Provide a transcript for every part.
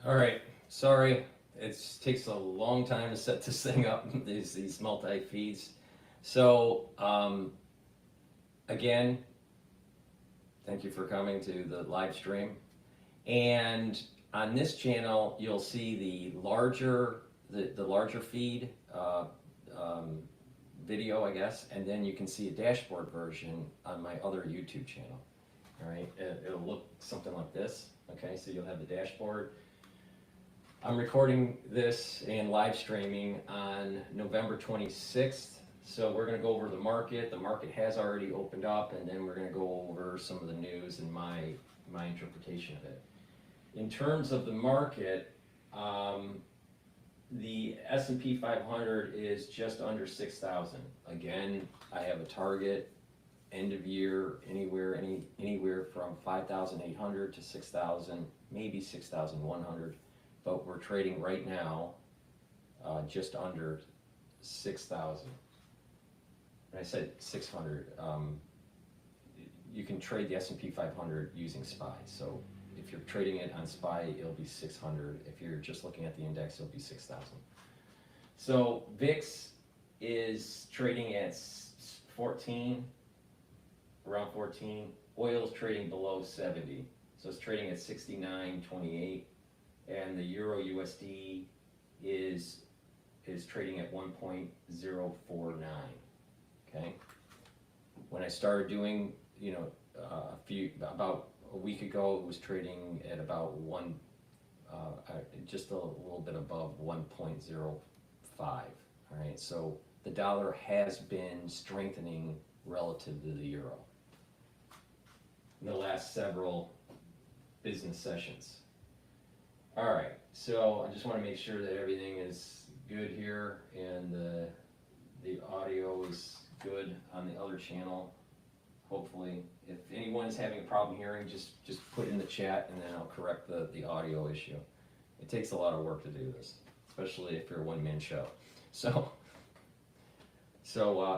All right, sorry, it takes a long time to set this thing up, these multi-feeds. So, again, thank you for coming to the live stream. And on this channel, you'll see the larger feed video, I guess, and then you can see a dashboard version on my other YouTube channel. All right, it'll look something like this. Okay, so you'll have the dashboard. I'm recording this and live streaming on November 26th. So we're going to go over the market. The market has already opened up, and then we're going to go over some of the news and my interpretation of it. In terms of the market, the S&P 500 is just under 6,000. Again, I have a target end of year anywhere from 5,800 to 6,000, maybe 6,100. But we're trading right now just under 6,000. And I said 600. You can trade the S&P 500 using SPY. So if you're trading it on SPY, it'll be 600. If you're just looking at the index, it'll be 6,000. So VIX is trading at 14, around 14. Oil is trading below 70. So it's trading at 69.28. And the Euro USD is trading at 1.049. Okay. When I started doing, about a week ago, it was trading at about just a little bit above 1.05. All right. So the dollar has been strengthening relative to the euro in the last several business sessions. All right, so I just want to make sure that everything is good here and the audio is good on the other channel. Hopefully, if anyone is having a problem hearing, just put it in the chat and then I'll correct the audio issue. It takes a lot of work to do this, especially if you're a one-man show. So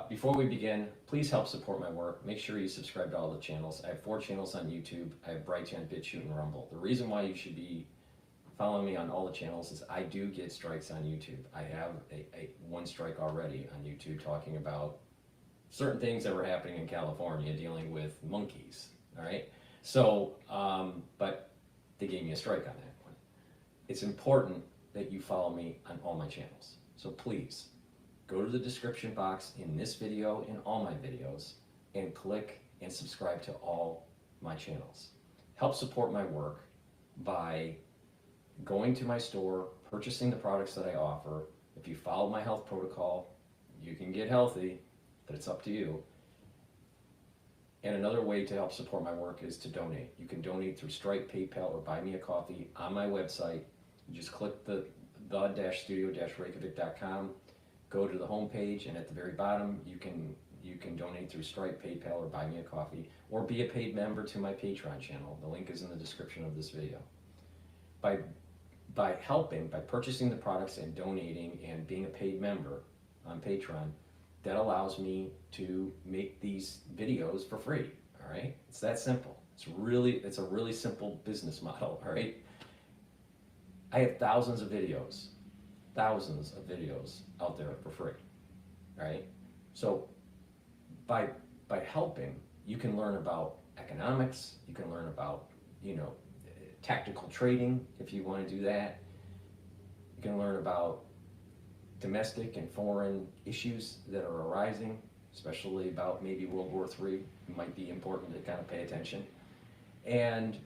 before we begin, please help support my work. Make sure you subscribe to all the channels. I have 4 channels on YouTube. I have Brighteon, Bitchute, and Rumble. The reason why you should be following me on all the channels is I do get strikes on YouTube. I have one strike already on YouTube talking about certain things that were happening in California dealing with monkeys. All right. So, but they gave me a strike on that one. It's important that you follow me on all my channels. So please go to the description box in this video and all my videos and click and subscribe to all my channels. Help support my work by going to my store, purchasing the products that I offer. If you follow my health protocol, you can get healthy, but it's up to you. And another way to help support my work is to donate. You can donate through Stripe, PayPal, or Buy Me a Coffee on my website. You just click the studio-reykjavik.com, go to the home page, and at the very bottom, you can donate through Stripe, PayPal, or Buy Me a Coffee, or be a paid member to my Patreon channel. The link is in the description of this video. By purchasing the products and donating and being a paid member on Patreon, that allows me to make these videos for free. All right, it's that simple. It's a really simple business model. All right, I have thousands of videos out there for free. All right, so by helping, you can learn about economics. You can learn about tactical trading, if you want to do that. You can learn about domestic and foreign issues that are arising, especially about maybe World War III. It might be important to kind of pay attention. And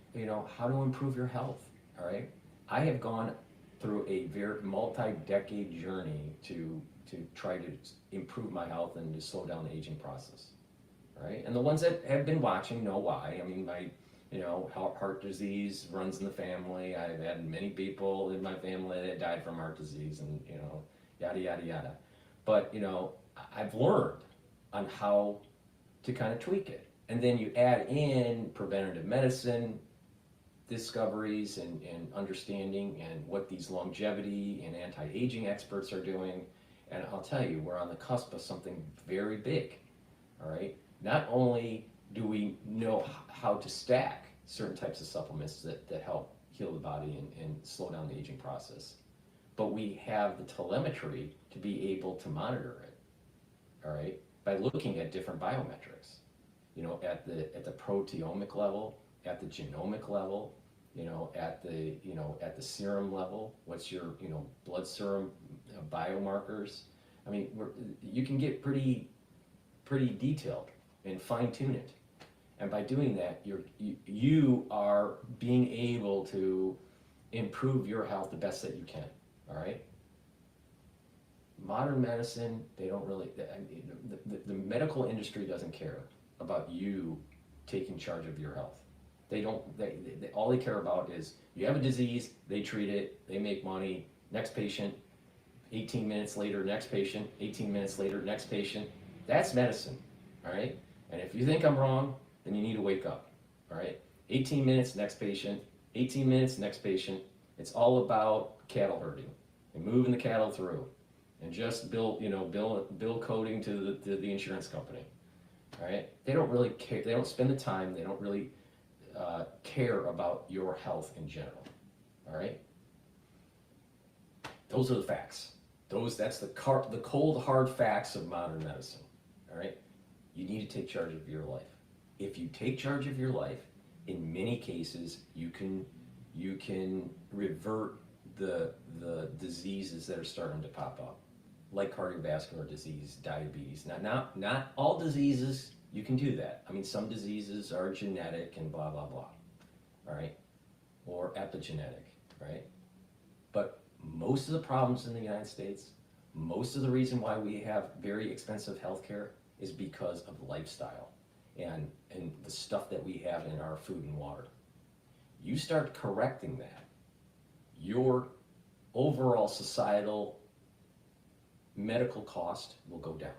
how to improve your health. All right, I have gone through a very multi-decade journey to try to improve my health and to slow down the aging process. All right, and the ones that have been watching know why. I mean, heart disease runs in the family. I've had many people in my family that died from heart disease, and yada yada yada. But I've learned on how to kind of tweak it, and then you add in preventative medicine discoveries and understanding and what these longevity and anti-aging experts are doing, and I'll tell you, we're on the cusp of something very big. All right, not only do we know how to stack certain types of supplements that help heal the body and slow down the aging process. But we have the telemetry to be able to monitor it, all right, by looking at different biometrics, at the proteomic level, at the genomic level, at the serum level. What's your, blood serum biomarkers? I mean, you can get pretty detailed and fine tune it. And by doing that, you are being able to improve your health the best that you can. All right. Modern medicine, they don't really. The medical industry doesn't care about you taking charge of your health. They don't. All they care about is you have a disease, they treat it, they make money. Next patient, 18 minutes later, next patient, 18 minutes later, next patient. That's medicine. All right. And if you think I'm wrong, then you need to wake up. All right. 18 minutes, next patient. 18 minutes, next patient. It's all about cattle herding and moving the cattle through, and just bill coding to the insurance company. All right. They don't really care. They don't spend the time. They don't really care about your health in general. All right. Those are the facts. That's the cold hard facts of modern medicine. All right. You need to take charge of your life. If you take charge of your life, in many cases, you can revert the diseases that are starting to pop up, like cardiovascular disease, diabetes. Now, not all diseases you can do that. I mean, some diseases are genetic and blah blah blah, all right, or epigenetic, right? But most of the problems in the United States, most of the reason why we have very expensive healthcare is because of lifestyle and the stuff that we have in our food and water. You start correcting that, your overall societal medical cost will go down.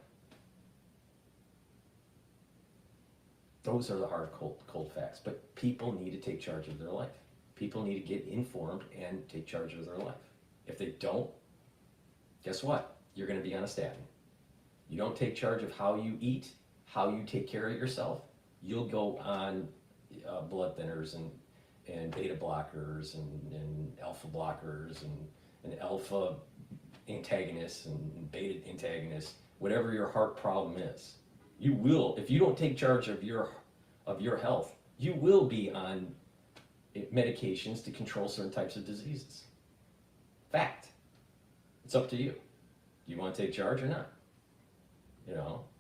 Those are the hard, cold facts. But people need to take charge of their life. People need to get informed and take charge of their life. If they don't, guess what? You're going to be on a statin. You don't take charge of how you eat, how you take care of yourself, you'll go on blood thinners and beta blockers and alpha blockers and alpha antagonists and beta antagonists, whatever your heart problem is. You will, if you don't take charge of your health, you will be on medications to control certain types of diseases. Fact. It's up to you. Do you want to take charge or not?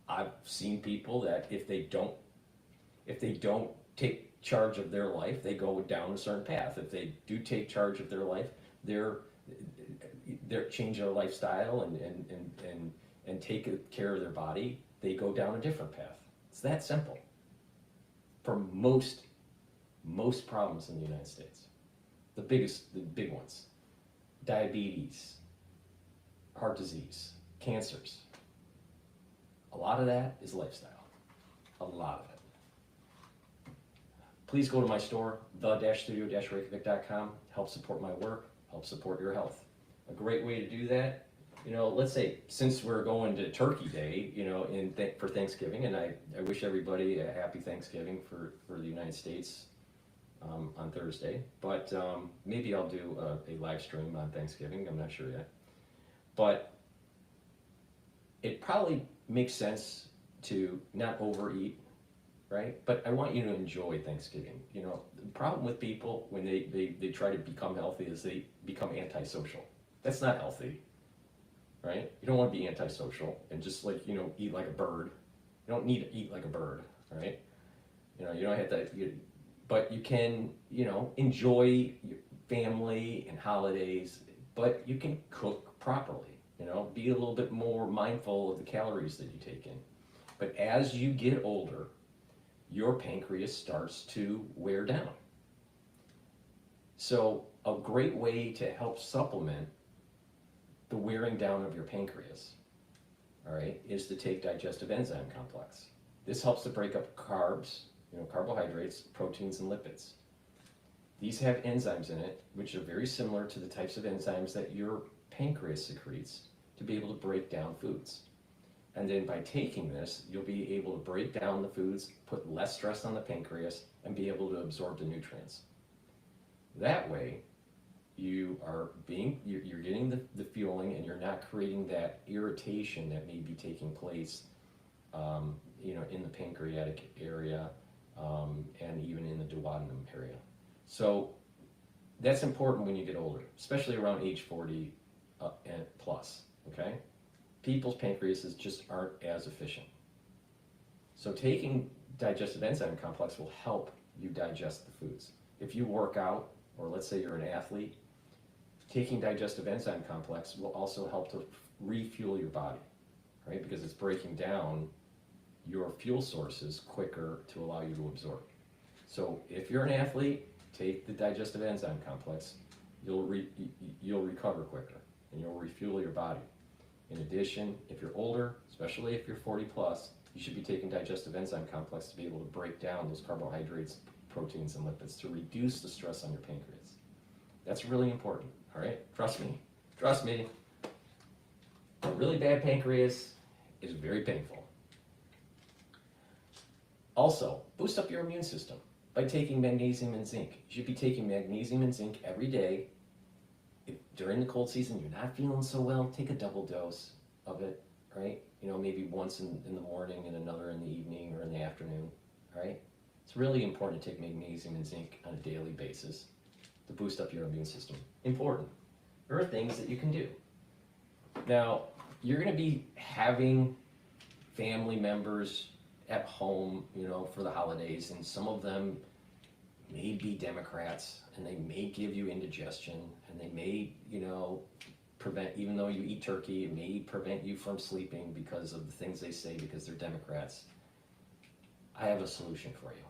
I've seen people that if they don't take charge of their life, they go down a certain path. If they do take charge of their life, they're change their lifestyle and take care of their body, they go down a different path. It's that simple. For most problems in the United States, the big ones, diabetes, heart disease, cancers, a lot of that is lifestyle. A lot of it. Please go to my store, the-studio-reykjavik.com. Help support my work, help support your health. A great way to do that, let's say, since we're going to Turkey Day, for Thanksgiving, and I wish everybody a happy Thanksgiving for the United States on Thursday, but maybe I'll do a live stream on Thanksgiving, I'm not sure yet. But it probably makes sense to not overeat, right? But I want you to enjoy Thanksgiving. The problem with people when they try to become healthy is they become antisocial. That's not healthy, right? You don't want to be antisocial and just eat like a bird. You don't need to eat like a bird, right? You don't have to, but you can, enjoy your family and holidays, but you can cook properly. Be a little bit more mindful of the calories that you take in. But as you get older, your pancreas starts to wear down. So a great way to help supplement the wearing down of your pancreas, all right, is to take digestive enzyme complex. This helps to break up carbs, carbohydrates, proteins, and lipids. These have enzymes in it, which are very similar to the types of enzymes that your pancreas secretes to be able to break down foods. And then by taking this, you'll be able to break down the foods, put less stress on the pancreas, and be able to absorb the nutrients. That way, you're getting the fueling, and you're not creating that irritation that may be taking place, in the pancreatic area, and even in the duodenum area. So that's important when you get older, especially around age 40 and plus, okay? People's pancreases just aren't as efficient. So taking digestive enzyme complex will help you digest the foods. If you work out, or let's say you're an athlete, taking digestive enzyme complex will also help to refuel your body, right? Because it's breaking down your fuel sources quicker to allow you to absorb. So if you're an athlete, take the digestive enzyme complex, you'll recover quicker, and you'll refuel your body. In addition, if you're older, especially if you're 40 plus, you should be taking digestive enzyme complex to be able to break down those carbohydrates, proteins, and lipids to reduce the stress on your pancreas. That's really important, all right? Trust me. A really bad pancreas is very painful. Also, boost up your immune system by taking magnesium and zinc. You should be taking magnesium and zinc every day. If during the cold season you're not feeling so well, take a double dose of it, right? Maybe once in the morning and another in the evening or in the afternoon, all right? It's really important to take magnesium and zinc on a daily basis to boost up your immune system. Important. There are things that you can do. Now, you're going to be having family members at home, for the holidays, and some of them may be Democrats, and they may give you indigestion, and they may, prevent, even though you eat turkey, it may prevent you from sleeping because of the things they say because they're Democrats. I have a solution for you,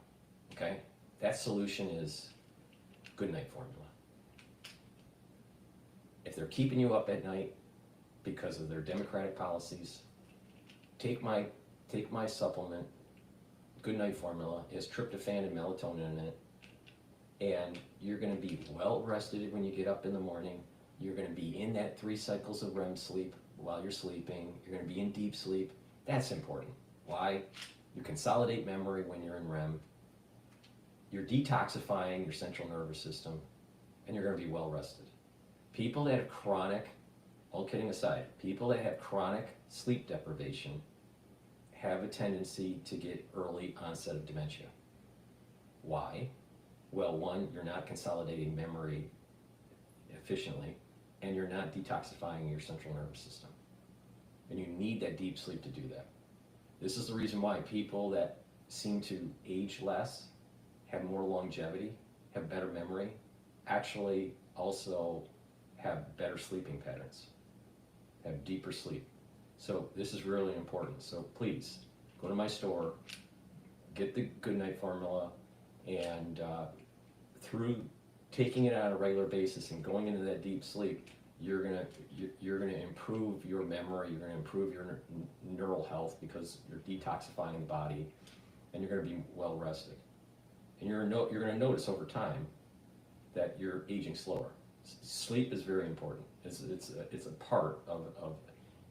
okay? That solution is good night formula. If they're keeping you up at night because of their Democratic policies, take my supplement, Good Night Formula. It has tryptophan and melatonin in it, and you're going to be well rested when you get up in the morning. You're going to be in that 3 cycles of REM sleep while you're sleeping. You're going to be in deep sleep. That's important. Why? You consolidate memory when you're in REM. You're detoxifying your central nervous system, and you're going to be well rested. People that have chronic, all kidding aside, people that have chronic sleep deprivation have a tendency to get early onset of dementia. Why? Well, one, you're not consolidating memory efficiently, and you're not detoxifying your central nervous system. And you need that deep sleep to do that. This is the reason why people that seem to age less, have more longevity, have better memory, actually also have better sleeping patterns, have deeper sleep. So this is really important. So please, go to my store, get the Good Night Formula, and through taking it on a regular basis and going into that deep sleep, you're gonna improve your memory, you're gonna improve your neural health because you're detoxifying the body, and you're gonna be well rested. And you're gonna notice over time that you're aging slower. Sleep is very important. It's a part of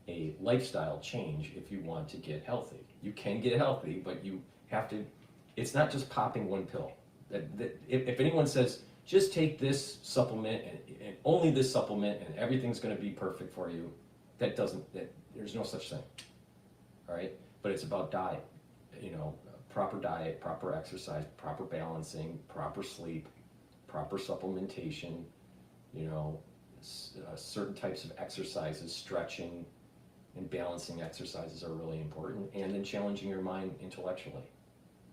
a lifestyle change if you want to get healthy. You can get healthy, but you have to, it's not just popping one pill. If anyone says, just take this supplement and only this supplement and everything's gonna be perfect for you, there's no such thing, all right? But it's about diet, proper diet, proper exercise, proper balancing, proper sleep, proper supplementation, certain types of exercises, stretching, and balancing exercises are really important, and then challenging your mind intellectually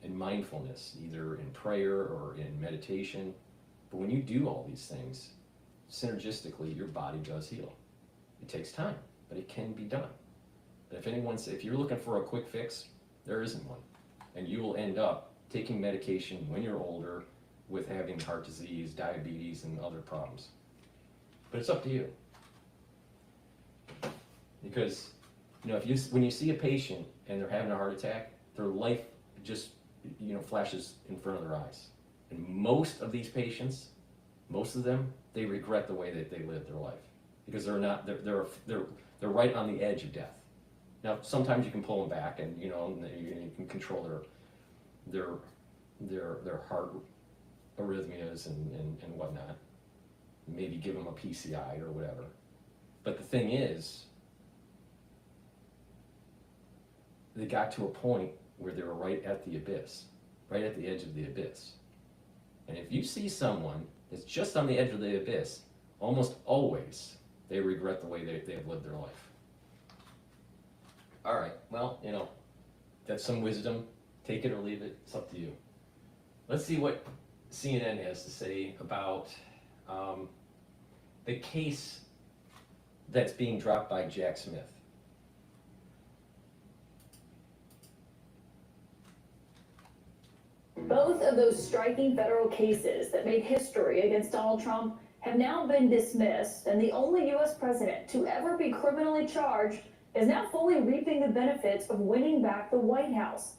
and mindfulness, either in prayer or in meditation. But when you do all these things, synergistically, your body does heal. It takes time, but it can be done. But if you're looking for a quick fix, there isn't one. And you will end up taking medication when you're older with having heart disease, diabetes, and other problems. But it's up to you. Because, when you see a patient and they're having a heart attack, their life just, flashes in front of their eyes. And most of these patients, most of them, they regret the way that they lived their life because they're right on the edge of death. Now, sometimes you can pull them back, and you can control their heart arrhythmias and whatnot. Maybe give them a PCI or whatever. But the thing is, they got to a point where they were right at the abyss, right at the edge of the abyss. And if you see someone that's just on the edge of the abyss, almost always they regret the way they have lived their life. All right, well, you know, that's some wisdom. Take it or leave it. It's up to you. Let's see what CNN has to say about the case that's being dropped by Jack Smith. Both of those striking federal cases that made history against Donald Trump have now been dismissed, and the only U.S. president to ever be criminally charged is now fully reaping the benefits of winning back the White House.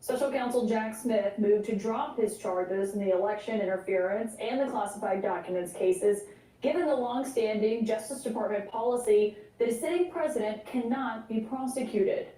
Special counsel Jack Smith moved to drop his charges in the election interference and the classified documents cases, given the long-standing Justice Department policy that a sitting president cannot be prosecuted.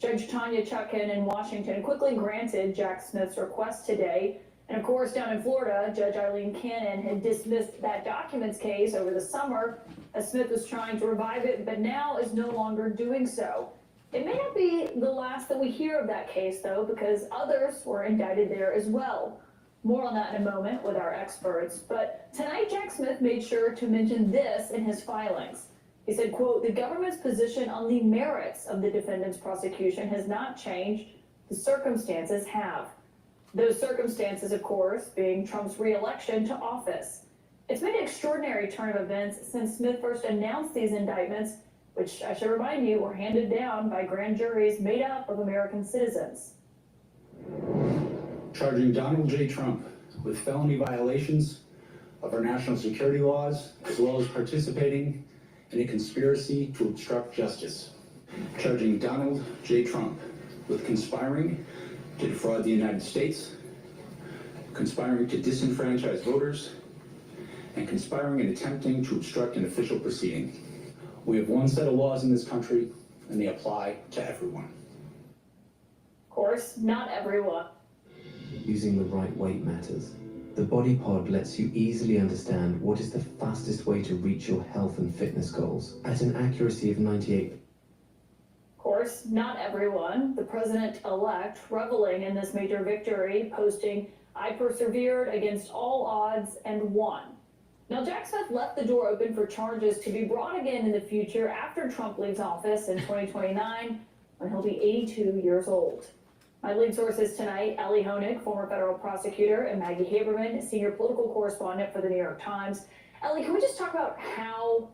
Judge Tanya Chutkan in Washington quickly granted Jack Smith's request today. And of course, down in Florida, Judge Eileen Cannon had dismissed that documents case over the summer as Smith was trying to revive it, but now is no longer doing so. It may not be the last that we hear of that case, though, because others were indicted there as well. More on that in a moment with our experts. But tonight, Jack Smith made sure to mention this in his filings. He said, quote, "The government's position on the merits of the defendant's prosecution has not changed. The circumstances have." Those circumstances, of course, being Trump's re-election to office. It's been an extraordinary turn of events since Smith first announced these indictments, which I should remind you were handed down by grand juries made up of American citizens. Charging Donald J. Trump with felony violations of our national security laws, as well as participating in a conspiracy to obstruct justice. Charging Donald J. Trump with conspiring to defraud the United States, conspiring to disenfranchise voters, and conspiring and attempting to obstruct an official proceeding. We have one set of laws in this country, and they apply to everyone. Of course, not everyone. Using the right weight matters. The Body Pod lets you easily understand what is the fastest way to reach your health and fitness goals at an accuracy of 98%. Of course, not everyone. The president-elect reveling in this major victory, posting, "I persevered against all odds and won." Now, Jack Smith left the door open for charges to be brought again in the future after Trump leaves office in 2029, when he'll be 82 years old. My lead sources tonight, Ellie Honig, former federal prosecutor, and Maggie Haberman, senior political correspondent for the New York Times. Ellie, can we just talk about how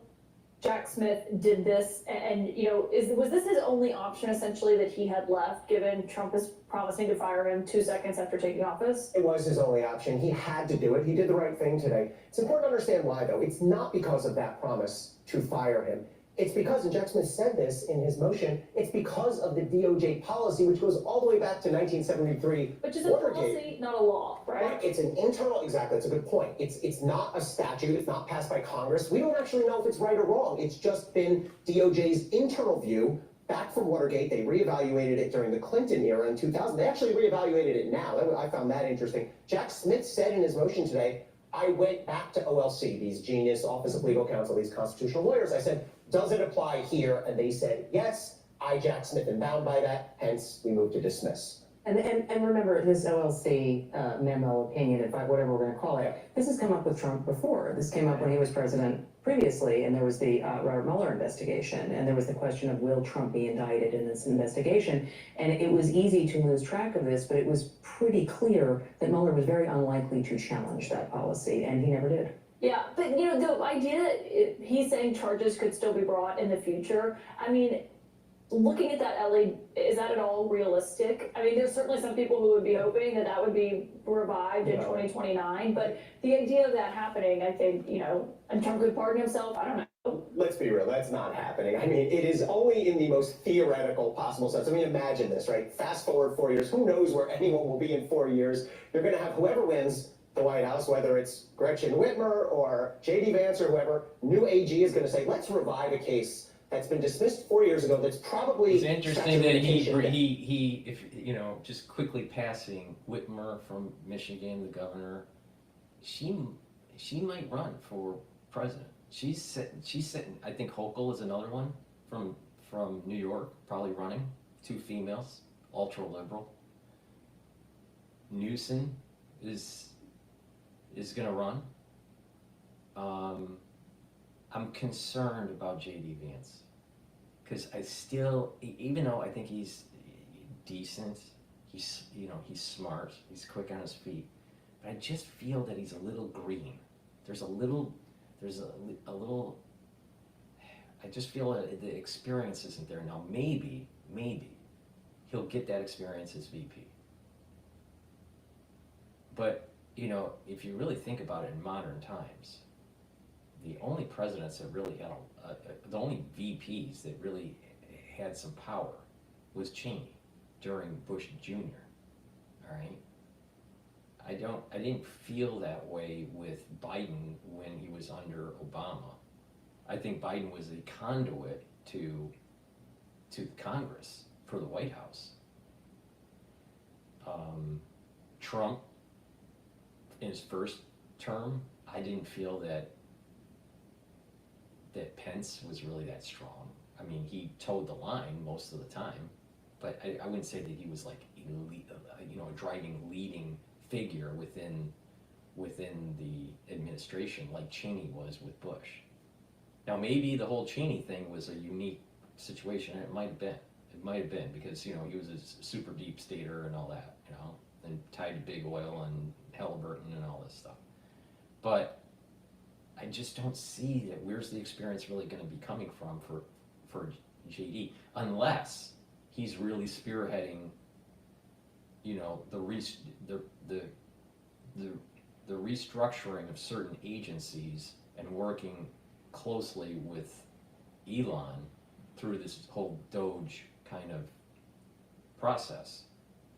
Jack Smith did this? And you know, was this his only option, essentially, that he had left, given Trump is promising to fire him 2 seconds after taking office? It was his only option. He had to do it. He did the right thing today. It's important to understand why, though. It's not because of that promise to fire him. It's because, and Jack Smith said this in his motion, it's because of the DOJ policy, which goes all the way back to 1973. Which is a policy, not a law, right? It's an internal, exactly, that's a good point. It's not a statute, it's not passed by Congress. We don't actually know if it's right or wrong. It's just been DOJ's internal view back from Watergate. They reevaluated it during the Clinton era in 2000. They actually reevaluated it now. I found that interesting. Jack Smith said in his motion today, I went back to OLC, these genius Office of Legal Counsel, these constitutional lawyers. I said, does it apply here? And they said, yes. I, Jack Smith, am bound by that. Hence, we move to dismiss. And remember, this OLC memo, opinion, whatever we're going to call it, this has come up with Trump before. This came up when he was president previously, and there was the Robert Mueller investigation, and there was the question of will Trump be indicted in this investigation. And it was easy to lose track of this, but it was pretty clear that Mueller was very unlikely to challenge that policy, and he never did. Yeah, but you know, the idea that he's saying charges could still be brought in the future, I mean, looking at that, Ellie, is that at all realistic? I mean, there's certainly some people who would be hoping that that would be revived in 2029, but the idea of that happening, I think, you know, and Trump could pardon himself, I don't know. Let's be real, that's not happening. I mean, it is only in the most theoretical possible sense. I mean, imagine this, right? Fast forward 4 years, who knows where anyone will be in 4 years? You're gonna have whoever wins the White House, whether it's Gretchen Whitmer or J.D. Vance or whoever, new AG is gonna say, let's revive a case that's been dismissed 4 years ago. That's probably It's interesting that he, if you know, just quickly passing Whitmer from Michigan, the governor, she might run for president. She's sitting, I think Hochul is another one from New York, probably running, 2 females, ultra liberal. Newsom is gonna run. I'm concerned about J.D. Vance, because I still, even though I think he's decent, he's smart, he's quick on his feet, but I just feel that he's a little green. There's a little, I just feel that the experience isn't there. Now maybe he'll get that experience as VP. But, if you really think about it in modern times, the only presidents that really had, the only VPs that really had some power was Cheney during Bush Jr., all right? I didn't feel that way with Biden when he was under Obama. I think Biden was a conduit to Congress for the White House. Trump, in his first term, I didn't feel that Pence was really that strong. I mean, he towed the line most of the time, but I wouldn't say that he was like a driving, leading figure within the administration like Cheney was with Bush. Now maybe the whole Cheney thing was a unique situation, and it might have been because he was a super deep stater and all that, and tied to big oil and Halliburton and all this stuff. But I just don't see that. Where's the experience really going to be coming from for JD, unless he's really spearheading, the restructuring of certain agencies and working closely with Elon through this whole Doge kind of process.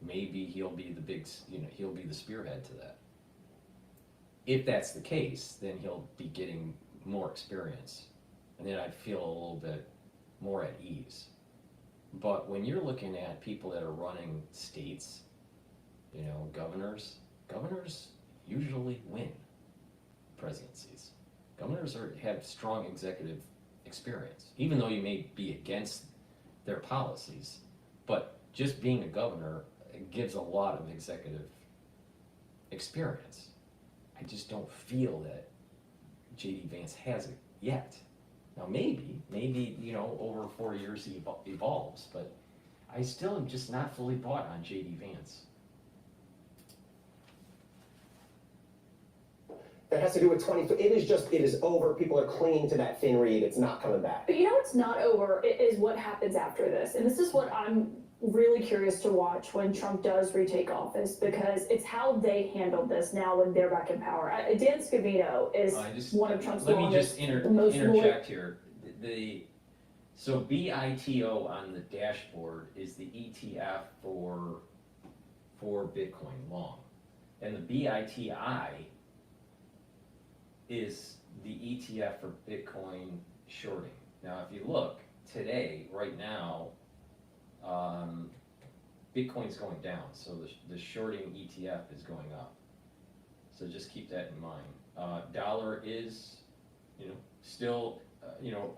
Maybe he'll be he'll be the spearhead to that. If that's the case, then he'll be getting more experience, and then I'd feel a little bit more at ease. But when you're looking at people that are running states, governors usually win presidencies. Governors have strong executive experience, even though you may be against their policies, but just being a governor gives a lot of executive experience. I just don't feel that J.D. Vance has it yet. Now maybe, over 4 years he evolves, but I still am just not fully bought on J.D. Vance. That has to do with 20, it is over, people are clinging to that thin reed, it's not coming back. But what's not over is what happens after this. And this is what I'm really curious to watch when Trump does retake office, because it's how they handled this now when they're back in power. Dan Scavino is one of Trump's longest, most interject here. So BITO on the dashboard is the ETF for Bitcoin long, and the BITI is the ETF for Bitcoin shorting. Now, if you look today, right now, Bitcoin's going down, so the shorting ETF is going up. So just keep that in mind. Dollar is, still,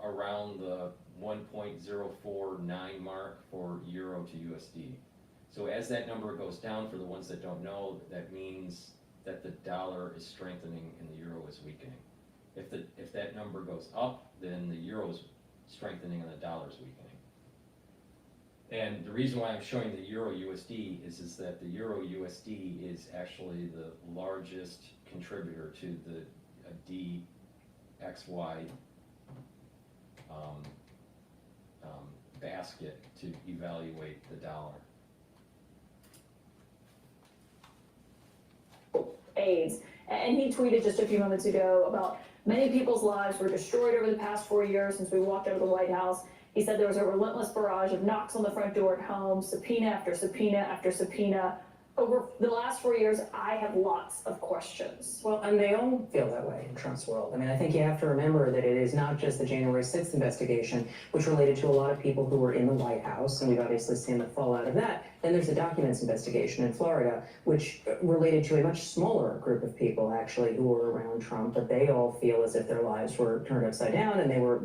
around the 1.049 mark for Euro to USD. So as that number goes down, for the ones that don't know, that means that the dollar is strengthening and the euro is weakening. If that number goes up, then the euro is strengthening and the dollar is weakening. And the reason why I'm showing the Euro USD is that the Euro USD is actually the largest contributor to the DXY basket to evaluate the dollar. AIDS. And he tweeted just a few moments ago about many people's lives were destroyed over the past 4 years since we walked out of the White House. He said there was a relentless barrage of knocks on the front door at home, subpoena after subpoena after subpoena. over the last 4 years, I have lots of questions. Well, and they all feel that way in Trump's world. I mean, I think you have to remember that it is not just the January 6th investigation, which related to a lot of people who were in the White House, and we've obviously seen the fallout of that. Then there's the documents investigation in Florida, which related to a much smaller group of people, actually, who were around Trump, but they all feel as if their lives were turned upside down, and they were,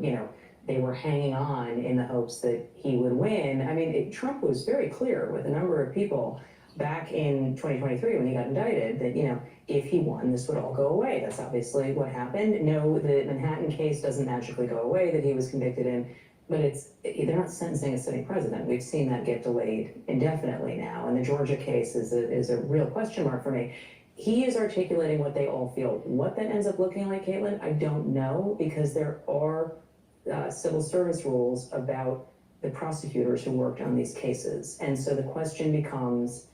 they were hanging on in the hopes that he would win. I mean, Trump was very clear with a number of people back in 2023 when he got indicted that, if he won, this would all go away. That's obviously what happened. No, the Manhattan case doesn't magically go away that he was convicted in, but they're not sentencing a sitting president. We've seen that get delayed indefinitely now, and the Georgia case is a real question mark for me. He is articulating what they all feel. What that ends up looking like, Caitlin, I don't know, because there are civil service rules about the prosecutors who worked on these cases. And so the question becomes,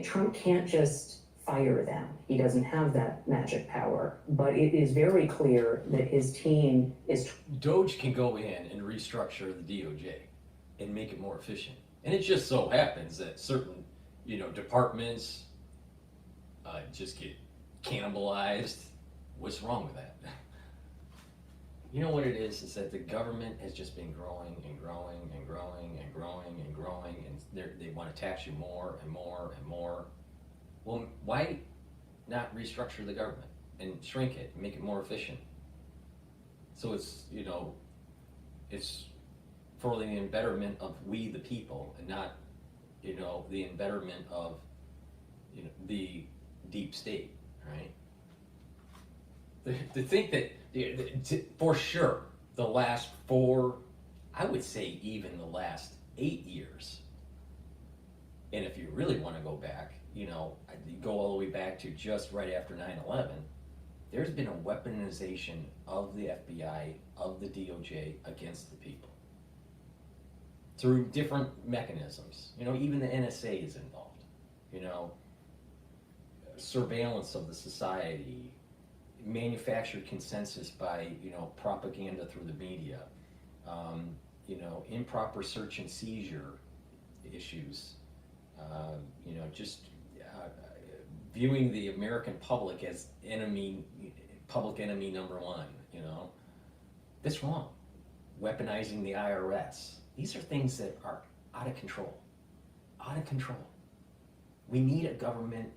Trump can't just fire them. He doesn't have that magic power. But it is very clear that his team is... Doge can go in and restructure the DOJ and make it more efficient. And it just so happens that certain, departments just get cannibalized. What's wrong with that? You know what it is that the government has just been growing and growing and growing and growing and growing, and they want to tax you more and more and more. Well, why not restructure the government and shrink it and make it more efficient? So it's, it's for the betterment of we the people, and not, the betterment of, the deep state, right? To think that, for sure, the last 4, I would say even the last 8 years, and if you really want to go back, go all the way back to just right after 9/11, there's been a weaponization of the FBI, of the DOJ against the people through different mechanisms. Even the NSA is involved. Surveillance of the society, manufactured consensus by propaganda through the media, improper search and seizure issues, viewing the American public as public enemy number 1. That's wrong. Weaponizing the IRS. These are things that are out of control. We need a government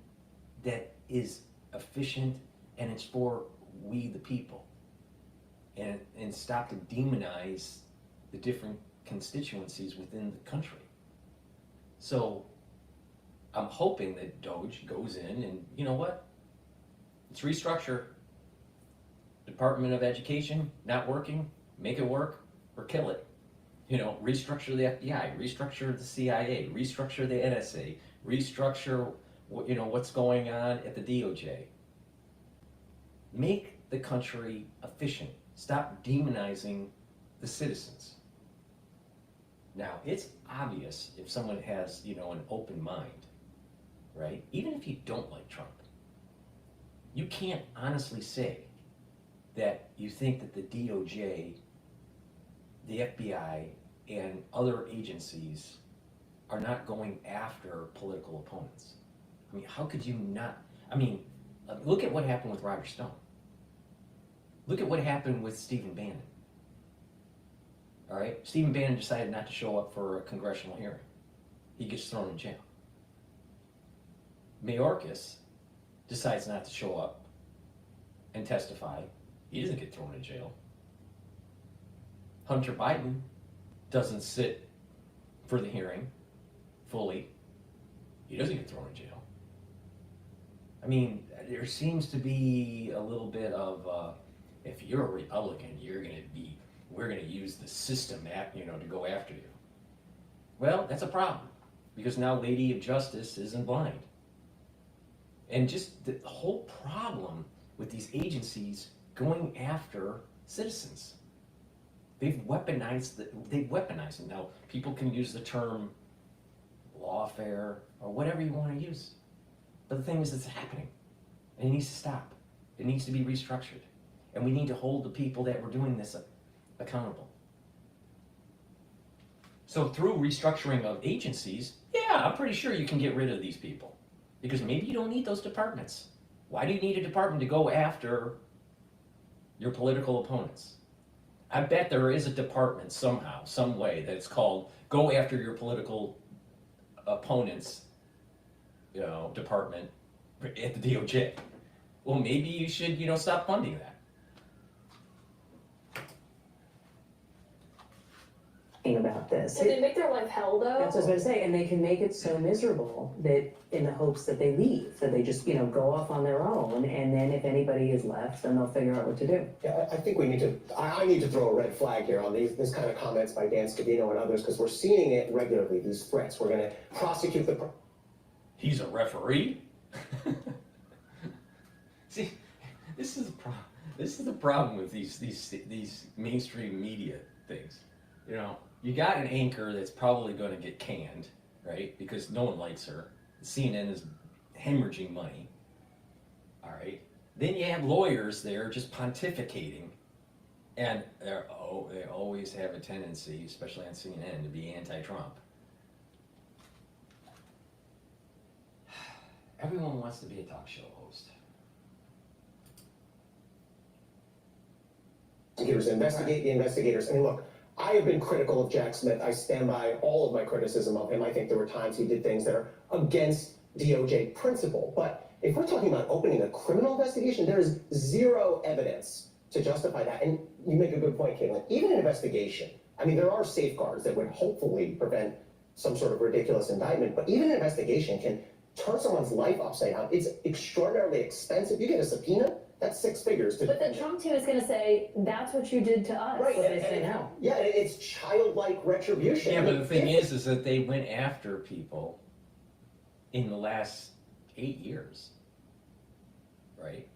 that is efficient, and it's for we the people, and stop to demonize the different constituencies within the country. So I'm hoping that Doge goes in and, let's restructure. Department of Education, not working, make it work or kill it. Restructure the FBI, restructure the CIA, restructure the NSA, restructure what's going on at the DOJ. Make the country efficient. Stop demonizing the citizens. Now, it's obvious if someone has, an open mind, right? Even if you don't like Trump, you can't honestly say that you think that the DOJ, the FBI, and other agencies are not going after political opponents. I mean, how could you not? I mean, look at what happened with Roger Stone. Look at what happened with Stephen Bannon. All right? Stephen Bannon decided not to show up for a congressional hearing. He gets thrown in jail. Mayorkas decides not to show up and testify. He doesn't get thrown in jail. Hunter Biden doesn't sit for the hearing fully. He doesn't get thrown in jail. I mean, there seems to be a little bit of, if you're a Republican, we're gonna use the system to go after you. Well, that's a problem, because now Lady of Justice isn't blind. And just the whole problem with these agencies going after citizens. They've weaponized them. Now, people can use the term lawfare or whatever you want to use. But the thing is, it's happening. And it needs to stop. It needs to be restructured. And we need to hold the people that were doing this accountable. So through restructuring of agencies, yeah, I'm pretty sure you can get rid of these people. Because maybe you don't need those departments. Why do you need a department to go after your political opponents? I bet there is a department somehow, some way, that's called go after your political opponents, department at the DOJ. Well, maybe you should, stop funding that. About this. Can they make their life hell though? That's what I was gonna say, and they can make it so miserable that in the hopes that they leave, that they just, go off on their own, and then if anybody is left, then they'll figure out what to do. Yeah, I think we need to, I need to throw a red flag here on this kind of comments by Dan Scavino and others, because we're seeing it regularly, these threats. We're gonna prosecute the. He's a referee? See, this is the problem with these mainstream media things. You got an anchor that's probably going to get canned, right? Because no one likes her. CNN is hemorrhaging money. All right. Then you have lawyers there just pontificating, and they always have a tendency, especially on CNN, to be anti-Trump. Everyone wants to be a talk show host. Investigators investigate the investigators. I mean, look, I have been critical of Jack Smith. I stand by all of my criticism of him. I think there were times he did things that are against DOJ principle. But if we're talking about opening a criminal investigation, there is zero evidence to justify that. And you make a good point, Caitlin. Even an investigation, I mean, there are safeguards that would hopefully prevent some sort of ridiculous indictment. But even an investigation can turn someone's life upside down. It's extraordinarily expensive. You get a subpoena, that's 6 figures. But the Trump team is gonna say, that's what you did to us. Right. What they say now. Yeah, it's childlike retribution. Yeah, but the thing is that they went after people in the last 8 years, right?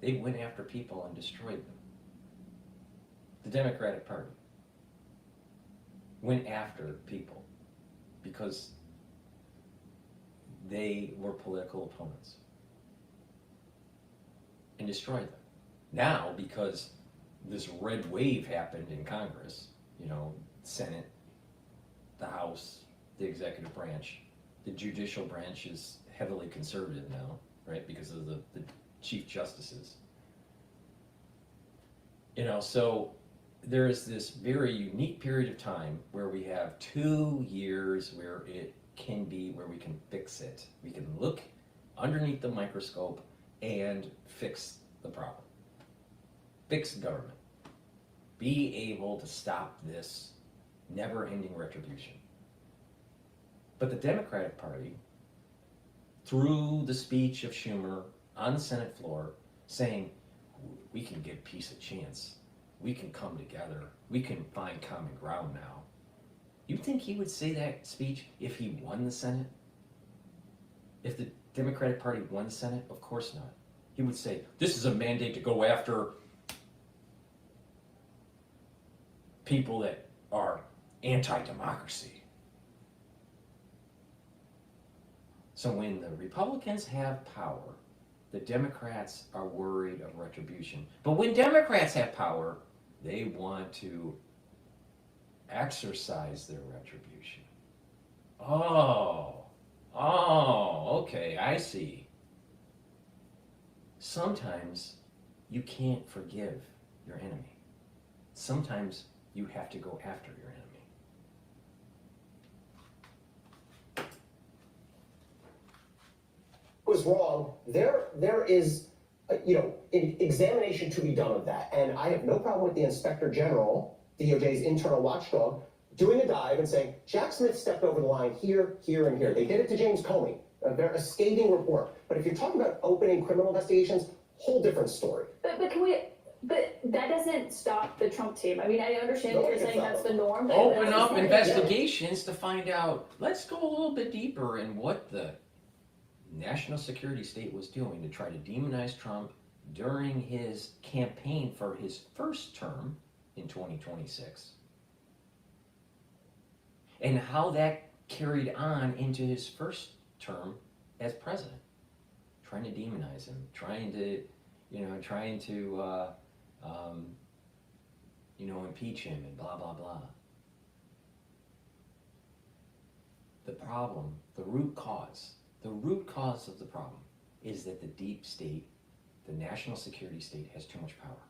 They went after people and destroyed them. The Democratic Party went after people because they were political opponents and destroyed them. Now, because this red wave happened in Congress, Senate, the House, the executive branch, the judicial branch is heavily conservative now, right, because of the chief justices. So there is this very unique period of time where we have 2 years where we can fix it. We can look underneath the microscope and fix the problem. Fix government. Be able to stop this never-ending retribution. But the Democratic Party, through the speech of Schumer on the Senate floor, saying, we can give peace a chance. We can come together. We can find common ground now. You think he would say that speech if he won the Senate? If the Democratic Party won the Senate? Of course not. He would say, this is a mandate to go after people that are anti-democracy. So when the Republicans have power, the Democrats are worried of retribution. But when Democrats have power, they want to exercise their retribution. Okay, I see. Sometimes you can't forgive your enemy. Sometimes you have to go after your enemy. Was wrong, there is, an examination to be done of that. And I have no problem with the Inspector General, DOJ's internal watchdog, doing a dive and saying, Jack Smith stepped over the line here, here, and here. They did it to James Comey, a scathing report. But if you're talking about opening criminal investigations, whole different story. But that doesn't stop the Trump team. I mean, I understand what you're saying, that's the norm. But Open that's up not- investigations to find out. Let's go a little bit deeper in what the national security state was doing to try to demonize Trump during his campaign for his first term in 2026. And how that carried on into his first term as president. Trying to demonize him, trying to impeach him and blah, blah, blah. The problem, the root cause The root cause of the problem is that the deep state, the national security state, has too much power,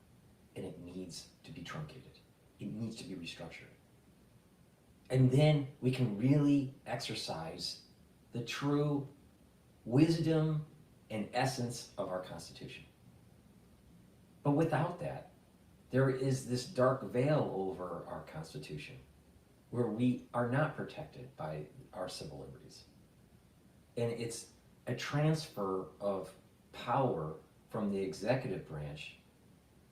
and it needs to be truncated. It needs to be restructured. And then we can really exercise the true wisdom and essence of our Constitution. But without that, there is this dark veil over our Constitution where we are not protected by our civil liberties. And it's a transfer of power from the executive branch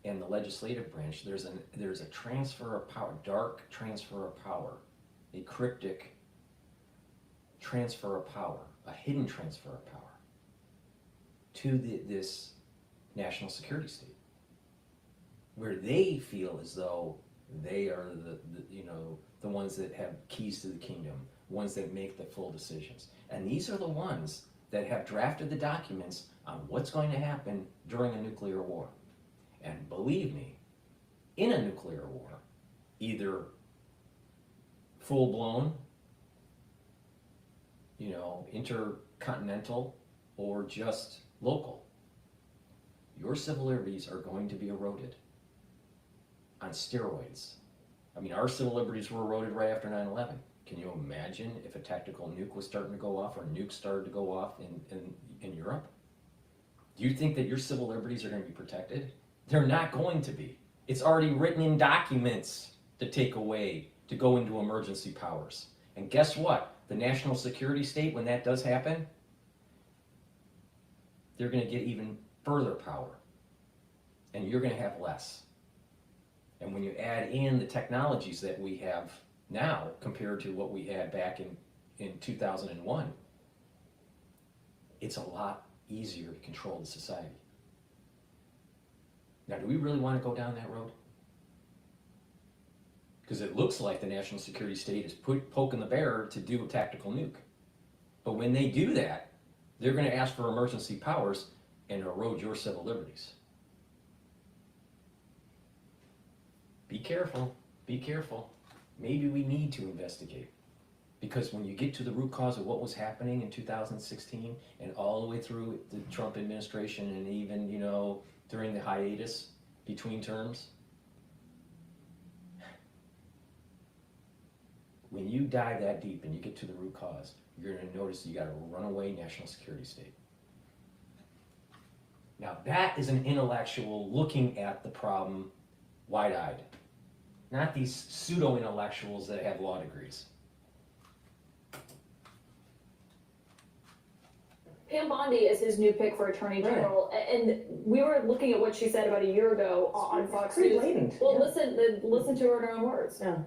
and the legislative branch. There's a transfer of power, dark transfer of power, a cryptic transfer of power, a hidden transfer of power to this national security state, where they feel as though they are the ones that have keys to the kingdom, ones that make the full decisions. And these are the ones that have drafted the documents on what's going to happen during a nuclear war. And believe me, in a nuclear war, either full-blown, intercontinental, or just local, your civil liberties are going to be eroded on steroids. I mean, our civil liberties were eroded right after 9/11. Can you imagine if a tactical nuke was starting to go off, or nukes started to go off in Europe? Do you think that your civil liberties are going to be protected? They're not going to be. It's already written in documents to take away, to go into emergency powers. And guess what? The national security state, when that does happen, they're going to get even further power. And you're going to have less. And when you add in the technologies that we have now compared to what we had back in 2001, it's a lot easier to control the society. Now, do we really want to go down that road? Because it looks like the national security state is poking the bear to do a tactical nuke. But when they do that, they're going to ask for emergency powers and erode your civil liberties. Be careful, be careful. Maybe we need to investigate. Because when you get to the root cause of what was happening in 2016 and all the way through the Trump administration, and even, during the hiatus between terms, when you dive that deep and you get to the root cause, you're going to notice you got a runaway national security state. Now that is an intellectual looking at the problem wide-eyed, not these pseudo-intellectuals that have law degrees. Pam Bondi is his new pick for Attorney General, and we were looking at what she said about a year ago on Fox Pretty News. blatant. Well, Yeah. listen to her in her own words. Yeah.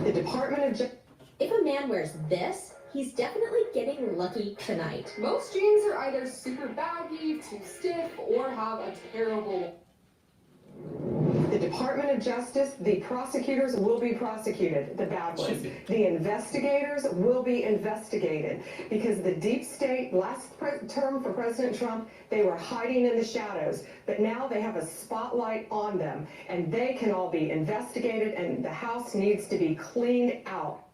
The Department of If a man wears this, he's definitely getting lucky tonight. Most jeans are either super baggy, too stiff, or have a terrible. The Department of Justice, the prosecutors will be prosecuted, the bad ones. The investigators will be investigated, because the deep state, last term for President Trump, they were hiding in the shadows, but now they have a spotlight on them, and they can all be investigated, and the House needs to be cleaned out.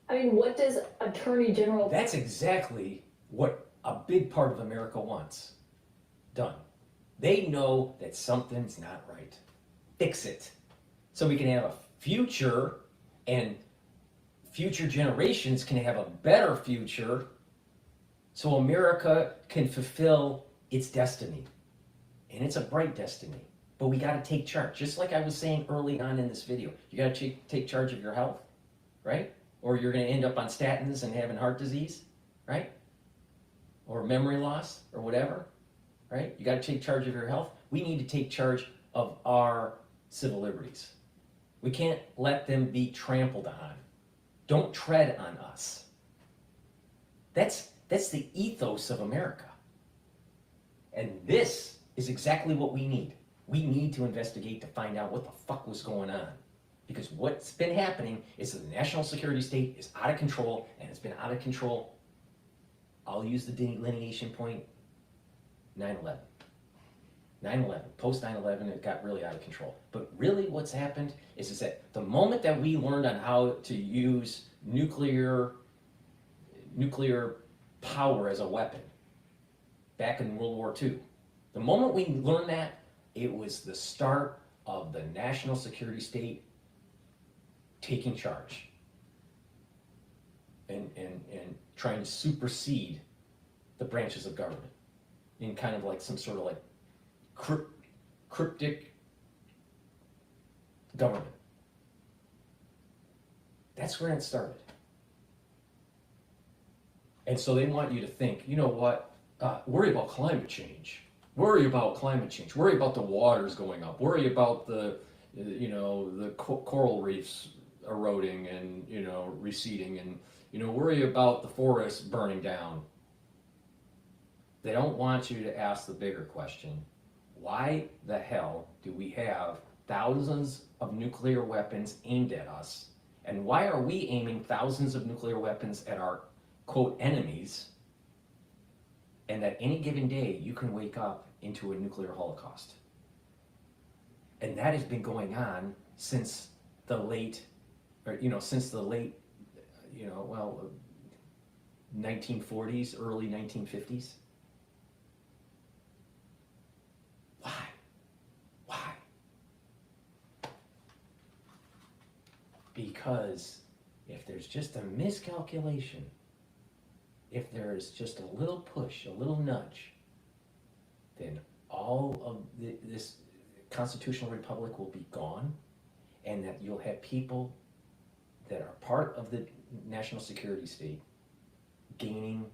I mean, what does Attorney General? That's exactly what a big part of America wants done. They know that something's not right. Fix it. So we can have a future, and future generations can have a better future, so America can fulfill its destiny. And it's a bright destiny. But we got to take charge. Just like I was saying early on in this video, you got to take charge of your health, right? Or you're going to end up on statins and having heart disease, right? Or memory loss, or whatever, right? You got to take charge of your health. We need to take charge of our civil liberties. We can't let them be trampled on. Don't tread on us. That's the ethos of America. And this is exactly what we need. We need to investigate to find out what the fuck was going on. Because what's been happening is that the national security state is out of control, and it's been out of control. I'll use the delineation point, 9/11. 9/11, post 9/11, it got really out of control. But really what's happened is that the moment that we learned on how to use nuclear, nuclear power as a weapon back in World War II. The moment we learned that, it was the start of the national security state taking charge and trying to supersede the branches of government in kind of like some sort of like cryptic government. That's where it started. And so they want you to think, you know what, worry about climate change. Worry about climate change. Worry about the waters going up. Worry about the coral reefs eroding and, receding, and, worry about the forests burning down. They don't want you to ask the bigger question. Why the hell do we have thousands of nuclear weapons aimed at us? And why are we aiming thousands of nuclear weapons at our, quote, enemies? And that any given day you can wake up into a nuclear holocaust. And that has been going on since the late, 1940s, early 1950s. Why? Because if there's just a miscalculation, if there's just a little push, a little nudge, then all of this constitutional republic will be gone, and that you'll have people that are part of the national security state gaining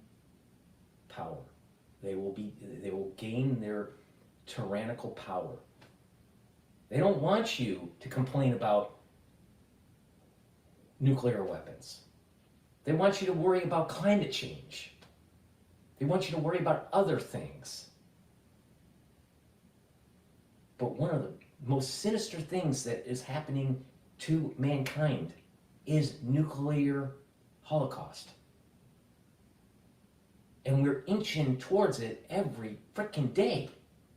power. They will gain their tyrannical power. They don't want you to complain about nuclear weapons. They want you to worry about climate change. They want you to worry about other things. But one of the most sinister things that is happening to mankind is nuclear holocaust. And we're inching towards it every frickin' day,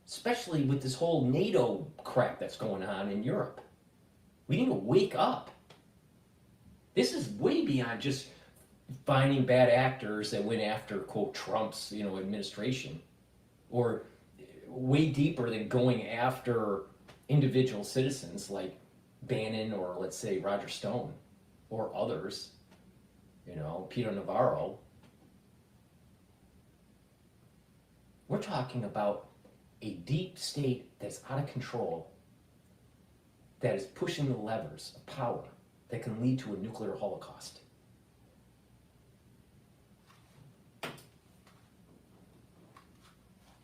especially with this whole NATO crap that's going on in Europe. We need to wake up. This is way beyond just finding bad actors that went after, quote, Trump's, administration, or way deeper than going after individual citizens like Bannon or, let's say, Roger Stone or others, Peter Navarro. We're talking about a deep state that's out of control, that is pushing the levers of power that can lead to a nuclear holocaust.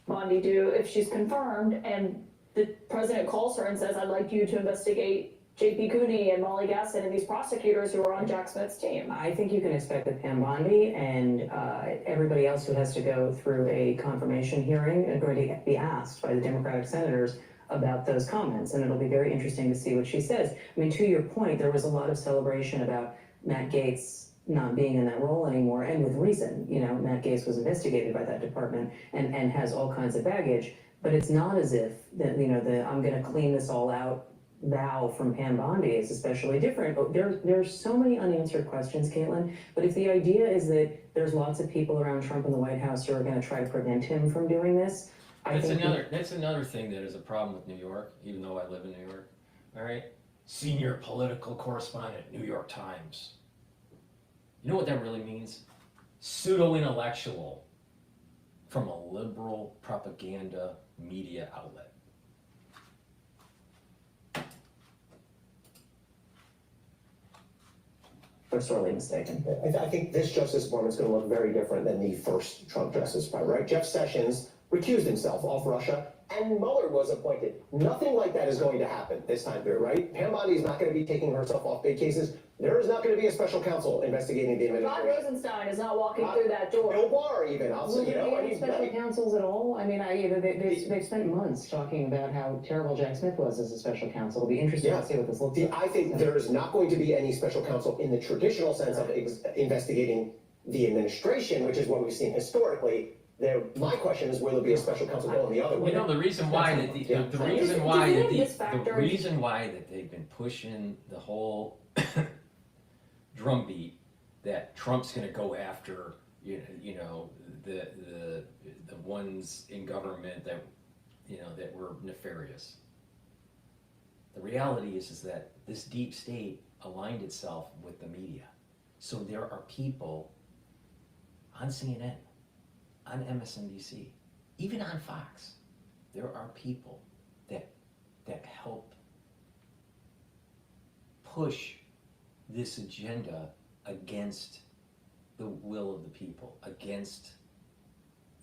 Bondi do if she's confirmed and the president calls her and says, I'd like you to investigate J.P. Cooney and Molly Gasson and these prosecutors who are on Jack Smith's team? I think you can expect that Pam Bondi and everybody else who has to go through a confirmation hearing are going to be asked by the Democratic senators about those comments, and it'll be very interesting to see what she says. I mean, to your point, there was a lot of celebration about Matt Gaetz not being in that role anymore, and with reason. Matt Gaetz was investigated by that department and has all kinds of baggage, but it's not as if that, the I'm gonna clean this all out vow from Pam Bondi is especially different. But there's so many unanswered questions, Caitlin, but if the idea is that there's lots of people around Trump in the White House who are gonna try to prevent him from doing this, That's another thing that is a problem with New York, even though I live in New York. All right? Senior political correspondent, New York Times. You know what that really means? Pseudo-intellectual from a liberal propaganda media outlet. they're sorely mistaken. I think this Justice Department's going to look very different than the first Trump Justice Department, right? Jeff Sessions recused himself off Russia, and Mueller was appointed. Nothing like that is going to happen this time through, right? Pam Bondi is not going to be taking herself off big cases. There is not going to be a special counsel investigating the Rod administration. Rosenstein is not walking through that door. Bill Barr, even. I'll say, Any special counsels at all? I mean, they've spent months talking about how terrible Jack Smith was as a special counsel. It'll be interesting to see what this looks like. I think there is not going to be any special counsel in the traditional sense of investigating the administration, which is what we've seen historically. My question is, will there be a special counsel going the other way? The reason why that they've been pushing the whole drumbeat that Trump's going to go after you know, the ones in government that, you know, that were nefarious. The reality is that this deep state aligned itself with the media. So there are people on CNN, on MSNBC, even on Fox, there are people that help push this agenda against the will of the people, against,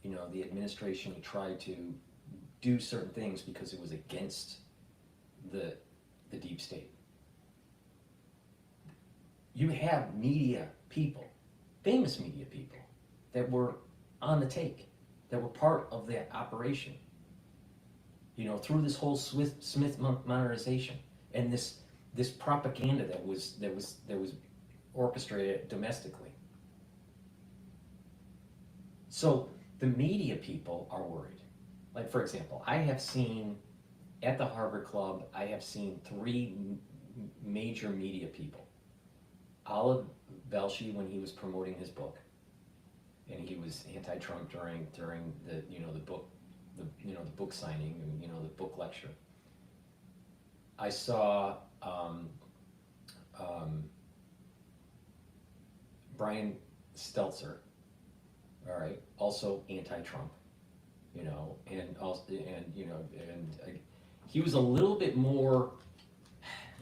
you know, the administration who tried to do certain things because it was against the deep state. You have media people, famous media people, that were on the take, that were part of that operation, you know, through this whole Smith modernization and this propaganda that was orchestrated domestically. So the media people are worried. Like, for example, I have seen at the Harvard Club, I have seen three major media people. Olive Belshi, when he was promoting his book, and he was anti-Trump during the, you know, the book signing and, you know, the book lecture. I saw Brian Stelter, all right, also anti-Trump, you know, and also, and you know, and he was a little bit more,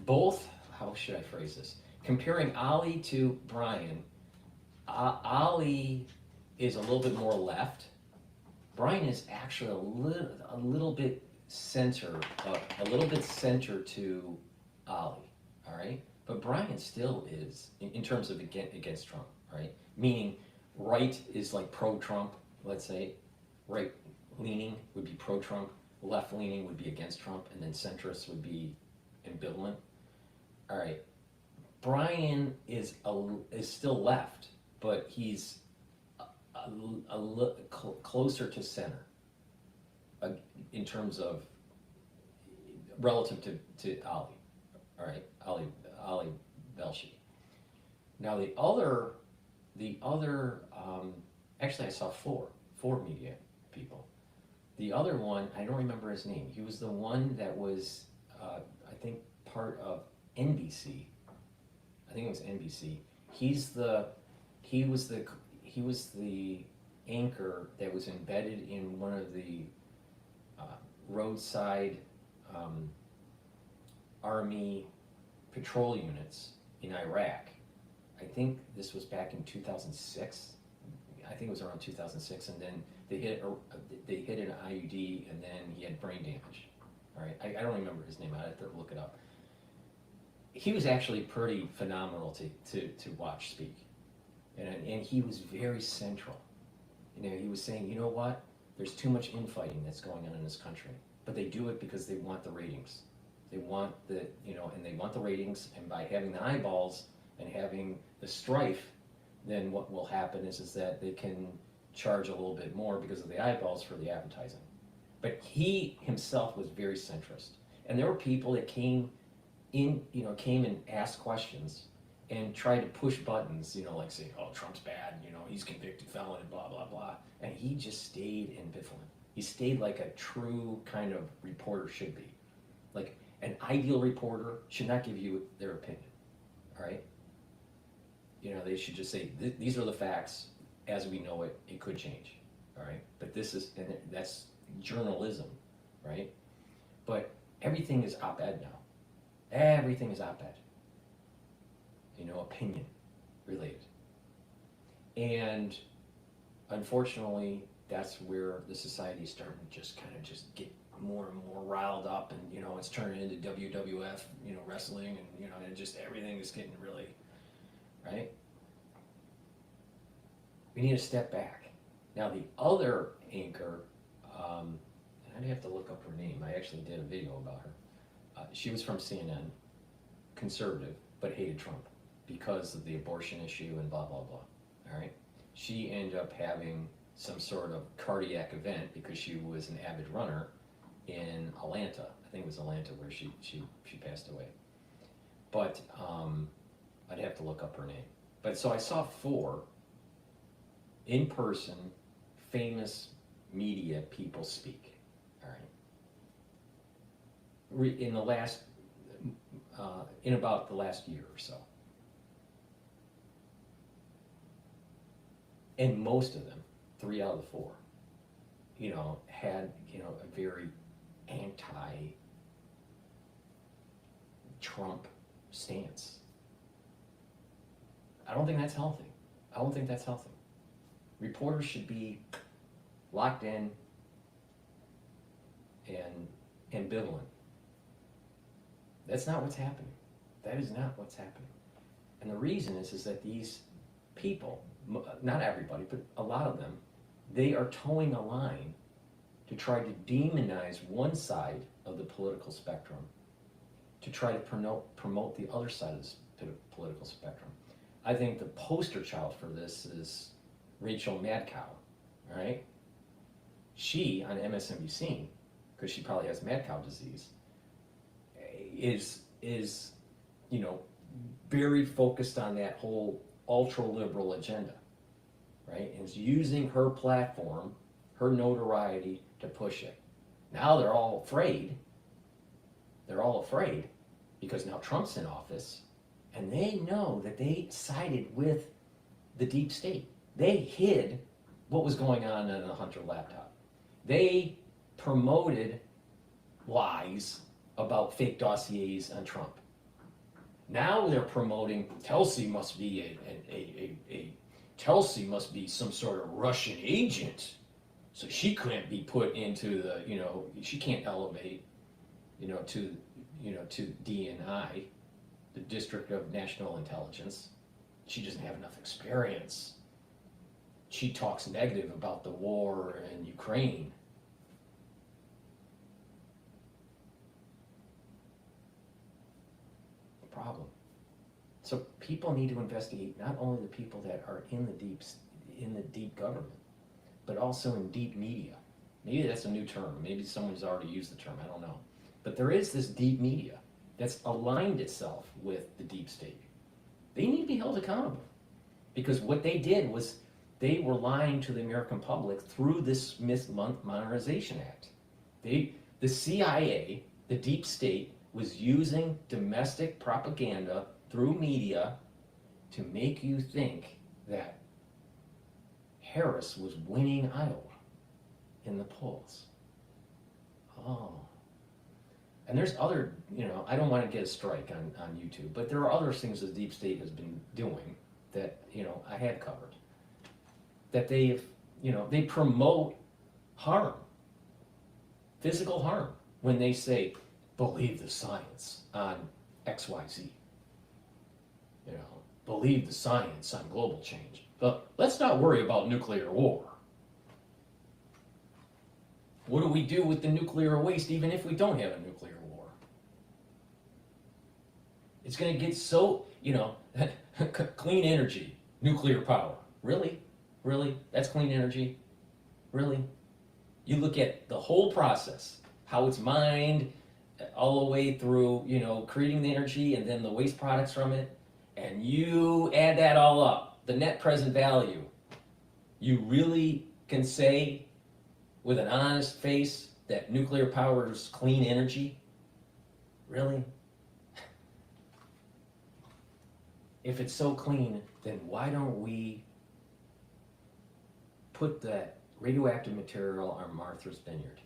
both, how should I phrase this? Comparing Ali to Brian, Ali is a little bit more left. Brian is actually a little bit center to Ali, all right? But Brian still is, in terms of against Trump, right? Meaning right is like pro-Trump, let's say. Right leaning would be pro-Trump, left leaning would be against Trump, and then centrist would be ambivalent. All right, Brian is still left, but he's closer to center in terms of relative to Ali. All right, Ali Belshi. Now the other, actually I saw four media people. The other one, I don't remember his name. He was the one that was, I think, part of NBC. I think it was NBC. He was the anchor that was embedded in one of the roadside Army patrol units in Iraq. I think this was back in 2006. I think it was around 2006, and then they hit an IUD, and then he had brain damage. All right, I don't remember his name. I have to look it up. He was actually pretty phenomenal to watch speak, and he was very central. You know, he was saying, you know what? There's too much infighting that's going on in this country, but they do it because they want the ratings. They want they want the ratings, and by having the eyeballs and having the strife, then what will happen is that they can charge a little bit more because of the eyeballs for the advertising. But he himself was very centrist, and there were people that came and asked questions and tried to push buttons, like saying, oh, Trump's bad, he's a convicted felon and blah, blah, blah. And he just stayed ambivalent. He stayed like a true kind of reporter should be. Like an ideal reporter should not give you their opinion, all right? They should just say, these are the facts, as we know it, it could change, all right? But that's journalism, right? But everything is op-ed now. Everything is op-ed. Opinion related. And unfortunately, that's where the society is starting to just kind of just get more and more riled up, and it's turning into WWF, wrestling, and just everything is getting really, right? We need to step back. Now the other anchor, and I'd have to look up her name. I actually did a video about her. She was from CNN, conservative, but hated Trump because of the abortion issue and blah, blah, blah, all right? She ended up having some sort of cardiac event because she was an avid runner in Atlanta. I think it was Atlanta where she passed away. But I'd have to look up her name. But so I saw four, in-person, famous media people speak, all right? In the last, in about the last year or so. And most of them, 3 out of the 4, you know, had, you know, a very anti-Trump stance. I don't think that's healthy. I don't think that's healthy. Reporters should be locked in and ambivalent. That's not what's happening. That is not what's happening. And the reason is that these people, not everybody, but a lot of them, they are towing a line to try to demonize one side of the political spectrum, to try to promote the other side of the political spectrum. I think the poster child for this is Rachel Madcow, all right? She, on MSNBC, because she probably has mad cow disease, is you know, very focused on that whole ultra-liberal agenda, right? And is using her platform, her notoriety, to push it. Now they're all afraid. They're all afraid because now Trump's in office, and they know that they sided with the deep state. They hid what was going on a Hunter laptop. They promoted lies about fake dossiers on Trump. Now they're promoting Tulsi must be Tulsi must be some sort of Russian agent, so she couldn't be put into the, you know, she can't elevate, you know, to DNI, the District of National Intelligence. She doesn't have enough experience. She talks negative about the war in Ukraine. Problem. So people need to investigate not only the people that are in the deep government, but also in deep media. Maybe that's a new term. Maybe someone's already used the term. I don't know. But there is this deep media that's aligned itself with the deep state. They need to be held accountable because what they did was they were lying to the American public through this Smith Modernization Act. The CIA, the deep state, was using domestic propaganda through media to make you think that Harris was winning Iowa in the polls. Oh. And there's other, you know, I don't want to get a strike on YouTube, but there are other things the deep state has been doing that, you know, I had covered. That they've, you know, they promote harm, physical harm, when they say, believe the science on XYZ. You know, believe the science on global change. But let's not worry about nuclear war. What do we do with the nuclear waste even if we don't have a nuclear war? It's going to get so, you know, clean energy, nuclear power. Really? Really? That's clean energy? Really? You look at the whole process, how it's mined, all the way through, you know, creating the energy and then the waste products from it, and you add that all up, the net present value, you really can say with an honest face that nuclear power is clean energy? Really? If it's so clean, then why don't we put that radioactive material on Martha's Vineyard?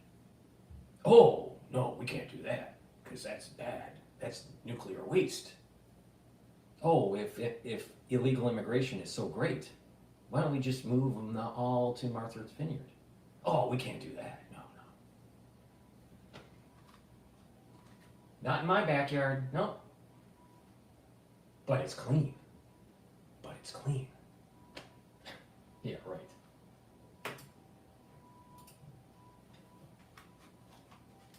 Oh, no, we can't do that, because that's bad. That's nuclear waste. Oh, if illegal immigration is so great, why don't we just move them all to Martha's Vineyard? Oh, we can't do that. No. Not in my backyard, no. But it's clean. Yeah, right.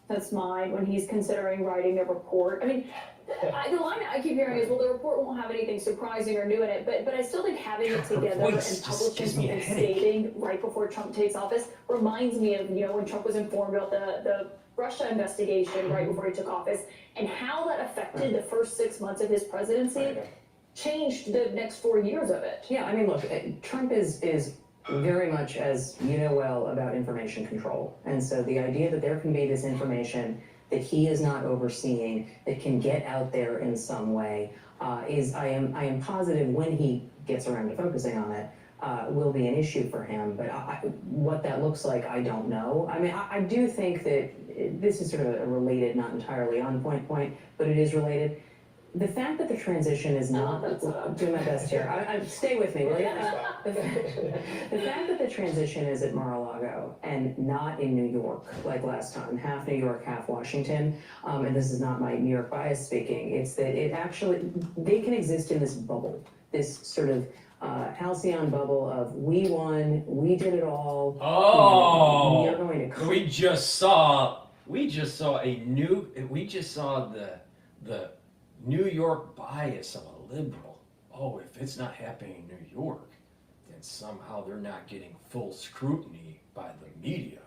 That's mine when he's considering writing a report. I mean, the line I keep hearing is, well, the report won't have anything surprising or new in it, but I still think having it together and publishing something stating right before Trump takes office reminds me of, you know, when Trump was informed about the Russia investigation right before he took office and how that affected the first 6 months of his presidency, changed the next 4 years of it. Yeah, I mean, look, Trump is very much, as you know well, about information control. And so the idea that there can be this information that he is not overseeing that can get out there in some way I am positive when he gets around to focusing on it, will be an issue for him. But what that looks like, I don't know. I mean, I do think that this is sort of a related, not entirely on point, but it is related. The fact that the transition is not, I'm doing my best here, stay with me, will you? The fact that the transition is at Mar-a-Lago and not in New York, like last time, half New York, half Washington, and this is not my New York bias speaking, it's that it actually, they can exist in this bubble, this sort of halcyon bubble of we won, we did it all. Oh, we are going to we just saw the New York bias of a liberal. Oh, if it's not happening in New York, then somehow they're not getting full scrutiny by the media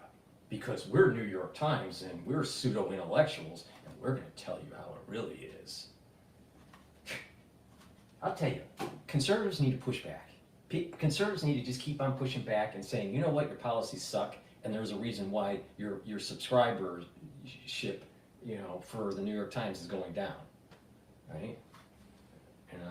because we're New York Times and we're pseudo-intellectuals and we're going to tell you how it really is. I'll tell you, conservatives need to push back. Conservatives need to just keep on pushing back and saying, you know what, your policies suck and there's a reason why your subscribership, for the New York Times is going down. Right? And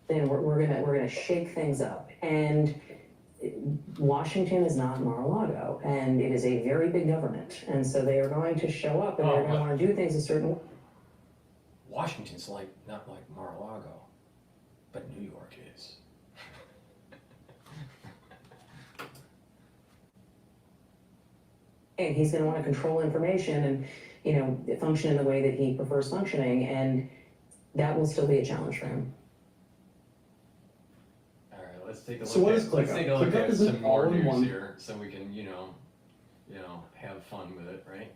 Then we're gonna shake things up, and Washington is not Mar-a-Lago, and it is a very big government, and so they are going to show up and they're going to want to do things a certain way. Washington's not like Mar-a-Lago, but New York is. And he's going to want to control information and, function in the way that he prefers functioning, and that will still be a challenge for him. All right, let's take a look. So what is ClickUp? Let's take a look ClickUp at is an some more news all-in-one- here, so we can, have fun with it, right?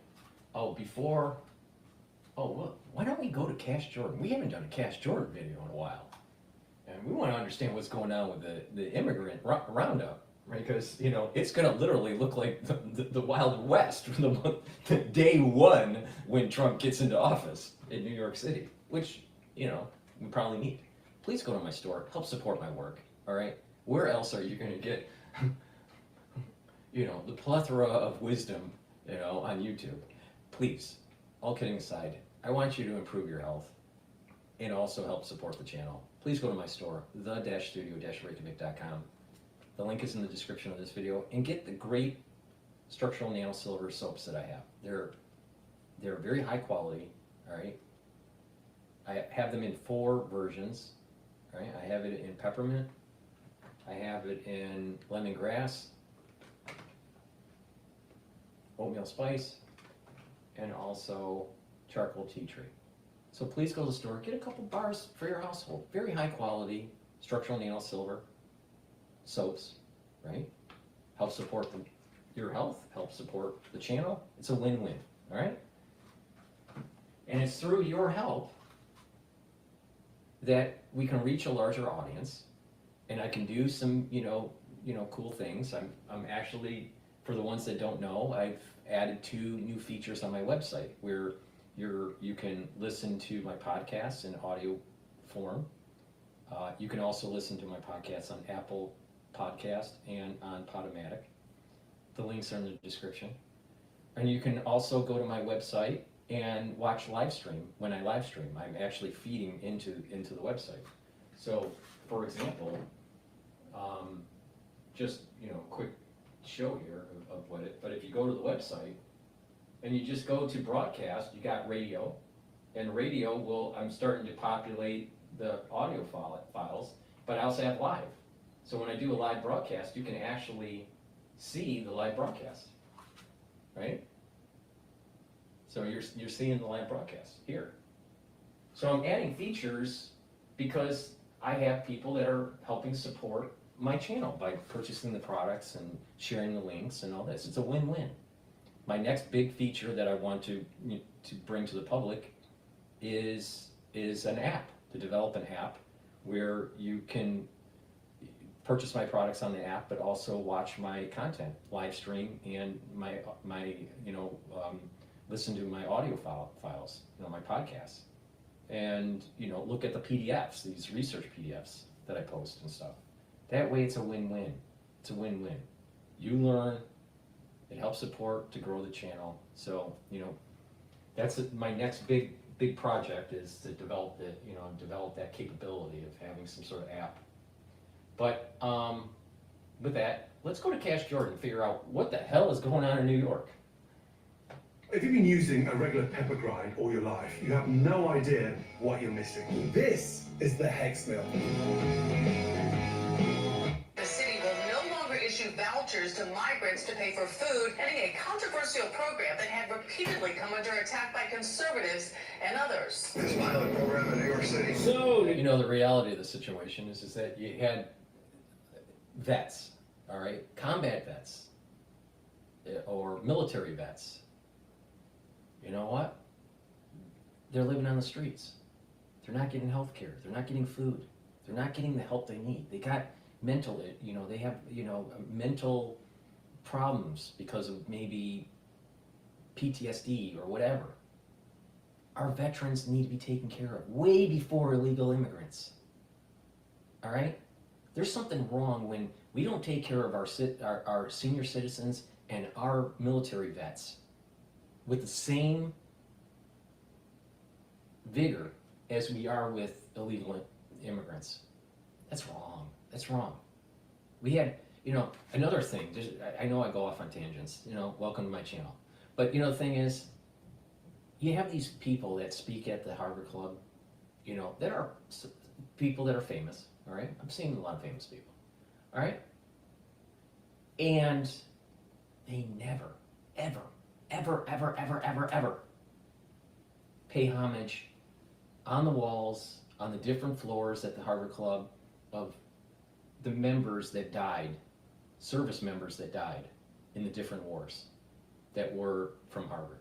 Look, why don't we go to Cash Jordan? We haven't done a Cash Jordan video in a while, and we want to understand what's going on with the immigrant roundup. Right, because it's going to literally look like the Wild West from the day one when Trump gets into office in New York City, which we probably need. Please go to my store, help support my work. All right, where else are you going to get the plethora of wisdom on YouTube? Please, all kidding aside, I want you to improve your health and also help support the channel. Please go to my store, the-studio-reykjavik.com. The link is in the description of this video, and get the great structural nano silver soaps that I have. They're very high quality, all right? I have them in 4 versions, all right? I have it in peppermint, I have it in lemongrass, oatmeal spice, and also charcoal tea tree. So please go to the store, get a couple bars for your household. Very high quality structural nano silver soaps, right? Help support your health, help support the channel. It's a win-win, all right? And it's through your help that we can reach a larger audience, and I can do some, cool things. I'm actually, for the ones that don't know, I've added 2 new features on my website where you can listen to my podcasts in audio form. You can also listen to my podcasts on Apple Podcast and on Podomatic. The links are in the description. And you can also go to my website and watch live stream. When I live stream, I'm actually feeding into the website. So, for example, just quick show here of what it. But if you go to the website and you just go to broadcast, you got radio, and radio will. I'm starting to populate the audio files, but I also have live. So when I do a live broadcast, you can actually see the live broadcast, right? So you're seeing the live broadcast here. So I'm adding features because I have people that are helping support my channel by purchasing the products and sharing the links and all this. It's a win-win. My next big feature that I want to bring to the public is an app, to develop an app where you can purchase my products on the app, but also watch my content, live stream, and my listen to my audio files, my podcasts. and, you know, look at the PDFs, these research PDFs that I post and stuff. That way it's a win-win. It's a win-win. You learn, it helps support to grow the channel. So, you know, that's my next big project is to develop develop that capability of having some sort of app. But with that, let's go to Cash Jordan and figure out what the hell is going on in New York. If you've been using a regular pepper grind all your life, you have no idea what you're missing. This is the hex mill. The city will no longer issue vouchers to migrants to pay for food, ending a controversial program that had repeatedly come under attack by conservatives and others. This pilot program in New York City. So, you know, the reality of the situation is that you had vets, all right, combat vets, or military vets. You know what? They're living on the streets. They're not getting health care. They're not getting food. They're not getting the help they need. They got mental, you know, they have, you know, mental problems because of maybe PTSD or whatever. Our veterans need to be taken care of way before illegal immigrants. All right? There's something wrong when we don't take care of our senior citizens and our military vets with the same vigor as we are with illegal immigrants. That's wrong. That's wrong. We had, you know, another thing, I know I go off on tangents, you know, welcome to my channel. But, you know, the thing is, you have these people that speak at the Harvard Club, you know, that are people that are famous, all right? I'm seeing a lot of famous people, all right? And they never, ever pay homage on the walls, on the different floors at the Harvard Club of the members that died, service members that died in the different wars that were from Harvard,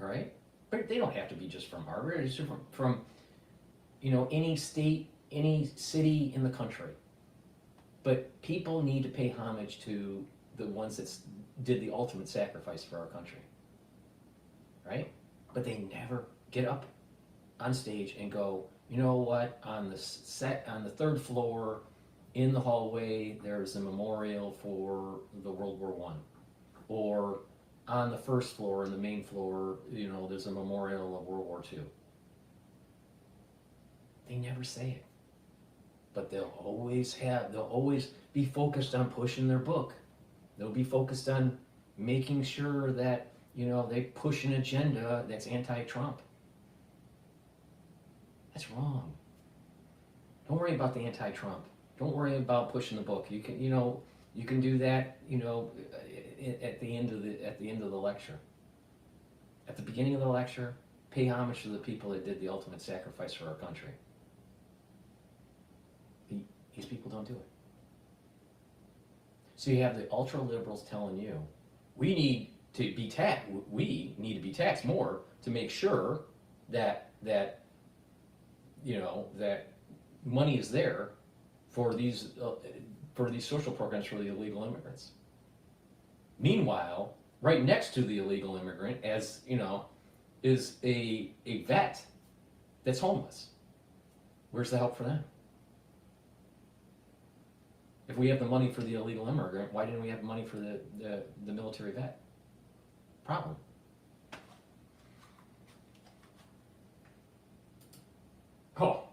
all right? But they don't have to be just from Harvard, it's from you know, any state, any city in the country. But people need to pay homage to the ones that did the ultimate sacrifice for our country, right? But they never get up on stage and go, you know what, on the third floor in the hallway, there's a memorial for the World War I. Or on the first floor, in the main floor, you know, there's a memorial of World War II. They never say it. But they'll always be focused on pushing their book. They'll be focused on making sure that, you know, they push an agenda that's anti-Trump. That's wrong. Don't worry about the anti-Trump. Don't worry about pushing the book. You can, you know, you can do that, you know, at the end of the lecture. At the beginning of the lecture, pay homage to the people that did the ultimate sacrifice for our country. These people don't do it. So you have the ultra liberals telling you, we need to be taxed more to make sure that you know, that money is there for these social programs for the illegal immigrants. Meanwhile, right next to the illegal immigrant, as you know, is a vet that's homeless. Where's the help for them? If we have the money for the illegal immigrant, why didn't we have money for the military vet? Problem. Oh,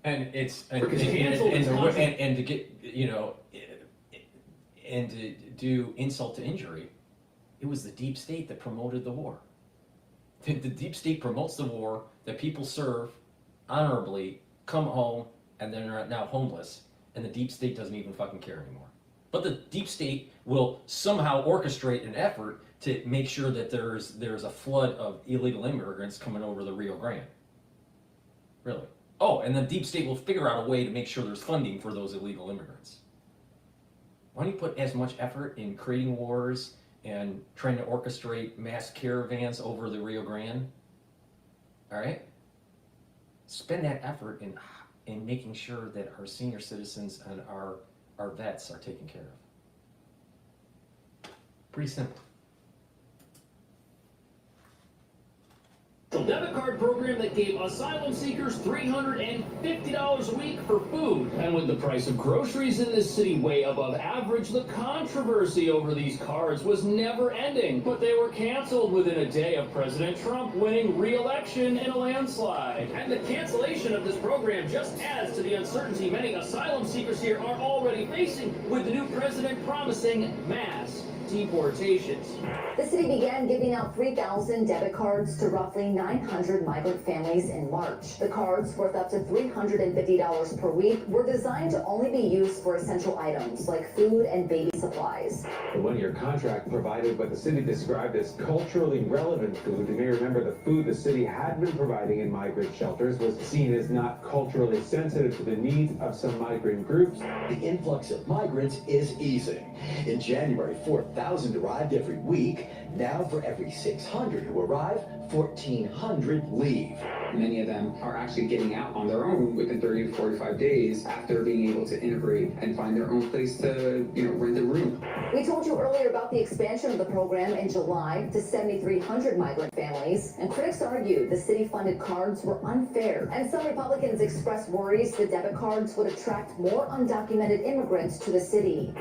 and it's and to get, you know, and to do insult to injury, it was the deep state that promoted the war. The deep state promotes the war that people serve honorably, come home, and then are now homeless, and the deep state doesn't even fucking care anymore. But the deep state will somehow orchestrate an effort to make sure that there's a flood of illegal immigrants coming over the Rio Grande. Really? Oh, and the deep state will figure out a way to make sure there's funding for those illegal immigrants. Why don't you put as much effort in creating wars and trying to orchestrate mass caravans over the Rio Grande? All right? Spend that effort in making sure that our senior citizens and our vets are taken care of. Pretty simple. The controversial debit card program that gave asylum seekers $350 a week for food. And with the price of groceries in this city way above average, the controversy over these cards was never ending. But they were canceled within a day of President Trump winning re-election in a landslide. And the cancellation of this program just adds to the uncertainty many asylum seekers here are already facing, with the new president promising mass deportations. The city began giving out 3,000 debit cards to roughly 900 migrant families in March. The cards, worth up to $350 per week, were designed to only be used for essential items like food and baby supplies. The one-year contract provided what the city described as culturally relevant food. You may remember the food the city had been providing in migrant shelters was seen as not culturally sensitive to the needs of some migrant groups. The influx of migrants is easing. In January, 4,000 arrived every week. Now, for every 600 who arrive, 1,400 leave. Many of them are actually getting out on their own within 30 to 45 days after being able to integrate and find their own place to, rent a room. We told you earlier about the expansion of the program in July to 7,300 migrant families, and critics argued the city-funded cards were unfair. And some Republicans expressed worries the debit cards would attract more undocumented immigrants to the city.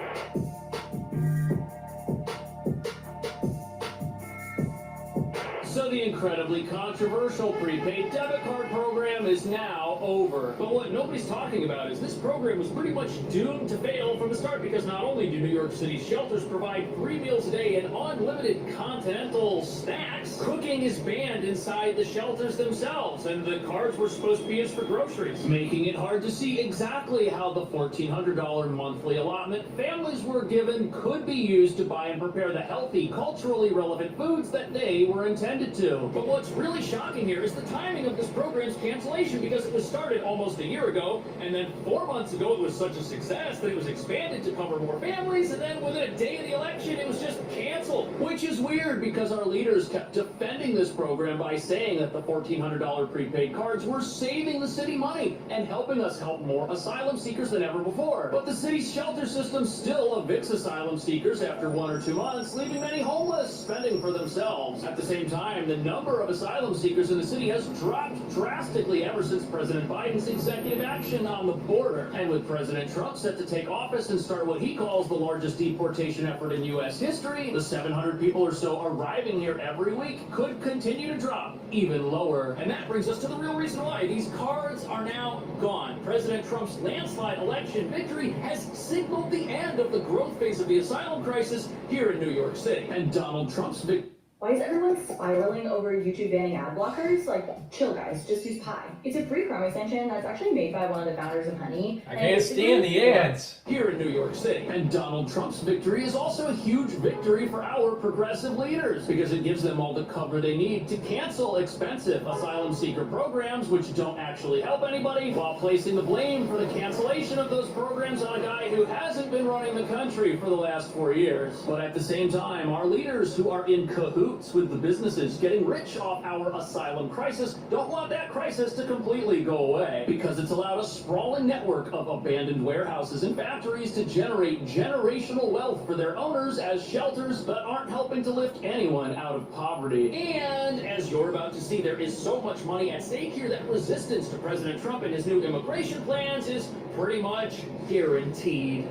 So the incredibly controversial prepaid debit card program is now over. But what nobody's talking about is this program was pretty much doomed to fail from the start, because not only do New York City shelters provide 3 meals a day and unlimited continental snacks, cooking is banned inside the shelters themselves, and the cards were supposed to be used for groceries, making it hard to see exactly how the $1,400 monthly allotment families were given could be used to buy and prepare the healthy, culturally relevant foods that they were intended to. But what's really shocking here is the timing of this program's cancellation, because it was started almost a year ago, and then 4 months ago it was such a success that it was expanded to cover more families, and then within a day of the election it was just canceled. Which is weird, because our leaders kept defending this program by saying that the $1,400 prepaid cards were saving the city money and helping us help more asylum seekers than ever before. But the city's shelter system still evicts asylum seekers after 1 or 2 months, leaving many homeless, spending for themselves. At the same time, the number of asylum seekers in the city has dropped drastically ever since President Biden's executive action on the border. And with President Trump set to take office and start what he calls the largest deportation effort in U.S. history, the 700 people or so arriving here every week could continue to drop even lower. And that brings us to the real reason why these cards are now gone. President Trump's landslide election victory has signaled the end of the growth phase of the asylum crisis here in New York City. And Donald Trump's victory. Why is everyone spiraling over YouTube banning ad blockers? Like, chill guys, just use Pi. It's a free Chrome extension that's actually made by one of the founders of Honey. I can't stand the ads. Here in New York City. And Donald Trump's victory is also a huge victory for our progressive leaders, because it gives them all the cover they need to cancel expensive asylum seeker programs which don't actually help anybody, while placing the blame for the cancellation of those programs on a guy who hasn't been running the country for the last 4 years. But at the same time, our leaders, who are in cahoots with the businesses getting rich off our asylum crisis, don't want that crisis to completely go away, because it's allowed a sprawling network of abandoned warehouses and factories to generate generational wealth for their owners as shelters that aren't helping to lift anyone out of poverty. And as you're about to see, there is so much money at stake here that resistance to President Trump and his new immigration plans is pretty much guaranteed.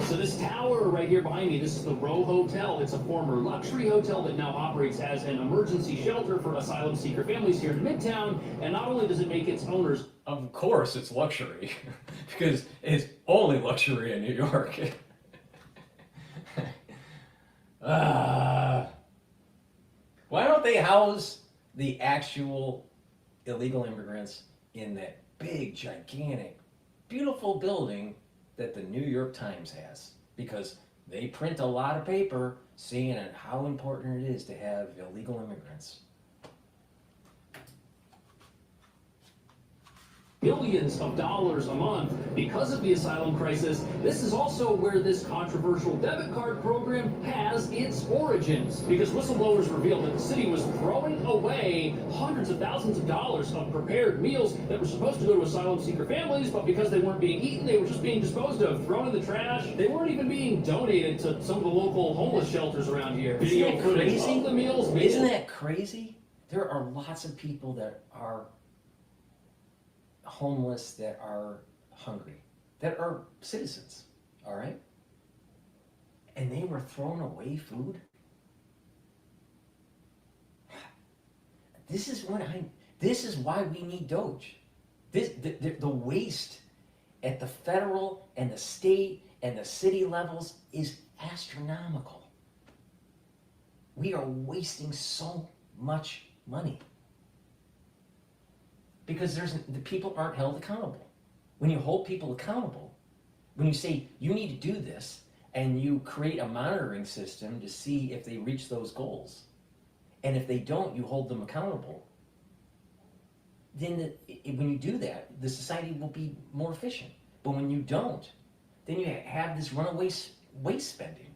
So this tower right here behind me, this is the Row Hotel. It's a former luxury hotel that now operates as an emergency shelter for asylum seeker families here in Midtown. And not only does it make its owners... Of course it's luxury, because it's only luxury in New York. Why don't they house the actual illegal immigrants in that big, gigantic, beautiful building that the New York Times has? Because they print a lot of paper saying how important it is to have illegal immigrants. billions of dollars a month because of the asylum crisis. This is also where this controversial debit card program has its origins, because whistleblowers revealed that the city was throwing away hundreds of thousands of dollars of prepared meals that were supposed to go to asylum seeker families, but because they weren't being eaten, they were just being disposed of, thrown in the trash. They weren't even being donated to some of the local homeless shelters around here. Video footage of the meals. Isn't that crazy? There are lots of people that are homeless, that are hungry, that are citizens, all right? And they were throwing away food? This is why we need Doge. The waste at the federal and the state and the city levels is astronomical. We are wasting so much money because the people aren't held accountable. When you hold people accountable, when you say you need to do this and you create a monitoring system to see if they reach those goals, and if they don't, you hold them accountable, then when you do that, the society will be more efficient. But when you don't, then you have this runaway waste spending.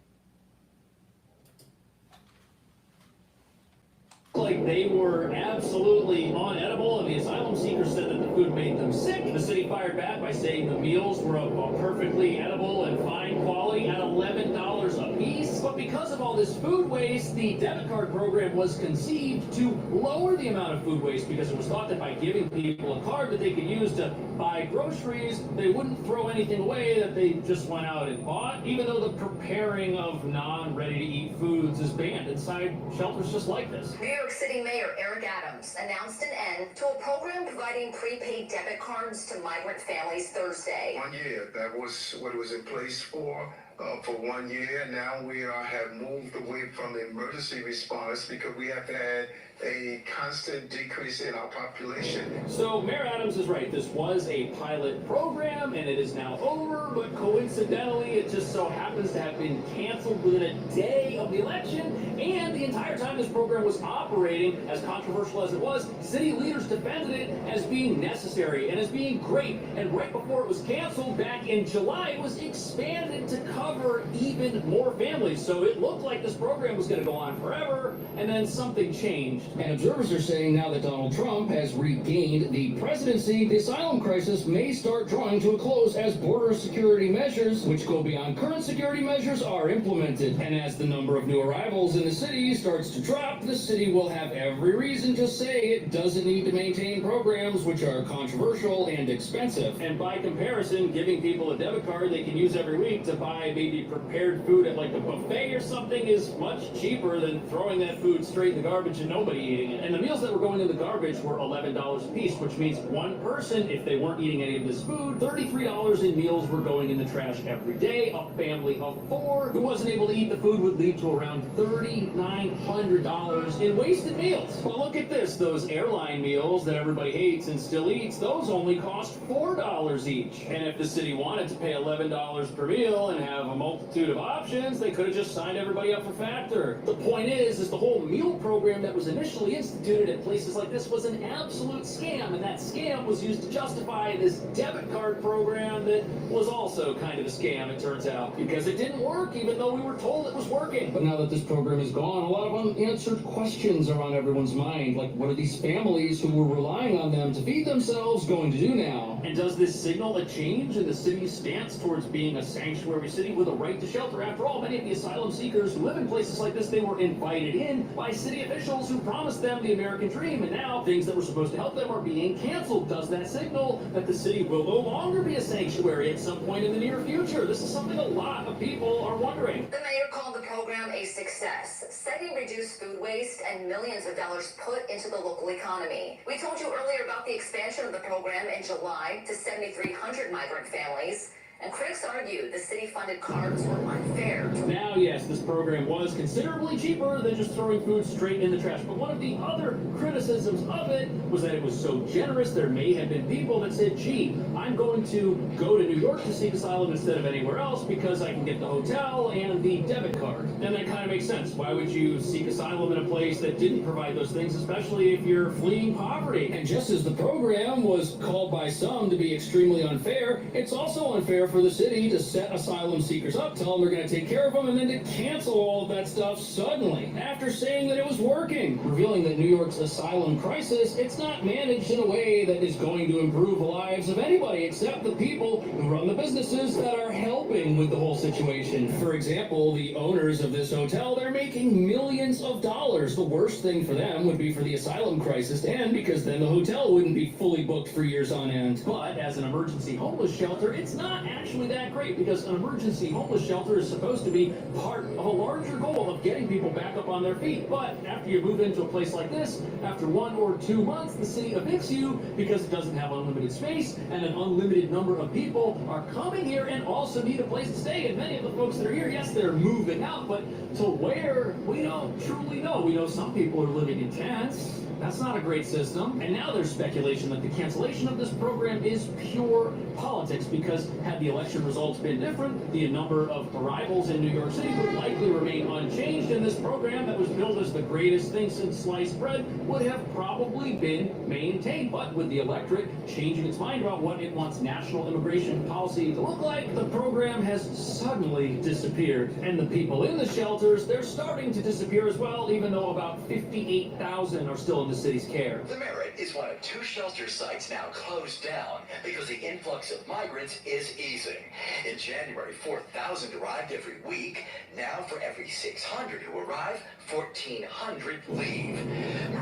Like they were absolutely unedible, and the asylum seekers said that the food made them sick. The city fired back by saying the meals were of perfectly edible and fine quality at $11 a piece. But because of all this food waste, the debit card program was conceived to lower the amount of food waste, because it was thought that by giving people a card that they could use to buy groceries, they wouldn't throw anything away that they just went out and bought, even though the preparing of non-ready-to-eat foods is banned inside shelters just like this. New York City Mayor Eric Adams announced an end to a program providing prepaid debit cards to migrant families Thursday. 1 year, that was what it was in place for 1 year. Now we have moved away from the emergency response because we have had a constant decrease in our population. So Mayor Adams is right. This was a pilot program and it is now over, but coincidentally it just so happens to have been canceled within a day of the election, and the entire time this program was operating, as controversial as it was, city leaders defended it as being necessary and as being great. And right before it was canceled back in July, it was expanded to cover even more families. So it looked like this program was going to go on forever, and then something changed. And observers are saying now that Donald Trump has regained the presidency, the asylum crisis may start drawing to a close as border security measures, which go beyond current security measures, are implemented. And as the number of new arrivals in the city starts to drop, the city will have every reason to say it doesn't need to maintain programs which are controversial and expensive. And by comparison, giving people a debit card they can use every week to buy maybe prepared food at like a buffet or something is much cheaper than throwing that food straight in the garbage and nobody eating it. And the meals that were going in the garbage were $11 a piece, which means one person, if they weren't eating any of this food, $33 in meals were going in the trash every day. A family of 4 who wasn't able to eat the food would lead to around $3,900 in wasted meals. Well, look at this. Those airline meals that everybody hates and still eats, those only cost $4 each. And if the city wanted to pay $11 per meal and have a multitude of options, they could have just signed everybody up for Factor. The point is the whole meal program that was initially instituted at places like this was an absolute scam, and that scam was used to justify this debit card program that was also kind of a scam, it turns out, because it didn't work even though we were told it was working. But now that this program is gone, a lot of unanswered questions are on everyone's mind, like what are these families who were relying on them to feed themselves going to do now? And does this signal a change in the city's stance towards being a sanctuary city with a right to shelter? After all, many of the asylum seekers who live in places like this, they were invited in by city officials who promised them the American dream, and now things that were supposed to help them are being canceled. Does that signal that the city will no longer be a sanctuary at some point in the near future? This is something a lot of people are wondering. The mayor called the program a success, citing reduced food waste and millions of dollars put into the local economy. We told you earlier about the expansion of the program in July to 7,300 migrant families. And critics argue the city-funded cards were unfair. Now, yes, this program was considerably cheaper than just throwing food straight in the trash. But one of the other criticisms of it was that it was so generous, there may have been people that said, gee, I'm going to go to New York to seek asylum instead of anywhere else because I can get the hotel and the debit card. And that kind of makes sense. Why would you seek asylum in a place that didn't provide those things, especially if you're fleeing poverty? And just as the program was called by some to be extremely unfair, it's also unfair for the city to set asylum seekers up, tell them they're going to take care of them, and then to cancel all of that stuff suddenly, after saying that it was working, revealing that New York's asylum crisis, it's not managed in a way that is going to improve the lives of anybody except the people who run the businesses that are helping with the whole situation. For example, the owners of this hotel, they're making millions of dollars. The worst thing for them would be for the asylum crisis to end, because then the hotel wouldn't be fully booked for years on end. But as an emergency homeless shelter, it's not actually that great, because an emergency homeless shelter is supposed to be part of a larger goal of getting people back up on their feet. But after you move into a place like this, after 1 or 2 months, the city evicts you because it doesn't have unlimited space, and an unlimited number of people are coming here and also need a place to stay. And many of the folks that are here, yes, they're moving out, but to where, we don't truly know. We know some people are living in tents. That's not a great system. And now there's speculation that the cancellation of this program is pure politics, because had the election results been different, the number of arrivals in New York City would likely remain unchanged, and this program that was billed as the greatest thing since sliced bread would have probably been maintained. But with the electorate changing its mind about what it wants national immigration policy to look like, the program has suddenly disappeared. And the people in the shelters, they're starting to disappear as well, even though about 58,000 are still in the city's care. The Merit is one of 2 shelter sites now closed down because the influx of migrants is easing. In January, 4,000 arrived every week. Now, for every 600 who arrive, 1,400 leave.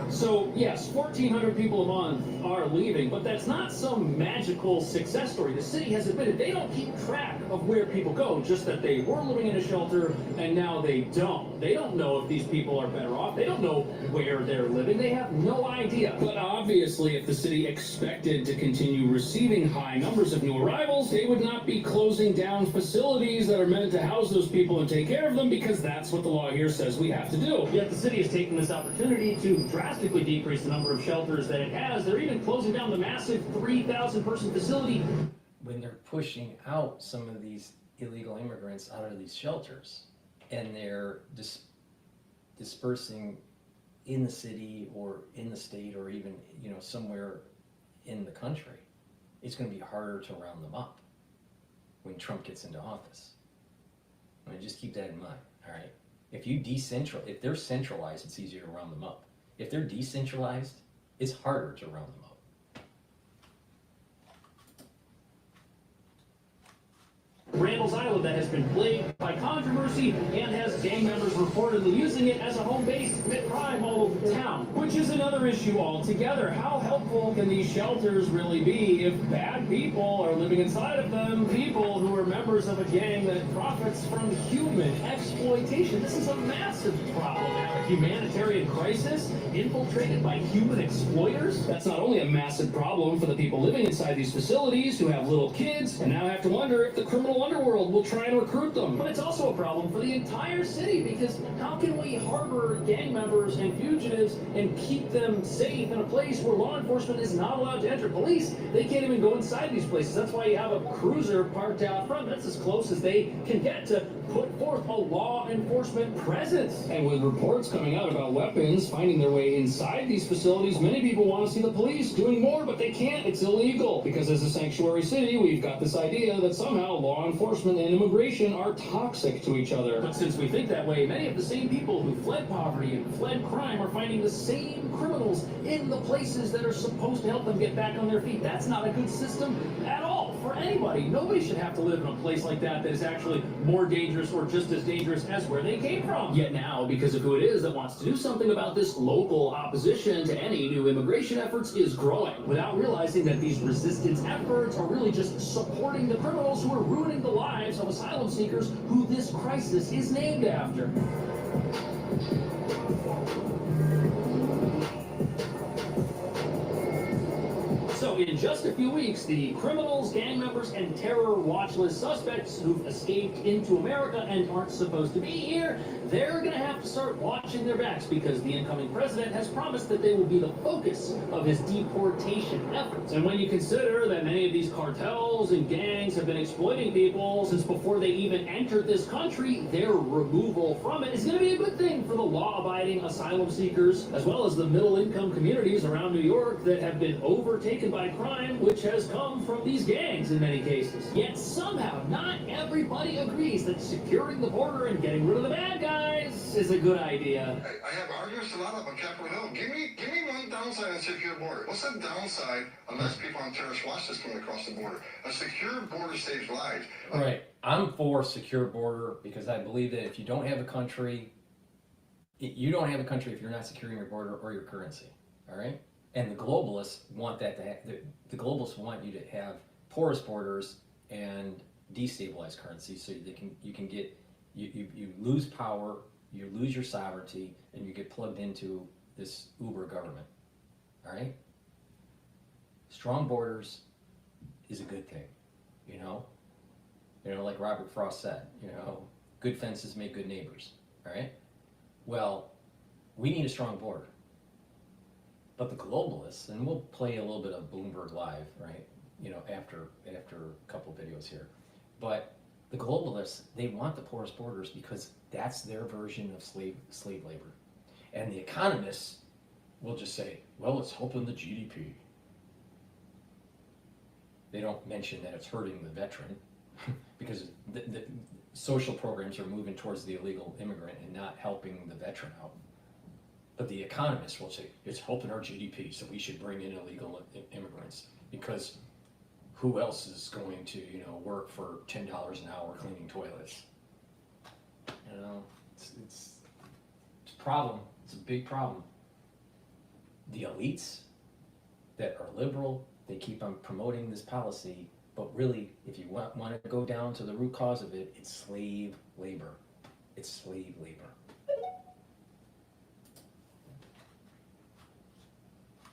So, yes, 1,400 people a month are leaving, but that's not some magical success story. The city has admitted they don't keep track of where people go, just that they were living in a shelter and now they don't. They don't know if these people are better off. They don't know where they're living. They have no idea. But obviously, if the city expected to continue receiving high numbers of new arrivals, they would not be closing down facilities that are meant to house those people and take care of them, because that's what the law here says we have to do. Yet the city is taking this opportunity to drastically decrease the number of shelters that it has. They're even closing down the massive 3,000-person facility. When they're pushing out some of these illegal immigrants out of these shelters, and they're dispersing in the city or in the state or even, somewhere in the country, it's going to be harder to round them up when Trump gets into office. I mean, just keep that in mind, all right? If they're centralized, it's easier to round them up. If they're decentralized, it's harder to round them up. Randall's Island that has been plagued by controversy and has gang members reportedly using it as a home base to commit crime all over town, which is another issue altogether. How helpful can these shelters really be if bad people are living inside of them, people who are members of a gang that profits from human exploitation? This is a massive problem. A humanitarian crisis infiltrated by human exploiters? That's not only a massive problem for the people living inside these facilities who have little kids and now have to wonder if the criminal underworld will try and recruit them. But it's also a problem for the entire city, because how can we harbor gang members and fugitives and keep them safe in a place where law enforcement is not allowed to enter? Police, they can't even go inside these places. That's why you have a cruiser parked out front. That's as close as they can get to put forth a law enforcement presence. And with reports coming out about weapons finding their way inside these facilities, many people want to see the police doing more, but they can't. It's illegal, because as a sanctuary city, we've got this idea that somehow law enforcement and immigration are toxic to each other. But since we think that way, many of the same people who fled poverty and fled crime are finding the same criminals in the places that are supposed to help them get back on their feet. That's not a good system at all for anybody. Nobody should have to live in a place like that is actually more dangerous or just as dangerous as where they came from. Yet now, because of who it is that wants to do something about this, local opposition to any new immigration efforts is growing, without realizing that these resistance efforts are really just supporting the criminals who are ruining the lives of asylum seekers who this crisis is named after. So So in just a few weeks, the criminals, gang members, and terror watch list suspects who've escaped into America and aren't supposed to be here, they're gonna have to start watching their backs because the incoming president has promised that they will be the focus of his deportation efforts. And when you consider that many of these cartels and gangs have been exploiting people since before they even entered this country, their removal from it is gonna be a good thing for the law-abiding asylum seekers, as well as the middle-income communities around New York that have been overtaken by crime, which has come from these gangs in many cases. Yet somehow, not everybody agrees that securing the border and getting rid of the bad guys is a good idea. I have arguments a lot about Capitol Hill. Give me one downside on secure border. What's the downside unless people on terrorist watch list coming across the border? A secure border saves lives. Right. I'm for secure border because I believe that if you don't have a country, you don't have a country if you're not securing your border or your currency. All right. And the globalists want that to the globalists want you to have porous borders and destabilized currency so you lose power, you lose your sovereignty, and you get plugged into this uber government. All right. Strong borders is a good thing, you know, like Robert Frost said, good fences make good neighbors. All right. Well, we need a strong border. But the globalists, and we'll play a little bit of Bloomberg Live, right? After a couple of videos here. But the globalists, they want the porous borders because that's their version of slave labor. And the economists will just say, well, it's helping the GDP. They don't mention that it's hurting the veteran because the social programs are moving towards the illegal immigrant and not helping the veteran out. But the economists will say, it's helping our GDP, so we should bring in illegal immigrants because who else is going to, work for $10 an hour cleaning toilets? It's a problem. It's a big problem. The elites that are liberal, they keep on promoting this policy, but really, if you want to go down to the root cause of it, it's slave labor. It's slave labor.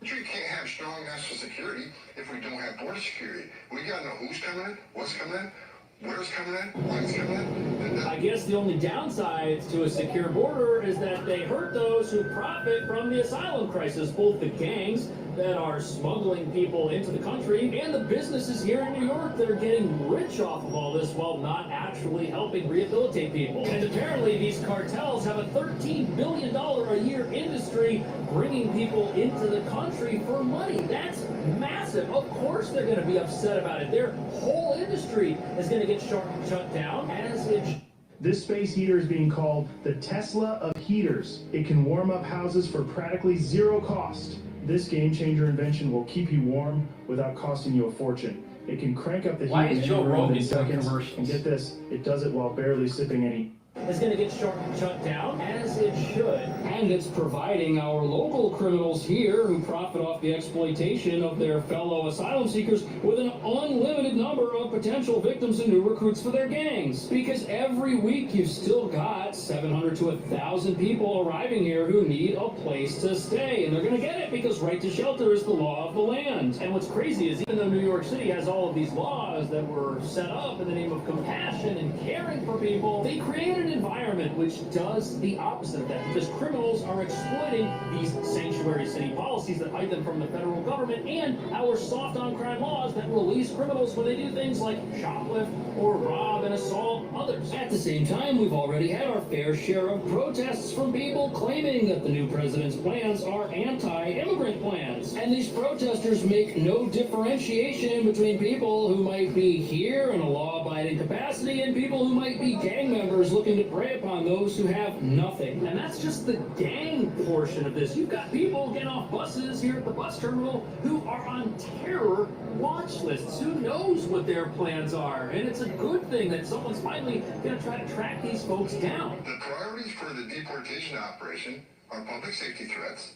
You can't have strong national security if we don't have border security. We gotta know who's coming in, what's coming in, where's coming in, why it's coming in. I guess the only downside to a secure border is that they hurt those who profit from the asylum crisis, both the gangs that are smuggling people into the country and the businesses here in New York that are getting rich off of all this while not actually helping rehabilitate people. And apparently these cartels have a $13 billion a year industry bringing people into the country for money. That's massive. Of course they're going to be upset about it. Their whole industry is going to get shut down as it... This space heater is being called the Tesla of heaters. It can warm up houses for practically zero cost. This game-changer invention will keep you warm without costing you a fortune. It can crank up the heat in any room in seconds, and get this, it does it while barely sipping any. Is going to get shut down as it should. And it's providing our local criminals here who profit off the exploitation of their fellow asylum seekers with an unlimited number of potential victims and new recruits for their gangs. Because every week you've still got 700 to 1,000 people arriving here who need a place to stay. And they're going to get it because right to shelter is the law of the land. And what's crazy is even though New York City has all of these laws that were set up in the name of compassion and caring for people, they created an environment which does the opposite of that because criminals are exploiting these sanctuary city policies that hide them from the federal government and our soft on crime laws that release criminals when they do things like shoplift or rob and assault others. At the same time, we've already had our fair share of protests from people claiming that the new president's plans are anti-immigrant plans. And these protesters make no differentiation between people who might be here in a law-abiding capacity and people who might be gang members looking to prey upon those who have nothing. And that's just the gang portion of this. You've got people getting off buses here at the bus terminal who are on terror watch lists. Who knows what their plans are? And it's a good thing that someone's finally going to try to track these folks down. The priorities for the deportation operation are public safety threats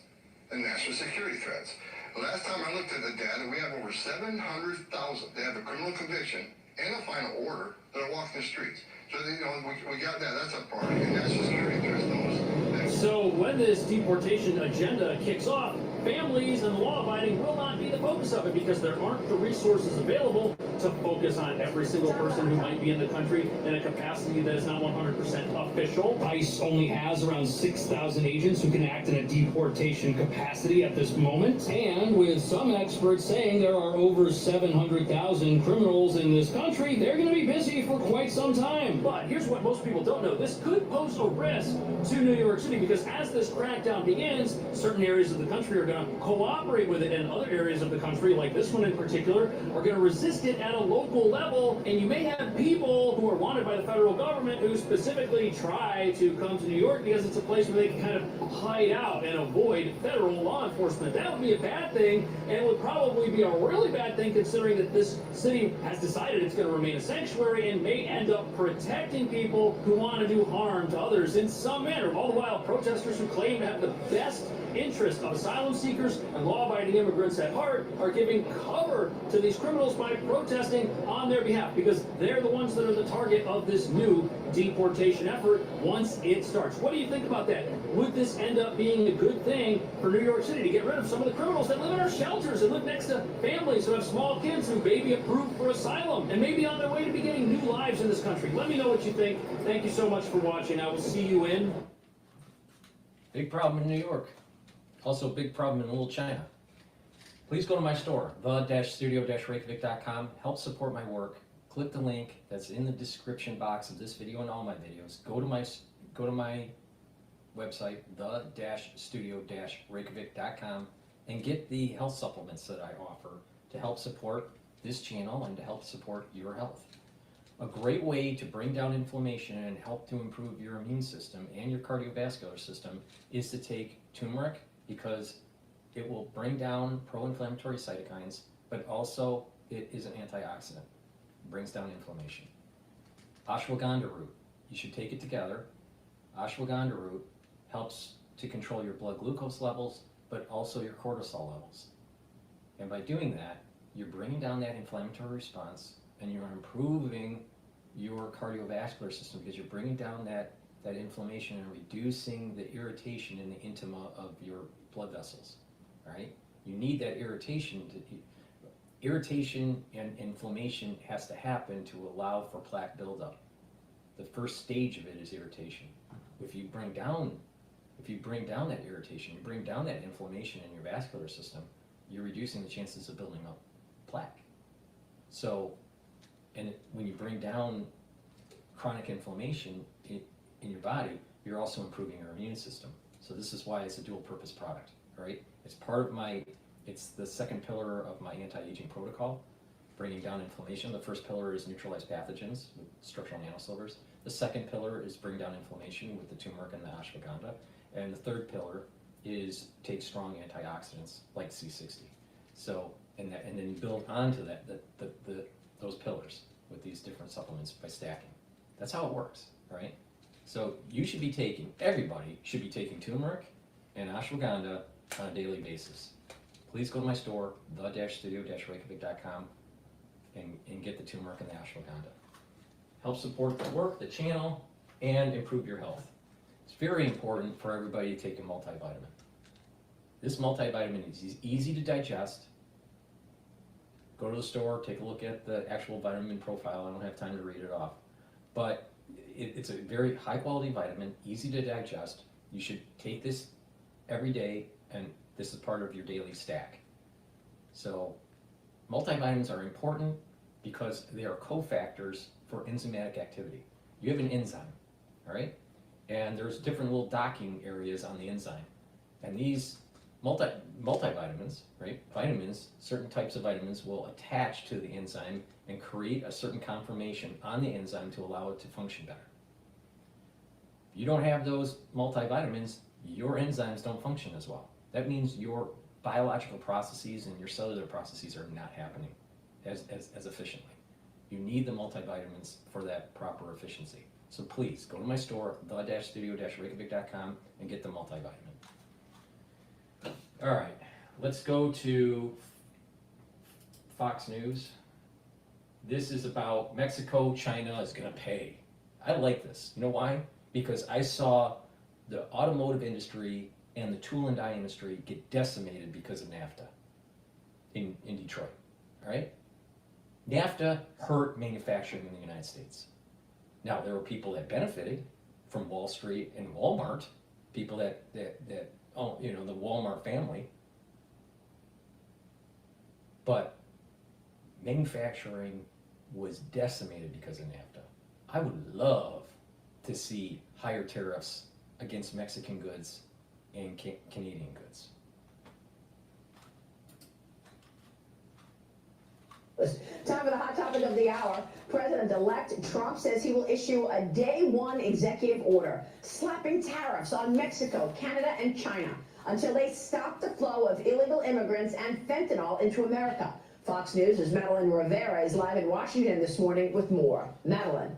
and national security threats. Last time I looked at the data, we have over 700,000 that have a criminal conviction and a final order that are walking the streets. So, we got that. That's a part. And national security threats, those. So when this deportation agenda kicks off, families and law-abiding will not be the focus of it because there aren't the resources available to focus on every single person who might be in the country in a capacity that is not 100% official. ICE only has around 6,000 agents who can act in a deportation capacity at this moment. And with some experts saying there are over 700,000 criminals in this country, they're going to be busy for quite some time. But here's what most people don't know. This could pose a risk to New York City because as this crackdown begins, certain areas of the country are going to cooperate with it, and other areas of the country, like this one in particular, are going to resist it at a local level. And you may have people who are wanted by the federal government who specifically try to come to New York because it's a place where they can kind of hide out and avoid federal law enforcement. That would be a bad thing, and it would probably be a really bad thing considering that this city has decided it's going to remain a sanctuary and may end up protecting people who want to do harm to others in some manner. All the while, protesters who claim to have the best interest of asylum seekers and law-abiding immigrants at heart are giving cover to these criminals by protesting on their behalf because they're the ones that are the target of this new deportation effort once it starts. What do you think about that? Would this end up being a good thing for New York City to get rid of some of the criminals that live in our shelters and live next to families who have small kids who may be approved for asylum and may be on their way to beginning new lives in this country? Let me know what you think. Thank you so much for watching. I will see you in. Big problem in New York. Also big problem in Little China. Please go to my store, the-studio-reykjavik.com. Help support my work. Click the link that's in the description box of this video and all my videos. Go to my website, the-studio-reykjavik.com, and get the health supplements that I offer to help support this channel and to help support your health. A great way to bring down inflammation and help to improve your immune system and your cardiovascular system is to take turmeric, because it will bring down pro-inflammatory cytokines, but also it is an antioxidant. It brings down inflammation. Ashwagandha root, you should take it together. Ashwagandha root helps to control your blood glucose levels, but also your cortisol levels. And by doing that, you're bringing down that inflammatory response and you're improving your cardiovascular system because you're bringing down that inflammation and reducing the irritation in the intima of your blood vessels, right? You need that irritation. Irritation and inflammation has to happen to allow for plaque buildup. The first stage of it is irritation. If you bring down that irritation, you bring down that inflammation in your vascular system, you're reducing the chances of building up plaque. So, when you bring down chronic inflammation in your body, you're also improving your immune system. So this is why it's a dual purpose product, right? It's it's the second pillar of my anti-aging protocol, bringing down inflammation. The first pillar is neutralize pathogens with structural nanosilvers. The second pillar is bring down inflammation with the turmeric and the ashwagandha. And the third pillar is take strong antioxidants like C60. So, and then you build onto that, those pillars with these different supplements by stacking. That's how it works, right? So everybody should be taking turmeric and ashwagandha on a daily basis. Please go to my store, the-studio-reykjavik.com, and get the turmeric and the ashwagandha. Help support the work, the channel, and improve your health. It's very important for everybody to take a multivitamin. This multivitamin is easy to digest. Go to the store, take a look at the actual vitamin profile. I don't have time to read it off. But it's a very high quality vitamin, easy to digest. You should take this every day, and this is part of your daily stack. So multivitamins are important because they are cofactors for enzymatic activity. You have an enzyme, all right? And there's different little docking areas on the enzyme. And these multivitamins, right? Vitamins, certain types of vitamins will attach to the enzyme and create a certain conformation on the enzyme to allow it to function better. If you don't have those multivitamins, your enzymes don't function as well. That means your biological processes and your cellular processes are not happening as efficiently. You need the multivitamins for that proper efficiency. So please go to my store, the-studio-reykjavik.com, and get the multivitamin. All right, let's go to Fox News. This is about Mexico, China is going to pay. I like this. You know why? Because I saw the automotive industry and the tool and die industry get decimated because of NAFTA in Detroit, all right? NAFTA hurt manufacturing in the United States. Now, there were people that benefited from Wall Street and Walmart, people that own, you know, the Walmart family. But manufacturing was decimated because of NAFTA. I would love to see higher tariffs against Mexican goods and Canadian goods. Time for the hot topic of the hour. President-elect Trump says he will issue a day one executive order slapping tariffs on Mexico, Canada, and China until they stop the flow of illegal immigrants and fentanyl into America. Fox News' Madeline Rivera is live in Washington this morning with more. Madeline.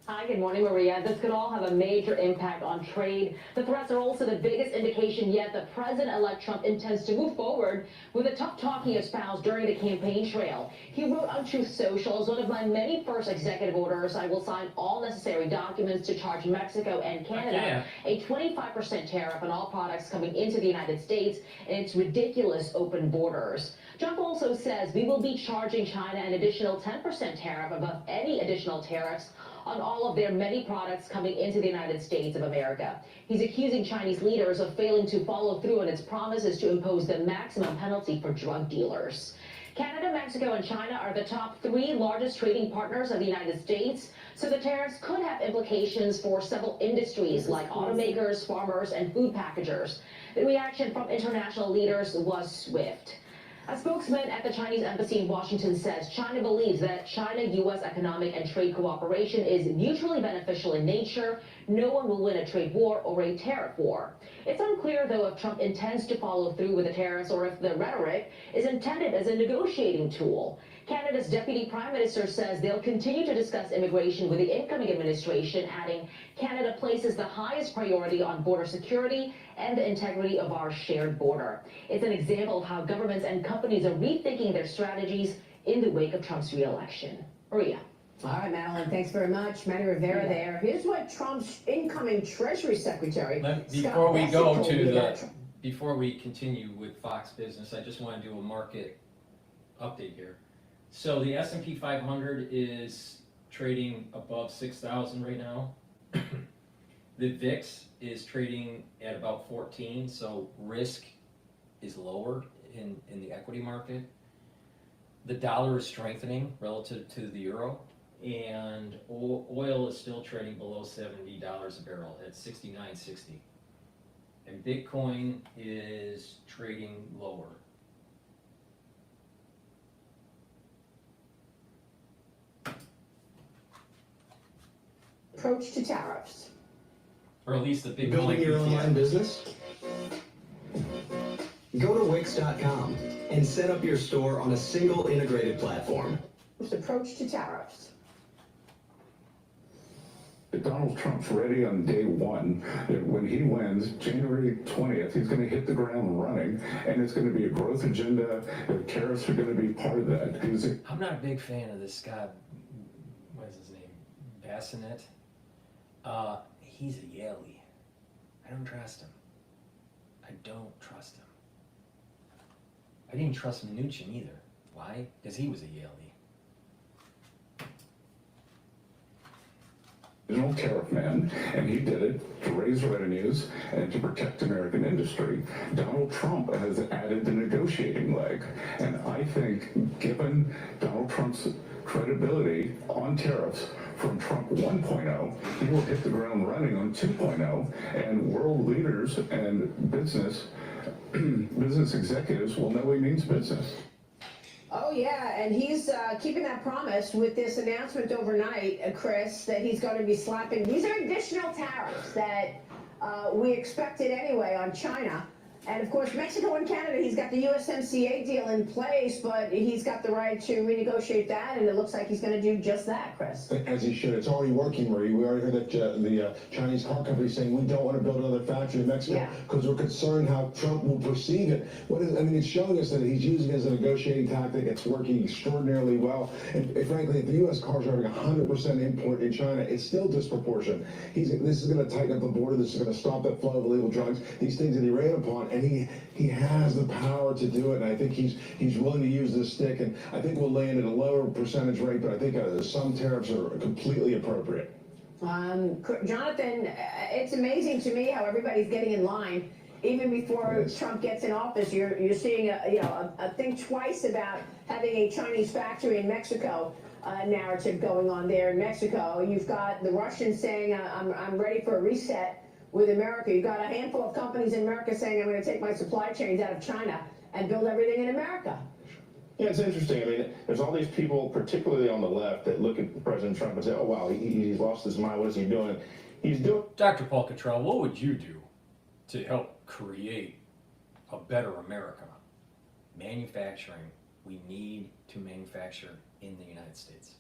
Hi, good morning, Maria. This could all have a major impact on trade. The threats are also the biggest indication yet that President-elect Trump intends to move forward with the tough talk he espoused during the campaign trail. He wrote on Truth Social, as one of my many first executive orders, I will sign all necessary documents to charge Mexico and Canada a 25% tariff on all products coming into the United States and its ridiculous open borders. Trump also says we will be charging China an additional 10% tariff above any additional tariffs on all of their many products coming into the United States of America. He's accusing Chinese leaders of failing to follow through on its promises to impose the maximum penalty for drug dealers. Canada, Mexico, and China are the top 3 largest trading partners of the United States, so the tariffs could have implications for several industries like automakers, farmers, and food packagers. The reaction from international leaders was swift. A spokesman at the Chinese embassy in Washington says China believes that China-U.S. economic and trade cooperation is mutually beneficial in nature. No one will win a trade war or a tariff war. It's unclear, though, if Trump intends to follow through with the tariffs or if the rhetoric is intended as a negotiating tool. Canada's Deputy Prime Minister says they'll continue to discuss immigration with the incoming administration, adding Canada places the highest priority on border security and the integrity of our shared border. It's an example of how governments and companies are rethinking their strategies in the wake of Trump's re-election. Maria. All right, Madeline, thanks very much. Maddie Rivera there. Here's what Trump's incoming Treasury Secretary, Before we go to the, before we continue with Fox Business, I just want to do a market update here. So the S&P 500 is trading above 6,000 right now. The VIX is trading at about 14, so risk is lower in the equity market. The dollar is strengthening relative to the euro, and oil is still trading below $70 a barrel at 69.60. And Bitcoin is trading lower. Approach to tariffs. Or at least the big Building your online business? Go to Wix.com and set up your store on a single integrated platform. Approach to tariffs. Donald Trump's ready on day one. When he wins, January 20th, he's going to hit the ground running, and it's going to be a growth agenda. The tariffs are going to be part of that. I'm not a big fan of this guy, what is his name, Bassinet. He's a Yalie. I don't trust him. I don't trust him. I didn't trust Mnuchin either. Why? Because he was a Yalie. Original tariff man, and he did it to raise revenues and to protect American industry. Donald Trump has added the negotiating leg, and I think given Donald Trump's credibility on tariffs from Trump 1.0, he will hit the ground running on 2.0, and world leaders and business executives will know he means business. Oh, yeah, and he's keeping that promise with this announcement overnight, Chris, that he's going to be slapping. These are additional tariffs that we expected anyway on China. And of course, Mexico and Canada, he's got the USMCA deal in place, but he's got the right to renegotiate that, and it looks like he's going to do just that, Chris. As he should. It's already working, Marie. We already heard that the Chinese car company saying we don't want to build another factory in Mexico because we're concerned how Trump will perceive it. It's showing us that he's using it as a negotiating tactic. It's working extraordinarily well. And frankly, if the U.S. cars are having 100% import in China, it's still disproportionate. This is going to tighten up the border. This is going to stop that flow of illegal drugs. These things that he ran upon, and he has the power to do it. And I think he's willing to use this stick. And I think we'll land at a lower percentage rate, but I think some tariffs are completely appropriate. Jonathan, it's amazing to me how everybody's getting in line. Even before Trump gets in office, you're seeing a think twice about having a Chinese factory in Mexico narrative going on there in Mexico. You've got the Russians saying, I'm ready for a reset with America. You've got a handful of companies in America saying, I'm going to take my supply chains out of China and build everything in America. Yeah, it's interesting. I mean, there's all these people, particularly on the left, that look at President Trump and say, oh, wow, he's lost his mind. What is he doing? He's doing... DrPaulCottrell, what would you do to help create a better America? Manufacturing. We need to manufacture in the United States.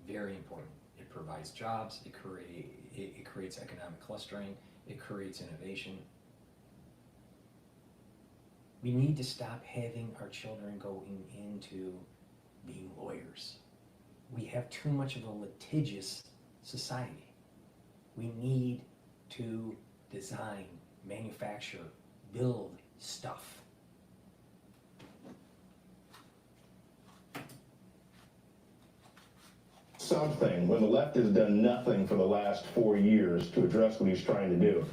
Very important. It provides jobs, it creates economic clustering, it creates innovation. We need to stop having our children going into being lawyers. We have too much of a litigious society. We need to design, manufacture, build stuff. Something when the left has done nothing for the last 4 years to address what he's trying to do.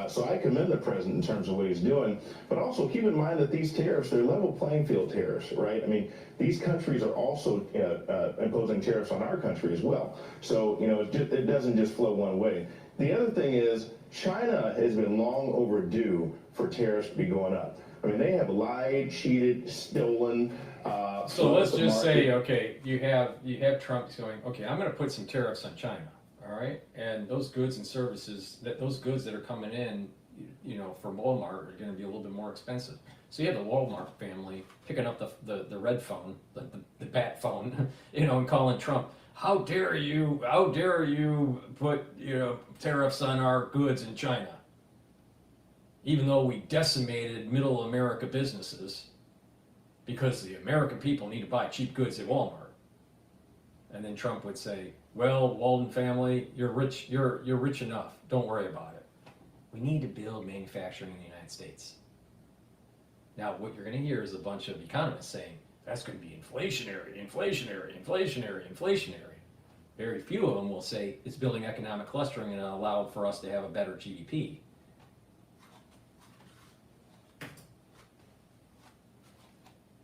So I commend the president in terms of what he's doing, but also keep in mind that these tariffs, they're level playing field tariffs, right? I mean, these countries are also imposing tariffs on our country as well. So, it doesn't just flow one way. The other thing is, China has been long overdue for tariffs to be going up. I mean, they have lied, cheated, stolen. So let's just say, okay, you have Trump going, okay, I'm going to put some tariffs on China, all right, and those goods and services, those goods that are coming in, from Walmart are going to be a little bit more expensive. So you have the Walmart family picking up the red phone, the bat phone, and calling Trump, how dare you put tariffs on our goods in China? Even though we decimated middle America businesses because the American people need to buy cheap goods at Walmart. And then Trump would say, well, Walden family, you're rich enough. Don't worry about it. We need to build manufacturing in the United States. Now, what you're going to hear is a bunch of economists saying, that's going to be inflationary. Very few of them will say it's building economic clustering and allow for us to have a better GDP.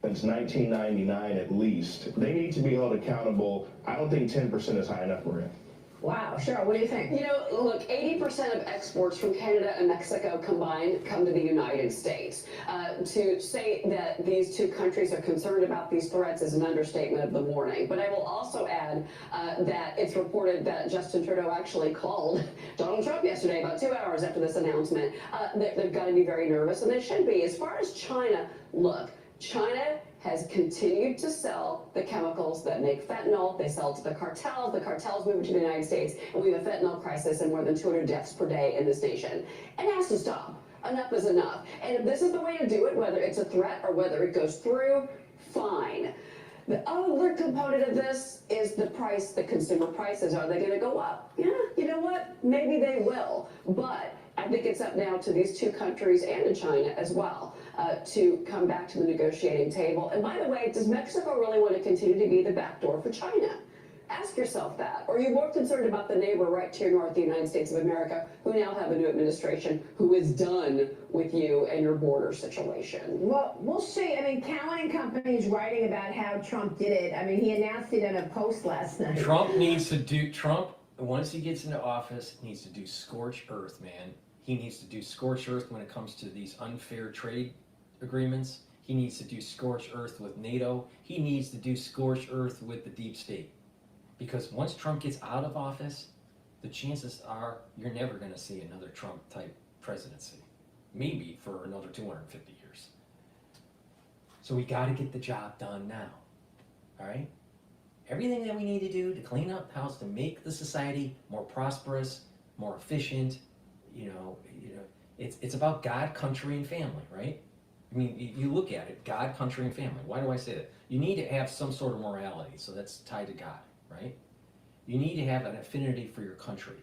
Since 1999 at least. They need to be held accountable. I don't think 10% is high enough, Maria. Wow, Cheryl, what do you think? Look, 80% of exports from Canada and Mexico combined come to the United States. To say that these two countries are concerned about these threats is an understatement of the morning. But I will also add that it's reported that Justin Trudeau actually called Donald Trump yesterday, about 2 hours after this announcement. They've got to be very nervous, and they should be. As far as China, look, China has continued to sell the chemicals that make fentanyl. They sell to the cartels. The cartels move to the United States, and we have a fentanyl crisis and more than 200 deaths per day in this nation. It has to stop. Enough is enough. And if this is the way to do it, whether it's a threat or whether it goes through, fine. The other component of this is the price, the consumer prices. Are they going to go up? Yeah, you know what? Maybe they will. But I think it's up now to these two countries and to China as well to come back to the negotiating table. And by the way, does Mexico really want to continue to be the back door for China? Ask yourself that. Or are you more concerned about the neighbor right to your north, the United States of America, who now have a new administration who is done with you and your border situation? Well, we'll see. I mean, Cowan and Company is writing about how Trump did it. I mean, he announced it in a post last night. Trump, once he gets into office, needs to do scorched earth, man. He needs to do scorched earth when it comes to these unfair trade agreements. He needs to do scorched earth with NATO. He needs to do scorched earth with the deep state. Because once Trump gets out of office, the chances are you're never going to see another Trump-type presidency. maybe for another 250 years. So we got to get the job done now, all right? Everything that we need to do to clean up the house, to make the society more prosperous, more efficient, it's about God, country, and family, right? I mean, you look at it, God, country, and family. Why do I say that? You need to have some sort of morality, so that's tied to God, right? You need to have an affinity for your country,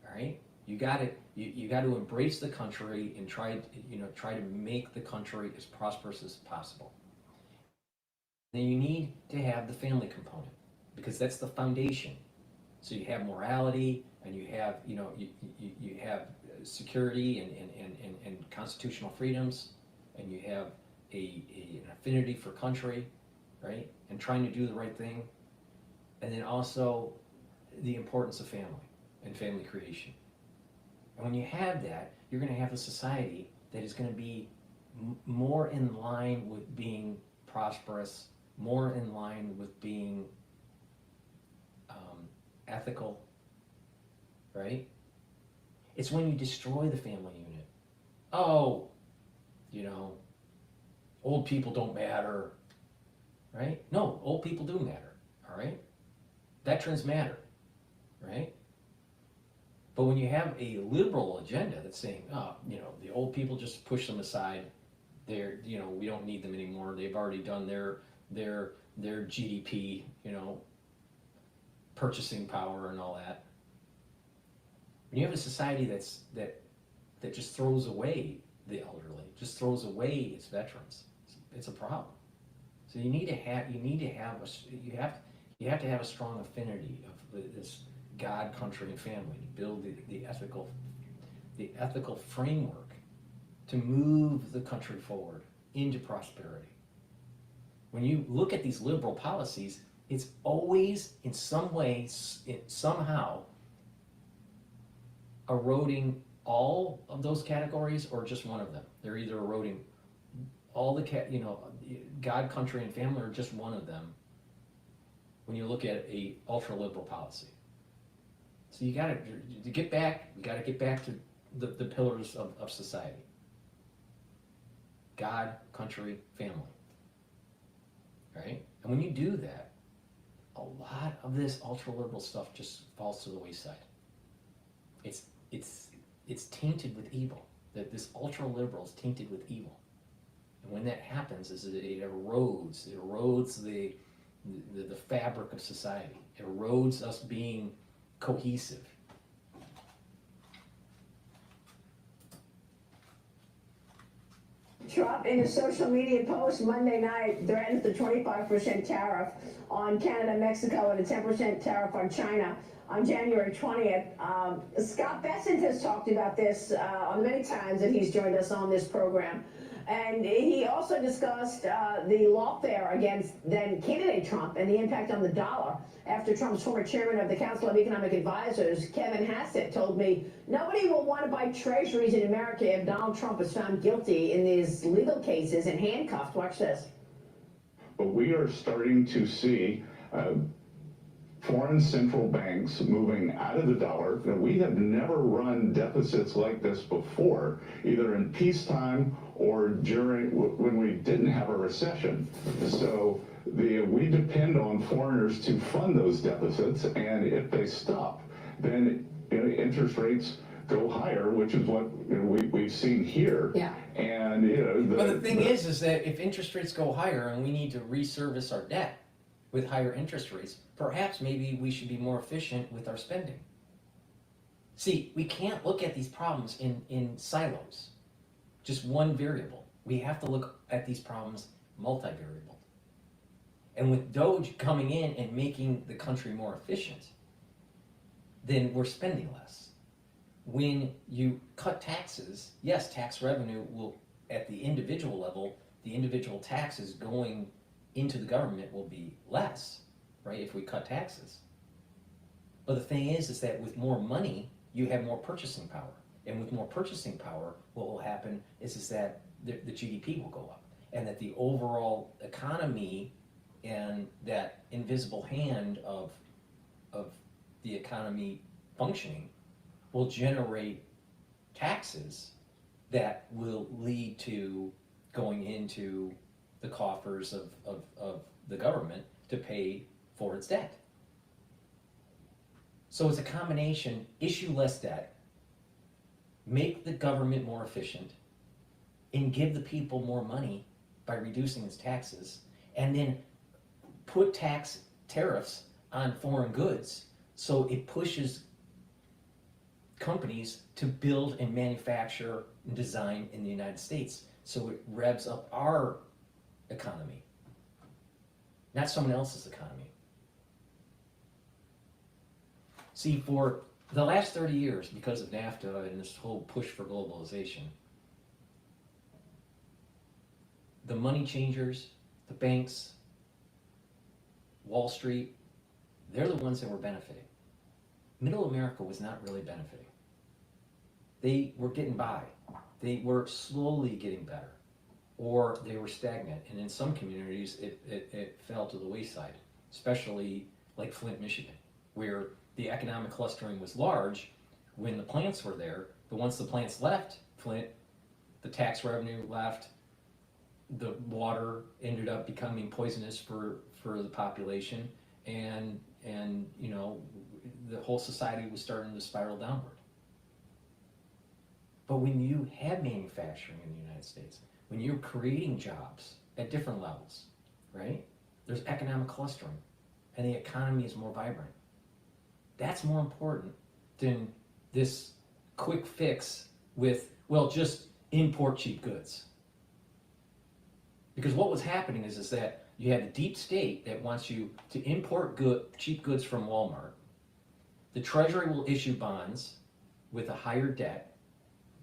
all right? You got to embrace the country and try to make the country as prosperous as possible. Then you need to have the family component, because that's the foundation. So you have morality, and you have you have security and constitutional freedoms, and you have an affinity for country, right? And trying to do the right thing, and then also the importance of family and family creation. And when you have that, you're going to have a society that is going to be more in line with being prosperous, more in line with being ethical, right? It's when you destroy the family unit. Oh, old people don't matter, right? No, old people do matter, all right? Veterans matter, right? But when you have a liberal agenda that's saying, the old people, just push them aside, we don't need them anymore, they've already done their GDP, purchasing power and all that. When you have a society that just throws away the elderly, just throws away its veterans, it's a problem. So you have to have a strong affinity of this God, country, and family to build the ethical framework to move the country forward into prosperity. When you look at these liberal policies, it's always in some way, somehow eroding all of those categories or just one of them. They're either eroding all the God, country, and family, or just one of them when you look at a ultra-liberal policy. So you gotta get back to the pillars of society. God, country, family. Right? And when you do that, a lot of this ultra-liberal stuff just falls to the wayside. It's tainted with evil. That this ultra-liberal is tainted with evil. And when that happens, it erodes the fabric of society. It erodes us being cohesive. Trump, in a social media post Monday night, threatens the 25% tariff on Canada, Mexico, and a 10% tariff on China on January 20th. Scott Bessent has talked about this on many times that he's joined us on this program. And he also discussed the lawfare against then candidate Trump and the impact on the dollar after Trump's former chairman of the Council of Economic Advisors, Kevin Hassett, told me nobody will want to buy treasuries in America if Donald Trump is found guilty in these legal cases and handcuffed. Watch this. But we are starting to see foreign central banks moving out of the dollar. We have never run deficits like this before, either in peacetime or during when we didn't have a recession. So we depend on foreigners to fund those deficits, and if they stop, then interest rates go higher, which is what we've seen here. Yeah. And but the thing is that if interest rates go higher and we need to reservice our debt with higher interest rates, perhaps maybe we should be more efficient with our spending. See, we can't look at these problems in silos, just one variable. We have to look at these problems multivariable. And with DOGE coming in and making the country more efficient, then we're spending less. When you cut taxes, yes, tax revenue will, at the individual level, the individual taxes going into the government will be less, right, if we cut taxes. But the thing is that with more money, you have more purchasing power. And with more purchasing power, what will happen is that the GDP will go up, and that the overall economy and that invisible hand of the economy functioning will generate taxes that will lead to going into the coffers of the government to pay for its debt. So it's a combination: issue less debt, make the government more efficient, and give the people more money by reducing its taxes, and then put tariffs on foreign goods so it pushes companies to build and manufacture and design in the United States, so it revs up our economy, not someone else's economy. See, for the last 30 years, because of NAFTA and this whole push for globalization, the money changers, the banks, Wall Street, they're the ones that were benefiting. Middle America was not really benefiting. They were getting by. They were slowly getting better, or they were stagnant. And in some communities, it fell to the wayside, especially like Flint, Michigan, where the economic clustering was large when the plants were there. But once the plants left Flint, the tax revenue left, the water ended up becoming poisonous for the population, and you know, the whole society was starting to spiral downward. But when you have manufacturing in the United States, when you're creating jobs at different levels, right? There's economic clustering, and the economy is more vibrant. That's more important than this quick fix with, well, just import cheap goods. Because what was happening is that you had the deep state that wants you to import cheap goods from Walmart. The Treasury will issue bonds with a higher debt,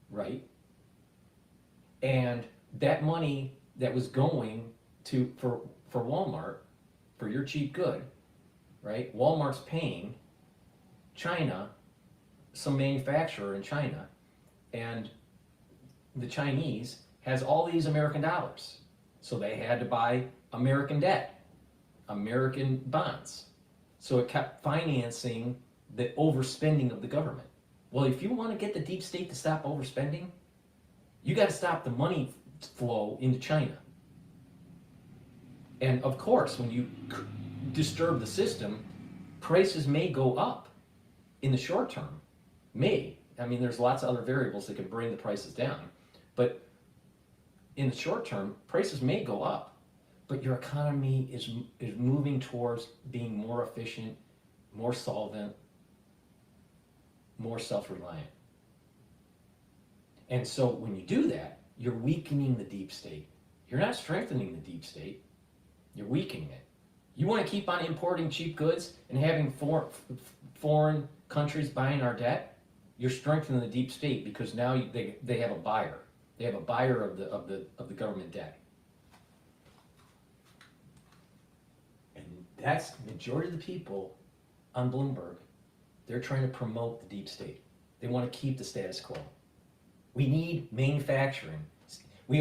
right? And that money that was going to for Walmart, for your cheap good, right? Walmart's paying China, some manufacturer in China, and the Chinese has all these American dollars. So they had to buy American debt, American bonds. So it kept financing the overspending of the government. Well, if you want to get the deep state to stop overspending, you got to stop the money flow into China. And of course, when you disturb the system, prices may go up in the short term. May. I mean, there's lots of other variables that can bring the prices down. But in the short term, prices may go up, but your economy is moving towards being more efficient, more solvent, more self-reliant. And so when you do that, you're weakening the deep state. You're not strengthening the deep state, you're weakening it. You want to keep on importing cheap goods and having foreign countries buying our debt? You're strengthening the deep state, because now they have a buyer. They have a buyer of the government debt. And that's the majority of the people on Bloomberg. They're trying to promote the deep state. They want to keep the status quo. We need manufacturing. We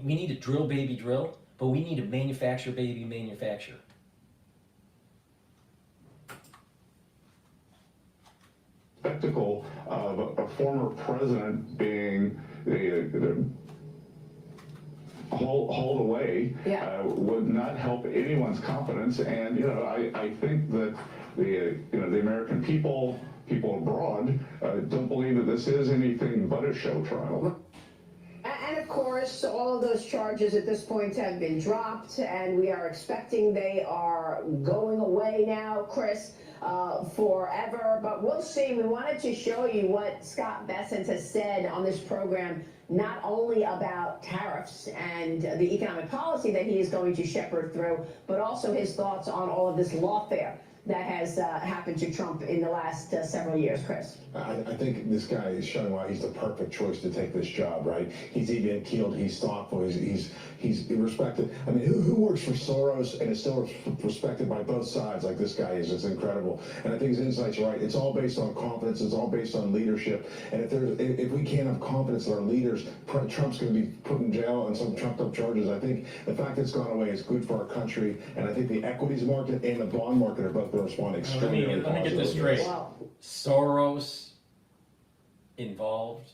need to drill, baby, drill, but we need to manufacture, baby, manufacture. Spectacle of a former president being hauled away would not help anyone's confidence. And I think that the American people abroad don't believe that this is anything but a show trial. And of course, all of those charges at this point have been dropped, and we are expecting they are going away now, Chris, forever. But we'll see. We wanted to show you what Scott Bessent has said on this program, not only about tariffs and the economic policy that he is going to shepherd through, but also his thoughts on all of this lawfare that has happened to Trump in the last several years, Chris. I think this guy is showing why he's the perfect choice to take this job, right? He's even keeled, he's thoughtful, he's respected. I mean, who works for Soros and is still respected by both sides like this guy is? It's incredible. And I think his insight's right. It's all based on confidence. It's all based on leadership. And if we can't have confidence in our leaders, Trump's going to be put in jail on some trumped up charges. I think the fact that it's gone away is good for our country. And I think the equities market and the bond market are both going to respond extremely positively. Let me get this straight. Wow. Soros involved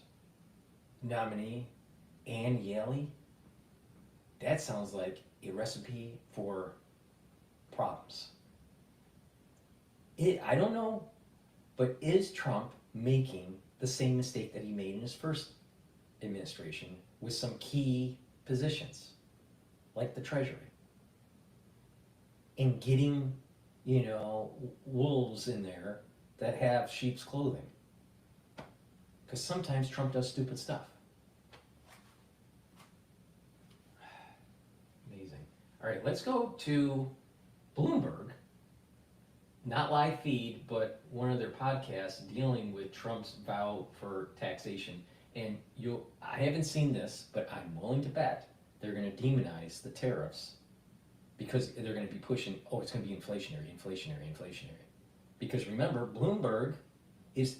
nominee, Ann Yaley, that sounds like a recipe for problems. I don't know, but is Trump making the same mistake that he made in his first administration with some key positions, like the Treasury, and getting, wolves in there that have sheep's clothing? Because sometimes Trump does stupid stuff. Amazing. All right, let's go to Bloomberg. Not live feed, but one of their podcasts dealing with Trump's vow for taxation. And I haven't seen this, but I'm willing to bet they're going to demonize the tariffs because they're going to be pushing, it's going to be inflationary. Because remember, Bloomberg is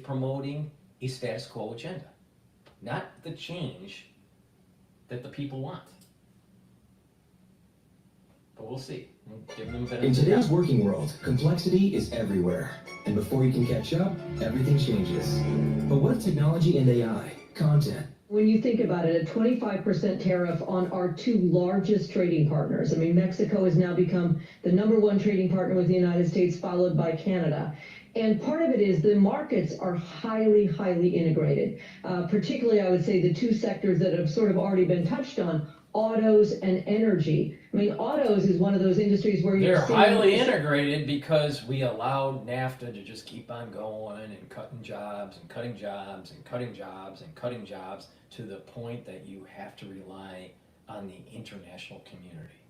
promoting a status quo agenda, not the change that the people want. But we'll see. In today's working world, complexity is everywhere. And before you can catch up, everything changes. But what if technology and AI, content, When you think about it, a 25% tariff on our two largest trading partners. I mean, Mexico has now become the #1 trading partner with the United States, followed by Canada. And part of it is the markets are highly, highly integrated. Particularly, I would say the two sectors that have sort of already been touched on, autos and energy. I mean, autos is one of those industries where they're highly integrated because we allowed NAFTA to just keep on going and cutting jobs and cutting jobs and cutting jobs and cutting jobs to the point that you have to rely on the international community.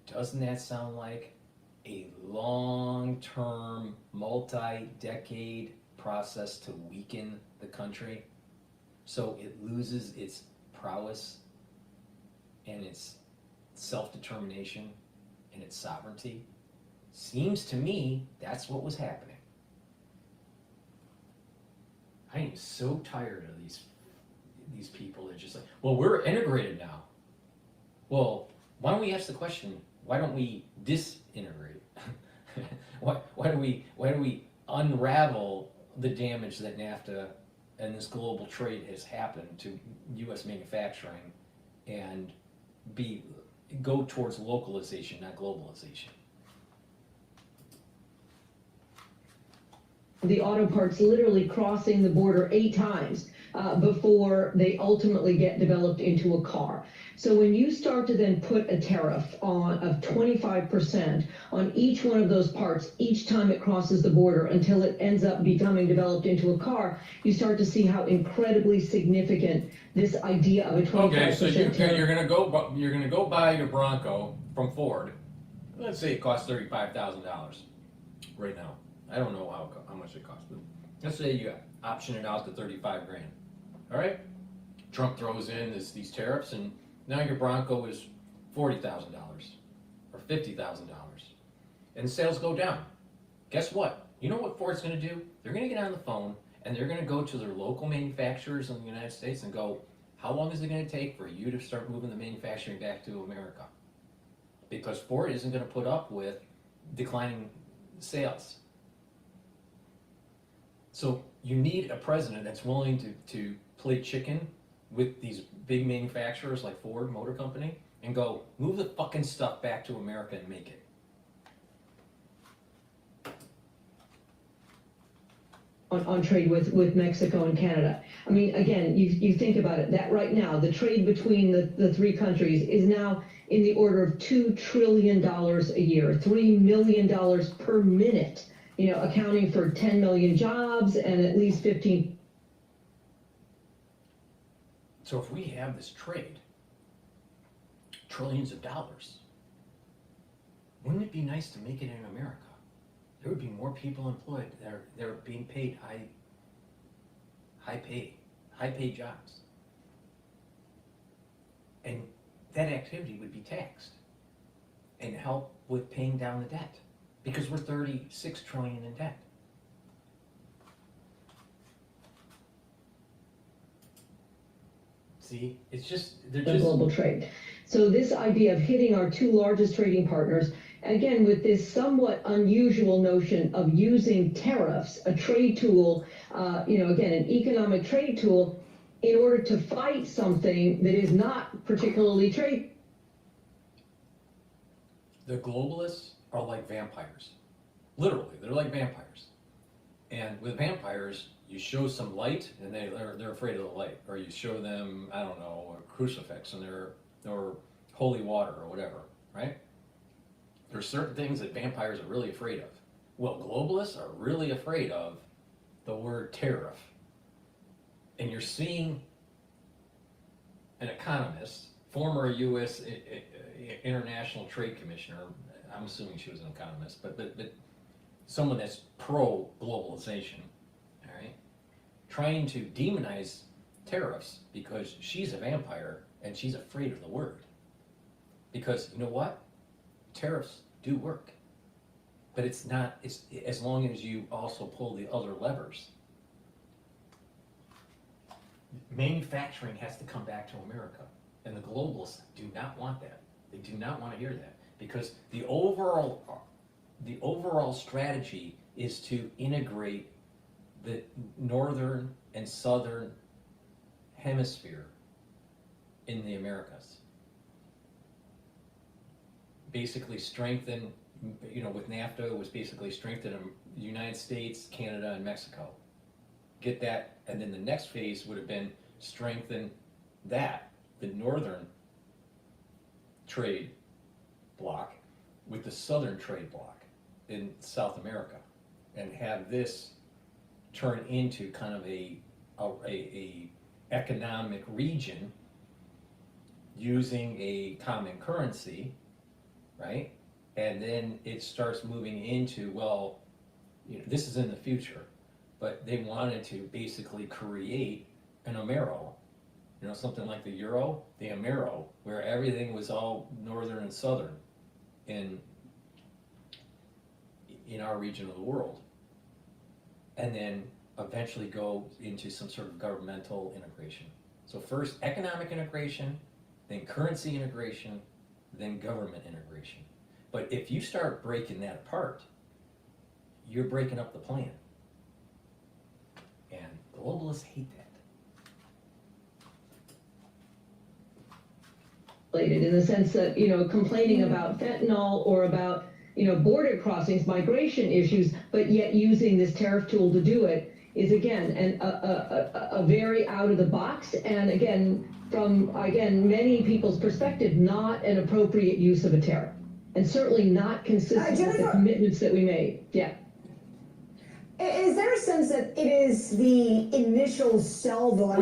Doesn't that sound like a long-term, multi-decade process to weaken the country so it loses its prowess and its self-determination and its sovereignty? Seems to me that's what was happening. I am so tired of these people that are just like, well, we're integrated now. Well, why don't we ask the question, why don't we disintegrate? why do we unravel the damage that NAFTA and this global trade has happened to U.S. manufacturing and go towards localization, not globalization? The auto parts literally crossing the border 8 times before they ultimately get developed into a car. So when you start to then put a tariff of 25% on each one of those parts each time it crosses the border until it ends up becoming developed into a car, you start to see how incredibly significant this idea of a 25% Okay, so tariff. you're gonna go buy your Bronco from Ford. Let's say it costs $35,000 right now. I don't know how much it costs, but let's say you option it out to $35,000. All right, Trump throws in these tariffs, and now your Bronco is $40,000 or $50,000, and sales go down. Guess what? You know what Ford's going to do? They're going to get on the phone and they're going to go to their local manufacturers in the United States and go, how long is it going to take for you to start moving the manufacturing back to America? Because Ford isn't going to put up with declining sales. So you need a president that's willing to play chicken with these big manufacturers like Ford Motor Company and go, move the fucking stuff back to America and make it. On trade with Mexico and Canada. I mean, again, you think about it, that right now, the trade between the three countries is now in the order of $2 trillion a year, $3 million per minute, accounting for 10 million jobs and at least 15. So if we have this trade, trillions of dollars, wouldn't it be nice to make it in America? There would be more people employed. They're being paid high paid jobs. And that activity would be taxed and help with paying down the debt because we're $36 trillion in debt. See, it's just, Global trade. So this idea of hitting our two largest trading partners again, with this somewhat unusual notion of using tariffs, a trade tool, again, an economic trade tool, in order to fight something that is not particularly trade. The globalists are like vampires. Literally, they're like vampires. And with vampires, you show some light and they're afraid of the light. Or you show them, I don't know, a crucifix and or holy water or whatever, right? There's certain things that vampires are really afraid of. Well, globalists are really afraid of the word tariff. And you're seeing an economist, former U.S. International Trade Commissioner, I'm assuming she was an economist, but someone that's pro-globalization, all right, trying to demonize tariffs because she's a vampire and she's afraid of the word. Because you know what? Tariffs do work. But it's not, as long as you also pull the other levers. Manufacturing has to come back to America. And the globalists do not want that. They do not want to hear that. Because the overall strategy is to integrate the northern and southern hemisphere in the Americas. Basically strengthen, with NAFTA, it was basically strengthen the United States, Canada, and Mexico. Get that, and then the next phase would have been strengthen that, the northern trade bloc, with the southern trade bloc in South America, and have this turn into kind of a economic region using a common currency, right? And then it starts moving into, well, this is in the future, but they wanted to basically create an Amero, something like the Euro, the Amero, where everything was all northern and southern in our region of the world. And then eventually go into some sort of governmental integration. So first economic integration, then currency integration, then government integration. But if you start breaking that apart, you're breaking up the plan. And globalists hate that. In the sense that, complaining about fentanyl or about, border crossings, migration issues, but yet using this tariff tool to do it is, again, a very out of the box, and again, from, many people's perspective, not an appropriate use of a tariff. And certainly not consistent with the commitments that we made. Yeah. Is there a sense that it is the initial salvo?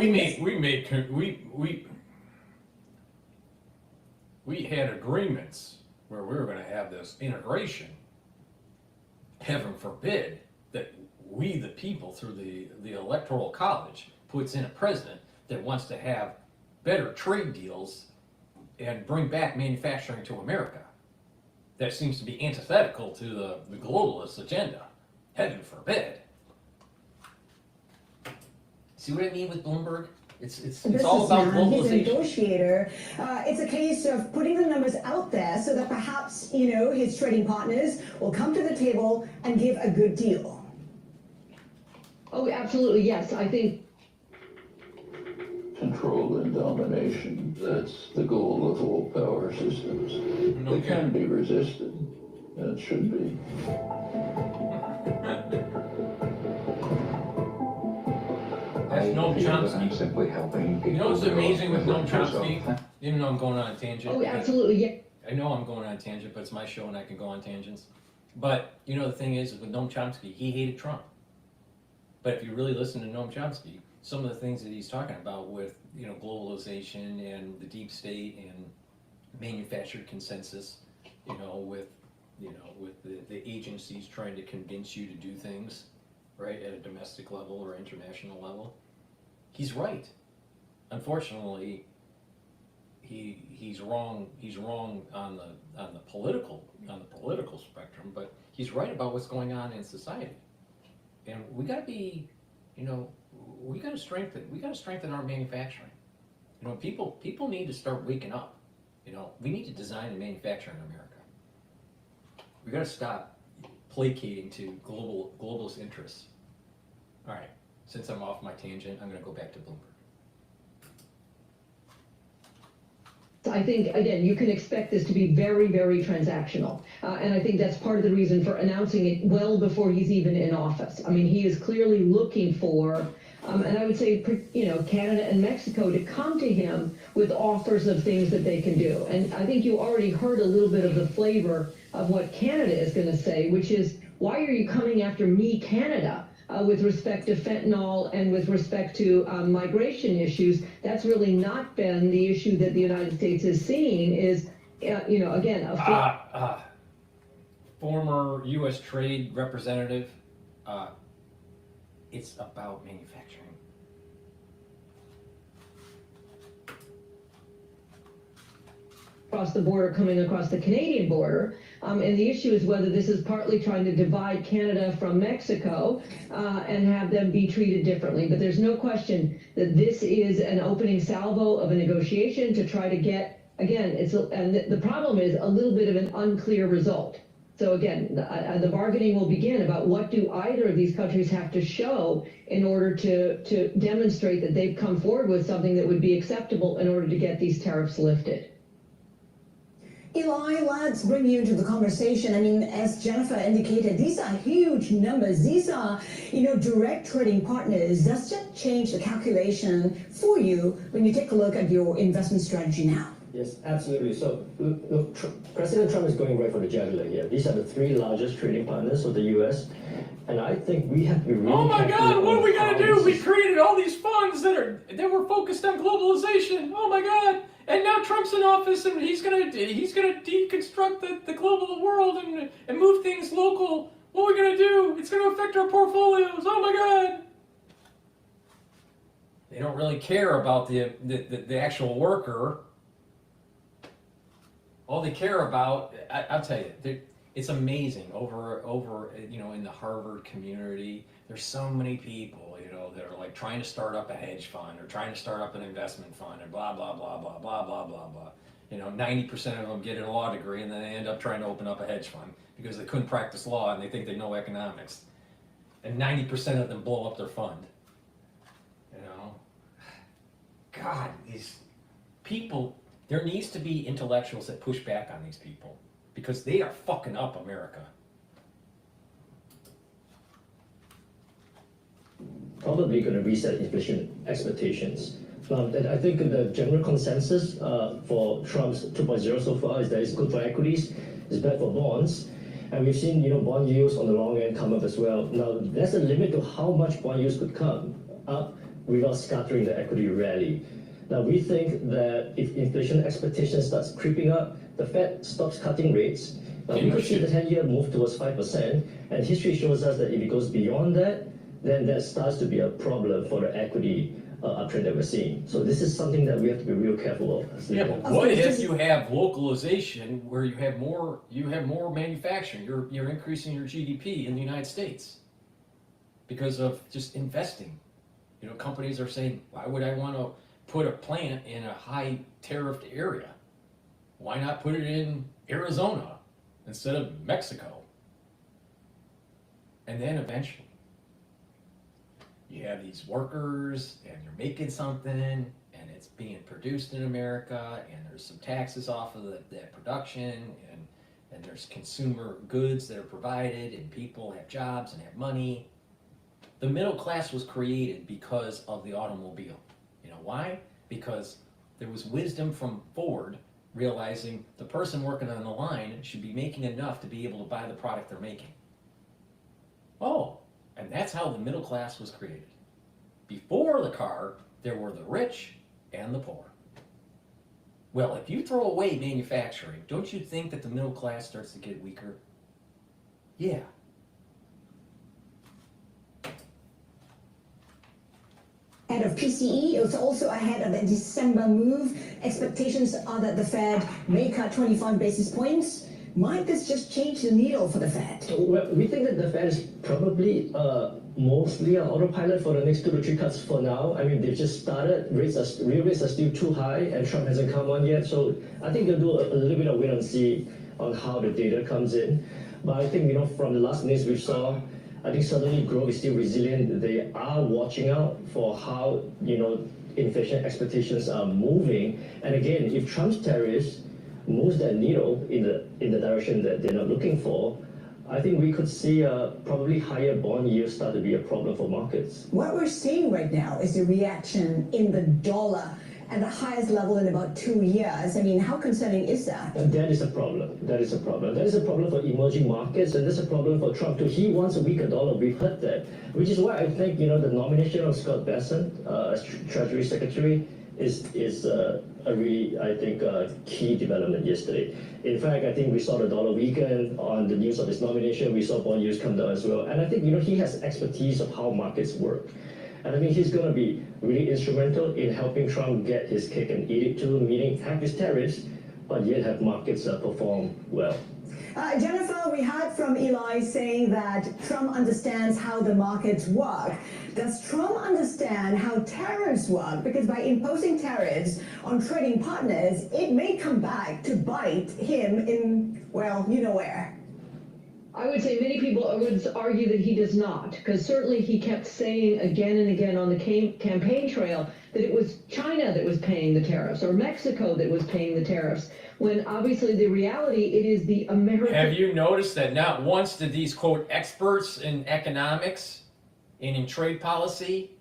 We had agreements where we were going to have this integration. Heaven forbid that we, the people, through the Electoral College, puts in a president that wants to have better trade deals and bring back manufacturing to America. That seems to be antithetical to the globalist agenda. Heaven forbid. See what I mean with Bloomberg? It's all about globalization. He's a negotiator. It's a case of putting the numbers out there so that perhaps, his trading partners will come to the table and give a good deal. Oh, absolutely, yes. I think control and domination. That's the goal of all power systems. They can be resisted, and it should be. That's Noam Chomsky. I'm simply helping people. You know what's amazing with Noam Chomsky? Even though I'm going on a tangent. Oh, absolutely, yeah. I know I'm going on a tangent, but it's my show and I can go on tangents. But, the thing is with Noam Chomsky, he hated Trump. But if you really listen to Noam Chomsky, some of the things that he's talking about with, globalization and the deep state and manufactured consensus, with the agencies trying to convince you to do things, right, at a domestic level or international level, he's right. Unfortunately, he's wrong. He's wrong on the political spectrum, but he's right about what's going on in society. And we got to be, we got to strengthen our manufacturing. People need to start waking up. We need to design and manufacture in America. We gotta stop placating to globalist interests. All right, since I'm off my tangent, I'm gonna go back to Bloomberg. I think, again, you can expect this to be very, very transactional. And I think that's part of the reason for announcing it well before he's even in office. I mean, he is clearly looking for, and I would say, you know, Canada and Mexico to come to him with offers of things that they can do. And I think you already heard a little bit of the flavor of what Canada is going to say, which is, why are you coming after me, Canada? With respect to fentanyl and with respect to migration issues, that's really not been the issue that the United States is seeing is, you know, again, former U.S. trade representative, it's about manufacturing. Across the border, coming across the Canadian border. And the issue is whether this is partly trying to divide Canada from Mexico and have them be treated differently. But there's no question that this is an opening salvo of a negotiation to try to get, again, and the problem is a little bit of an unclear result. So again, the bargaining will begin about what do either of these countries have to show in order to demonstrate that they've come forward with something that would be acceptable in order to get these tariffs lifted. Eli, let's bring you into the conversation. I mean, as Jennifer indicated, these are huge numbers. These are, you know, direct trading partners. Does that change the calculation for you when you take a look at your investment strategy now? Yes, absolutely. So, look, President Trump is going right for the jugular here. These are the three largest trading partners of the U.S., and I think we have to be really Oh my God! What are we gonna do? We is... created all these funds that were focused on globalization. Oh my God! And now Trump's in office, and he's gonna deconstruct the global world and move things local. What are we gonna do? It's gonna affect our portfolios. Oh my God! They don't really care about the actual worker. All they care about, I'll tell you, it's amazing over you know, in the Harvard community. There's so many people, you know, that are like trying to start up a hedge fund or trying to start up an investment fund and blah blah blah blah blah blah blah blah. You know, 90% of them get a law degree and then they end up trying to open up a hedge fund because they couldn't practice law and they think they know economics. And 90% of them blow up their fund. You know, God, these people. There needs to be intellectuals that push back on these people because they are fucking up America. Probably going to reset inflation expectations. I think the general consensus for Trump's 2.0 so far is that it's good for equities, it's bad for bonds, and we've seen, you know, bond yields on the long end come up as well. Now, there's a limit to how much bond yields could come up without scattering the equity rally. Now, we think that if inflation expectations starts creeping up, the Fed stops cutting rates. Now, we could see the 10-year move towards 5%, and history shows us that if it goes beyond that, then that starts to be a problem for the equity uptrend that we're seeing. So this is something that we have to be real careful of. Yeah, but what if you have localization where you have more manufacturing? You're increasing your GDP in the United States because of just investing. You know, companies are saying, why would I want to put a plant in a high tariffed area? Why not put it in Arizona instead of Mexico? And then eventually you have these workers and you're making something and it's being produced in America and there's some taxes off of that production and there's consumer goods that are provided and people have jobs and have money. The middle class was created because of the automobile. You know why? Because there was wisdom from Ford realizing the person working on the line should be making enough to be able to buy the product they're making. Oh, and that's how the middle class was created. Before the car, there were the rich and the poor. Well, if you throw away manufacturing, don't you think that the middle class starts to get weaker? Yeah. Ahead of PCE, it's also ahead of the December move. Expectations are that the Fed may cut 25 basis points. Might this just change the needle for the Fed? Well, we think that the Fed is probably mostly on autopilot for the next 2 to 3 cuts for now. I mean, they've just started. Real rates are still too high, and Trump hasn't come on yet. So I think they'll do a little bit of wait and see on how the data comes in. But I think, from the last news we saw, I think suddenly growth is still resilient. They are watching out for how, inflation expectations are moving. And again, if Trump's tariffs moves that needle in the direction that they're not looking for, I think we could see probably higher bond yields start to be a problem for markets. What we're seeing right now is the reaction in the dollar at the highest level in about 2 years. I mean, how concerning is that? That is a problem. That is a problem. That is a problem for emerging markets, and that's a problem for Trump too. He wants a weaker dollar. We've heard that, which is why I think the nomination of Scott Bessent as Treasury Secretary is a really, I think, key development yesterday. In fact, I think we saw the dollar weaken on the news of his nomination. We saw bond yields come down as well, and I think he has expertise of how markets work. And I think he's going to be really instrumental in helping Trump get his cake and eat it too, meaning have his tariffs, but yet have markets perform well. Jennifer, we heard from Eli saying that Trump understands how the markets work. Does Trump understand how tariffs work? Because by imposing tariffs on trading partners, it may come back to bite him in, well, you know where. I would say many people would argue that he does not, because certainly he kept saying again and again on the campaign trail that it was China that was paying the tariffs or Mexico that was paying the tariffs, when obviously the reality, it is the American... Have you noticed that not once did these, quote, experts in economics and in trade policy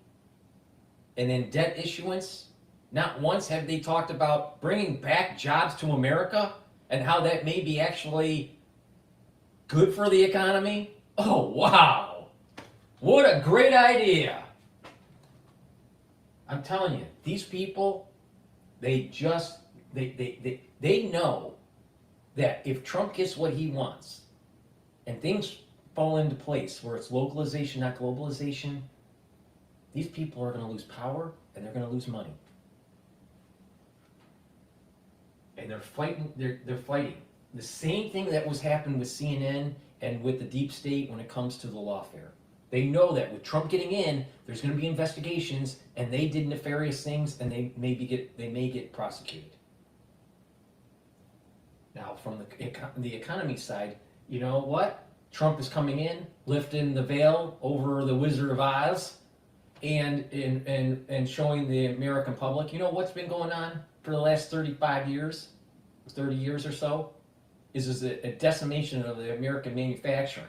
and in debt issuance, not once have they talked about bringing back jobs to America and how that may be actually good for the economy? Oh, wow. What a great idea. I'm telling you, these people, they know that if Trump gets what he wants and things fall into place where it's localization, not globalization, these people are going to lose power and they're going to lose money. And they're fighting, they're fighting. The same thing that was happening with CNN and with the deep state when it comes to the lawfare. They know that with Trump getting in, there's going to be investigations, and they did nefarious things, and they may get prosecuted. Now, from the economy side, you know what? Trump is coming in, lifting the veil over the Wizard of Oz, and showing the American public, you know what's been going on for the last 35 years, 30 years or so? Is a decimation of the American manufacturing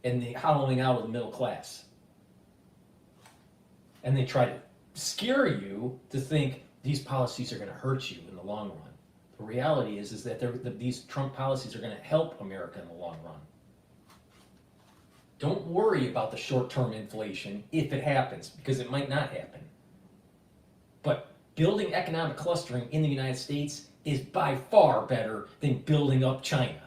and the hollowing out of the middle class. And they try to scare you to think these policies are going to hurt you in the long run. The reality is that these Trump policies are going to help America in the long run. Don't worry about the short-term inflation if it happens, because it might not happen. But building economic clustering in the United States is by far better than building up China.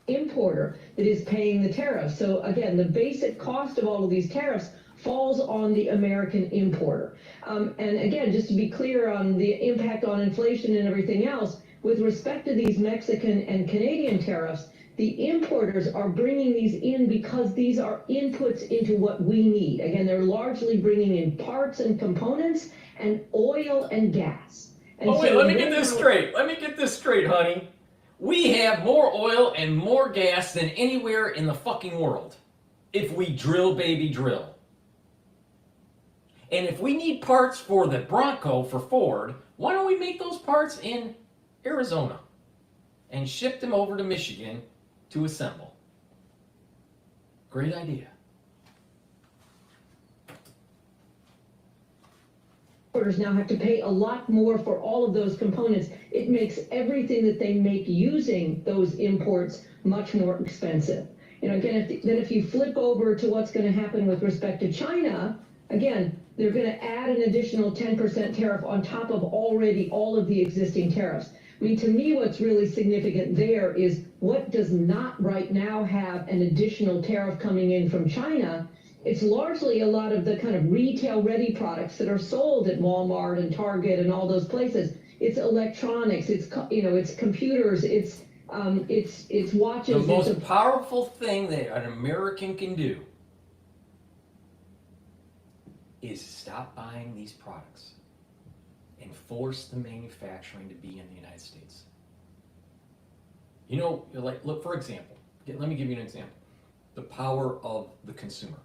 Importer that is paying the tariffs. So again, the basic cost of all of these tariffs falls on the American importer. And again, just to be clear on the impact on inflation and everything else, with respect to these Mexican and Canadian tariffs, the importers are bringing these in because these are inputs into what we need. Again, they're largely bringing in parts and components and oil and gas. And wait, let me get this straight. Let me get this straight, honey. We have more oil and more gas than anywhere in the fucking world. If we drill, baby, drill. And if we need parts for the Bronco for Ford, why don't we make those parts in Arizona and ship them over to Michigan to assemble? Great idea. Importers now have to pay a lot more for all of those components. It makes everything that they make using those imports much more expensive. Again, if you flip over to what's going to happen with respect to China, again, they're going to add an additional 10% tariff on top of already all of the existing tariffs. I mean, to me, what's really significant there is what does not right now have an additional tariff coming in from China. It's largely a lot of the kind of retail-ready products that are sold at Walmart and Target and all those places. It's electronics, it's computers, it's watches. The most powerful thing that an American can do is stop buying these products and force the manufacturing to be in the United States. You know, like, look, for example, let me give you an example. The power of the consumer.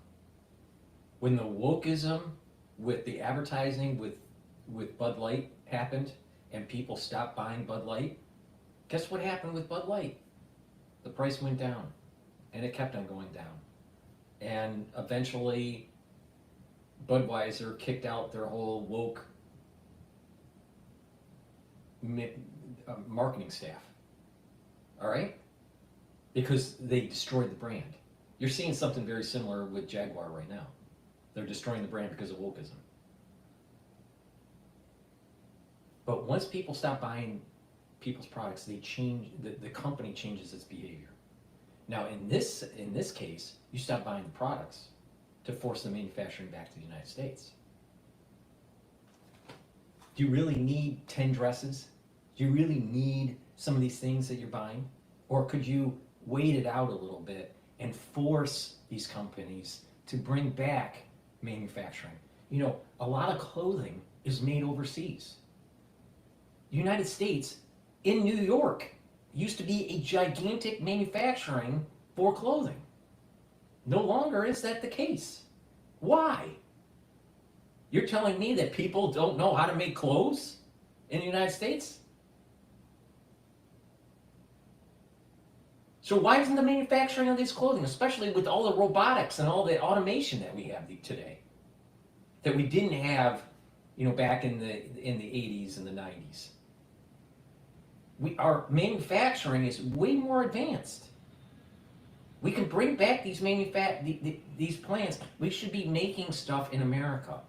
When the wokeism with the advertising with Bud Light happened and people stopped buying Bud Light, guess what happened with Bud Light? The price went down, and it kept on going down. And eventually, Budweiser kicked out their whole woke marketing staff. All right? Because they destroyed the brand. You're seeing something very similar with Jaguar right now. They're destroying the brand because of wokeism. But once people stop buying people's products, they change, the company changes its behavior. Now in this case, you stop buying the products to force the manufacturing back to the United States. Do you really need 10 dresses? Do you really need some of these things that you're buying? Or could you wait it out a little bit and force these companies to bring back manufacturing? You know, a lot of clothing is made overseas. The United States, in New York, used to be a gigantic manufacturing for clothing. No longer is that the case. Why? You're telling me that people don't know how to make clothes in the United States? So why isn't the manufacturing of this clothing, especially with all the robotics and all the automation that we have today, that we didn't have, you know, back in the 80s and the 90s? Our manufacturing is way more advanced. We can bring back these these plants. We should be making stuff in America.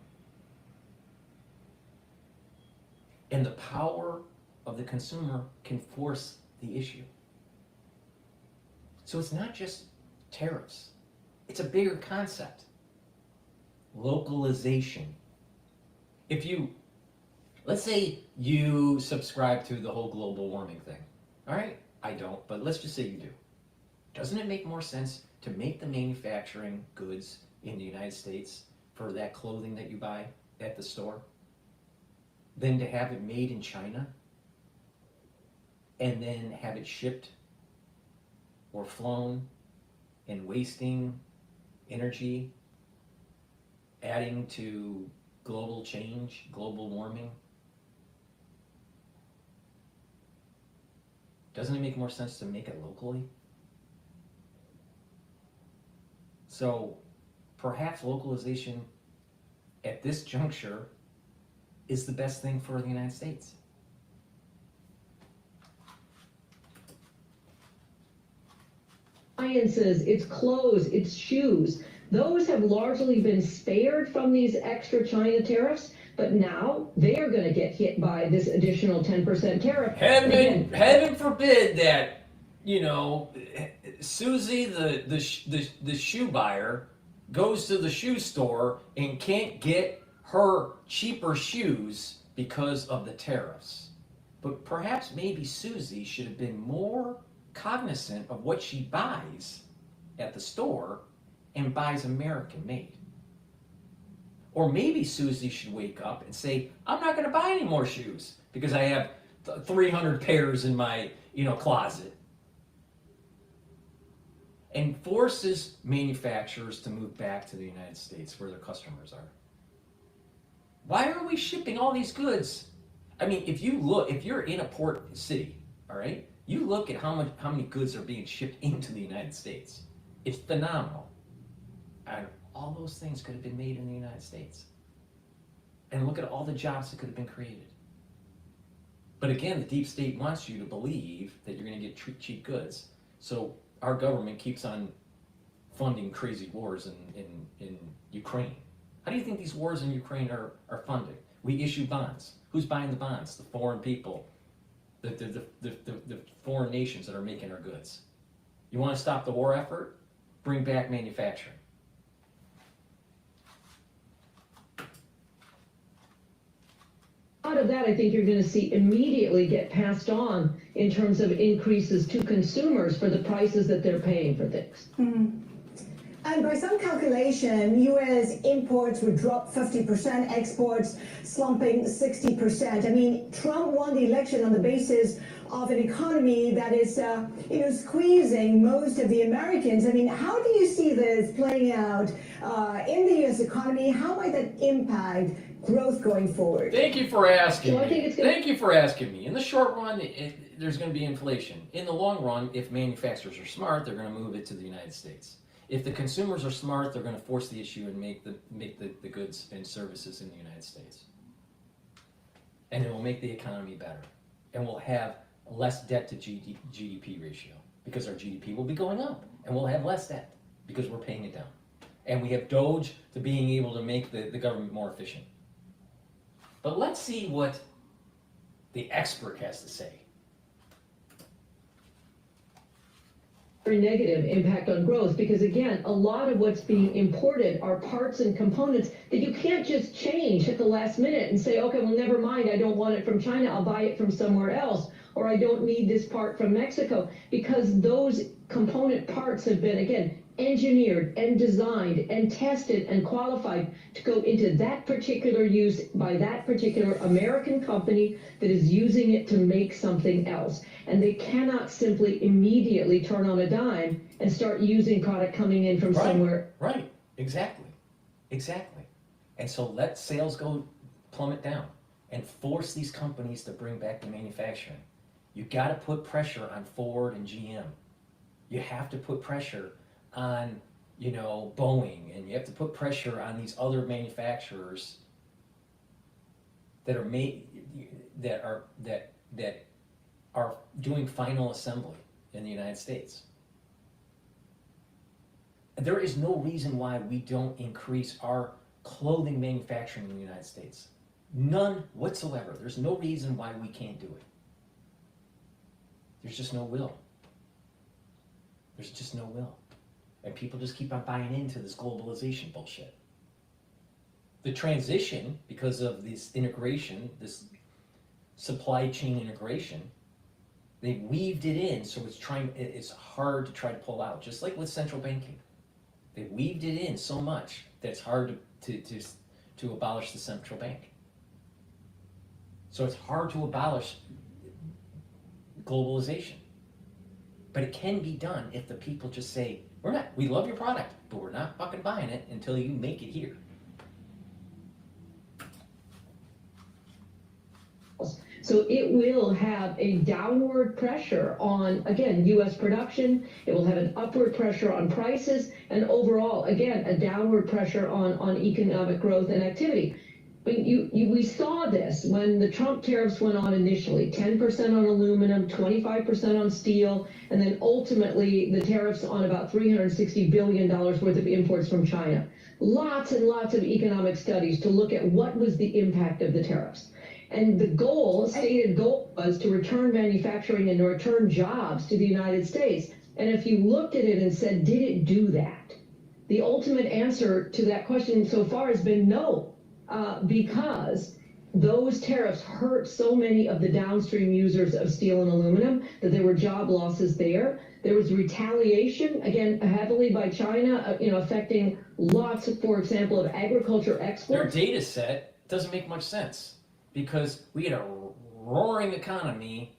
And the power of the consumer can force the issue. So it's not just tariffs. It's a bigger concept. Localization. If you, let's say you subscribe to the whole global warming thing. All right? I don't, but let's just say you do. Doesn't it make more sense to make the manufacturing goods in the United States for that clothing that you buy at the store than to have it made in China and then have it shipped or flown and wasting energy, adding to global change, global warming? Doesn't it make more sense to make it locally? So perhaps localization at this juncture is the best thing for the United States. Appliances, it's clothes, it's shoes. Those have largely been spared from these extra China tariffs, but now they are going to get hit by this additional 10% tariff. Heaven forbid that, you know, Susie, the shoe buyer, goes to the shoe store and can't get her cheaper shoes because of the tariffs. But perhaps maybe Susie should have been more cognizant of what she buys at the store and buys American made. Or maybe Susie should wake up and say, I'm not going to buy any more shoes because I have 300 pairs in my, closet. And forces manufacturers to move back to the United States where their customers are. Why are we shipping all these goods? I mean, if you're in a port city, all right, you look at how many goods are being shipped into the United States. It's phenomenal. And all those things could have been made in the United States. And look at all the jobs that could have been created. But again, the deep state wants you to believe that you're going to get cheap goods. So our government keeps on funding crazy wars in Ukraine. How do you think these wars in Ukraine are funded? We issue bonds. Who's buying the bonds? The foreign people. The foreign nations that are making our goods. You want to stop the war effort? Bring back manufacturing. Out of that, I think you're going to see immediately get passed on in terms of increases to consumers for the prices that they're paying for things. Mm-hmm. And by some calculation, U.S. imports would drop 50%, exports slumping 60%. I mean, Trump won the election on the basis of an economy that is, squeezing most of the Americans. I mean, how do you see this playing out in the U.S. economy? How might that impact growth going forward? Thank you for asking So I me. think it's gonna- Thank you for asking me. In the short run, there's going to be inflation. In the long run, if manufacturers are smart, they're going to move it to the United States. If the consumers are smart, they're going to force the issue and make the goods and services in the United States. And it will make the economy better. And we'll have less debt to GDP ratio because our GDP will be going up. And we'll have less debt because we're paying it down. And we have Doge to being able to make the government more efficient. But let's see what the expert has to say. Very negative impact on growth, because again, a lot of what's being imported are parts and components that you can't just change at the last minute and say, okay, well, never mind, I don't want it from China, I'll buy it from somewhere else, or I don't need this part from Mexico, because those component parts have been, again, engineered and designed and tested and qualified to go into that particular use by that particular American company that is using it to make something else. And they cannot simply immediately turn on a dime and start using product coming in from somewhere. Right, exactly. And so let sales go plummet down and force these companies to bring back the manufacturing. You got to put pressure on Ford and GM. You have to put pressure on, Boeing, and you have to put pressure on these other manufacturers that are doing final assembly in the United States. There is no reason why we don't increase our clothing manufacturing in the United States. None whatsoever. There's no reason why we can't do it. There's just no will. There's just no will. And people just keep on buying into this globalization bullshit. The transition, because of this integration, this supply chain integration, they weaved it in, so it's hard to try to pull out, just like with central banking. They weaved it in so much that it's hard to abolish the central bank. So it's hard to abolish globalization. But it can be done if the people just say, we love your product, but we're not fucking buying it until you make it here. So it will have a downward pressure on, again, U.S. production. It will have an upward pressure on prices, and overall, again, a downward pressure on economic growth and activity. But we saw this when the Trump tariffs went on initially, 10% on aluminum, 25% on steel, and then ultimately the tariffs on about $360 billion worth of imports from China. Lots and lots of economic studies to look at what was the impact of the tariffs. And the stated goal was to return manufacturing and to return jobs to the United States. And if you looked at it and said, did it do that? The ultimate answer to that question so far has been no. Because those tariffs hurt so many of the downstream users of steel and aluminum that there were job losses there. There was retaliation, again, heavily by China, affecting lots of, for example, of agriculture exports. Their data set doesn't make much sense because we had a roaring economy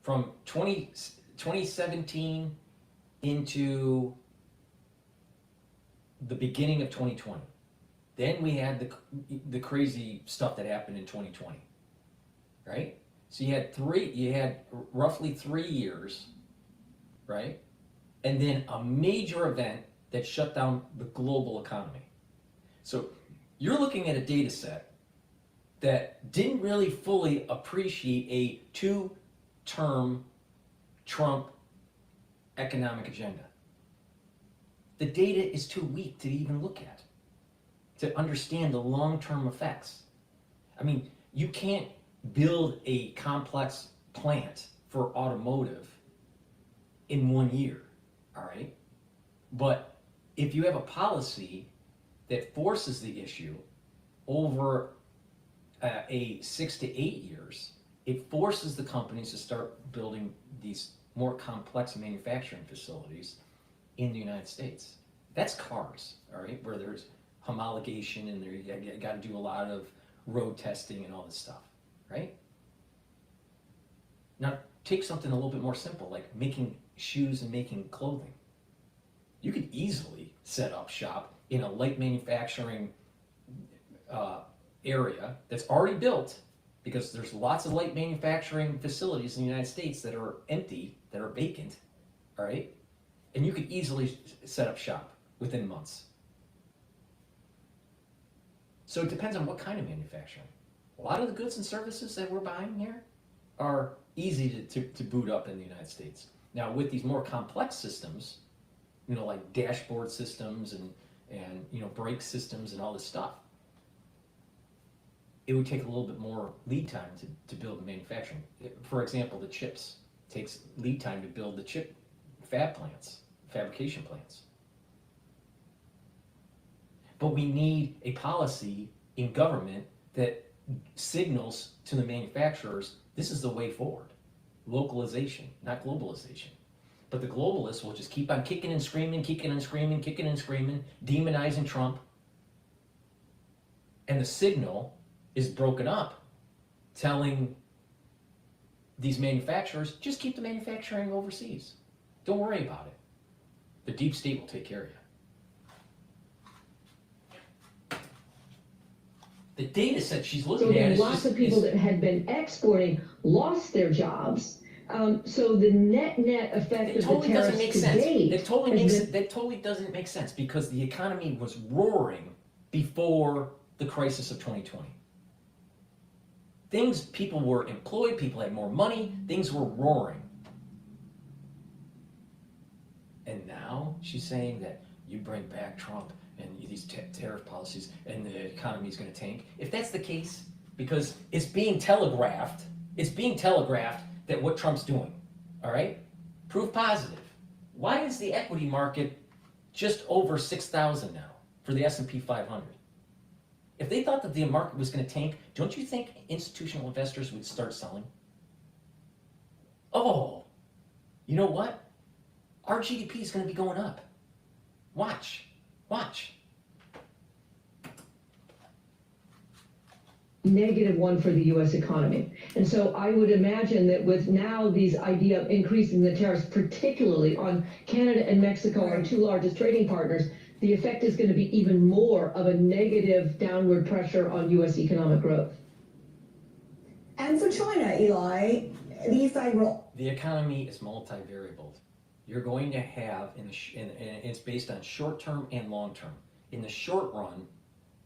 from 2017 into the beginning of 2020. Then we had the crazy stuff that happened in 2020, right? So you had roughly 3 years, right? And then a major event that shut down the global economy. So you're looking at a data set that didn't really fully appreciate a 2-term Trump economic agenda. The data is too weak to even look at, to understand the long-term effects. I mean, you can't build a complex plant for automotive in 1 year, all right? But if you have a policy that forces the issue over a 6 to 8 years, it forces the companies to start building these more complex manufacturing facilities in the United States. That's cars, all right, where there's homologation and you got to do a lot of road testing and all this stuff, right? Now, take something a little bit more simple, like making shoes and making clothing. You could easily set up shop in a light manufacturing area that's already built, because there's lots of light manufacturing facilities in the United States that are empty, that are vacant, all right? And you could easily set up shop within months. So it depends on what kind of manufacturing. A lot of the goods and services that we're buying here are easy to boot up in the United States. Now, with these more complex systems, you know, like dashboard systems and you know, brake systems and all this stuff, it would take a little bit more lead time to build the manufacturing. For example, the chips takes lead time to build the chip fabrication plants. But we need a policy in government that signals to the manufacturers, this is the way forward. Localization, not globalization. But the globalists will just keep on kicking and screaming, demonizing Trump. And the signal is broken up, telling these manufacturers, just keep the manufacturing overseas. Don't worry about it. The deep state will take care of you. The data set she's looking at is lots of people that had been exporting lost their jobs. So the net effect of the tariffs to date. That totally doesn't make sense, because the economy was roaring before the crisis of 2020. People were employed, people had more money, things were roaring. And now she's saying that you bring back Trump and these tariff policies and the economy is going to tank. If that's the case, because it's being telegraphed that what Trump's doing, all right? Proof positive. Why is the equity market just over 6,000 now for the S&P 500? If they thought that the market was going to tank, don't you think institutional investors would start selling? Oh, you know what? Our GDP is going to be going up. Watch. -1 for the U.S. economy. And so I would imagine that with now these idea of increasing the tariffs, particularly on Canada and Mexico, our two largest trading partners, the effect is going to be even more of a negative downward pressure on U.S. economic growth. And for China, Eli, the effect will... The economy is multivariable. You're going to have, and it's based on short-term and long-term. In the short run,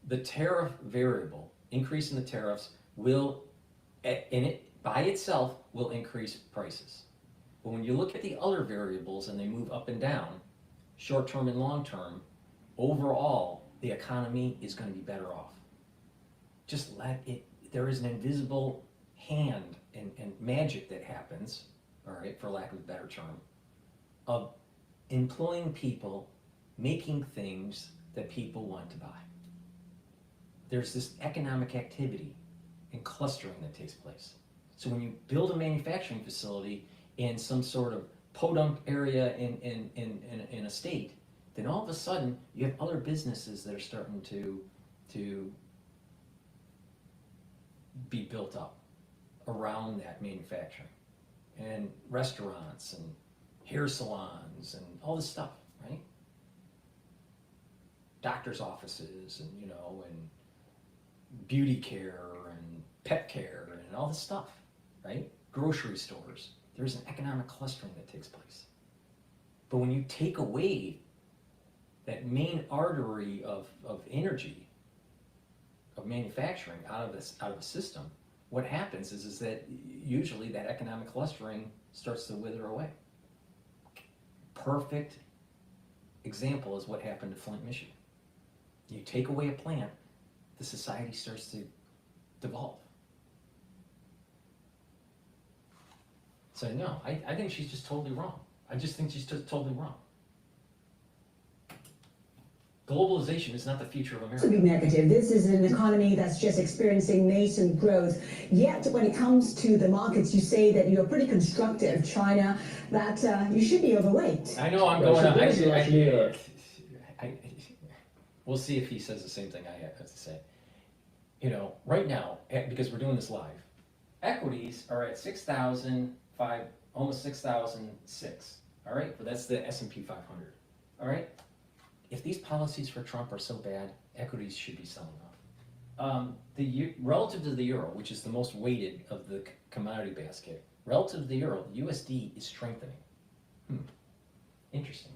the tariff variable, increase in the tariffs, by itself will increase prices. But when you look at the other variables and they move up and down, short-term and long-term, overall, the economy is going to be better off. Just let it, there is an invisible hand and magic that happens, all right, for lack of a better term, of employing people, making things that people want to buy. There's this economic activity and clustering that takes place. So when you build a manufacturing facility in some sort of podunk area in a state, then all of a sudden you have other businesses that are starting to be built up around that manufacturing, and restaurants and hair salons and all this stuff, right? Doctor's offices and, you know, and beauty care and pet care and all this stuff, right? Grocery stores. There's an economic clustering that takes place. But when you take away that main artery of energy, of manufacturing out of a system, what happens is that usually that economic clustering starts to wither away. Perfect example is what happened to Flint, Michigan. You take away a plant, the society starts to devolve. So no, I think she's just totally wrong. I just think she's just totally wrong. Globalization is not the future of America. To be negative, this is an economy that's just experiencing nascent growth. Yet, when it comes to the markets, you say that you're pretty constructive. China, that you should be overweight. I know I'm going on. We'll see if he says the same thing I have to say. You know, right now, because we're doing this live, equities are at 6,005, almost 6,006. All right, but that's the S&P 500. All right, if these policies for Trump are so bad, equities should be selling off. Relative to the euro, which is the most weighted of the commodity basket, relative to the euro, the USD is strengthening. Interesting.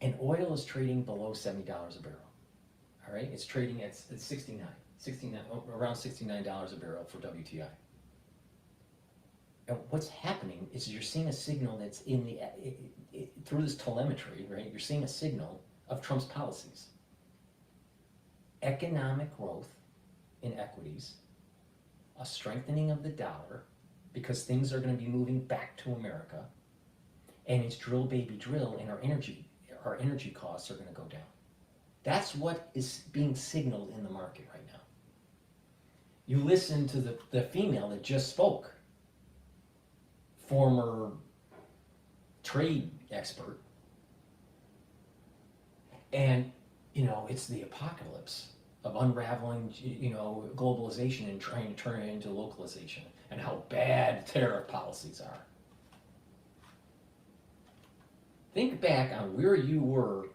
And oil is trading below $70 a barrel. All right, it's trading at 69, around $69 a barrel for WTI. And what's happening is you're seeing a signal that's in the through this telemetry, right? You're seeing a signal of Trump's policies. Economic growth in equities, a strengthening of the dollar because things are going to be moving back to America, and it's drill baby drill, and our energy costs are going to go down. That's what is being signaled in the market right now. You listen to the female that just spoke, former trade expert, and you know, it's the apocalypse of unraveling, you know, globalization and trying to turn it into localization, and how bad tariff policies are. Think back on where you were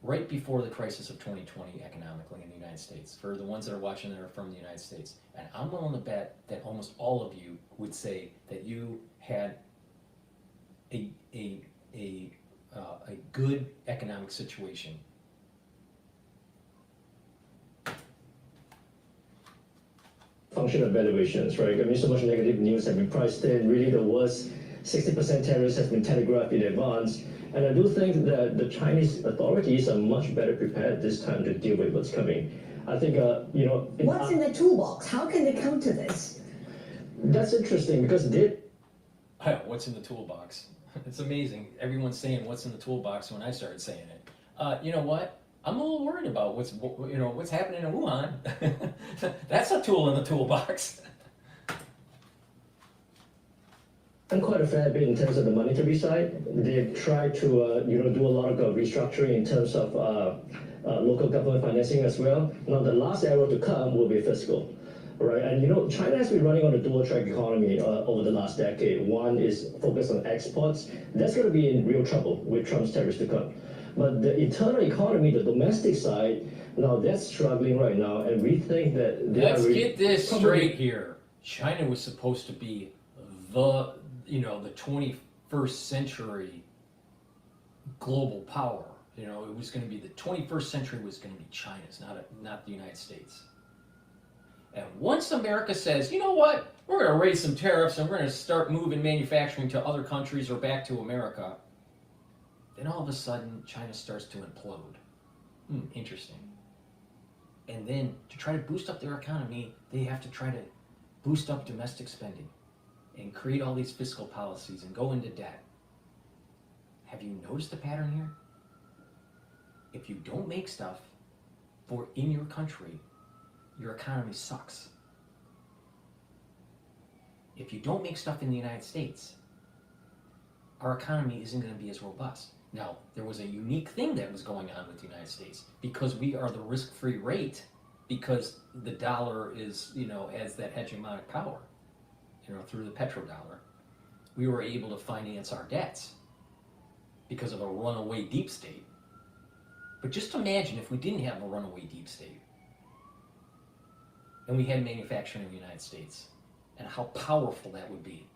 right before the crisis of 2020 economically in the United States, for the ones that are watching that are from the United States. And I'm willing to bet that almost all of you would say that you had a good economic situation. Function of valuations, right? I mean, so much negative news has been priced in. Really, the worst 60% tariffs has been telegraphed in advance. And I do think that the Chinese authorities are much better prepared this time to deal with what's coming. I think, you know... What's in the toolbox? How can they counter this? That's interesting because they... What's in the toolbox? It's amazing. Everyone's saying what's in the toolbox when I started saying it. You know what? I'm a little worried about what's happening in Wuhan. That's a tool in the toolbox. And quite a fair bit in terms of the monetary side. They've tried to do a lot of restructuring in terms of local government financing as well. Now the last arrow to come will be fiscal, right? And you know, China has been running on a dual-track economy over the last decade. One is focused on exports. That's going to be in real trouble with Trump's tariffs to come. But the internal economy, the domestic side, now that's struggling right now, and we think that they Let's get this straight here. China was supposed to be the 21st century global power. You know, it was going to be the 21st century was going to be China's, not the United States. And once America says, you know what, we're going to raise some tariffs and we're going to start moving manufacturing to other countries or back to America, then all of a sudden China starts to implode. Interesting. And then to try to boost up their economy, they have to try to boost up domestic spending and create all these fiscal policies and go into debt. Have you noticed the pattern here? If you don't make stuff in your country, your economy sucks. If you don't make stuff in the United States, our economy isn't going to be as robust. Now, there was a unique thing that was going on with the United States because we are the risk-free rate, because the dollar is, has that hegemonic power, through the petrodollar. We were able to finance our debts because of a runaway deep state. But just imagine if we didn't have a runaway deep state and we had manufacturing in the United States, and how powerful that would be.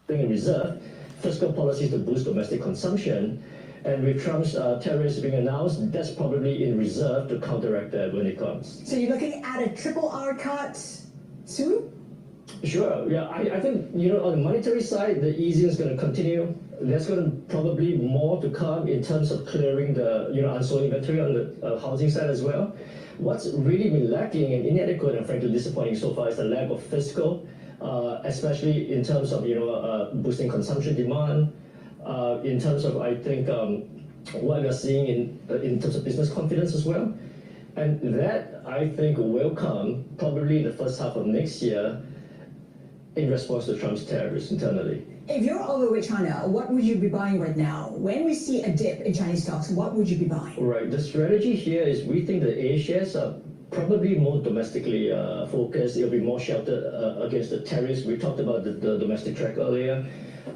In reserve, fiscal policies to boost domestic consumption, and with Trump's tariffs being announced, that's probably in reserve to counteract that when it comes. So you're looking at a triple R cut soon? Sure, yeah, I think, on the monetary side, the easing is going to continue. There's going to probably more to come in terms of clearing the, unsold inventory on the housing side as well. What's really been lacking and inadequate and frankly disappointing so far is the lack of fiscal, especially in terms of, boosting consumption demand, in terms of, I think, what we're seeing in terms of business confidence as well. And that, I think, will come probably the first half of next year. in response to Trump's tariffs internally. If you're overweight China, what would you be buying right now? When we see a dip in Chinese stocks, what would you be buying? Right. The strategy here is we think the A shares are probably more domestically focused. It'll be more sheltered against the tariffs. We talked about the domestic track earlier.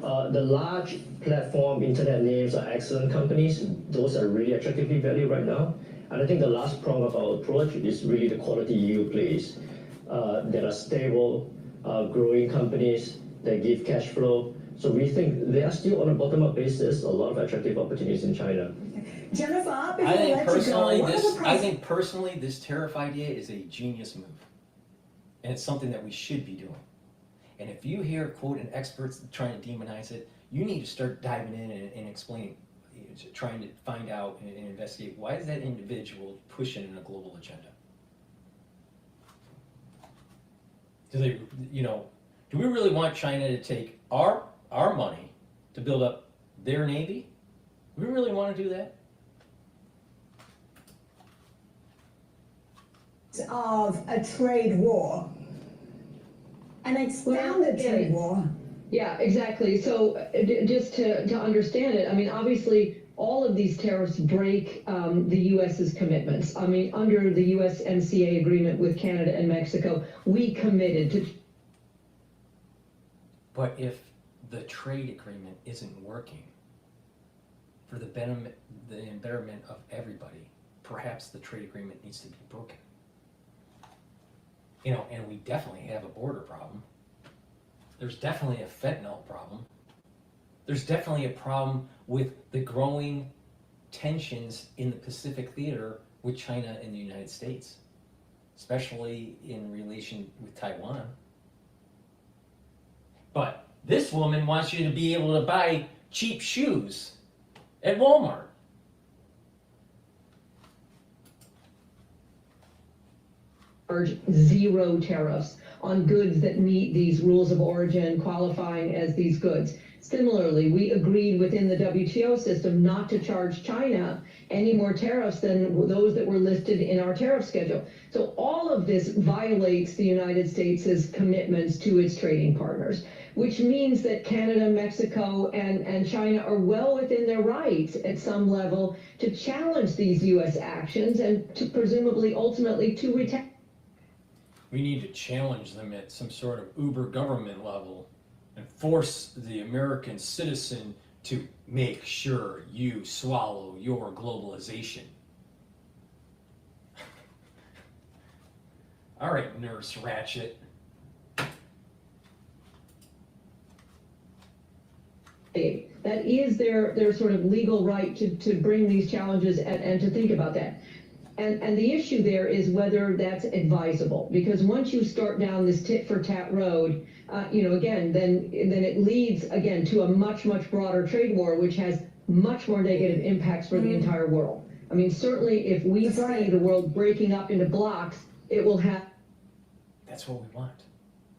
The large platform internet names are excellent companies. Those are really attractively valued right now. And I think the last prong of our approach is really the quality yield plays that are stable, growing companies that give cash flow. So we think they are still on a bottom-up basis, a lot of attractive opportunities in China. Jennifer, I before we let you go, I think personally this tariff idea is a genius move. And it's something that we should be doing. And if you hear, quote, an experts trying to demonize it, you need to start diving in and explaining, trying to find out and investigate why is that individual pushing in a global agenda? Do they, do we really want China to take our money to build up their navy? Do we really want to do that? of a trade war, an extended trade war. Yeah, exactly. So just to understand it, I mean, obviously, all of these tariffs break the U.S.'s commitments. I mean, under the USMCA agreement with Canada and Mexico, we committed to. But if the trade agreement isn't working for the betterment of everybody, perhaps the trade agreement needs to be broken. And we definitely have a border problem. There's definitely a fentanyl problem. There's definitely a problem with the growing tensions in the Pacific theater with China and the United States, especially in relation with Taiwan. But this woman wants you to be able to buy cheap shoes at Walmart. Zero tariffs on goods that meet these rules of origin qualifying as these goods. Similarly, we agreed within the WTO system not to charge China any more tariffs than those that were listed in our tariff schedule. So all of this violates the United States' commitments to its trading partners, which means that Canada, Mexico, and China are well within their rights at some level to challenge these U.S. actions and to presumably ultimately to retaliate. We need to challenge them at some sort of uber government level and force the American citizen to make sure you swallow your globalization. All right, Nurse Ratchet. That is their sort of legal right to bring these challenges and to think about that. And the issue there is whether that's advisable, because once you start down this tit for tat road, again, then it leads again to a much broader trade war, which has much more negative impacts for the entire world. I mean, certainly if we see the world breaking up into blocks, it will have. That's what we want.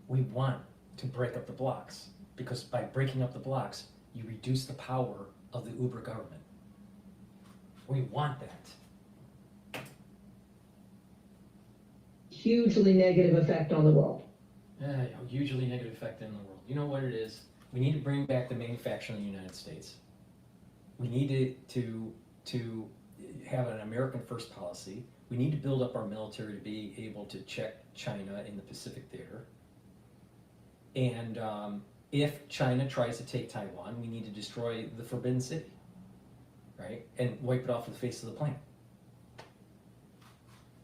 We want to break up the blocks, because by breaking up the blocks, you reduce the power of the uber government. We want that. Hugely negative effect on the world. Hugely negative effect on the world. You know what it is? We need to bring back the manufacturing in the United States. We need to have an American first policy. We need to build up our military to be able to check China in the Pacific theater. And if China tries to take Taiwan, we need to destroy the Forbidden City, right? And wipe it off the face of the planet.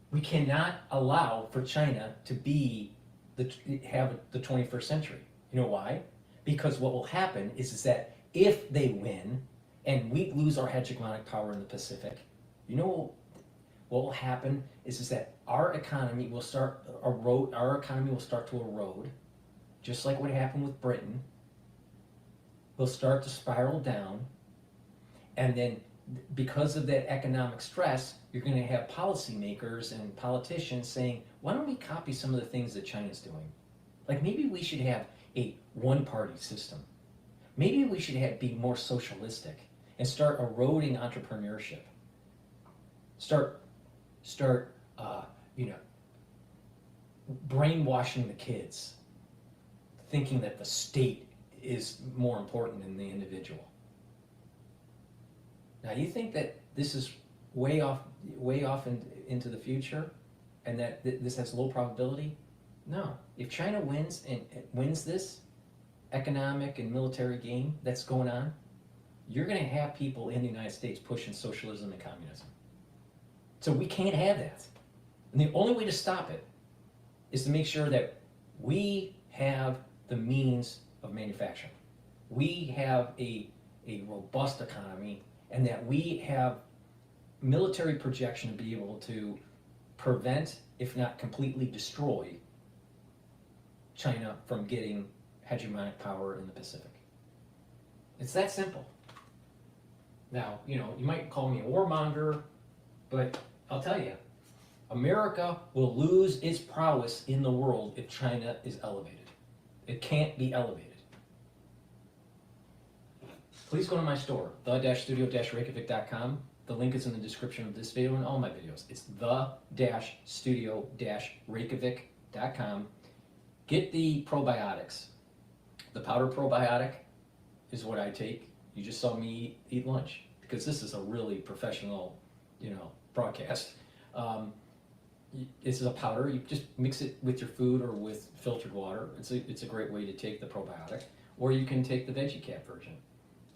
We cannot allow for China to have the 21st century. You know why? Because what will happen is that if they win and we lose our hegemonic power in the Pacific, what will happen is that our economy will start to erode, just like what happened with Britain. We'll start to spiral down, and then because of that economic stress, you're going to have policymakers and politicians saying, why don't we copy some of the things that China's doing? Like maybe we should have a one-party system. Maybe we should be more socialistic and start eroding entrepreneurship. Start brainwashing the kids, thinking that the state is more important than the individual. Now, you think that this is way off into the future, and that this has low probability? No. If China wins and wins this economic and military game that's going on, you're going to have people in the United States pushing socialism and communism. So we can't have that. And the only way to stop it is to make sure that we have the means of manufacturing. We have a robust economy, and that we have military projection to be able to prevent, if not completely destroy, China from getting hegemonic power in the Pacific. It's that simple. Now, you know, you might call me a warmonger, but I'll tell you, America will lose its prowess in the world if China is elevated. It can't be elevated. Please go to my store, the-studio-reykjavik.com. The link is in the description of this video and all my videos. It's the-studio-reykjavik.com. Get the probiotics. The powder probiotic is what I take. You just saw me eat lunch, because this is a really professional, broadcast. This is a powder. You just mix it with your food or with filtered water. It's a great way to take the probiotic, or you can take the VeggieCap version.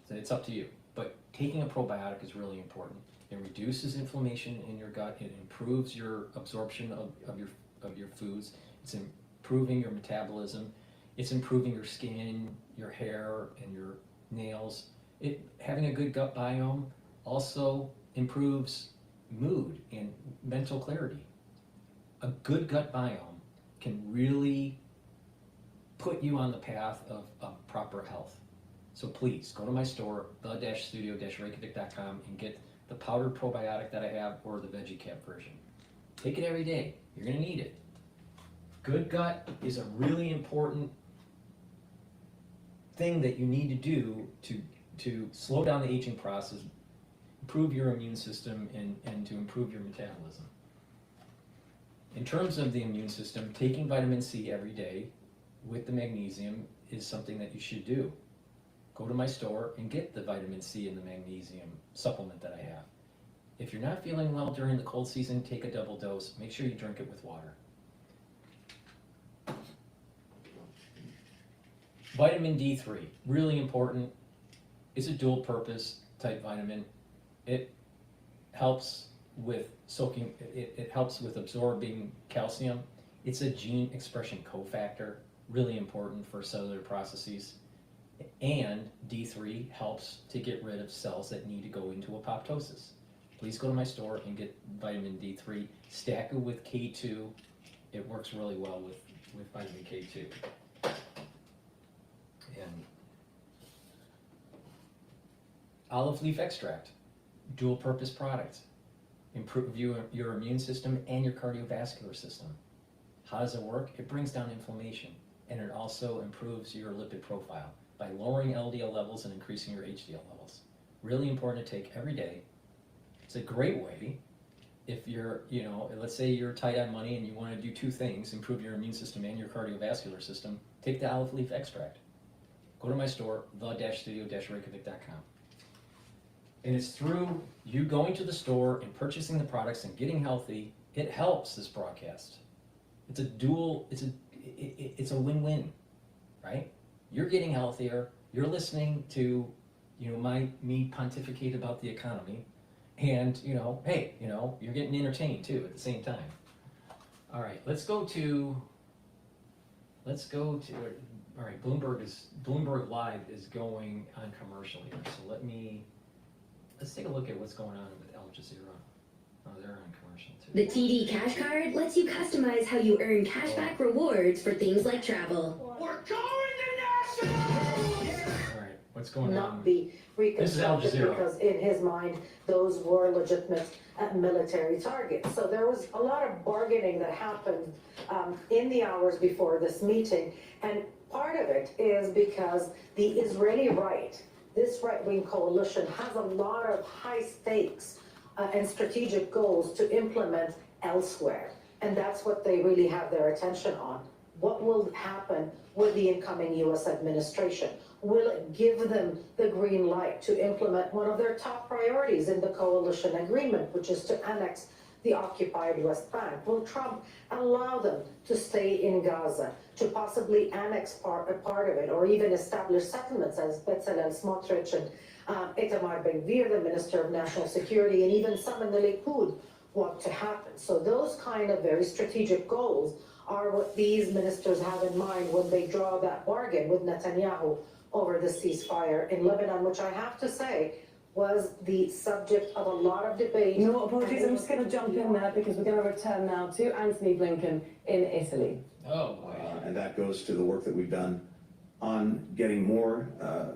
So it's up to you. But taking a probiotic is really important. It reduces inflammation in your gut. It improves your absorption of your foods. It's improving your metabolism. It's improving your skin, your hair, and your nails. Having a good gut biome also improves mood and mental clarity. A good gut biome can really put you on the path of proper health. So please go to my store, the-studio-reykjavik.com, and get the powdered probiotic that I have, or the VeggieCap version. Take it every day. You're going to need it. Good gut is a really important thing that you need to do to slow down the aging process, improve your immune system, and to improve your metabolism. In terms of the immune system, taking vitamin C every day with the magnesium is something that you should do. Go to my store and get the vitamin C and the magnesium supplement that I have. If you're not feeling well during the cold season, take a double dose. Make sure you drink it with water. Vitamin D3, really important. It's a dual purpose type vitamin. It helps with soaking, it helps with absorbing calcium. It's a gene expression cofactor, really important for cellular processes. And D3 helps to get rid of cells that need to go into apoptosis. Please go to my store and get vitamin D3. Stack it with K2. It works really well with vitamin K2. And olive leaf extract, dual purpose product. Improve your immune system and your cardiovascular system. How does it work? It brings down inflammation, and it also improves your lipid profile by lowering LDL levels and increasing your HDL levels. Really important to take every day. It's a great way if you're, let's say you're tight on money and you want to do two things, improve your immune system and your cardiovascular system, take the olive leaf extract. Go to my store, the-studio-reykjavik.com. And it's through you going to the store and purchasing the products and getting healthy, it helps this broadcast. It's a win-win, right? You're getting healthier, you're listening to, me pontificate about the economy, and, hey, you're getting entertained too at the same time. All right, let's go to, all right, Bloomberg Live is going on commercial here, so let's take a look at what's going on with Al Jazeera. Oh, they're on commercial too. The TD Cash Card lets you customize how you earn cashback rewards for things like travel. We're going to All right, what's going on? Not be This is Al reconstructed Jazeera. because in his mind, those were legitimate military targets. So there was a lot of bargaining that happened in the hours before this meeting. And part of it is because the Israeli right, this right-wing coalition, has a lot of high stakes and strategic goals to implement elsewhere. And that's what they really have their attention on. what will happen with the incoming U.S. administration? Will it give them the green light to implement one of their top priorities in the coalition agreement, which is to annex the occupied West Bank? Will Trump allow them to stay in Gaza, to possibly annex a part of it, or even establish settlements, as Bezalel Smotrich and Itamar Ben-Gvir, the Minister of National Security, and even some in the Likud want to happen? So those kind of very strategic goals are what these ministers have in mind when they draw that bargain with Netanyahu over the ceasefire in Lebanon, which I have to say was the subject of a lot of debate. No apologies, I'm just going to jump in there because we're going to return now to Anthony Blinken in Italy. Oh, boy. And that goes to the work that we've done on getting more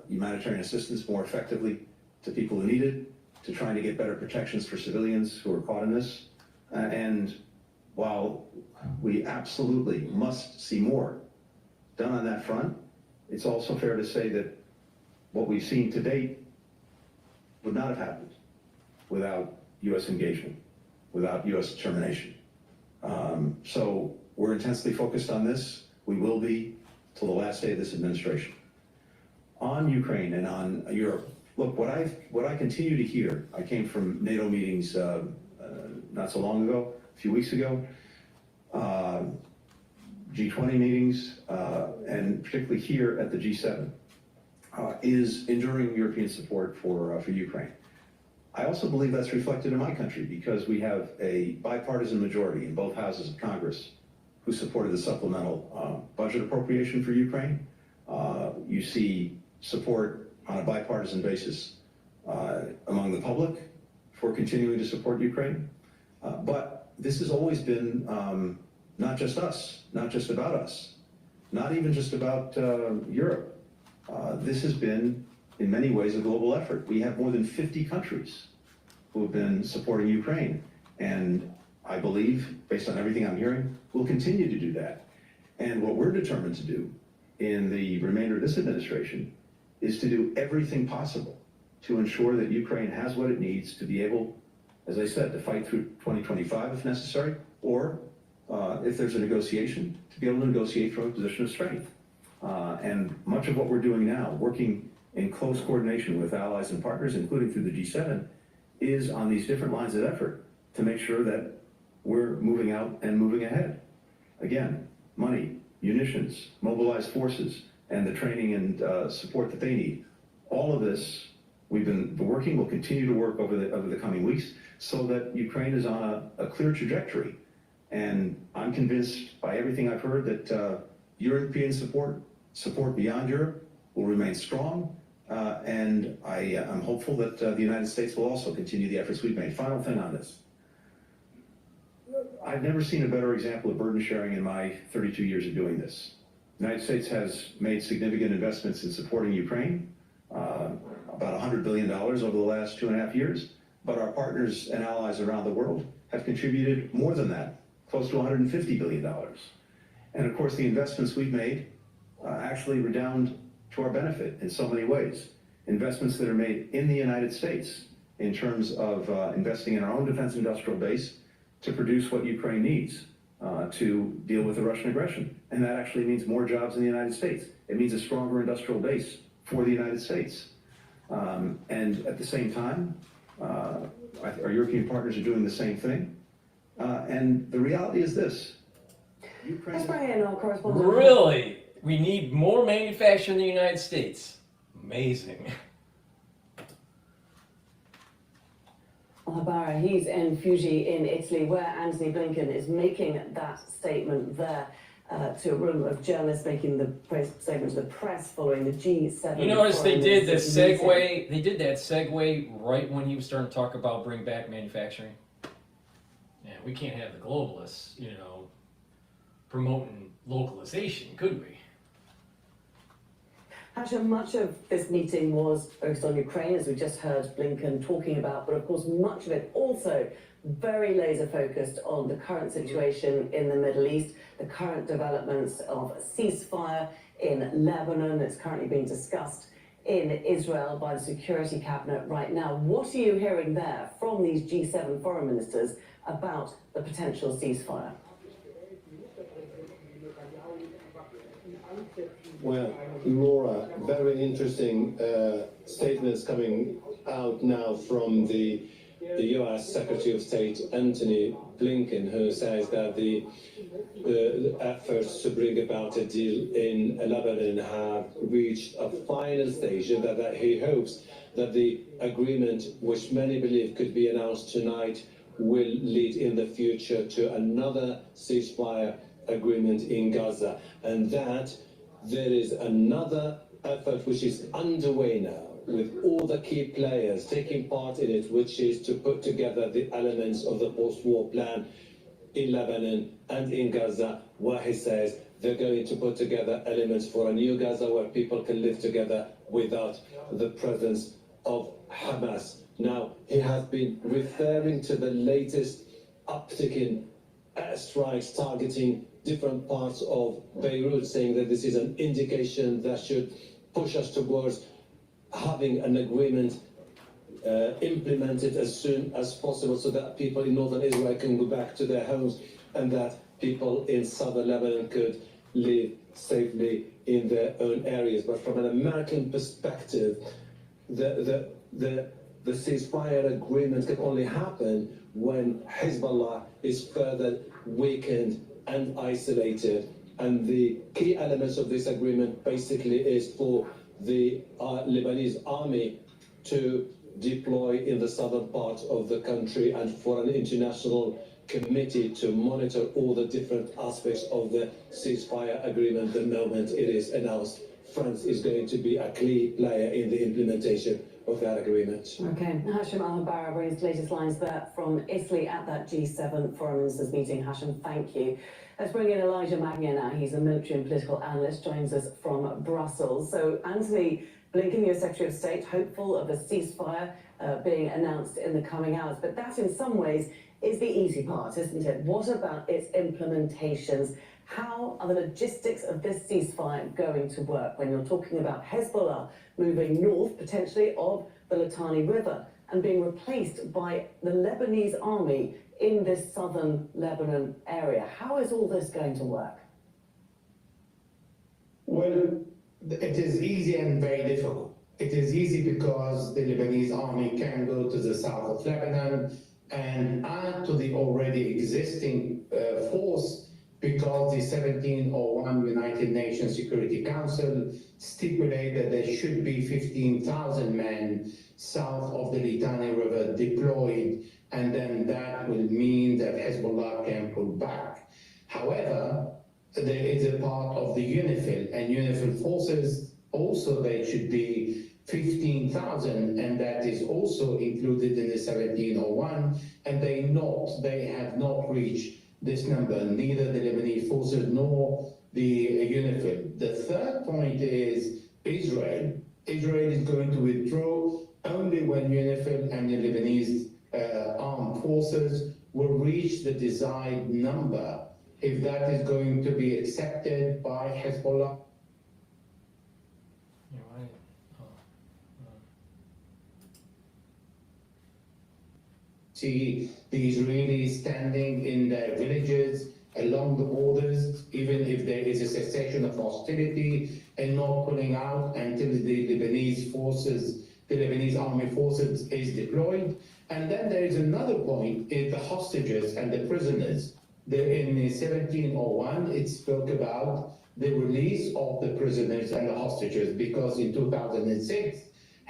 humanitarian assistance more effectively to people who need it, to trying to get better protections for civilians who are caught in this. And while we absolutely must see more done on that front, it's also fair to say that what we've seen to date would not have happened without U.S. engagement, without U.S. determination. So we're intensely focused on this. We will be till the last day of this administration. On Ukraine and on Europe, look, what I continue to hear, I came from NATO meetings not so long ago, a few weeks ago, G20 meetings, and particularly here at the G7, is enduring European support for Ukraine. I also believe that's reflected in my country because we have a bipartisan majority in both houses of Congress who supported the supplemental budget appropriation for Ukraine. You see support on a bipartisan basis among the public for continuing to support Ukraine. But this has always been not just us, not just about us, not even just about Europe. This has been, in many ways, a global effort. We have more than 50 countries who have been supporting Ukraine. And I believe, based on everything I'm hearing, we'll continue to do that. And what we're determined to do in the remainder of this administration is to do everything possible to ensure that Ukraine has what it needs to be able, as I said, to fight through 2025 if necessary, or if there's a negotiation, to be able to negotiate from a position of strength. And much of what we're doing now, working in close coordination with allies and partners, including through the G7, is on these different lines of effort to make sure that we're moving out and moving ahead. Again, money, munitions, mobilized forces, and the training and support that they need. All of this, we've been working, we'll continue to work over the coming weeks so that Ukraine is on a clear trajectory. And I'm convinced by everything I've heard that European support beyond Europe will remain strong. And I'm hopeful that the United States will also continue the efforts we've made. Final thing on this. I've never seen a better example of burden sharing in my 32 years of doing this. The United States has made significant investments in supporting Ukraine, about $100 billion over the last 2.5 years, but our partners and allies around the world have contributed more than that, close to $150 billion. And of course, the investments we've made actually redound to our benefit in so many ways. Investments that are made in the United States in terms of investing in our own defense industrial base to produce what Ukraine needs to deal with the Russian aggression. And that actually means more jobs in the United States. It means a stronger industrial base for the United States. And at the same time, our European partners are doing the same thing. And the reality is this. Let's bring in our correspondent. Really? We need more manufacturing in the United States. Amazing. Habara, he's in Fuji in Italy, where Anthony Blinken is making that statement there to a room of journalists making the statement to the press following the G7. You notice they did the segue. They did that segue right when he was starting to talk about bring back manufacturing. Yeah, we can't have the globalists, promoting localization, could we? Actually, much of this meeting was focused on Ukraine, as we just heard Blinken talking about, but of course much of it also very laser focused on the current situation in the Middle East, the current developments of ceasefire in Lebanon. It's currently being discussed in Israel by the Security Cabinet right now. What are you hearing there from these G7 foreign ministers about the potential ceasefire? Well, Laura, very interesting statements coming out now from the U.S. Secretary of State Antony Blinken, who says that the efforts to bring about a deal in Lebanon have reached a final stage, and that he hopes that the agreement, which many believe could be announced tonight, will lead in the future to another ceasefire agreement in Gaza, and that there is another effort which is underway now with all the key players taking part in it, which is to put together the elements of the post-war plan in Lebanon and in Gaza, where he says they're going to put together elements for a new Gaza where people can live together without the presence of Hamas. Now, he has been referring to the latest uptick in airstrikes targeting different parts of Beirut, saying that this is an indication that should push us towards having an agreement implemented as soon as possible, so that people in northern Israel can go back to their homes and that people in southern Lebanon could live safely in their own areas. But from an American perspective, the ceasefire agreement can only happen when Hezbollah is further weakened and isolated. And the key elements of this agreement basically is for the Lebanese army to deploy in the southern part of the country, and for an international committee to monitor all the different aspects of the ceasefire agreement the moment it is announced. France is going to be a key player in the implementation of that agreement. Okay, Hashim Al-Habara brings the latest lines there from Italy at that G7 foreign ministers meeting. Hashim, thank you. Let's bring in Elijah Magnier now. He's a military and political analyst, joins us from Brussels. So Antony Blinken, your Secretary of State, hopeful of a ceasefire being announced in the coming hours. But that in some ways is the easy part, isn't it? What about its implementations? How are the logistics of this ceasefire going to work when you're talking about Hezbollah moving north, potentially, of the Litani River and being replaced by the Lebanese army in this southern Lebanon area? How is all this going to work? Well, it is easy and very difficult. It is easy because the Lebanese army can go to the south of Lebanon and add to the already existing force, because the 1701 United Nations Security Council stipulated that there should be 15,000 men south of the Litani River deployed, and then that will mean that Hezbollah can pull back. However, there is a part of the UNIFIL, and UNIFIL forces also, they should be 15,000, and that is also included in the 1701, and they have not reached this number, neither the Lebanese forces nor the UNIFIL. The third point is Israel. Israel is going to withdraw only when UNIFIL and the Lebanese armed forces will reach the desired number. If that is going to be accepted by Hezbollah. You're right. See the Israelis standing in their villages along the borders, even if there is a cessation of hostility, and not pulling out until the Lebanese forces, the Lebanese army forces is deployed. And then there is another point, is the hostages and the prisoners. In 1701, it spoke about the release of the prisoners and the hostages, because in 2006,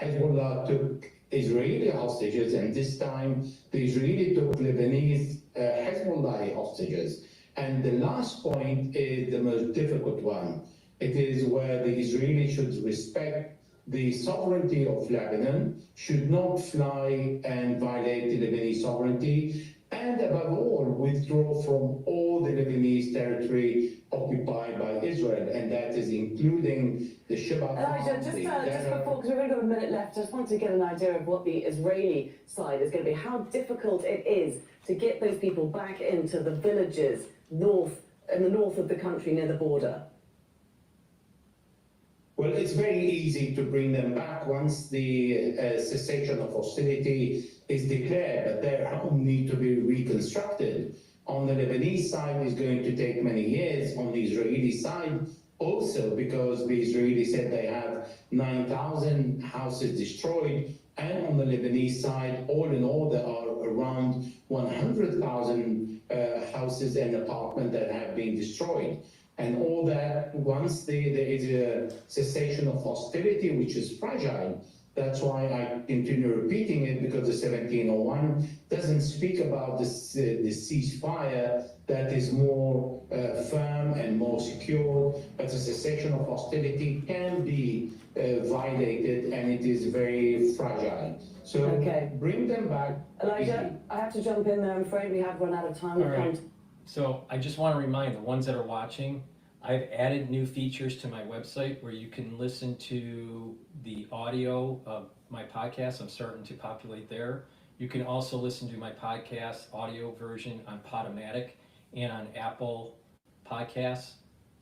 Hezbollah took Israeli hostages, and this time the Israeli took Lebanese Hezbollah hostages. And the last point is the most difficult one. It is where the Israelis should respect the sovereignty of Lebanon, should not fly and violate the Lebanese sovereignty, and above all, withdraw from all the Lebanese territory occupied by Israel, and that is including the Sheba. Elijah, just before, because we've only got a minute left, I just want to get an idea of what the Israeli side is going to be, how difficult it is to get those people back into the villages in the north of the country near the border. Well, it's very easy to bring them back once the cessation of hostility is declared, but their home need to be reconstructed. On the Lebanese side, it's going to take many years. On the Israeli side, Also because the Israelis said they have 9,000 houses destroyed, and on the Lebanese side, all in all, there are around 100,000 houses and apartments that have been destroyed. And all that, once there is a cessation of hostility, which is fragile, that's why I continue repeating it, because the 1701 doesn't speak about the ceasefire that is more firm and more secure, but the cessation of hostility can be violated, and it is very fragile. So bring them back. Elijah, I have to jump in there. I'm afraid we have run out of time. All right. So I just want to remind the ones that are watching, I've added new features to my website where you can listen to the audio of my podcast. I'm starting to populate there. You can also listen to my podcast audio version on Podomatic and on Apple Podcasts.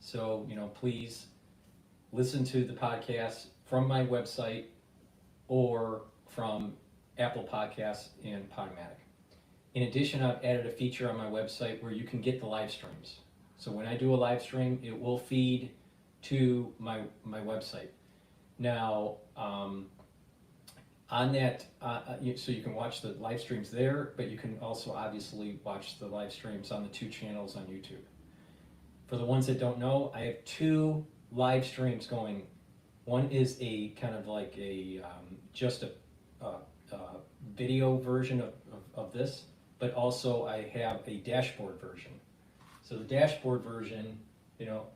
So, please listen to the podcast from my website or from Apple Podcasts and Podomatic. In addition, I've added a feature on my website where you can get the live streams. So when I do a live stream, it will feed to my website. Now, on that, so you can watch the live streams there, but you can also obviously watch the live streams on the 2 channels on YouTube. For the ones that don't know, I have 2 live streams going. One is a kind of like a just a video version of this, but also I have a dashboard version. So the dashboard version,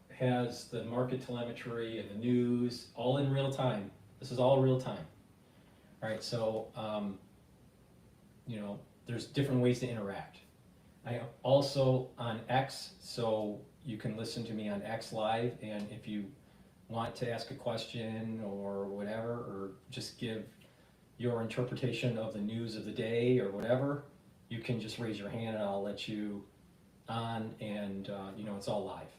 has the market telemetry and the news all in real time. This is all real time. All right, so there's different ways to interact. I am also on X, so you can listen to me on X Live, and if you want to ask a question or whatever, or just give your interpretation of the news of the day or whatever, you can just raise your hand and I'll let you on, and it's all live.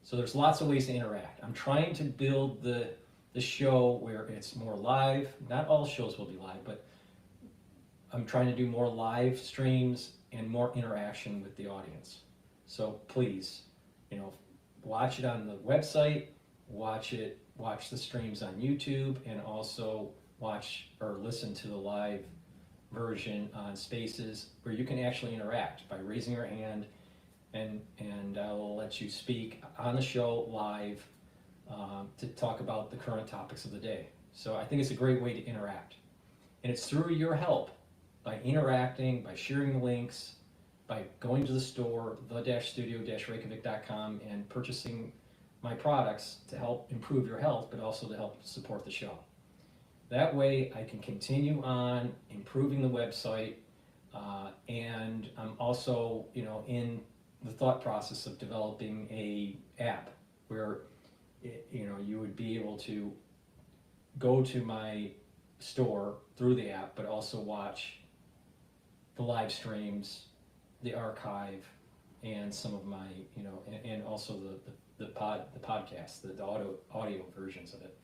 So there's lots of ways to interact. I'm trying to build the show where it's more live. Not all shows will be live, but I'm trying to do more live streams and more interaction with the audience. So please, watch it on the website, watch the streams on YouTube, and also watch or listen to the live version on Spaces, where you can actually interact by raising your hand, and I'll let you speak on the show live to talk about the current topics of the day. So I think it's a great way to interact. And it's through your help, by interacting, by sharing the links, by going to the store, the-studio-reykjavik.com, and purchasing my products to help improve your health, but also to help support the show. That way I can continue on improving the website, and I'm also, in the thought process of developing a app where, you would be able to go to my store through the app, but also watch the live streams, the archive, and some of my, and also the podcast, the audio versions of it.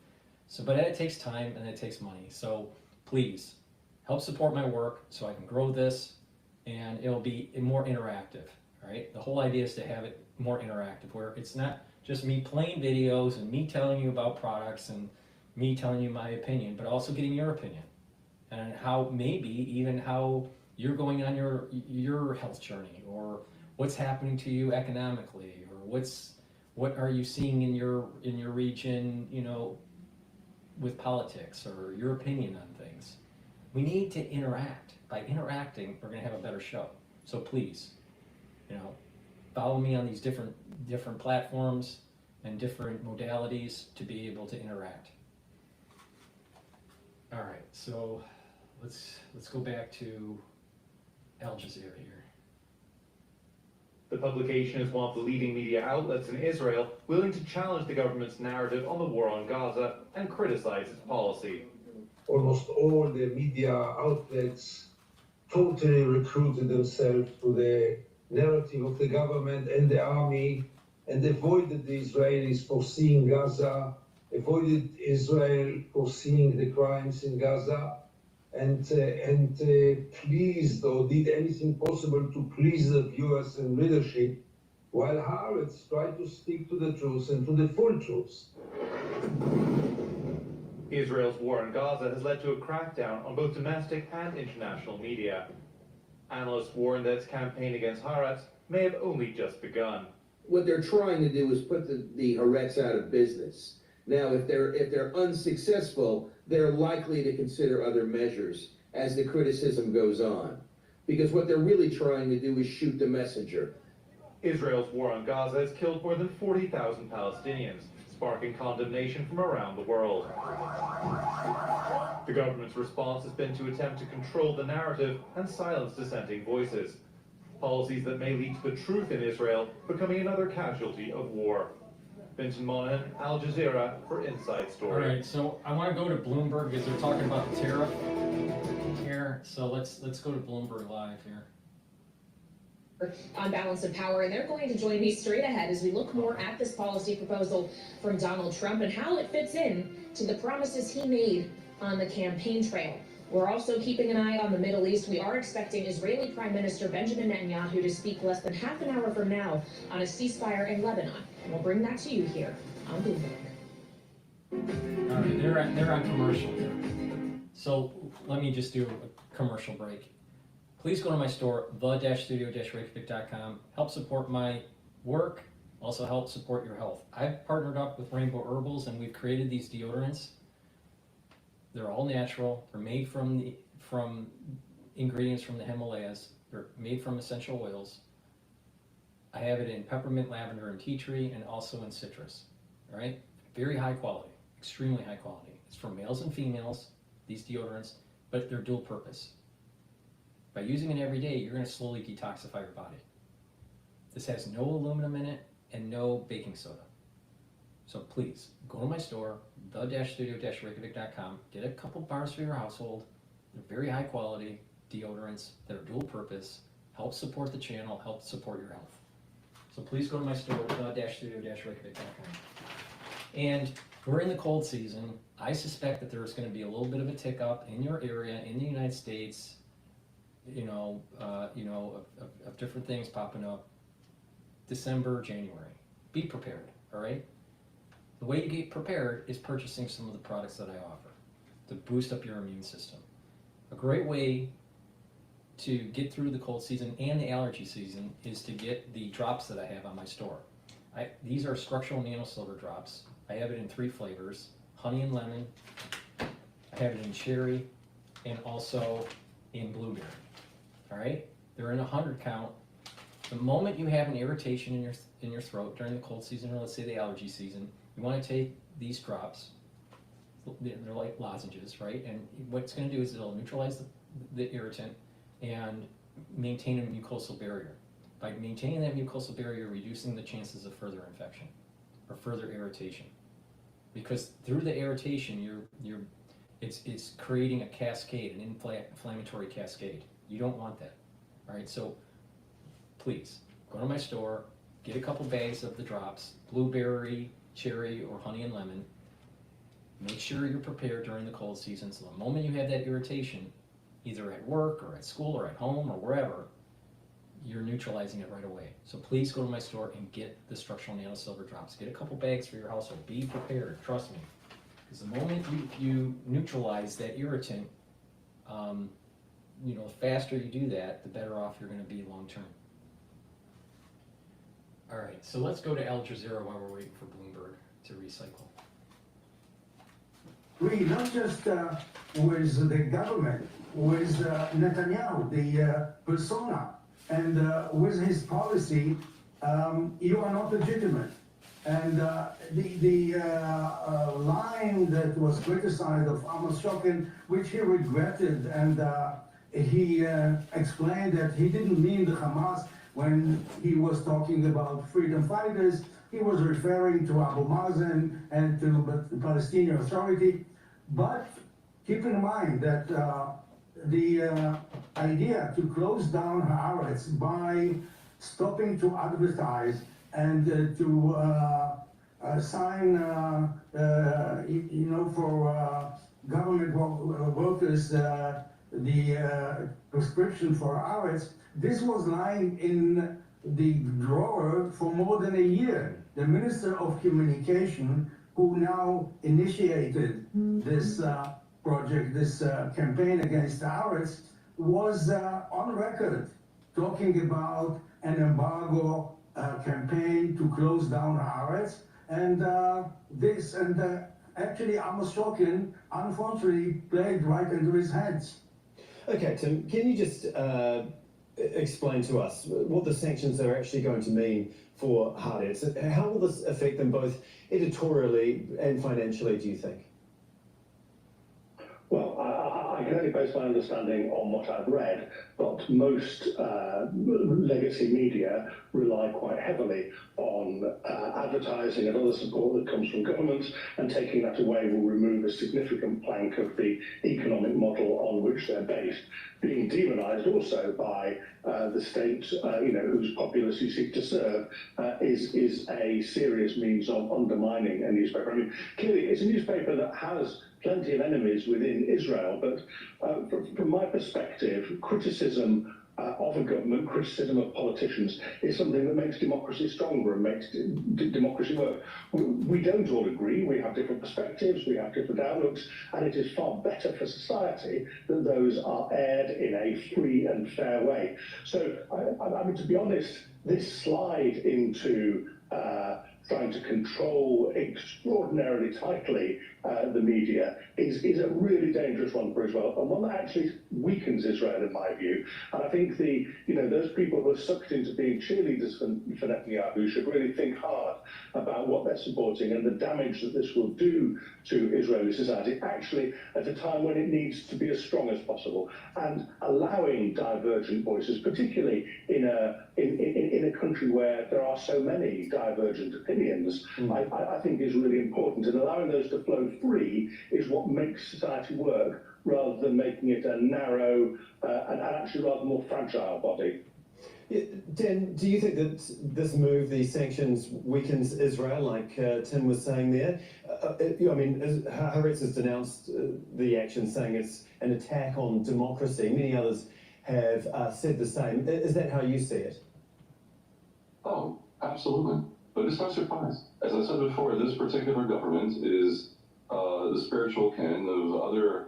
So, but it takes time and it takes money. So please help support my work so I can grow this, and it'll be more interactive. All right. The whole idea is to have it more interactive, where it's not just me playing videos and me telling you about products and me telling you my opinion, but also getting your opinion and how you're going on your health journey, or what's happening to you economically, or what are you seeing in your region, with politics, or your opinion on things. We need to interact. By interacting, we're going to have a better show. So please, follow me on these different platforms and different modalities to be able to interact. All right, so let's go back to Al Jazeera here. The publication is one of the leading media outlets in Israel, willing to challenge the government's narrative on the war on Gaza and criticize its policy. Almost all the media outlets totally recruited themselves to the narrative of the government and the army, and avoided the Israelis foreseeing Gaza, avoided Israel foreseeing the crimes in Gaza, and pleased or did anything possible to please the viewers and readership while Haaretz tried to stick to the truth and to the full truth. Israel's war in Gaza has led to a crackdown on both domestic and international media. Analysts warn that its campaign against Haaretz may have only just begun. What they're trying to do is put the Haaretz out of business. Now, if they're unsuccessful, they're likely to consider other measures as the criticism goes on. Because what they're really trying to do is shoot the messenger. Israel's war on Gaza has killed more than 40,000 Palestinians, sparking condemnation from around the world. The government's response has been to attempt to control the narrative and silence dissenting voices. Policies that may lead to the truth in Israel becoming another casualty of war. Vincent Monahan, Al Jazeera for Inside Story. All right, so I want to go to Bloomberg because they're talking about the tariff here. So let's go to Bloomberg Live here. On balance of power, and they're going to join me straight ahead as we look more at this policy proposal from Donald Trump and how it fits in to the promises he made on the campaign trail. We're also keeping an eye on the Middle East. We are expecting Israeli Prime Minister Benjamin Netanyahu to speak less than half an hour from now on a ceasefire in Lebanon. And we'll bring that to you here on Bloomberg. All right, they're on commercial here. So let me just do a commercial break. Please go to my store, the-studio-reykjavik.com. Help support my work, also help support your health. I've partnered up with Rainbow Herbals and we've created these deodorants. They're all natural. They're made from ingredients from the Himalayas. They're made from essential oils. I have it in peppermint, lavender, and tea tree, and also in citrus. All right? Very high quality, extremely high quality. It's for males and females, these deodorants, but they're dual purpose. By using it every day, you're going to slowly detoxify your body. This has no aluminum in it and no baking soda. So please, go to my store, the-studio-reykjavik.com, get a couple bars for your household. They're very high quality deodorants that are dual purpose, help support the channel, help support your health. So please go to my store, the-studio-reykjavik.com. And we're in the cold season. I suspect that there's going to be a little bit of a tick up in your area, in the United States, of different things popping up December, January. Be prepared, all right? The way you get prepared is purchasing some of the products that I offer to boost up your immune system. A great way to get through the cold season and the allergy season is to get the drops that I have on my store. These are structural nano silver drops. I have it in 3 flavors, honey and lemon. I have it in cherry and also in blueberry. All right, they're in 100 count. The moment you have an irritation in your throat during the cold season, or let's say the allergy season, you want to take these drops. They're like lozenges, right? And what it's going to do is it'll neutralize the irritant and maintain a mucosal barrier. By maintaining that mucosal barrier, reducing the chances of further infection or further irritation. Because through the irritation, it's creating a cascade, an inflammatory cascade. You don't want that. All right, so please go to my store, get a couple bags of the drops, blueberry, cherry, or honey and lemon. Make sure you're prepared during the cold season, so the moment you have that irritation, either at work or at school or at home or wherever, you're neutralizing it right away. So please go to my store and get the structural nano silver drops. Get a couple bags for your household. Be prepared, trust me. Because the moment you neutralize that irritant, the faster you do that, the better off you're going to be long term. All right, so let's go to Al Jazeera while we're waiting for Bloomberg to recycle. We not just with the government, with Netanyahu, the persona, and with his policy, you are not legitimate. And the line that was criticized of Amos Shokin, which he regretted, and he explained that he didn't mean the Hamas when he was talking about freedom fighters. He was referring to Abu Mazen and to the Palestinian Authority. But keep in mind that the idea to close down Haaretz by stopping to advertise and to sign, for government workers, the prescription for Haaretz, this was lying in the drawer for more than a year. The Minister of Communication, who now initiated this project, this campaign against Tariffs, was on record talking about an embargo campaign to close down Haaretz, and actually Amos Shokin unfortunately played right into his hands. Okay, Tim, can you just explain to us what the sanctions are actually going to mean for Haaretz? How will this affect them both editorially and financially, do you think? Well, I can only base my understanding on what I've read, but most legacy media rely quite heavily on advertising and other support that comes from governments, and taking that away will remove a significant plank of the economic model on which they're based, being demonised also by the state, whose populace you seek to serve, is a serious means of undermining a newspaper. I mean, clearly, it's a newspaper that has plenty of enemies within Israel, but from my perspective, criticism of a government, criticism of politicians, is something that makes democracy stronger and makes democracy work. We don't all agree, we have different perspectives, we have different outlooks, and it is far better for society that those are aired in a free and fair way. So, I mean, to be honest, this slide into trying to control extraordinarily tightly the media is a really dangerous one for Israel, and one that actually weakens Israel in my view. And I think those people who are sucked into being cheerleaders for Netanyahu should really think hard about what they're supporting and the damage that this will do to Israeli society, actually at a time when it needs to be as strong as possible, and allowing divergent voices, particularly in a country where there are so many divergent opinions, I think is really important, and allowing those to flow free is what makes society work, rather than making it a narrow and actually rather more fragile body. Dan, do you think that this move, these sanctions, weakens Israel, like Tim was saying there? I mean, Haaretz has denounced the action, saying it's an attack on democracy. Many others have said the same. Is that how you see it? Oh, absolutely. But it's no surprise. As I said before, this particular government is the spiritual kin of other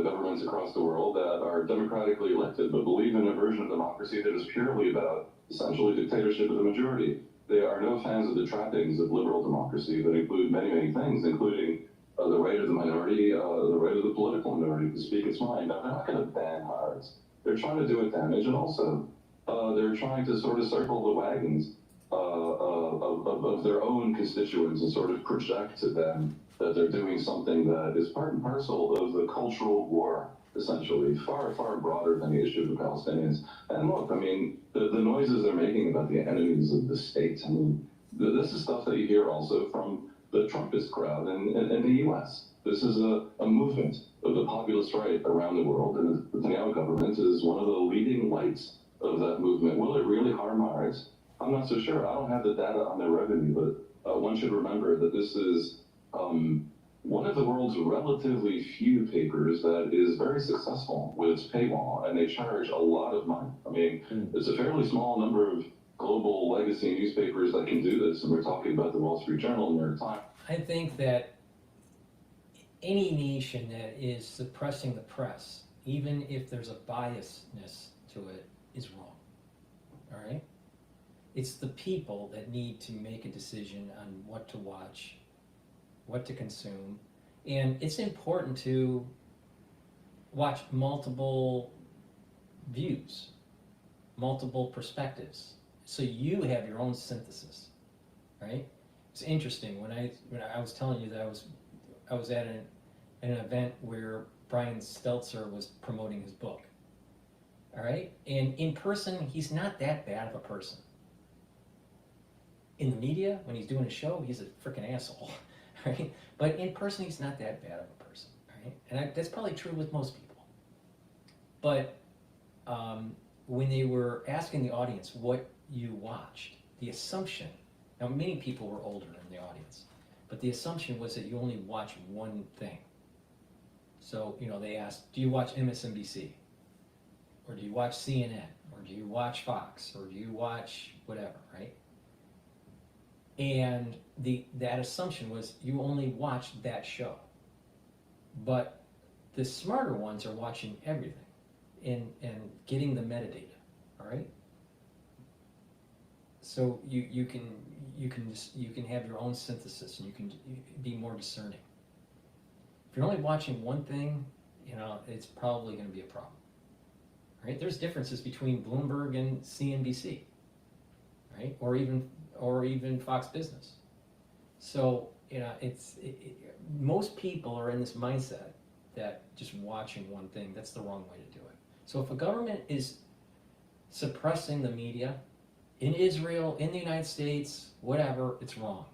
governments across the world that are democratically elected, but believe in a version of democracy that is purely about essentially dictatorship of the majority. They are no fans of the trappings of liberal democracy that include many, many things, including the right of the minority, the right of the political minority to speak its mind. Now, they're not going to ban Haaretz. They're trying to do it damage, and also they're trying to sort of circle the wagons of their own constituents and sort of project to them that they're doing something that is part and parcel of the cultural war, essentially, far, far broader than the issue of the Palestinians. And look, I mean, the noises they're making about the enemies of the state, I mean, this is stuff that you hear also from the Trumpist crowd in the U.S. This is a movement of the populist right around the world, and the Netanyahu government is one of the leading lights of that movement. Will it really harm Haaretz? I'm not so sure. I don't have the data on their revenue, but one should remember that this is one of the world's relatively few papers that is very successful with its paywall, and they charge a lot of money. I mean, it's a fairly small number of global legacy newspapers that can do this, and we're talking about the Wall Street Journal and New York Times. I think that any nation that is suppressing the press, even if there's a biasness to it, is wrong. All right? It's the people that need to make a decision on what to watch, what to consume, and it's important to watch multiple views, multiple perspectives, so you have your own synthesis, right? It's interesting, when I was telling you that I was at an event where Brian Stelter was promoting his book, all right? And in person, he's not that bad of a person. In the media, when he's doing a show, he's a freaking asshole, right? But in person, he's not that bad of a person, right? And that's probably true with most people. But when they were asking the audience what you watched, the assumption, now many people were older in the audience, but the assumption was that you only watch one thing. So, they asked, do you watch MSNBC? Or do you watch CNN? Or do you watch Fox? Or do you watch whatever, right? And that assumption was you only watch that show. But the smarter ones are watching everything and getting the metadata, all right? So you can have your own synthesis and you can be more discerning. If you're only watching one thing, it's probably going to be a problem, right? There's differences between Bloomberg and CNBC, right? Or even Fox Business. So most people are in this mindset that just watching one thing, that's the wrong way to do it. So if a government is suppressing the media in Israel, in the United States, whatever, it's wrong,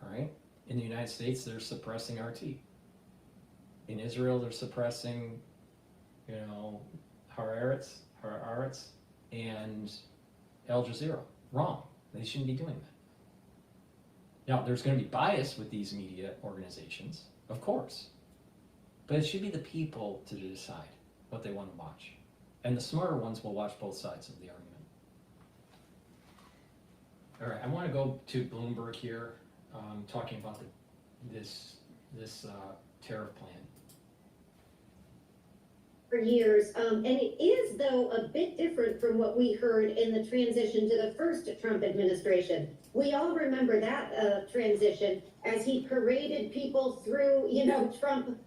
all right? In the United States, they're suppressing RT. In Israel, they're suppressing, Haaretz and Al Jazeera. Wrong. They shouldn't be doing that. Now, there's going to be bias with these media organizations, of course. But it should be the people to decide what they want to watch. And the smarter ones will watch both sides of the argument. All right, I want to go to Bloomberg here, talking about this tariff plan. For years, and it is, though, a bit different from what we heard in the transition to the first Trump administration. We all remember that transition as he paraded people through, Trump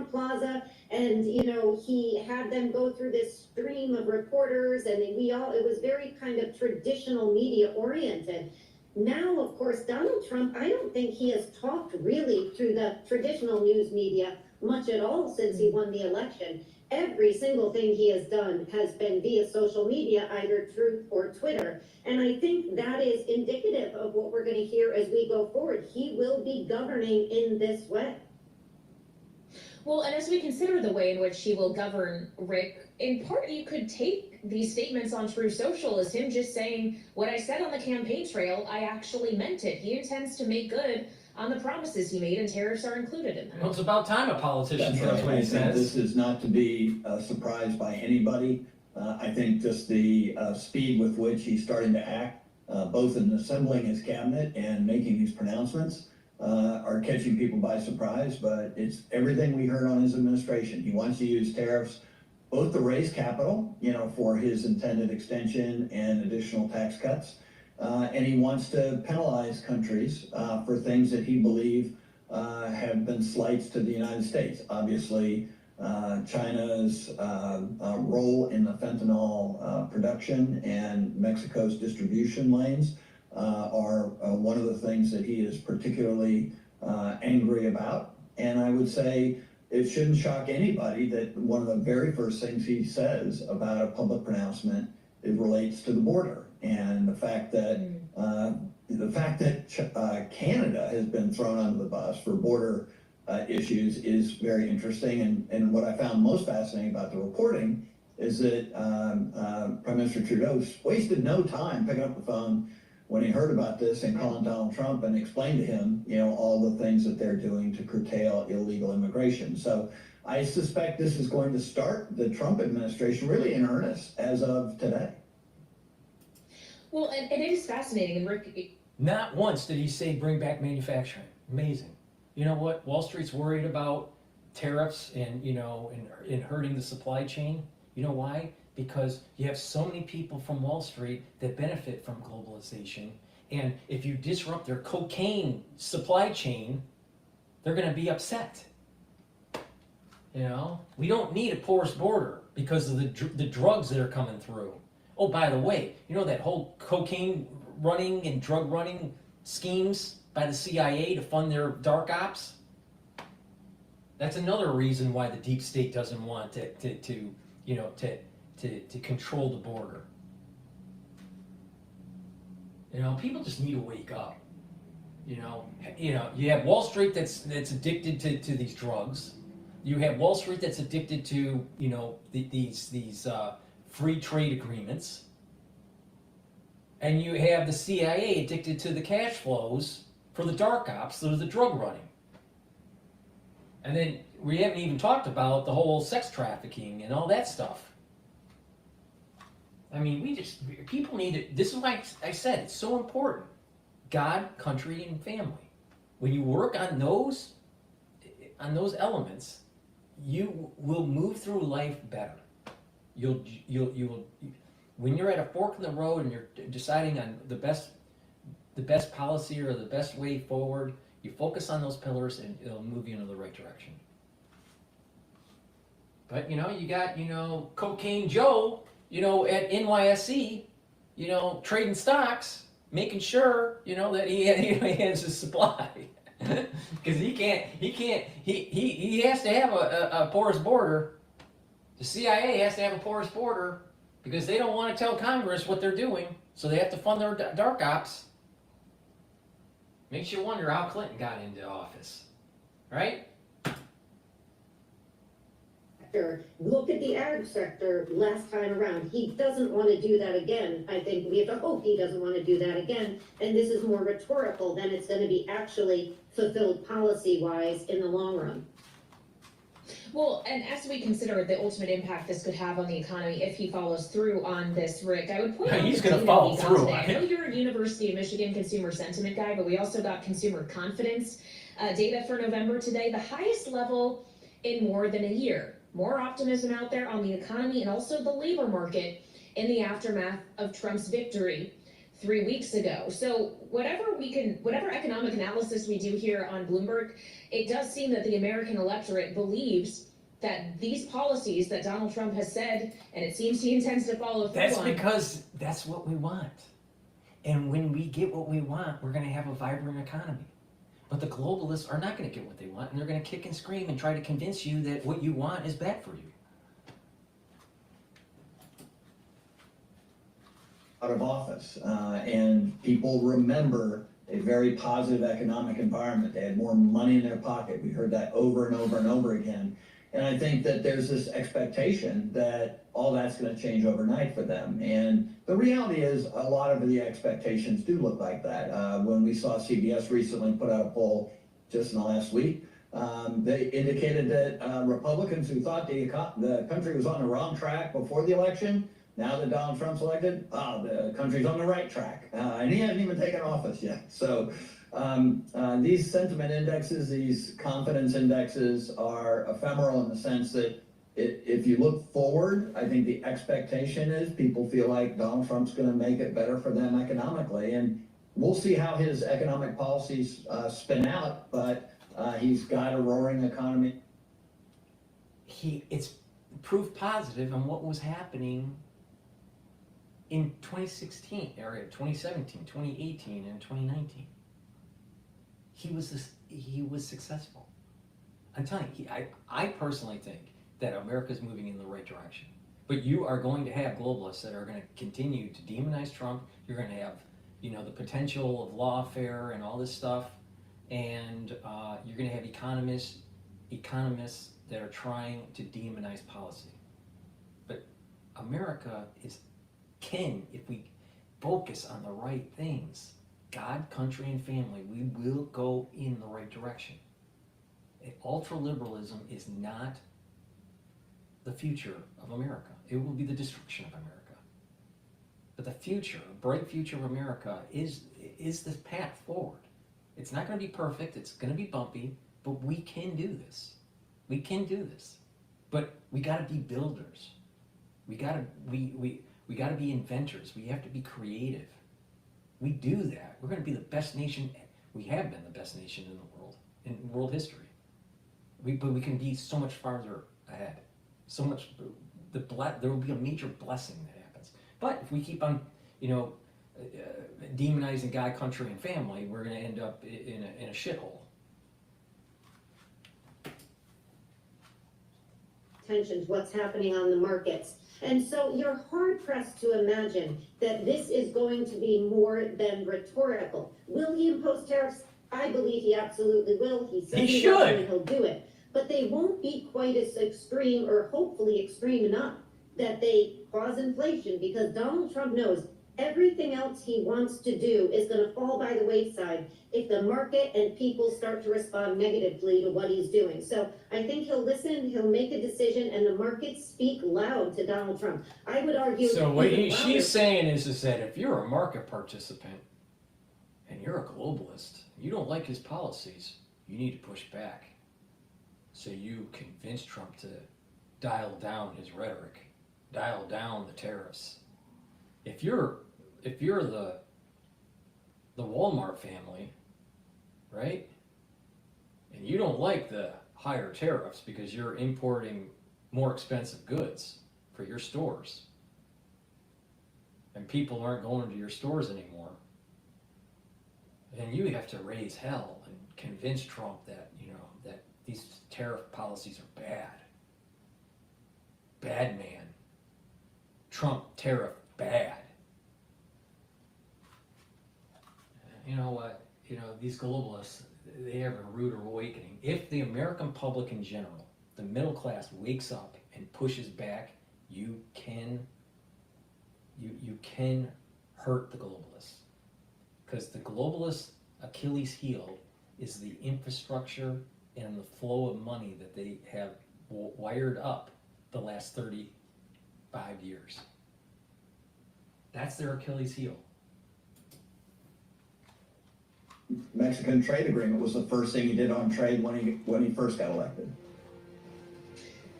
Plaza, and he had them go through this stream of reporters, and it was very kind of traditional media oriented. Now, of course, Donald Trump, I don't think he has talked really through the traditional news media much at all since he won the election. Every single thing he has done has been via social media, either Truth or Twitter. And I think that is indicative of what we're going to hear as we go forward. He will be governing in this way. Well, and as we consider the way in which he will govern, Rick, in part you could take these statements on True Social as him just saying, what I said on the campaign trail, I actually meant it. He intends to make good on the promises he made, and tariffs are included in that. Well, it's about time a politician says what he says. This is not to be surprised by anybody. I think just the speed with which he's starting to act, both in assembling his cabinet and making these pronouncements, are catching people by surprise, but it's everything we heard on his administration. He wants to use tariffs both to raise capital, for his intended extension and additional tax cuts, and he wants to penalize countries for things that he believes have been slights to the United States. Obviously, China's role in the fentanyl production and Mexico's distribution lanes are one of the things that he is particularly angry about. And I would say it shouldn't shock anybody that one of the very first things he says about a public pronouncement, it relates to the border. And the fact that Canada has been thrown under the bus for border issues is very interesting. And what I found most fascinating about the reporting is that Prime Minister Trudeau wasted no time picking up the phone when he heard about this and calling Donald Trump and explained to him, all the things that they're doing to curtail illegal immigration. So I suspect this is going to start the Trump administration really in earnest as of today. Well, and it is fascinating, and Rick... Not once did he say bring back manufacturing. Amazing. You know what? Wall Street's worried about tariffs and, and hurting the supply chain. You know why? Because you have so many people from Wall Street that benefit from globalization. And if you disrupt their cocaine supply chain, they're going to be upset. We don't need a porous border because of the drugs that are coming through. Oh, by the way, that whole cocaine running and drug running schemes by the CIA to fund their dark ops? That's another reason why the deep state doesn't want to control the border. People just need to wake up. You have Wall Street that's addicted to these drugs. You have Wall Street that's addicted to these free trade agreements, and you have the CIA addicted to the cash flows for the dark ops, so the drug running. And then we haven't even talked about the whole sex trafficking and all that stuff. I mean, people need to, this is why I said, it's so important. God, country, and family. When you work on those elements, you will move through life better. You will, when you're at a fork in the road and you're deciding on the best policy or the best way forward, you focus on those pillars and it'll move you in the right direction. But, you got, Cocaine Joe, at NYSE, trading stocks, making sure, that he has his supply. Because he has to have a porous border. The CIA has to have a porous border because they don't want to tell Congress what they're doing, so they have to fund their dark ops. Makes you wonder how Clinton got into office, right? Look at the ag sector last time around. He doesn't want to do that again. I think we have to hope he doesn't want to do that again. And this is more rhetorical than it's going to be actually fulfilled policy-wise in the long run. Well, and as we consider the ultimate impact this could have on the economy if he follows through on this, Rick, I would point out he's the going to data follow we got through. today. I know you're a University of Michigan consumer sentiment guy, but we also got consumer confidence data for November today, the highest level in more than a year. More optimism out there on the economy and also the labor market in the aftermath of Trump's victory 3 weeks ago. So whatever economic analysis we do here on Bloomberg, it does seem that the American electorate believes that these policies that Donald Trump has said, and it seems he intends to follow through That's on. because that's what we want. And when we get what we want, we're going to have a vibrant economy. But the globalists are not going to get what they want, and they're going to kick and scream and try to convince you that what you want is bad for you. Out of office, and people remember a very positive economic environment. They had more money in their pocket. We heard that over and over and over again. And I think that there's this expectation that all that's going to change overnight for them. And the reality is a lot of the expectations do look like that. When we saw CBS recently put out a poll just in the last week, they indicated that Republicans who thought the country was on the wrong track before the election, now that Donald Trump's elected, the country's on the right track. And he hasn't even taken office yet. So these sentiment indexes, these confidence indexes are ephemeral in the sense that if you look forward, I think the expectation is people feel like Donald Trump's going to make it better for them economically. And we'll see how his economic policies spin out, but he's got a roaring economy. It's proof positive on what was happening in 2016, or 2017, 2018, and 2019. He was successful. I'm telling you, I personally think that America's moving in the right direction. But you are going to have globalists that are going to continue to demonize Trump. You're going to have, the potential of lawfare and all this stuff, and you're going to have economists that are trying to demonize policy. But America can, if we focus on the right things, God, country, and family, we will go in the right direction. Ultraliberalism is not the future of America. It will be the destruction of America. But the future, a bright future of America is the path forward. It's not going to be perfect. It's going to be bumpy, but we can do this. We can do this. But we got to be builders. We got to be inventors. We have to be creative. We do that. We're going to be the best nation. We have been the best nation in the world, in world history. But we can be so much farther ahead. So much. There will be a major blessing that happens. But if we keep on, demonizing God, country, and family, we're going to end up in a shithole. Tensions, what's happening on the markets. And so you're hard pressed to imagine that this is going to be more than rhetorical. Will he impose tariffs? I believe he absolutely will. He said he will and he'll do it. But they won't be quite as extreme, or hopefully extreme enough, that they cause inflation, because Donald Trump knows everything else he wants to do is gonna fall by the wayside if the market and people start to respond negatively to what he's doing. So I think he'll listen, he'll make a decision, and the markets speak loud to Donald Trump. I would argue. So what even louder. she's saying is that if you're a market participant and you're a globalist, you don't like his policies, you need to push back. So you convince Trump to dial down his rhetoric, dial down the tariffs. If you're the Walmart family, right? And you don't like the higher tariffs because you're importing more expensive goods for your stores, and people aren't going to your stores anymore, then you have to raise hell and convince Trump that, that these tariff policies are bad. Bad man. Trump tariff bad. You know what? These globalists, they have a rude awakening. If the American public in general, the middle class, wakes up and pushes back, you can hurt the globalists. Because the globalists' Achilles heel is the infrastructure and the flow of money that they have wired up the last 35 years. That's their Achilles heel. Mexican trade agreement was the first thing he did on trade when he first got elected.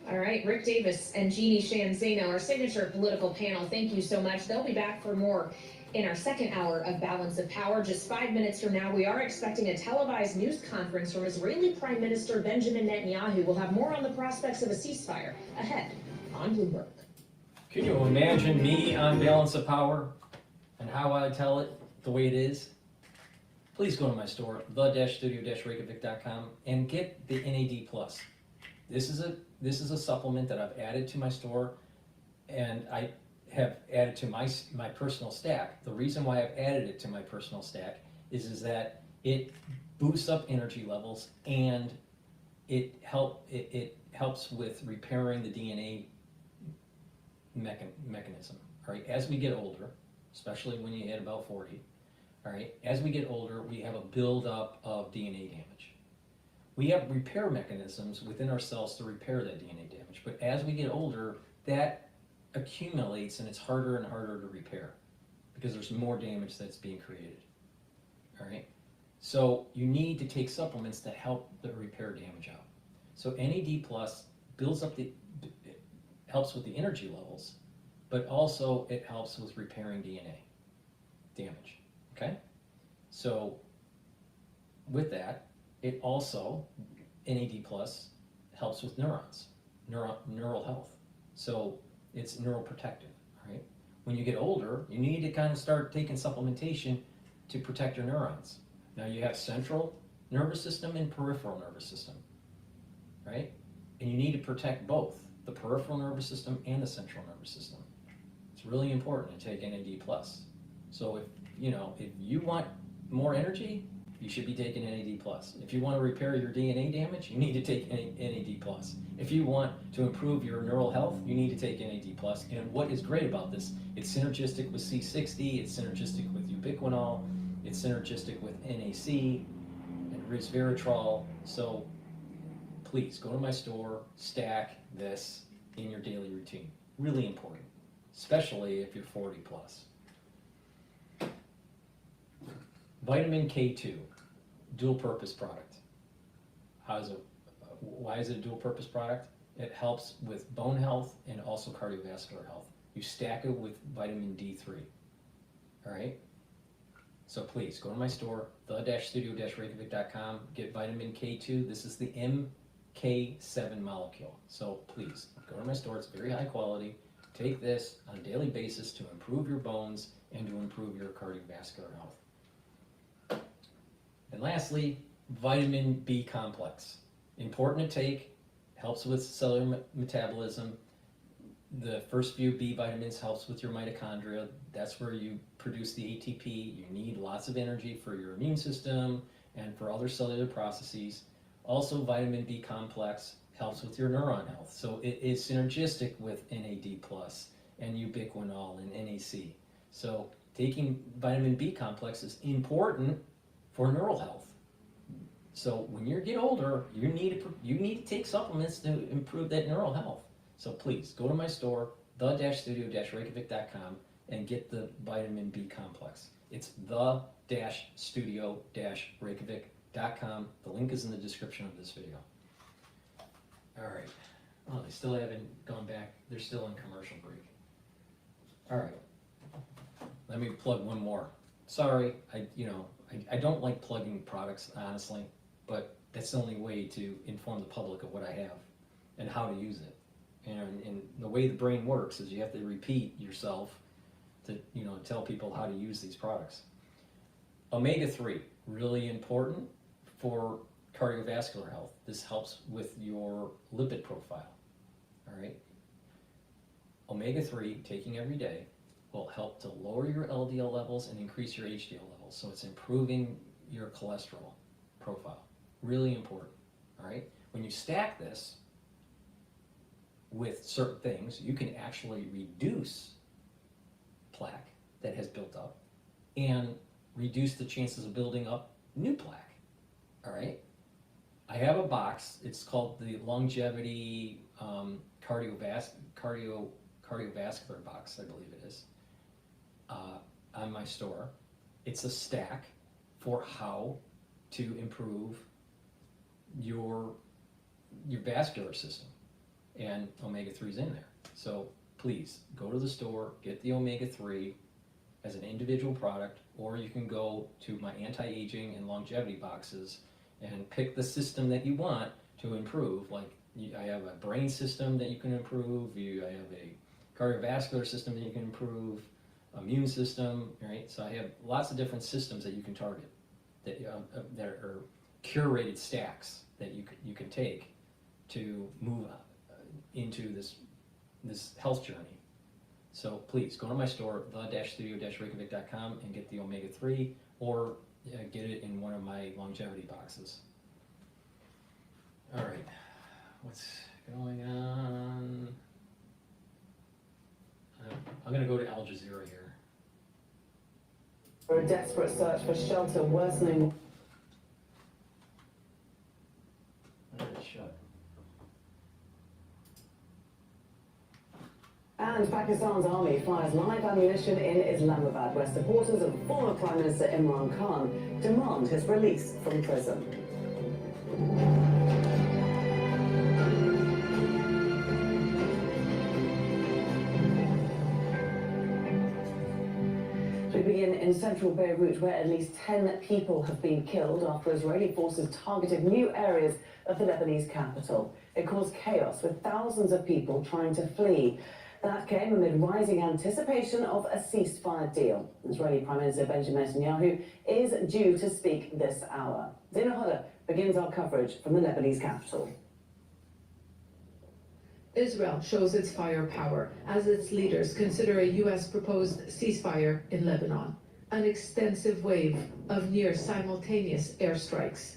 All right, Rick Davis and Jeannie Shanzano, our signature political panel, thank you so much. They'll be back for more in our second hour of Balance of Power. Just 5 minutes from now, we are expecting a televised news conference from Israeli Prime Minister Benjamin Netanyahu. We'll have more on the prospects of a ceasefire ahead on Bloomberg. Can you imagine me on Balance of Power and how I tell it the way it is? Please go to my store, the-studio-reykjavik.com, and get the NAD+. This is a supplement that I've added to my store, and I have added to my personal stack. The reason why I've added it to my personal stack is that it boosts up energy levels, and it helps with repairing the DNA mechanism. All right, as we get older, especially when you hit about 40, all right, as we get older, we have a buildup of DNA damage. We have repair mechanisms within our cells to repair that DNA damage, but as we get older, that accumulates and it's harder and harder to repair because there's more damage that's being created. All right, so you need to take supplements to help the repair damage out. So NAD+ builds up helps with the energy levels, but also it helps with repairing DNA damage. Okay, so with that, it also, NAD+ helps with neurons, neural health. So it's neuroprotective, right? When you get older, you need to kind of start taking supplementation to protect your neurons. Now you have central nervous system and peripheral nervous system, right? And you need to protect both, the peripheral nervous system and the central nervous system. It's really important to take NAD+. So if you want more energy, you should be taking NAD+. If you want to repair your DNA damage, you need to take NAD+. If you want to improve your neural health, you need to take NAD+. And what is great about this, it's synergistic with C60, it's synergistic with ubiquinol, it's synergistic with NAC and resveratrol. So please go to my store, stack this in your daily routine. Really important, especially if you're 40 plus. Vitamin K2, dual purpose product. Why is it a dual purpose product? It helps with bone health and also cardiovascular health. You stack it with vitamin D3. All right? So please go to my store, the-studio-reykjavik.com, get vitamin K2. This is the MK7 molecule. So please go to my store. It's very high quality. Take this on a daily basis to improve your bones and to improve your cardiovascular health. And lastly, vitamin B complex. Important to take, helps with cellular metabolism. The first few B vitamins helps with your mitochondria. That's where you produce the ATP. You need lots of energy for your immune system and for other cellular processes. Also, vitamin B complex helps with your neuron health. So it is synergistic with NAD+ and ubiquinol and NAC. So taking vitamin B complex is important for neural health. So when you get older, you need to take supplements to improve that neural health. So please go to my store, the-studio-reykjavik.com, and get the vitamin B complex. It's the-studio-reykjavik.com. The link is in the description of this video. All right. Oh, they still haven't gone back. They're still in commercial break. All right. Let me plug one more. Sorry, I don't like plugging products, honestly, but that's the only way to inform the public of what I have and how to use it. And the way the brain works is you have to repeat yourself to tell people how to use these products. Omega-3, really important for cardiovascular health. This helps with your lipid profile. All right. Omega-3, taking every day, will help to lower your LDL levels and increase your HDL levels. So it's improving your cholesterol profile. Really important. All right. When you stack this with certain things, you can actually reduce plaque that has built up and reduce the chances of building up new plaque. All right. I have a box. It's called the Longevity cardiovascular box, I believe it is, on my store. It's a stack for how to improve your vascular system, and omega-3 is in there. So please go to the store, get the omega-3 as an individual product, or you can go to my anti-aging and longevity boxes and pick the system that you want to improve. Like I have a brain system that you can improve, I have a cardiovascular system that you can improve, immune system, right? So I have lots of different systems that you can target that are curated stacks that you can take to move into this health journey. So please go to my store, the-studio-reykjavik.com, and get the omega-3, or get it in one of my longevity boxes. All right, what's going on? I'm going to go to Al Jazeera here. For a desperate search for shelter worsening. Shut. And Pakistan's army fires live ammunition in Islamabad, where supporters of former Prime Minister Imran Khan demand his release from prison. We begin in central Beirut, where at least 10 people have been killed after Israeli forces targeted new areas of the Lebanese capital. It caused chaos, with thousands of people trying to flee. That came amid rising anticipation of a ceasefire deal. Israeli Prime Minister Benjamin Netanyahu is due to speak this hour. Dina Hodder begins our coverage from the Lebanese capital. Israel shows its firepower as its leaders consider a U.S. proposed ceasefire in Lebanon, an extensive wave of near-simultaneous airstrikes.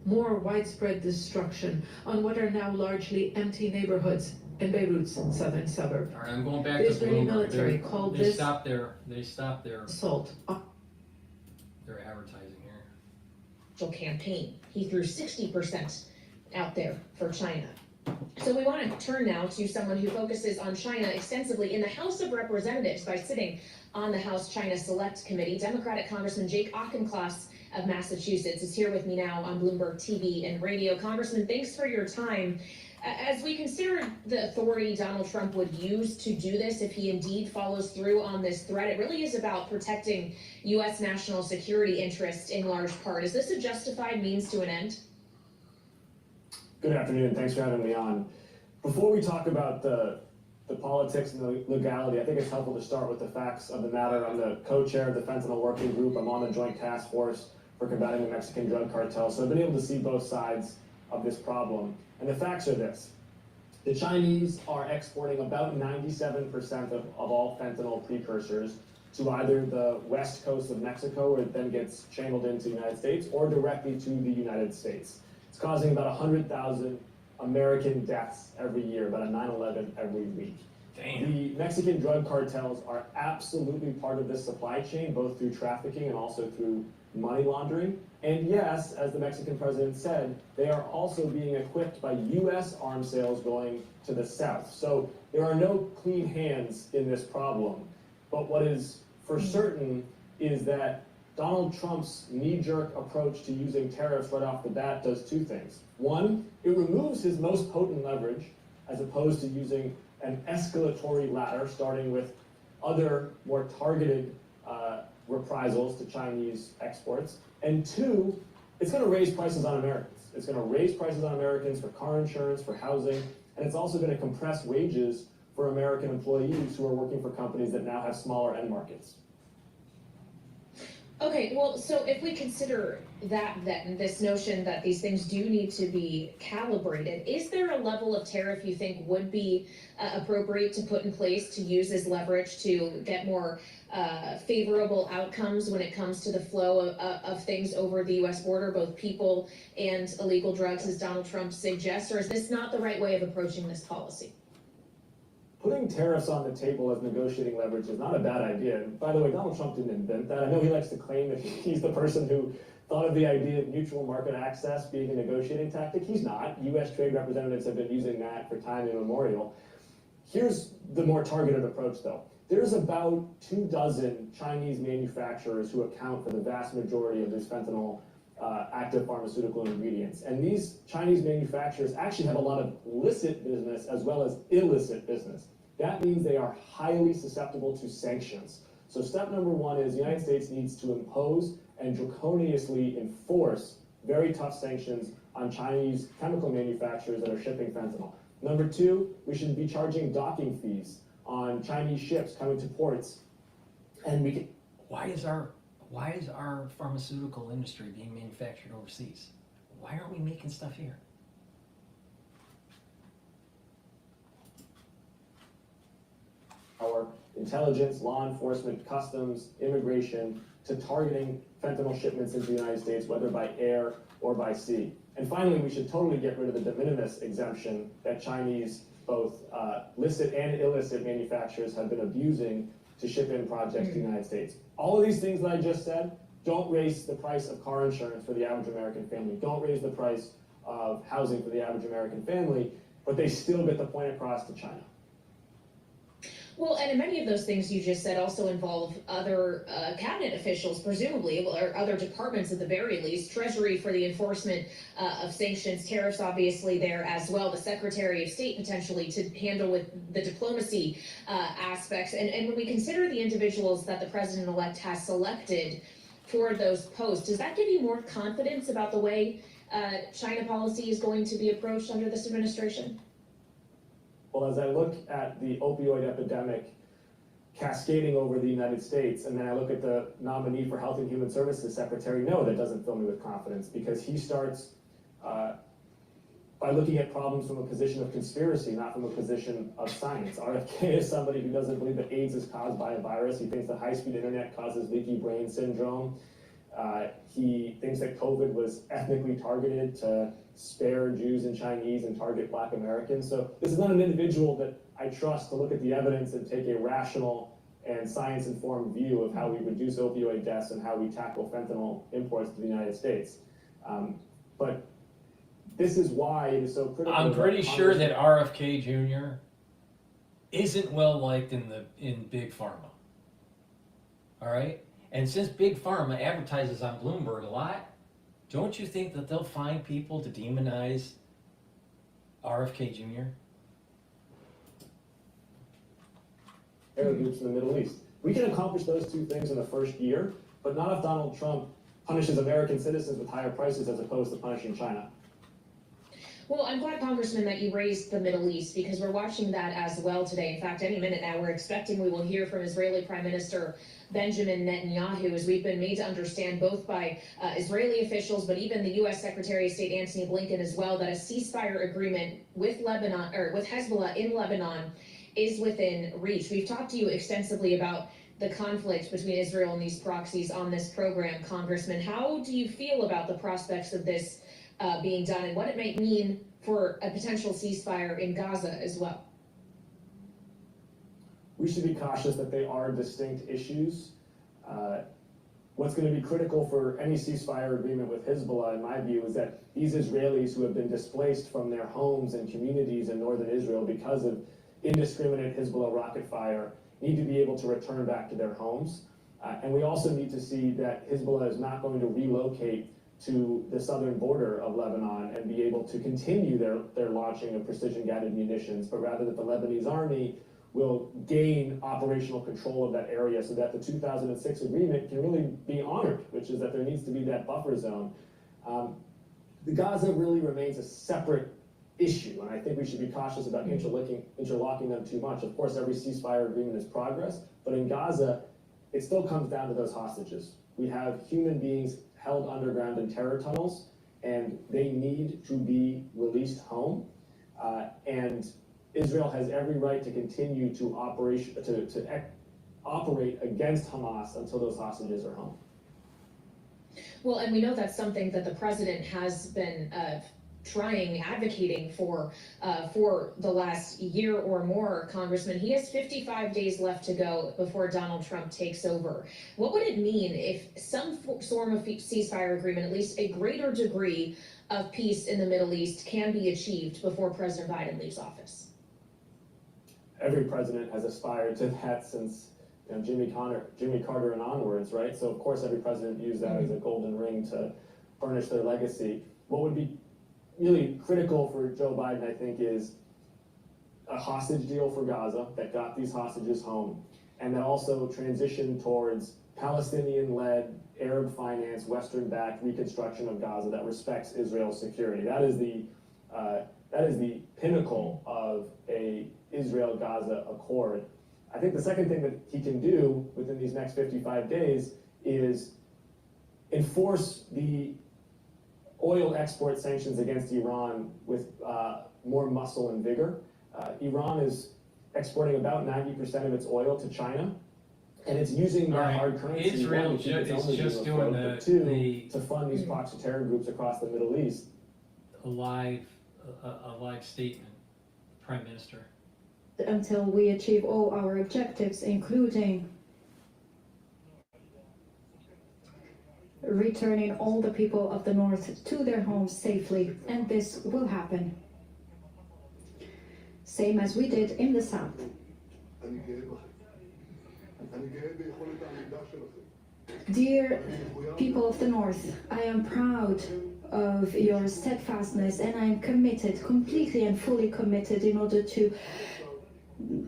More widespread destruction on what are now largely empty neighborhoods in Beirut's southern suburb. All right, I'm going back The to Israeli Bloomberg. military called They this stopped their assault. Their advertising here. Campaign. He threw 60% out there for China. So we want to turn now to someone who focuses on China extensively in the House of Representatives by sitting on the House China Select Committee. Democratic Congressman Jake Auchincloss of Massachusetts is here with me now on Bloomberg TV and radio. Congressman, thanks for your time. As we consider the authority Donald Trump would use to do this, if he indeed follows through on this threat, it really is about protecting U.S. national security interests in large part. Is this a justified means to an end? Good afternoon. Thanks for having me on. Before we talk about the politics and the legality, I think it's helpful to start with the facts of the matter. I'm the co-chair of the Fentanyl Working Group. I'm on the Joint Task Force for combating the Mexican drug cartel. So I've been able to see both sides of this problem. And the facts are this. The Chinese are exporting about 97% of all fentanyl precursors to either the west coast of Mexico, where it then gets channeled into the United States, or directly to the United States. It's causing about 100,000 American deaths every year, about a 9/11 every week. Damn. The Mexican drug cartels are absolutely part of this supply chain, both through trafficking and also through money laundering. And yes, as the Mexican president said, they are also being equipped by U.S. arms sales going to the south. So there are no clean hands in this problem. But what is for certain is that Donald Trump's knee-jerk approach to using tariffs right off the bat does two things. One, it removes his most potent leverage, as opposed to using an escalatory ladder, starting with other more targeted reprisals to Chinese exports. And two, it's going to raise prices on Americans. It's going to raise prices on Americans for car insurance, for housing, and it's also going to compress wages for American employees who are working for companies that now have smaller end markets. Okay, well, so if we consider that, then this notion that these things do need to be calibrated, is there a level of tariff you think would be appropriate to put in place to use as leverage to get more favorable outcomes when it comes to the flow of things over the U.S. border, both people and illegal drugs, as Donald Trump suggests, or is this not the right way of approaching this policy? Putting tariffs on the table as negotiating leverage is not a bad idea. And by the way, Donald Trump didn't invent that. I know he likes to claim that he's the person who thought of the idea of mutual market access being a negotiating tactic. He's not. U.S. trade representatives have been using that for time immemorial. Here's the more targeted approach, though. There's about 24 Chinese manufacturers who account for the vast majority of these fentanyl active pharmaceutical ingredients. And these Chinese manufacturers actually have a lot of licit business as well as illicit business. That means they are highly susceptible to sanctions. So step number one is the United States needs to impose and draconiously enforce very tough sanctions on Chinese chemical manufacturers that are shipping fentanyl. Number two, we should be charging docking fees on Chinese ships coming to ports. And we can... Why is our pharmaceutical industry being manufactured overseas? Why aren't we making stuff here? Our intelligence, law enforcement, customs, immigration, to targeting fentanyl shipments into the United States, whether by air or by sea. And finally, we should totally get rid of the de minimis exemption that Chinese, both licit and illicit manufacturers have been abusing to ship in projects to the United States. All of these things that I just said don't raise the price of car insurance for the average American family, don't raise the price of housing for the average American family, but they still get the point across to China. Well, and many of those things you just said also involve other cabinet officials, presumably, or other departments at the very least. Treasury for the enforcement of sanctions, tariffs obviously there as well, the Secretary of State potentially to handle with the diplomacy aspects. And when we consider the individuals that the president-elect has selected for those posts, does that give you more confidence about the way China policy is going to be approached under this administration? Well, as I look at the opioid epidemic cascading over the United States, and then I look at the nominee for Health and Human Services Secretary, no, that doesn't fill me with confidence, because he starts by looking at problems from a position of conspiracy, not from a position of science. RFK is somebody who doesn't believe that AIDS is caused by a virus. He thinks the high-speed internet causes leaky brain syndrome. He thinks that COVID was ethnically targeted to spare Jews and Chinese and target Black Americans. So this is not an individual that I trust to look at the evidence and take a rational and science-informed view of how we reduce opioid deaths and how we tackle fentanyl imports to the United States. But this is why it is so critical. I'm pretty sure that RFK Jr. isn't well liked in Big Pharma. All right? And since Big Pharma advertises on Bloomberg a lot, don't you think that they'll find people to demonize RFK Jr.? Arab groups in the Middle East. We can accomplish those two things in the first year, but not if Donald Trump punishes American citizens with higher prices as opposed to punishing China. Well, I'm glad, Congressman, that you raised the Middle East, because we're watching that as well today. In fact, any minute now, we're expecting we will hear from Israeli Prime Minister Benjamin Netanyahu, as we've been made to understand both by Israeli officials, but even the U.S. Secretary of State Antony Blinken as well, that a ceasefire agreement with Lebanon, or with Hezbollah in Lebanon, is within reach. We've talked to you extensively about the conflict between Israel and these proxies on this program, Congressman. How do you feel about the prospects of this being done, and what it might mean for a potential ceasefire in Gaza as well? we should be cautious that they are distinct issues. What's going to be critical for any ceasefire agreement with Hezbollah, in my view, is that these Israelis who have been displaced from their homes and communities in northern Israel because of indiscriminate Hezbollah rocket fire need to be able to return back to their homes. And we also need to see that Hezbollah is not going to relocate to the southern border of Lebanon and be able to continue their launching of precision-guided munitions, but rather that the Lebanese army will gain operational control of that area so that the 2006 agreement can really be honored, which is that there needs to be that buffer zone. The Gaza really remains a separate issue, and I think we should be cautious about interlocking them too much. Of course, every ceasefire agreement is progress, but in Gaza, it still comes down to those hostages. We have human beings held underground in terror tunnels, and they need to be released home. And Israel has every right to continue to operate against Hamas until those hostages are home. Well, and we know that's something that the president has been advocating for the last year or more, Congressman. He has 55 days left to go before Donald Trump takes over. What would it mean if some form of ceasefire agreement, at least a greater degree of peace in the Middle East, can be achieved before President Biden leaves office? Every president has aspired to that since Jimmy Carter and onwards, right? So of course every president views that as a golden ring to furnish their legacy. What would be really critical for Joe Biden, I think, is a hostage deal for Gaza that got these hostages home, and that also transition towards Palestinian-led, Arab-financed, Western-backed reconstruction of Gaza that respects Israel's security. That is the pinnacle of a Israel-Gaza accord. I think the second thing that he can do within these next 55 days is enforce the oil export sanctions against Iran with more muscle and vigor. Iran is exporting about 90% of its oil to China, and it's using that hard currency Israel is just doing to fund these proxy terror groups across the Middle East. A live statement, Prime Minister. Until we achieve all our objectives, including returning all the people of the North to their homes safely, and this will happen. Same as we did in the South. Dear people of the North, I am proud of your steadfastness, and I am committed, completely and fully committed, in order to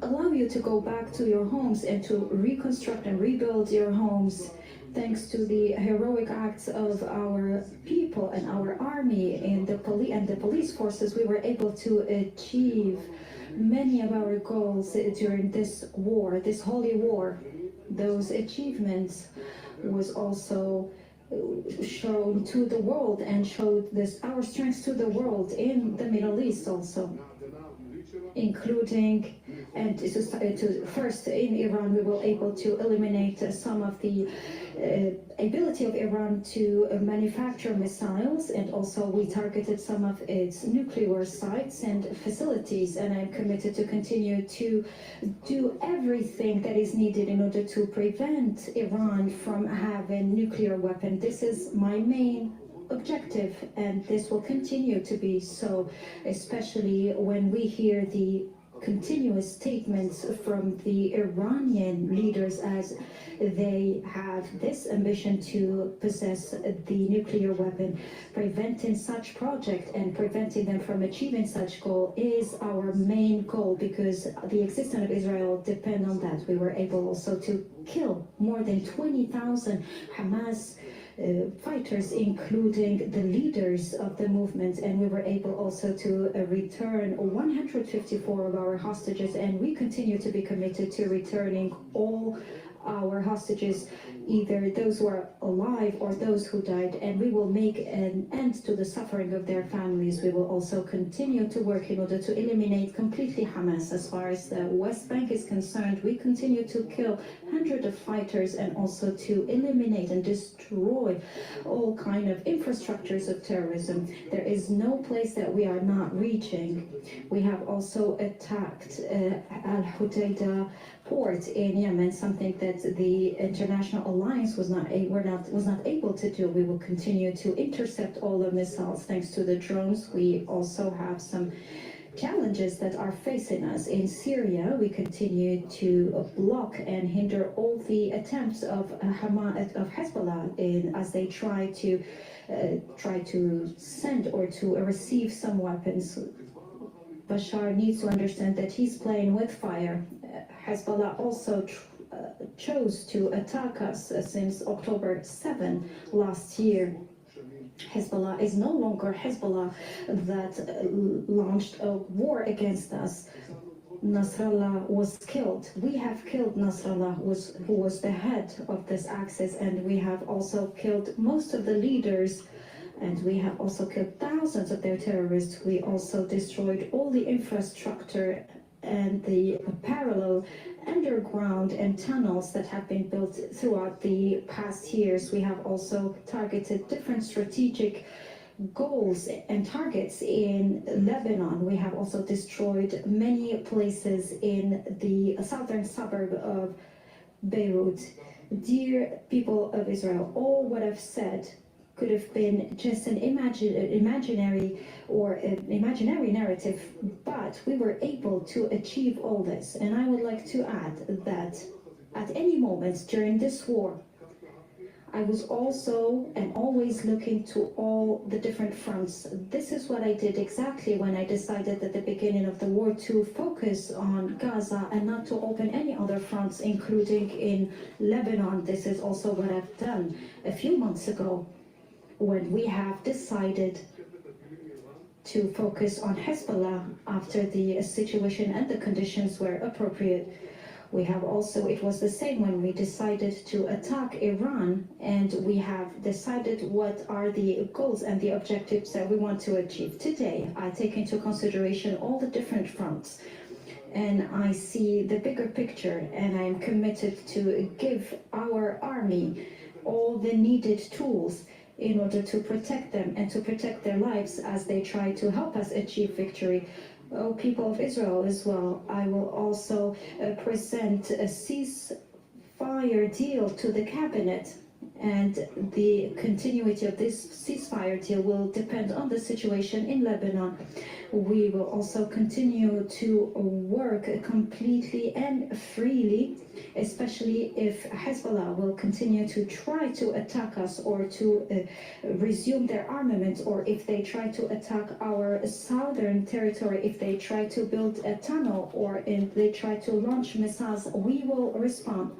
allow you to go back to your homes and to reconstruct and rebuild your homes. Thanks to the heroic acts of our people and our army and the police forces, we were able to achieve many of our goals during this war, this holy war. Those achievements was also shown to the world and showed our strengths to the world in the Middle East also, including first in Iran we were able to eliminate some of the ability of Iran to manufacture missiles, and also we targeted some of its nuclear sites and facilities, and I'm committed to continue to do everything that is needed in order to prevent Iran from having nuclear weapons. This is my main objective, and this will continue to be so, especially when we hear the continuous statements from the Iranian leaders as they have this ambition to possess the nuclear weapon. Preventing such project and preventing them from achieving such goal is our main goal, because the existence of Israel depends on that. We were able also to kill more than 20,000 Hamas fighters, including the leaders of the movement, and we were able also to return 154 of our hostages, and we continue to be committed to returning all our hostages either those who are alive or those who died, and we will make an end to the suffering of their families. We will also continue to work in order to eliminate completely Hamas. As far as the West Bank is concerned, we continue to kill hundreds of fighters and also to eliminate and destroy all kind of infrastructures of terrorism. There is no place that we are not reaching. We have also attacked Al-Hudaydah port in Yemen, something that the international alliance was not able to do. We will continue to intercept all the missiles thanks to the drones. We also have some challenges that are facing us in Syria. We continue to block and hinder all the attempts of Hezbollah as they try to send or to receive some weapons. Bashar needs to understand that he's playing with fire. Hezbollah also chose to attack us since October 7 last year. Hezbollah is no longer Hezbollah that launched a war against us. Nasrallah was killed. We have killed Nasrallah, who was the head of this axis, and we have also killed most of the leaders, and we have also killed thousands of their terrorists. We also destroyed all the infrastructure and the parallel underground and tunnels that have been built throughout the past years. We have also targeted different strategic goals and targets in Lebanon. We have also destroyed many places in the southern suburb of Beirut. Dear people of Israel, all what I've said could have been just an imaginary narrative, but we were able to achieve all this. And I would like to add that at any moment during this war, I was also and always looking to all the different fronts. This is what I did exactly when I decided at the beginning of the war to focus on Gaza and not to open any other fronts, including in Lebanon. This is also what I've done a few months ago, when we have decided to focus on Hezbollah after the situation and the conditions were appropriate. We have also, it was the same when we decided to attack Iran, and we have decided what are the goals and the objectives that we want to achieve. Today, I take into consideration all the different fronts, and I see the bigger picture, and I am committed to give our army all the needed tools in order to protect them and to protect their lives as they try to help us achieve victory. Oh, people of Israel as well, I will also present a ceasefire deal to the cabinet, and the continuity of this ceasefire deal will depend on the situation in Lebanon. We will also continue to work completely and freely, especially if Hezbollah will continue to try to attack us or to resume their armament, or if they try to attack our southern territory, if they try to build a tunnel, or if they try to launch missiles, we will respond.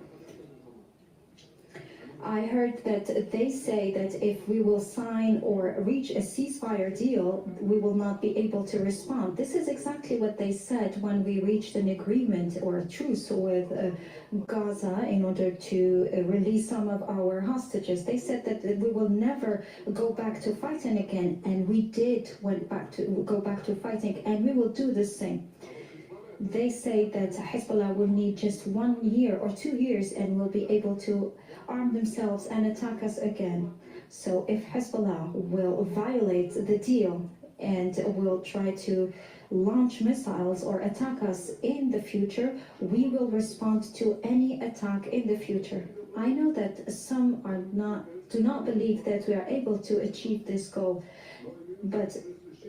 I heard that they say that if we will sign or reach a ceasefire deal, we will not be able to respond. This is exactly what they said when we reached an agreement or a truce with Gaza in order to release some of our hostages. They said that we will never go back to fighting again, and we did go back to fighting, and we will do the same. They say that Hezbollah will need just 1 year or 2 years and will be able to arm themselves and attack us again. So if Hezbollah will violate the deal and will try to launch missiles or attack us in the future, we will respond to any attack in the future. I know that some do not believe that we are able to achieve this goal, but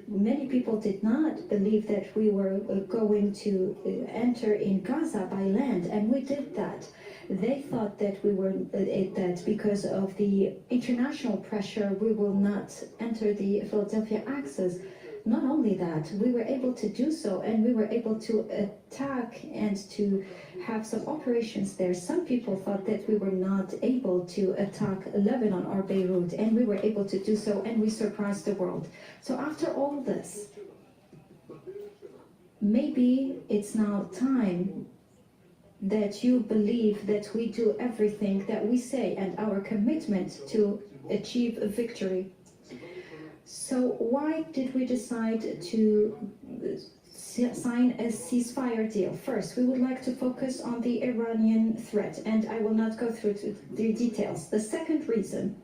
many people did not believe that we were going to enter in Gaza by land, and we did that. They thought that that because of the international pressure, we will not enter the Philadelphia Axis. Not only that, we were able to do so, and we were able to attack and to have some operations there. Some people thought that we were not able to attack Lebanon or Beirut, and we were able to do so, and we surprised the world. So after all this, maybe it's now time that you believe that we do everything that we say and our commitment to achieve a victory. So why did we decide to sign a ceasefire deal? First, we would like to focus on the Iranian threat, and I will not go through the details. The second reason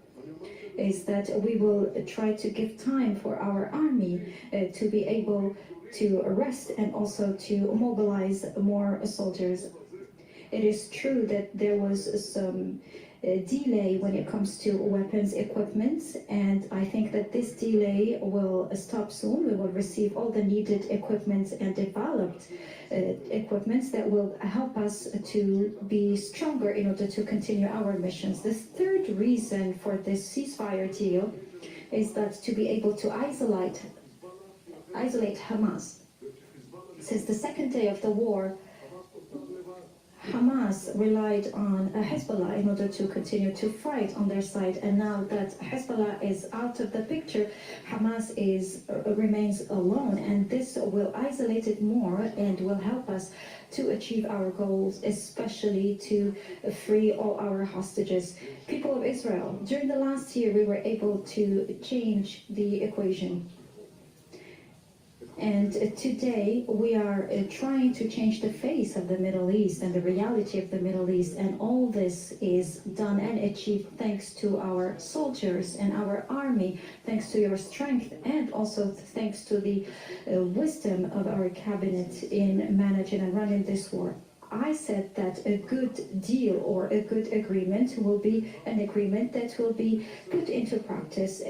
is that we will try to give time for our army to be able to rest and also to mobilize more soldiers. It is true that there was some delay when it comes to weapons equipment, and I think that this delay will stop soon. We will receive all the needed equipment and developed equipment that will help us to be stronger in order to continue our missions. The third reason for this ceasefire deal is that to be able to isolate Hamas. Since the second day of the war, Hamas relied on Hezbollah in order to continue to fight on their side, and now that Hezbollah is out of the picture, Hamas remains alone, and this will isolate it more and will help us to achieve our goals, especially to free all our hostages. People of Israel, during the last year we were able to change the equation. And today we are trying to change the face of the Middle East and the reality of the Middle East, and all this is done and achieved thanks to our soldiers and our army, thanks to your strength, and also thanks to the wisdom of our cabinet in managing and running this war. I said that a good deal or a good agreement will be an agreement that will be put into practice,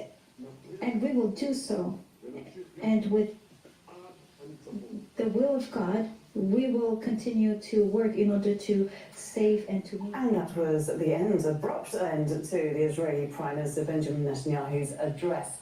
and we will do so. And with the will of God, we will continue to work in order to save and to... And that was the end, abrupt end to the Israeli Prime Minister Benjamin Netanyahu's address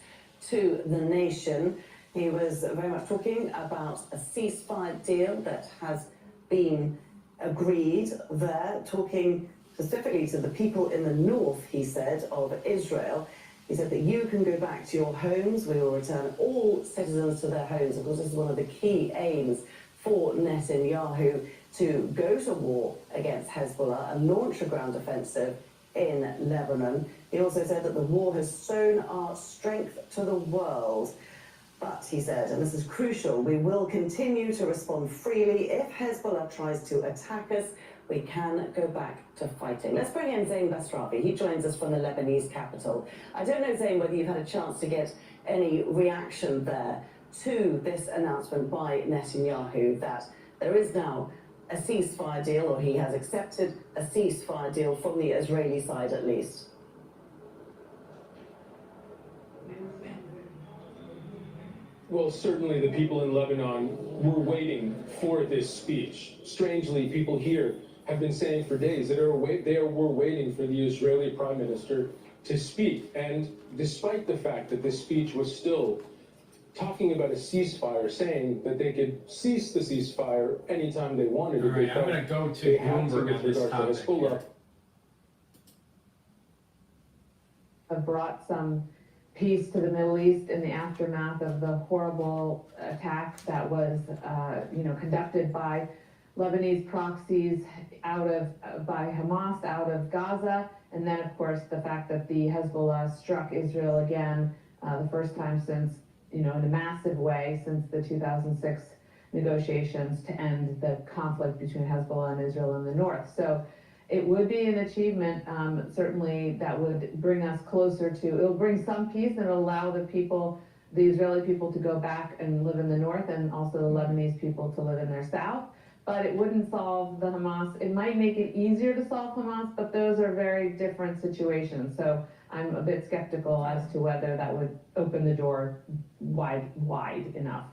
to the nation. He was very much talking about a ceasefire deal that has been agreed there, talking specifically to the people in the north, he said, of Israel. He said that you can go back to your homes. We will return all citizens to their homes. Of course, this is one of the key aims for Netanyahu, to go to war against Hezbollah and launch a ground offensive in Lebanon. He also said that the war has shown our strength to the world. But, he said, and this is crucial, we will continue to respond freely. If Hezbollah tries to attack us, we can go back to fighting. Let's bring in Zain Basravi. He joins us from the Lebanese capital. I don't know, Zain, whether you've had a chance to get any reaction there to this announcement by Netanyahu that there is now a ceasefire deal, or he has accepted a ceasefire deal from the Israeli side at least. Well, certainly the people in Lebanon were waiting for this speech. Strangely, people here have been saying for days that they were waiting for the Israeli Prime Minister to speak. And despite the fact that this speech was still talking about a ceasefire, saying that they could cease the ceasefire anytime they wanted. All right, I'm going to go to Bloomberg on this topic here. Have brought some peace to the Middle East in the aftermath of the horrible attack that was, conducted by Lebanese proxies by Hamas out of Gaza, and then of course the fact that the Hezbollah struck Israel again, the first time since, in a massive way since the 2006 negotiations to end the conflict between Hezbollah and Israel in the north. So it would be an achievement, certainly, that would bring us closer to, it'll bring some peace and it'll allow the Israeli people to go back and live in the north, and also the Lebanese people to live in their south. But it wouldn't solve the Hamas. It might make it easier to solve Hamas, but those are very different situations. So I'm a bit skeptical as to whether that would open the door wide enough.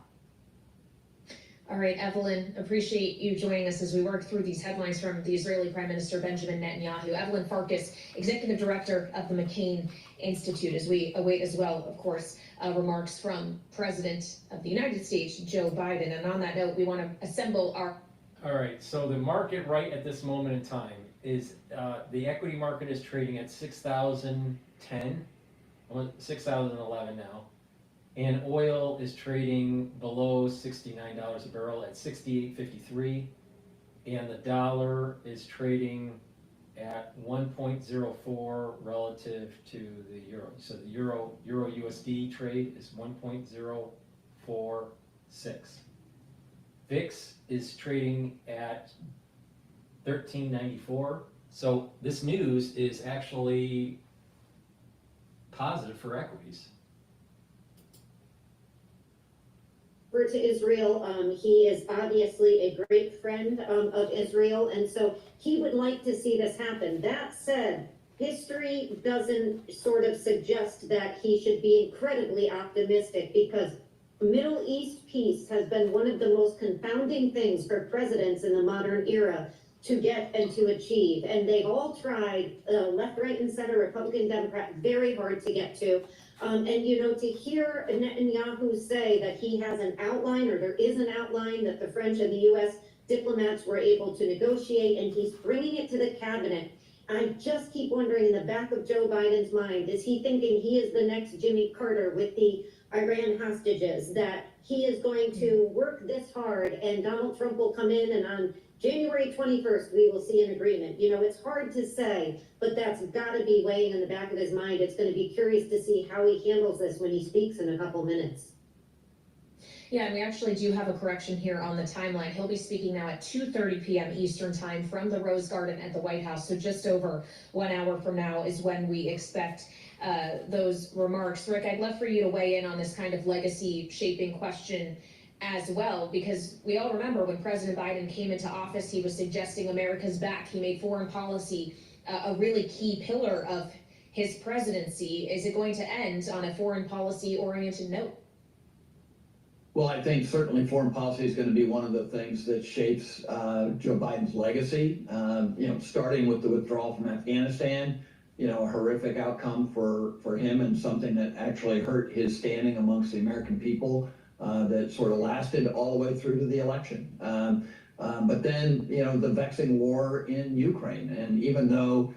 All right, Evelyn, appreciate you joining us as we work through these headlines from the Israeli Prime Minister Benjamin Netanyahu. Evelyn Farkas, Executive Director of the McCain Institute, as we await as well, of course, remarks from President of the United States, Joe Biden. And on that note, we want to assemble our... All right, so the market right at this moment in time is, the equity market is trading at 6,010, 6,011 now. And oil is trading below $69 a barrel at $68.53. and the dollar is trading at 1.04 relative to the euro. So the euro USD trade is 1.046. VIX is trading at 13.94. So this news is actually positive for equities. To Israel, he is obviously a great friend of Israel, and so he would like to see this happen. That said, history doesn't sort of suggest that he should be incredibly optimistic, because Middle East peace has been one of the most confounding things for presidents in the modern era to get and to achieve, and they've all tried, left, right, and center, Republican, Democrat, very hard to get to. And you know, to hear Netanyahu say that he has an outline, or there is an outline that the French and the US diplomats were able to negotiate, and he's bringing it to the cabinet, I just keep wondering, in the back of Joe Biden's mind, is he thinking he is the next Jimmy Carter with the Iran hostages, that he is going to work this hard and Donald Trump will come in and on January 21st, we will see an agreement? You know, it's hard to say, but that's got to be weighing in the back of his mind. It's going to be curious to see how he handles this when he speaks in a couple minutes. Yeah, and we actually do have a correction here on the timeline. He'll be speaking now at 2:30 p.m. Eastern Time from the Rose Garden at the White House. So just over 1 hour from now is when we expect those remarks. Rick, I'd love for you to weigh in on this kind of legacy shaping question as well, because we all remember when President Biden came into office, he was suggesting America's back. He made foreign policy a really key pillar of his presidency. Is it going to end on a foreign policy oriented note? Well, I think certainly foreign policy is going to be one of the things that shapes Joe Biden's legacy. You know, starting with the withdrawal from Afghanistan, you know, a horrific outcome for him, and something that actually hurt his standing amongst the American people, that sort of lasted all the way through to the election. But then, you know, the vexing war in Ukraine. And even though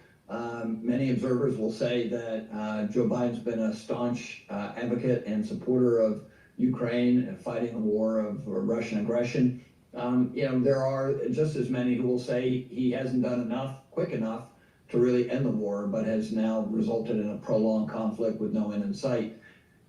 many observers will say that Joe Biden's been a staunch advocate and supporter of Ukraine and fighting the war of Russian aggression, you know, there are just as many who will say he hasn't done enough, quick enough, to really end the war, but has now resulted in a prolonged conflict with no end in sight.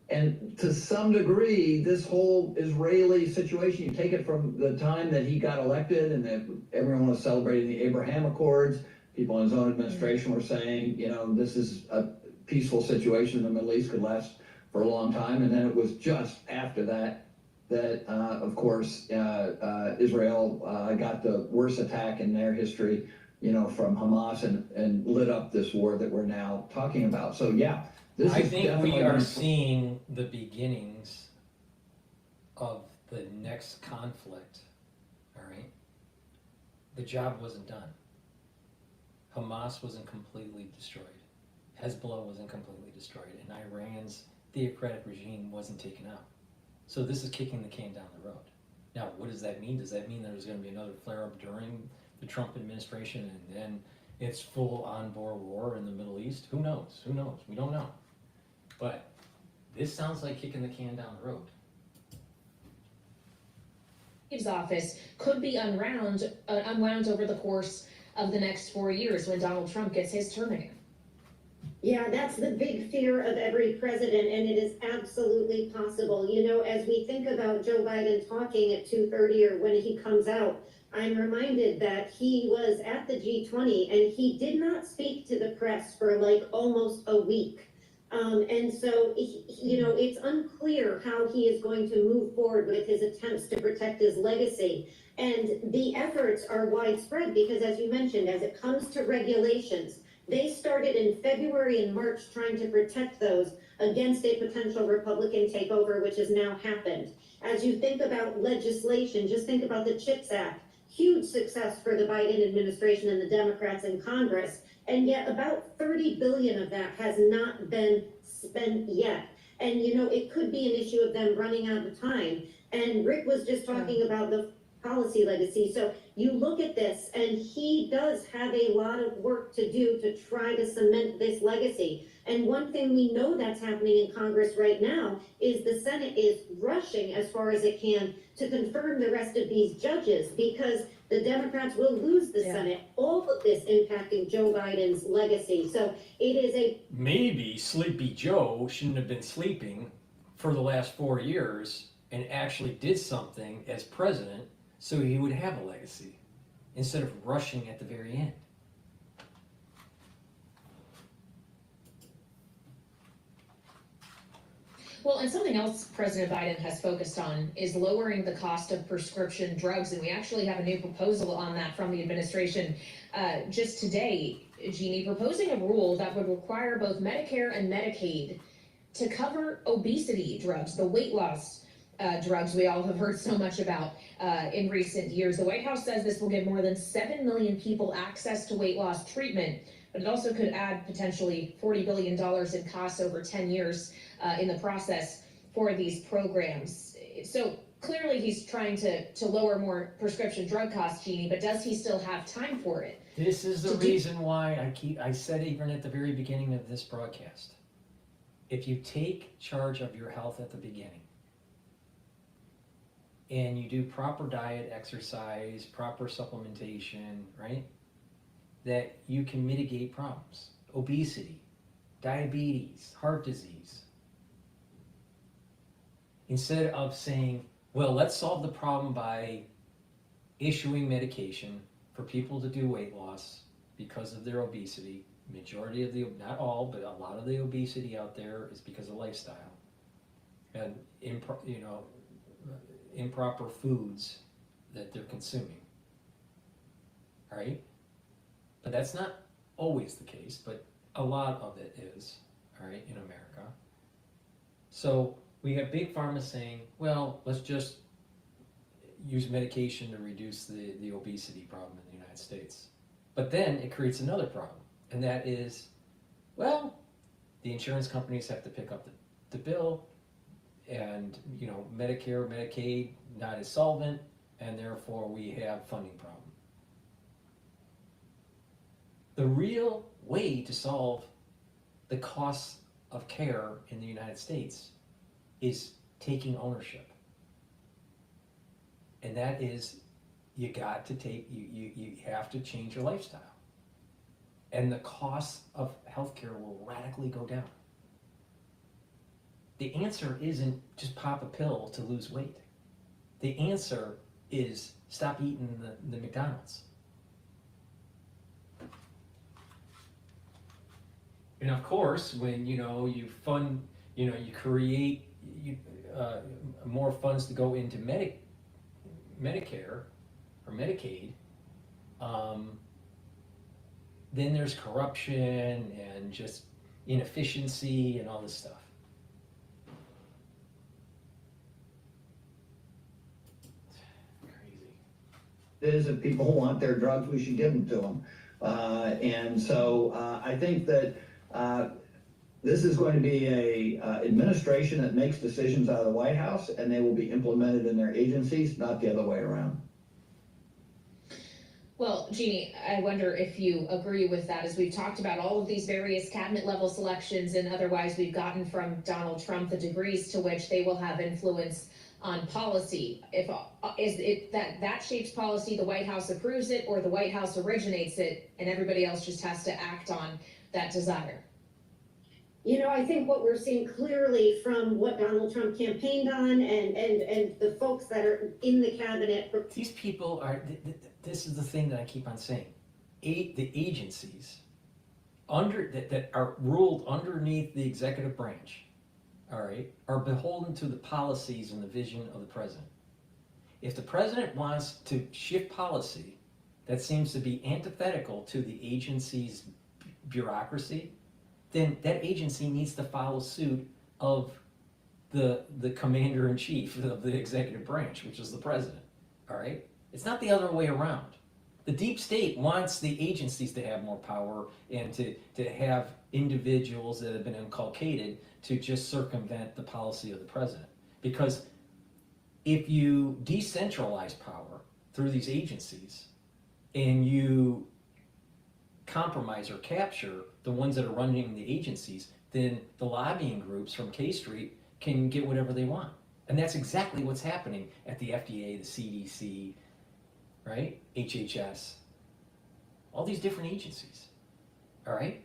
And to some degree, this whole Israeli situation, you take it from the time that he got elected and that everyone was celebrating the Abraham Accords, people in his own administration were saying, you know, this is a peaceful situation in the Middle East, could last for a long time. And then it was just after that, of course, Israel got the worst attack in their history, you know, from Hamas, and lit up this war that we're now talking about. So yeah, I think we are seeing the beginnings of the next conflict, all right? The job wasn't done. Hamas wasn't completely destroyed. Hezbollah wasn't completely destroyed. And Iran's theocratic regime wasn't taken out. So this is kicking the can down the road. Now, what does that mean? Does that mean there's going to be another flare-up during the Trump administration, and then it's full on-board war in the Middle East? Who knows? Who knows? We don't know. But this sounds like kicking the can down the road. His office could be unwound over the course of the next 4 years when Donald Trump gets his term again. Yeah, that's the big fear of every president, and it is absolutely possible. You know, as we think about Joe Biden talking at 2:30 or when he comes out, I'm reminded that he was at the G20 and he did not speak to the press for like almost a week. And so, you know, it's unclear how he is going to move forward with his attempts to protect his legacy. And the efforts are widespread because, as you mentioned, as it comes to regulations, they started in February and March trying to protect those against a potential Republican takeover, which has now happened. As you think about legislation, just think about the CHIPS Act. Huge success for the Biden administration and the Democrats in Congress. And yet about 30 billion of that has not been spent yet. And, you know, it could be an issue of them running out of time. And Rick was just talking about the policy legacy. So you look at this, and he does have a lot of work to do to try to cement this legacy. And one thing we know that's happening in Congress right now is the Senate is rushing as far as it can to confirm the rest of these judges, because the Democrats will lose the Senate. All of this impacting Joe Biden's legacy. So it is a Maybe Sleepy Joe shouldn't have been sleeping for the last 4 years and actually did something as president so he would have a legacy instead of rushing at the very end. Well, and something else President Biden has focused on is lowering the cost of prescription drugs. And we actually have a new proposal on that from the administration just today, Jeannie, proposing a rule that would require both Medicare and Medicaid to cover obesity drugs, the weight loss drugs we all have heard so much about in recent years. The White House says this will give more than 7 million people access to weight loss treatment, but it also could add potentially $40 billion in costs over 10 years in the process for these programs. So clearly he's trying to lower more prescription drug costs, Jeannie, but does he still have time for it? This is the reason why I said even at the very beginning of this broadcast, if you take charge of your health at the beginning and you do proper diet, exercise, proper supplementation, right, that you can mitigate problems. Obesity, diabetes, heart disease. Instead of saying, well, let's solve the problem by issuing medication for people to do weight loss because of their obesity. Majority of the, not all, but a lot of the obesity out there is because of lifestyle and improper foods that they're consuming. All right? But that's not always the case, but a lot of it is, all right, in America. So we have big pharma saying, well, let's just use medication to reduce the obesity problem in the United States. But then it creates another problem, and that is, well, the insurance companies have to pick up the bill, and Medicare, Medicaid not as solvent, and therefore we have funding problem. The real way to solve the costs of care in the United States is taking ownership. And that is, you have to change your lifestyle. And the costs of healthcare will radically go down. The answer isn't just pop a pill to lose weight. The answer is stop eating the McDonald's. And of course, when you fund, you create more funds to go into Medicare or Medicaid, then there's corruption and just inefficiency and all this stuff. Is if people want their drugs, we should give them to them. And so I think that this is going to be a administration that makes decisions out of the White House, and they will be implemented in their agencies, not the other way around. Well, Jeannie, I wonder if you agree with that, as we've talked about all of these various cabinet level selections and otherwise we've gotten from Donald Trump the degrees to which they will have influence on policy. If is it that shapes policy, the White House approves it, or the White House originates it and everybody else just has to act on that desire? I think what we're seeing clearly from what Donald Trump campaigned on and the folks that are in the cabinet. These people are, this is the thing that I keep on saying. The agencies that are ruled underneath the executive branch, all right, are beholden to the policies and the vision of the president. If the president wants to shift policy that seems to be antithetical to the agency's bureaucracy, then that agency needs to follow suit of the commander-in-chief of the executive branch, which is the president, all right? It's not the other way around. The deep state wants the agencies to have more power and to have individuals that have been inculcated to just circumvent the policy of the president. Because if you decentralize power, through these agencies and you compromise or capture the ones that are running the agencies, then the lobbying groups from K Street can get whatever they want. And that's exactly what's happening at the FDA, the CDC, right? HHS, all these different agencies, all right?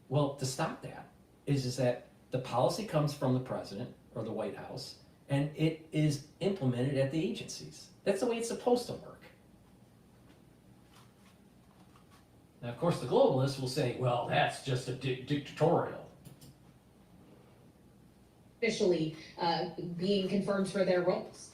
Well, to stop that is that the policy comes from the president or the White House, and it is implemented at the agencies. That's the way it's supposed to work. Now, of course, the globalists will say, well, that's just a dictatorial. Officially being confirmed for their roles.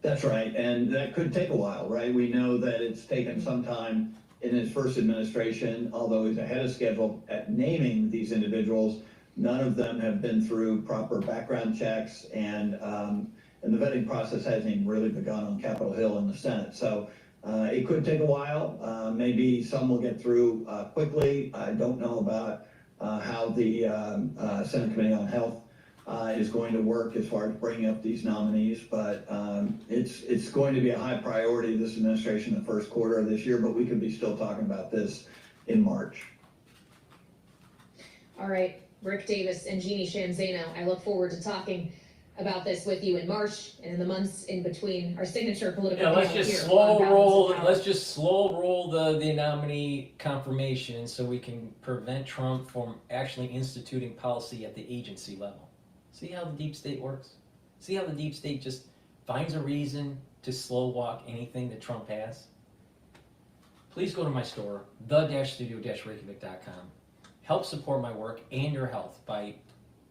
That's right, and that could take a while, right? We know that it's taken some time in his first administration, although he's ahead of schedule at naming these individuals. None of them have been through proper background checks, and the vetting process hasn't even really begun on Capitol Hill in the Senate. So it could take a while. Maybe some will get through quickly. I don't know about how the Senate Committee on Health is going to work as far as bringing up these nominees, but it's going to be a high priority this administration the first quarter of this year, but we could be still talking about this in March. All right, Rick Davis and Jeannie Shanzano, I look forward to talking about this with you in March and in the months in between. Our signature political Yeah, let's panel just here slow on Balance roll. of Power. Let's just slow roll the nominee confirmation so we can prevent Trump from actually instituting policy at the agency level. See how the deep state works? See how the deep state just finds a reason to slow walk anything that Trump has? Please go to my store, the-studio-reykjavik.com. Help support my work and your health by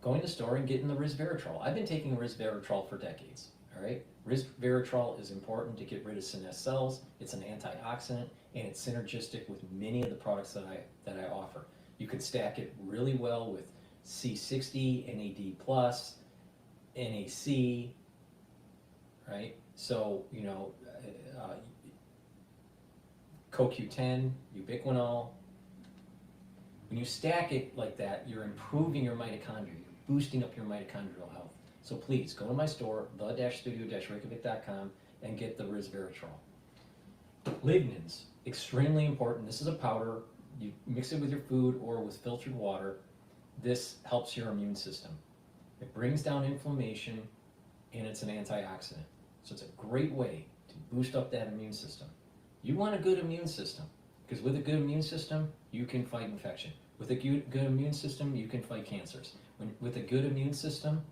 going to the store and getting the resveratrol. I've been taking resveratrol for decades, all right? Resveratrol is important to get rid of senescent cells. It's an antioxidant, and it's synergistic with many of the products that I offer. You can stack it really well with C60, NAD+, NAC, right? So, you know, CoQ10, ubiquinol. When you stack it like that, you're improving your mitochondria, you're boosting up your mitochondrial health. So please, go to my store, the-studio-reykjavik.com, and get the resveratrol. Lignans, extremely important. This is a powder. You mix it with your food or with filtered water. This helps your immune system. It brings down inflammation, and it's an antioxidant. So it's a great way to boost up that immune system. You want a good immune system, because with a good immune system, you can fight infection. With a good immune system, you can fight cancers. With a good immune system,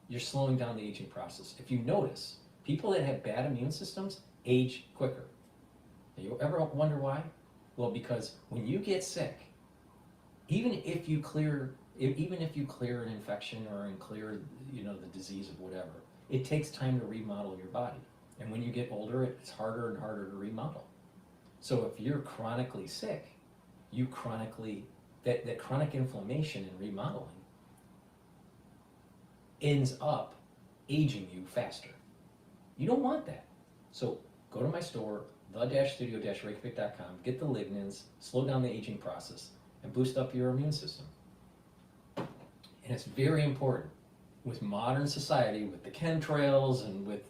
you're slowing down the aging process. If you notice, people that have bad immune systems age quicker. You ever wonder why? Well, because when you get sick, even if you clear an infection or clear, you know, the disease of whatever, it takes time to remodel your body. And when you get older, it's harder and harder to remodel. So if you're chronically sick, that chronic inflammation and remodeling ends up aging you faster. You don't want that. So go to my store, the-studio-reykjavik.com, get the lignans, slow down the aging process, and boost up your immune system. And it's very important with modern society, with the chemtrails and with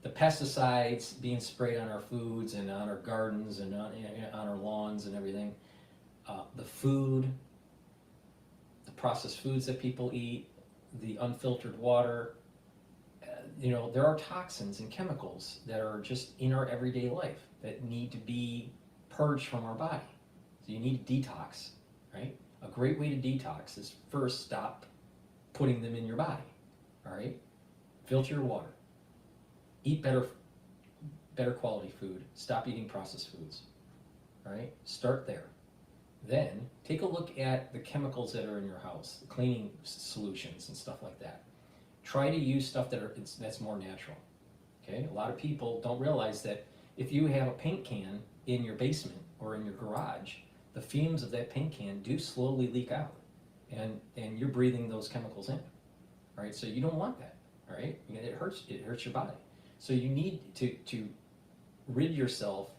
the pesticides being sprayed on our foods and on our gardens and on our lawns and everything. The food, the processed foods that people eat, the unfiltered water, you know, there are toxins and chemicals that are just in our everyday life that need to be purged from our body. So you need to detox, right? A great way to detox is first stop putting them in your body, all right? Filter your water. Eat better quality food. Stop eating processed foods, all right? Start there. Then take a look at the chemicals that are in your house, the cleaning solutions and stuff like that. Try to use stuff that's more natural, okay? A lot of people don't realize that if you have a paint can in your basement or in your garage, the fumes of that paint can do slowly leak out, and you're breathing those chemicals in, all right? So you don't want that, all right? It hurts your body. So you need to rid yourself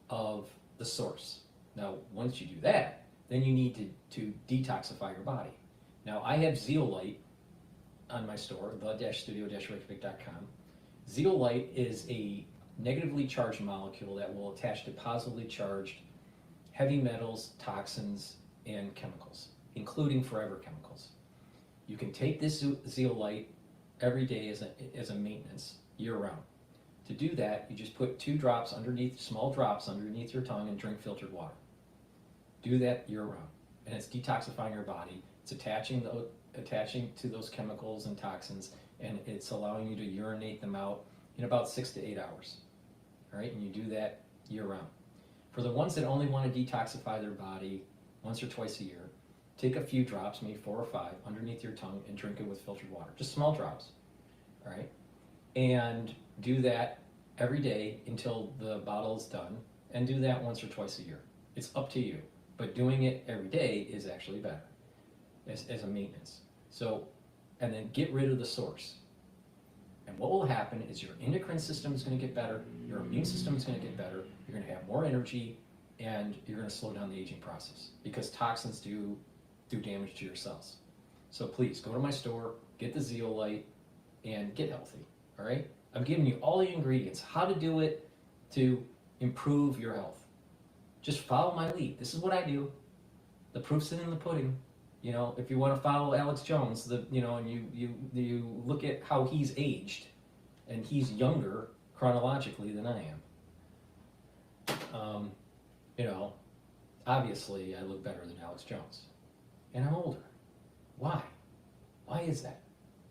of the source. Now, once you do that, then you need to detoxify your body. Now, I have zeolite on my store, the-studio-reykjavik.com. Zeolite is a negatively charged molecule that will attach to positively charged heavy metals, toxins, and chemicals, including forever chemicals. You can take this zeolite every day as a maintenance year-round. To do that, you just put 2 drops underneath, small drops underneath your tongue and drink filtered water. Do that year-round, and it's detoxifying your body. It's attaching to those chemicals and toxins, and it's allowing you to urinate them out in about 6 to 8 hours. All right, and you do that year-round. For the ones that only want to detoxify their body once or twice a year, take a few drops, maybe 4 or 5, underneath your tongue and drink it with filtered water. Just small drops, all right? And do that every day until the bottle is done, and do that once or twice a year. It's up to you, but doing it every day is actually better as a maintenance. So, and then get rid of the source. And what will happen is your endocrine system is going to get better, your immune system is going to get better, you're going to have more energy, and you're going to slow down the aging process, because toxins do damage to your cells. So please go to my store, get the zeolite, and get healthy. All right? I'm giving you all the ingredients, how to do it to improve your health. Just follow my lead. This is what I do. The proof's in the pudding. You know, if you want to follow Alex Jones, and you look at how he's aged, and he's younger chronologically than I am. You know, obviously I look better than Alex Jones, and I'm older. Why? Why is that?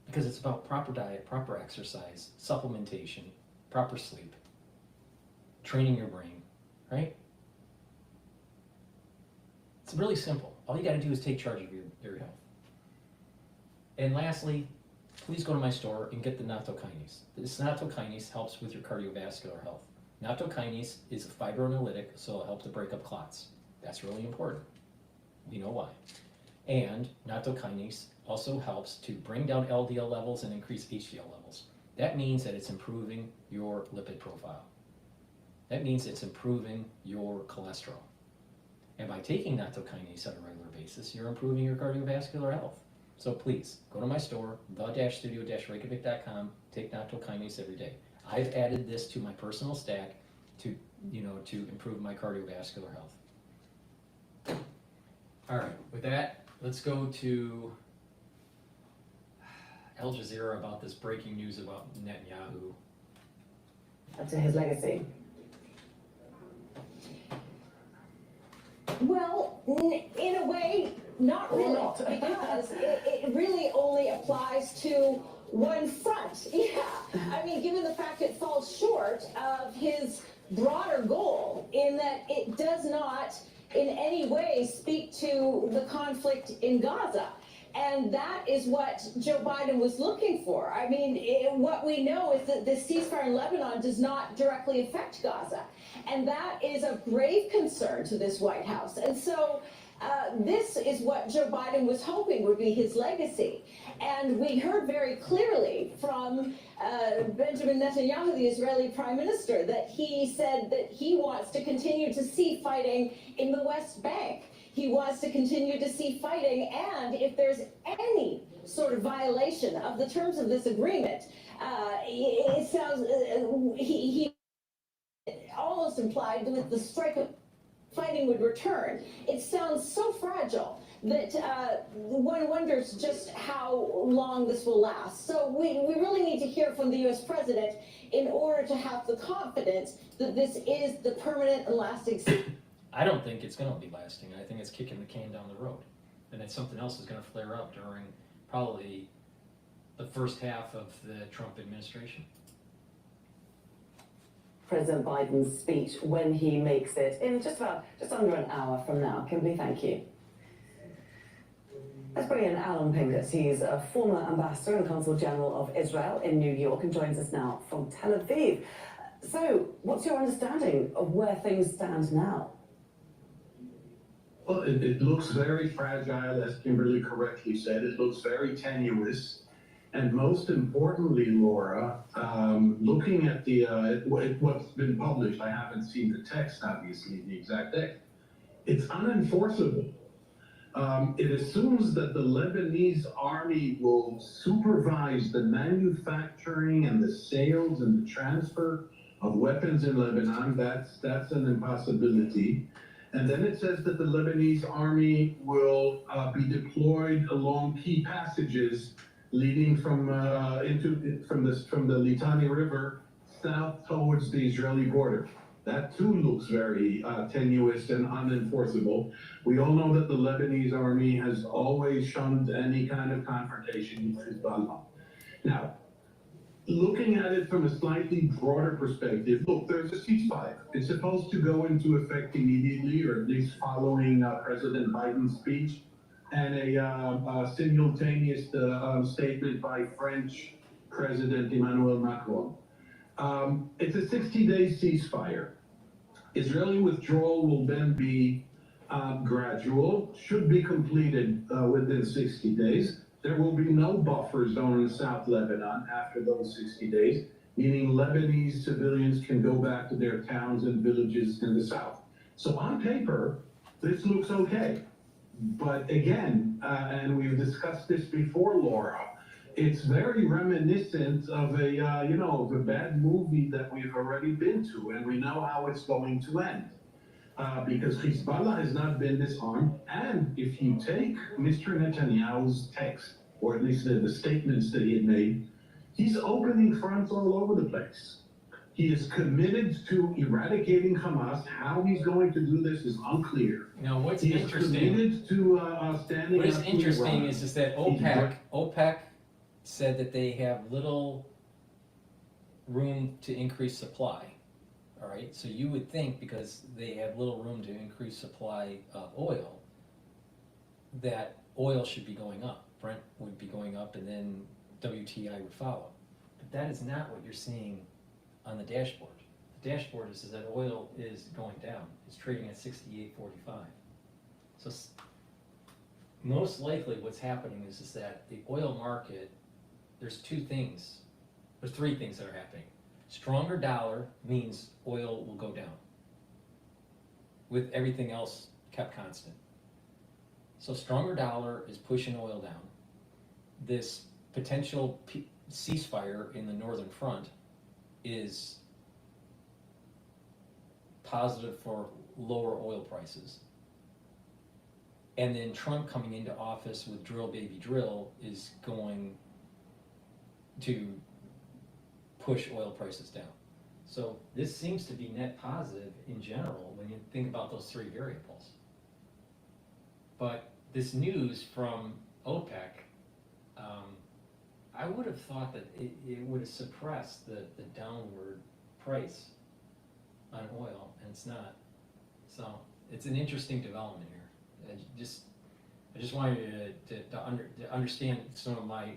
Because it's about proper diet, proper exercise, supplementation, proper sleep, training your brain, right? It's really simple. All you got to do is take charge of your health. And lastly, please go to my store and get the nattokinase. This nattokinase helps with your cardiovascular health. Nattokinase is a fibrinolytic, so it'll help to break up clots. That's really important. We know why. And nattokinase also helps to bring down LDL levels and increase HDL levels. That means that it's improving your lipid profile. That means it's improving your cholesterol. And by taking nattokinase on a regular basis, you're improving your cardiovascular health. So please, go to my store, the-studio-reykjavik.com, take nattokinase every day. I've added this to my personal stack to improve my cardiovascular health. All right, with that, let's go to Al Jazeera about this breaking news about Netanyahu. Up to his legacy. Well, in a way, not really, because it really only applies to one front. Yeah, I mean, given the fact it falls short of his broader goal in that it does not in any way speak to the conflict in Gaza. And that is what Joe Biden was looking for. I mean, what we know is that the ceasefire in Lebanon does not directly affect Gaza. And that is of grave concern to this White House. And so this is what Joe Biden was hoping would be his legacy. And we heard very clearly from Benjamin Netanyahu, the Israeli Prime Minister, that he said that he wants to continue to see fighting in the West Bank. He wants to continue to see fighting, and if there's any sort of violation of the terms of this agreement, it sounds, he almost implied that the strike of fighting would return. It sounds so fragile that one wonders just how long this will last. So we really need to hear from the U.S. president in order to have the confidence that this is the permanent and lasting. I don't think it's going to be lasting. I think it's kicking the can down the road. And that something else is going to flare up during probably the first half of the Trump administration. President Biden's speech when he makes it in just under an hour from now. Kimberly, thank you. Let's bring in Alan Pincus. He's a former ambassador and consul general of Israel in New York and joins us now from Tel Aviv. So, what's your understanding of where things stand now? Well, it looks very fragile, as Kimberly correctly said. It looks very tenuous. And most importantly, Laura, looking at what's been published, I haven't seen the text, obviously, the exact text. It's unenforceable. It assumes that the Lebanese army will supervise the manufacturing and the sales and the transfer of weapons in Lebanon. That's an impossibility. And then it says that the Lebanese army will be deployed along key passages leading from the Litani River south towards the Israeli border. That too looks very tenuous and unenforceable. We all know that the Lebanese army has always shunned any kind of confrontation with Hezbollah. Now, looking at it from a slightly broader perspective, look, there's a ceasefire. It's supposed to go into effect immediately, or at least following President Biden's speech, and a simultaneous statement by French President Emmanuel Macron. It's a 60-day ceasefire. Israeli withdrawal will then be gradual, should be completed within 60 days. There will be no buffer zone in South Lebanon after those 60 days, meaning Lebanese civilians can go back to their towns and villages in the south. So on paper, this looks okay. But again, and we've discussed this before, Laura, it's very reminiscent of a bad movie that we've already been to, and we know how it's going to end. Because Hezbollah has not been disarmed, and if you take Mr. Netanyahu's text, or at least the statements that he had made, he's opening fronts all over the place. He is committed to eradicating Hamas. How he's going to do this is unclear. Now, what's he interesting? Is committed to standing What is up to interesting Iran. is that OPEC said that they have little room to increase supply. All right, so you would think because they have little room to increase supply of oil, that oil should be going up. Brent would be going up, and then WTI would follow. But that is not what you're seeing on the dashboard. The dashboard is that oil is going down. It's trading at 68.45. So most likely what's happening is that the oil market, there's three things that are happening. Stronger dollar means oil will go down, with everything else kept constant. So stronger dollar is pushing oil down. This potential ceasefire in the northern front is positive for lower oil prices. And then Trump coming into office with drill baby drill is going to push oil prices down. So this seems to be net positive in general when you think about those three variables. But this news from OPEC, I would have thought that it would have suppressed the downward price on oil, and it's not. So it's an interesting development here. I just wanted you to understand some of my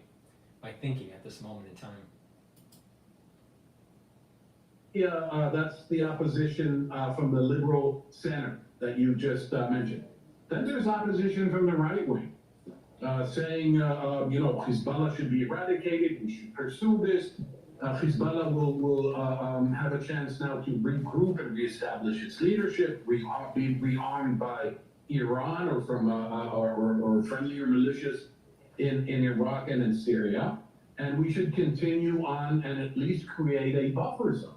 thinking at this moment in time. Yeah, that's the opposition from the liberal center that you just mentioned. Then there's opposition from the right wing, saying, Hezbollah should be eradicated, we should pursue this. Hezbollah will have a chance now to regroup and reestablish its leadership, be rearmed by Iran or from or friendlier militias in Iraq and in Syria. And we should continue on and at least create a buffer zone.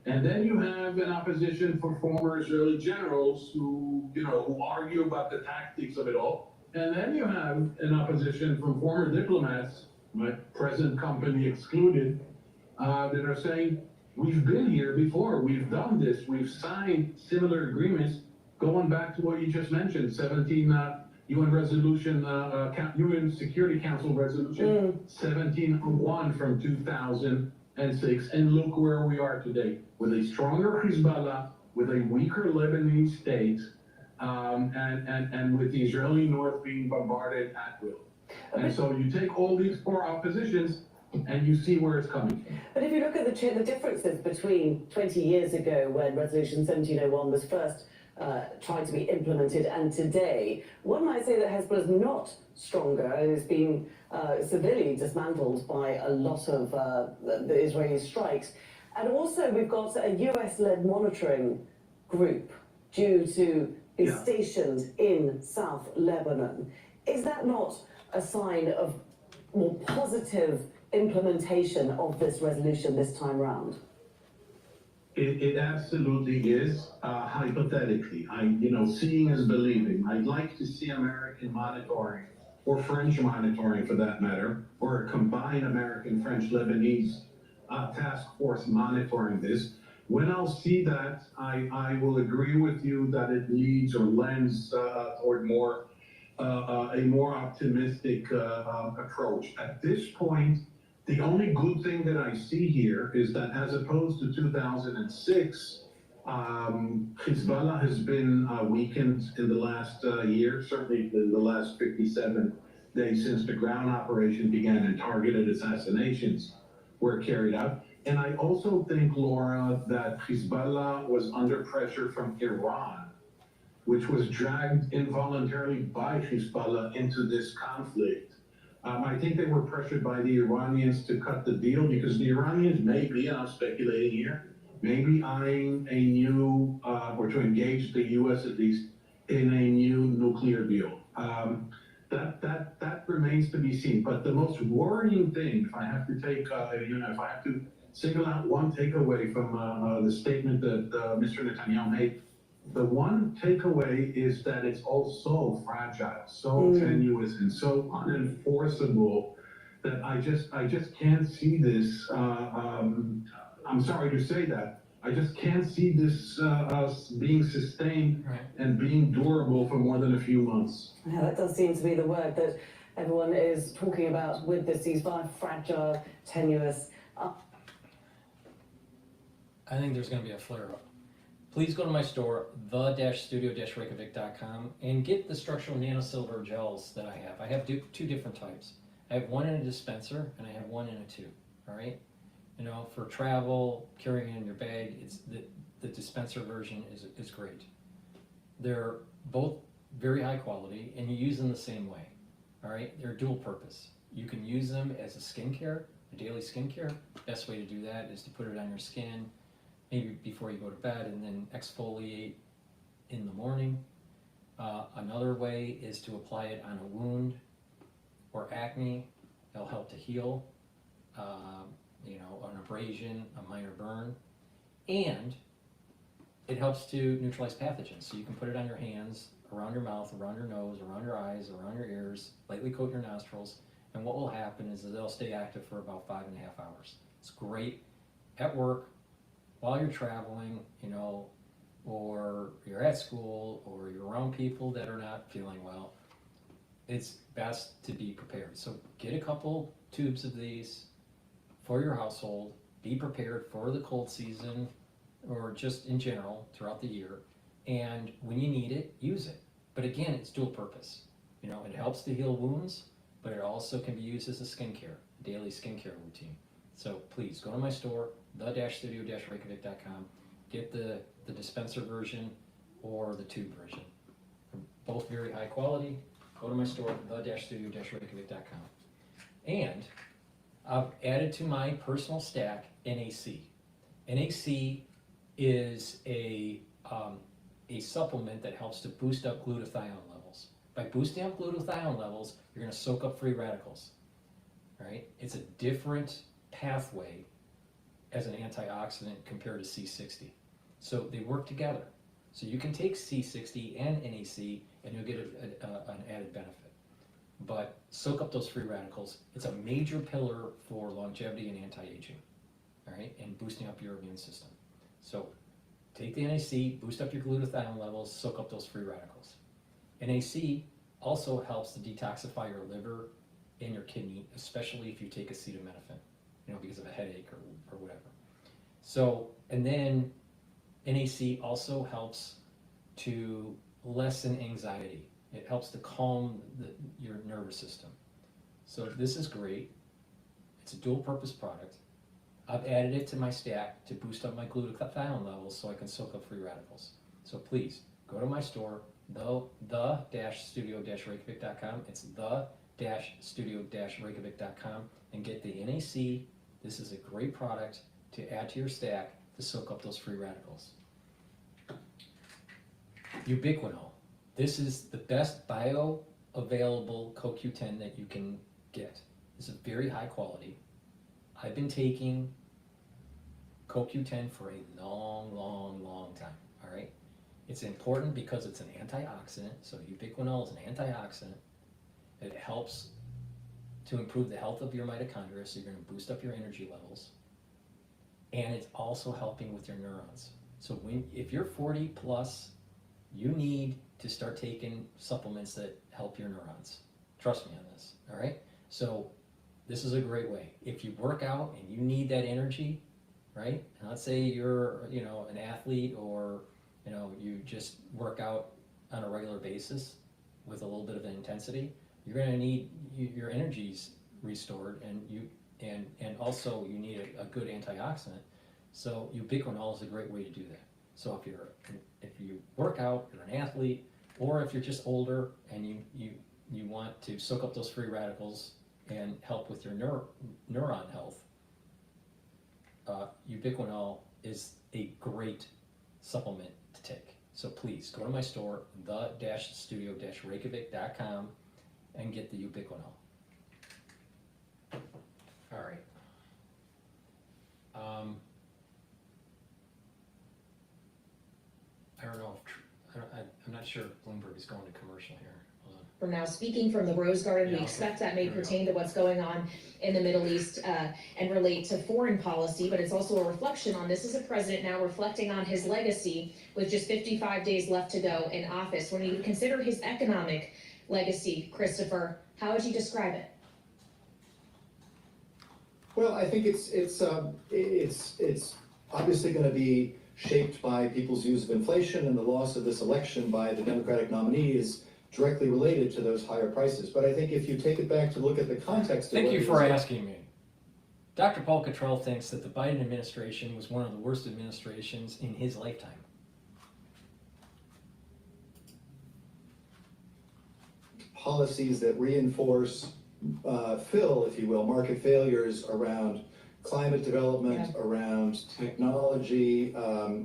And then you have an opposition for former Israeli generals who argue about the tactics of it all. And then you have an opposition from former diplomats, my present company excluded, that are saying, we've been here before, we've done this, we've signed similar agreements, going back to what you just mentioned, 17 UN resolution, UN Security Council resolution 1701 from 2006, and look where we are today, with a stronger Hezbollah, with a weaker Lebanese state, and with the Israeli north being bombarded at will. And so you take all these four oppositions, and you see where it's coming from. But if you look at the differences between 20 years ago, when Resolution 1701 was first tried to be implemented, and today, one might say that Hezbollah is not stronger and is being severely dismantled by a lot of the Israeli strikes. And also we've got a US-led monitoring group due to be stationed in South Lebanon. Is that not a sign of more positive implementation of this resolution this time round? It absolutely is, hypothetically. Seeing is believing. I'd like to see American monitoring, or French monitoring for that matter, or a combined American, French, Lebanese task force monitoring this. When I'll see that, I will agree with you that it leads or lends toward a more optimistic approach. At this point, the only good thing that I see here is that as opposed to 2006, Hezbollah has been weakened in the last year, certainly in the last 57 days since the ground operation began and targeted assassinations were carried out. And I also think, Laura, that Hezbollah was under pressure from Iran, which was dragged involuntarily by Hezbollah into this conflict. I think they were pressured by the Iranians to cut the deal because the Iranians may be, and I'm speculating here, maybe eyeing a new, or to engage the U.S. at least, in a new nuclear deal. That remains to be seen. But the most worrying thing, if I have to take, if I have to single out one takeaway from the statement that Mr. Netanyahu made, the one takeaway is that it's all so fragile, so tenuous, and so unenforceable that I just can't see this. I'm sorry to say that. I just can't see this being sustained and being durable for more than a few months. Yeah, that does seem to be the word that everyone is talking about with the ceasefire: fragile, tenuous. I think there's going to be a flare-up. Please go to my store, the-studio-reykjavik.com, and get the structural nanosilver gels that I have. I have two different types. I have one in a dispenser, and I have one in a tube, all right? For travel, carrying it in your bag, the dispenser version is great. They're both very high quality, and you use them the same way, all right? They're dual purpose. You can use them as a skincare, a daily skincare. Best way to do that is to put it on your skin, maybe before you go to bed, and then exfoliate in the morning. Another way is to apply it on a wound or acne. It'll help to heal, an abrasion, a minor burn. And it helps to neutralize pathogens. So you can put it on your hands, around your mouth, around your nose, around your eyes, around your ears, lightly coat your nostrils. And what will happen is that they'll stay active for about 5.5 hours. It's great at work, while you're traveling, or you're at school, or you're around people that are not feeling well. It's best to be prepared. So get a couple tubes of these for your household. Be prepared for the cold season, or just in general throughout the year. And when you need it, use it. But again, it's dual purpose. It helps to heal wounds, but it also can be used as a skincare, daily skincare routine. So please go to my store, the-studio-reykjavik.com. Get the dispenser version or the tube version. They're both very high quality. Go to my store, the-studio-reykjavik.com. And I've added to my personal stack NAC. NAC is a supplement that helps to boost up glutathione levels. By boosting up glutathione levels, you're going to soak up free radicals. Right? It's a different pathway as an antioxidant compared to C60. So they work together. So you can take C60 and NAC and you'll get an added benefit. But soak up those free radicals. It's a major pillar for longevity and anti-aging, all right, and boosting up your immune system. So take the NAC, boost up your glutathione levels, soak up those free radicals. NAC also helps to detoxify your liver and your kidney, especially if you take acetaminophen, because of a headache or whatever. So, and then NAC also helps to lessen anxiety. It helps to calm your nervous system. So this is great. It's a dual purpose product. I've added it to my stack to boost up my glutathione levels so I can soak up free radicals. So please, go to my store, the-studio-reykjavik.com. It's the-studio-reykjavik.com and get the NAC. This is a great product to add to your stack to soak up those free radicals. Ubiquinol. This is the best bioavailable CoQ10 that you can get. It's a very high quality. I've been taking CoQ10 for a long, long, long time, all right? It's important because it's an antioxidant, so ubiquinol is an antioxidant. It helps to improve the health of your mitochondria, so you're gonna boost up your energy levels. And it's also helping with your neurons. So if you're 40 plus, you need to start taking supplements that help your neurons. Trust me on this, all right? So this is a great way. If you work out and you need that energy, right? And let's say you're, an athlete, or, you just work out on a regular basis with a little bit of an intensity, you're gonna need your energy's restored, and also you need a good antioxidant. So ubiquinol is a great way to do that. So if you work out, you're an athlete, or if you're just older and you want to soak up those free radicals and help with your neuron health, ubiquinol is a great supplement to take. So please go to my store, the-studio-reykjavik.com, and get the ubiquinol. All right. I don't know I'm not sure if Bloomberg is going to commercial here. Hold on. From now, speaking from the Rose Garden, Yeah, we expect that may Here we pertain to what's going on in the Middle East and relate to foreign policy, but it's also a reflection on this as a president now reflecting on his legacy with just 55 days left to go in office. When you consider his economic legacy, Christopher, how would you describe it? Well, I think it's obviously going to be shaped by people's views of inflation, and the loss of this election by the Democratic nominee is directly related to those higher prices. But I think if you take it back to look at the context of Thank what you it for was- asking me. Dr. Paul Cottrell thinks that the Biden administration was one of the worst administrations in his lifetime. policies that reinforce, fill, if you will, market failures around climate development, around technology,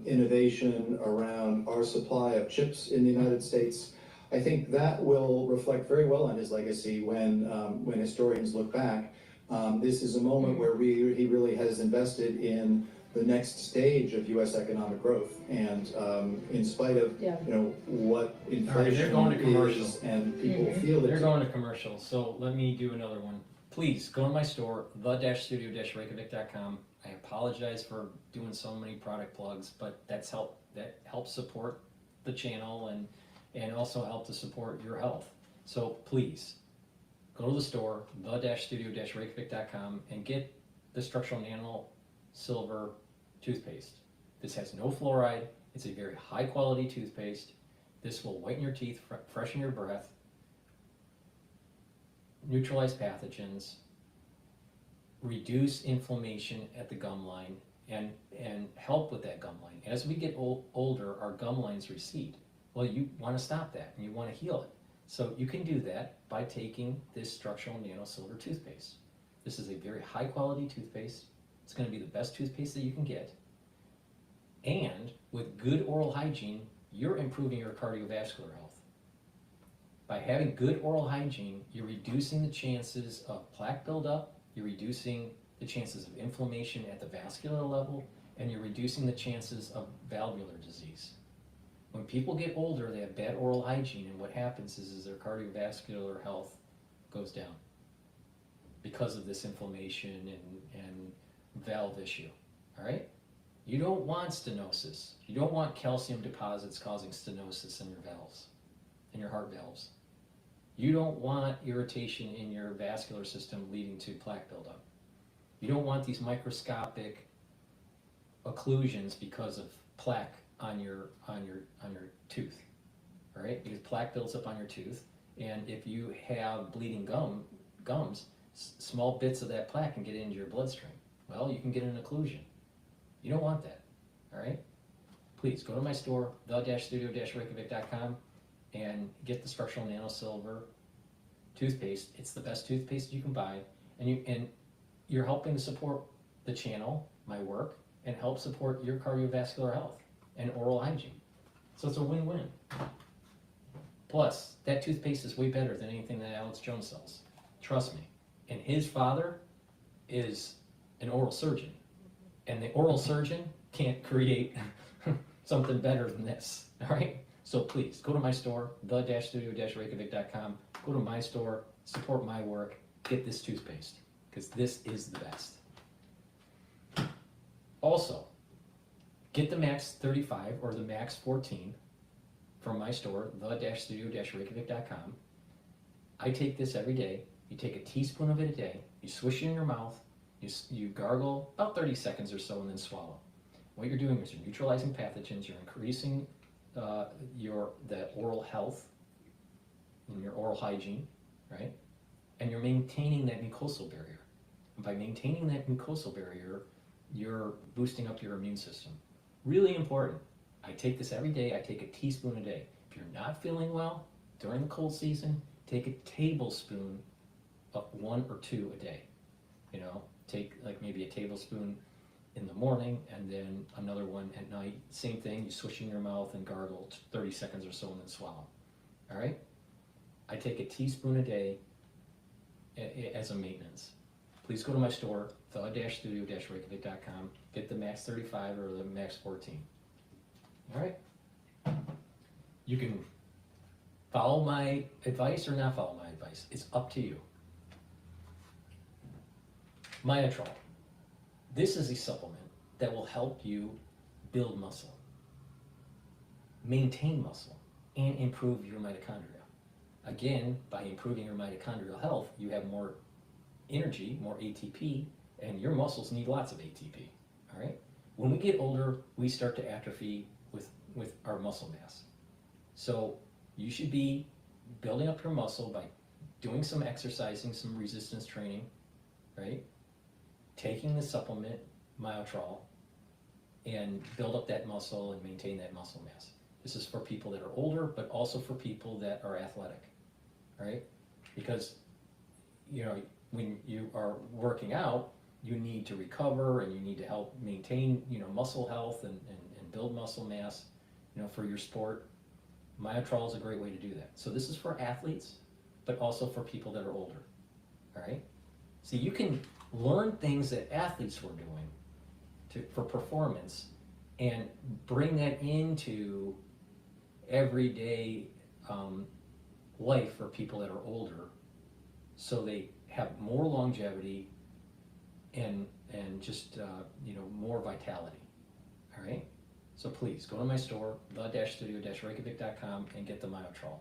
innovation, around our supply of chips in the United States. I think that will reflect very well on his legacy when historians look back. This is a moment where he really has invested in the next stage of U.S. economic growth, and in spite of what inflation they're going to commercial. is, and people feel it. They're going to commercial, so let me do another one. Please go to my store, the-studio-reykjavik.com. I apologize for doing so many product plugs, but that helps support the channel and also help to support your health. So please go to the store, the-studio-reykjavik.com, and get the structural nano silver toothpaste. This has no fluoride. It's a very high quality toothpaste. This will whiten your teeth, freshen your breath, neutralize pathogens, reduce inflammation at the gum line, and help with that gum line. As we get older, our gum lines recede. Well, you want to stop that and you want to heal it. So you can do that by taking this structural nano silver toothpaste. This is a very high quality toothpaste. It's going to be the best toothpaste that you can get. And with good oral hygiene, you're improving your cardiovascular health. By having good oral hygiene, you're reducing the chances of plaque buildup, you're reducing the chances of inflammation at the vascular level, and you're reducing the chances of valvular disease. When people get older, they have bad oral hygiene, and what happens is their cardiovascular health goes down because of this inflammation and valve issue, all right? You don't want stenosis. You don't want calcium deposits causing stenosis in your valves, in your heart valves. You don't want irritation in your vascular system leading to plaque buildup. You don't want these microscopic occlusions because of plaque on your tooth, all right? Because plaque builds up on your tooth, and if you have bleeding gums, small bits of that plaque can get into your bloodstream. Well, you can get an occlusion. You don't want that, all right? Please go to my store, the-studio-reykjavik.com, and get the structural nano silver toothpaste. It's the best toothpaste you can buy, and you're helping to support the channel, my work, and help support your cardiovascular health and oral hygiene. So it's a win-win. Plus, that toothpaste is way better than anything that Alex Jones sells. Trust me. And his father is an oral surgeon. And the oral surgeon can't create something better than this, all right? So please, go to my store, the-studio-reykjavik.com, go to my store, support my work, get this toothpaste, because this is the best. Also, get the Max 35 or the Max 14 from my store, the-studio-reykjavik.com. I take this every day. You take a teaspoon of it a day, you swish it in your mouth, you gargle about 30 seconds or so and then swallow. What you're doing is you're neutralizing pathogens, you're increasing that oral health and your oral hygiene, right? And you're maintaining that mucosal barrier. And by maintaining that mucosal barrier, you're boosting up your immune system. Really important. I take this every day, I take a teaspoon a day. If you're not feeling well during the cold season, take a tablespoon of 1 or 2 a day. You know, take like maybe a tablespoon in the morning and then another one at night. Same thing, you swish in your mouth and gargle 30 seconds or so and then swallow. All right? I take a teaspoon a day as a maintenance. Please go to my store, the-studio-reykjavik.com, get the Max 35 or the Max 14. All right? You can follow my advice or not follow my advice. It's up to you. Myotrol. This is a supplement that will help you build muscle, maintain muscle, and improve your mitochondria. Again, by improving your mitochondrial health, you have more energy, more ATP, and your muscles need lots of ATP, all right? When we get older, we start to atrophy with our muscle mass. So you should be building up your muscle by doing some exercising, some resistance training, right? Taking the supplement, Myotrol, and build up that muscle and maintain that muscle mass. This is for people that are older, but also for people that are athletic, right? Because, you know, when you are working out, you need to recover and you need to help maintain, you know, muscle health and build muscle mass, you know, for your sport. Myotrol is a great way to do that. So this is for athletes, but also for people that are older, all right? So you can learn things that athletes were doing for performance and bring that into everyday life for people that are older, so they have more longevity and just you know, more vitality. All right. So please go to my store, the-studio-reykjavik.com, and get the Myotrol.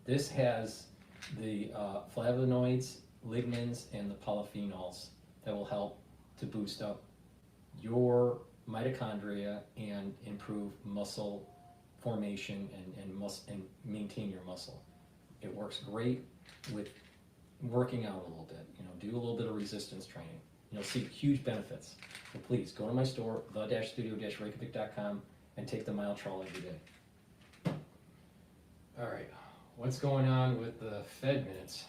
This has the flavonoids, lignans, and the polyphenols that will help to boost up your mitochondria and improve muscle formation and maintain your muscle. It works great with working out a little bit. You know, do a little bit of resistance training. You'll see huge benefits. So please go to my store, the-studio-reykjavik.com, and take the Myotrol every day. All right, what's going on with the Fed minutes?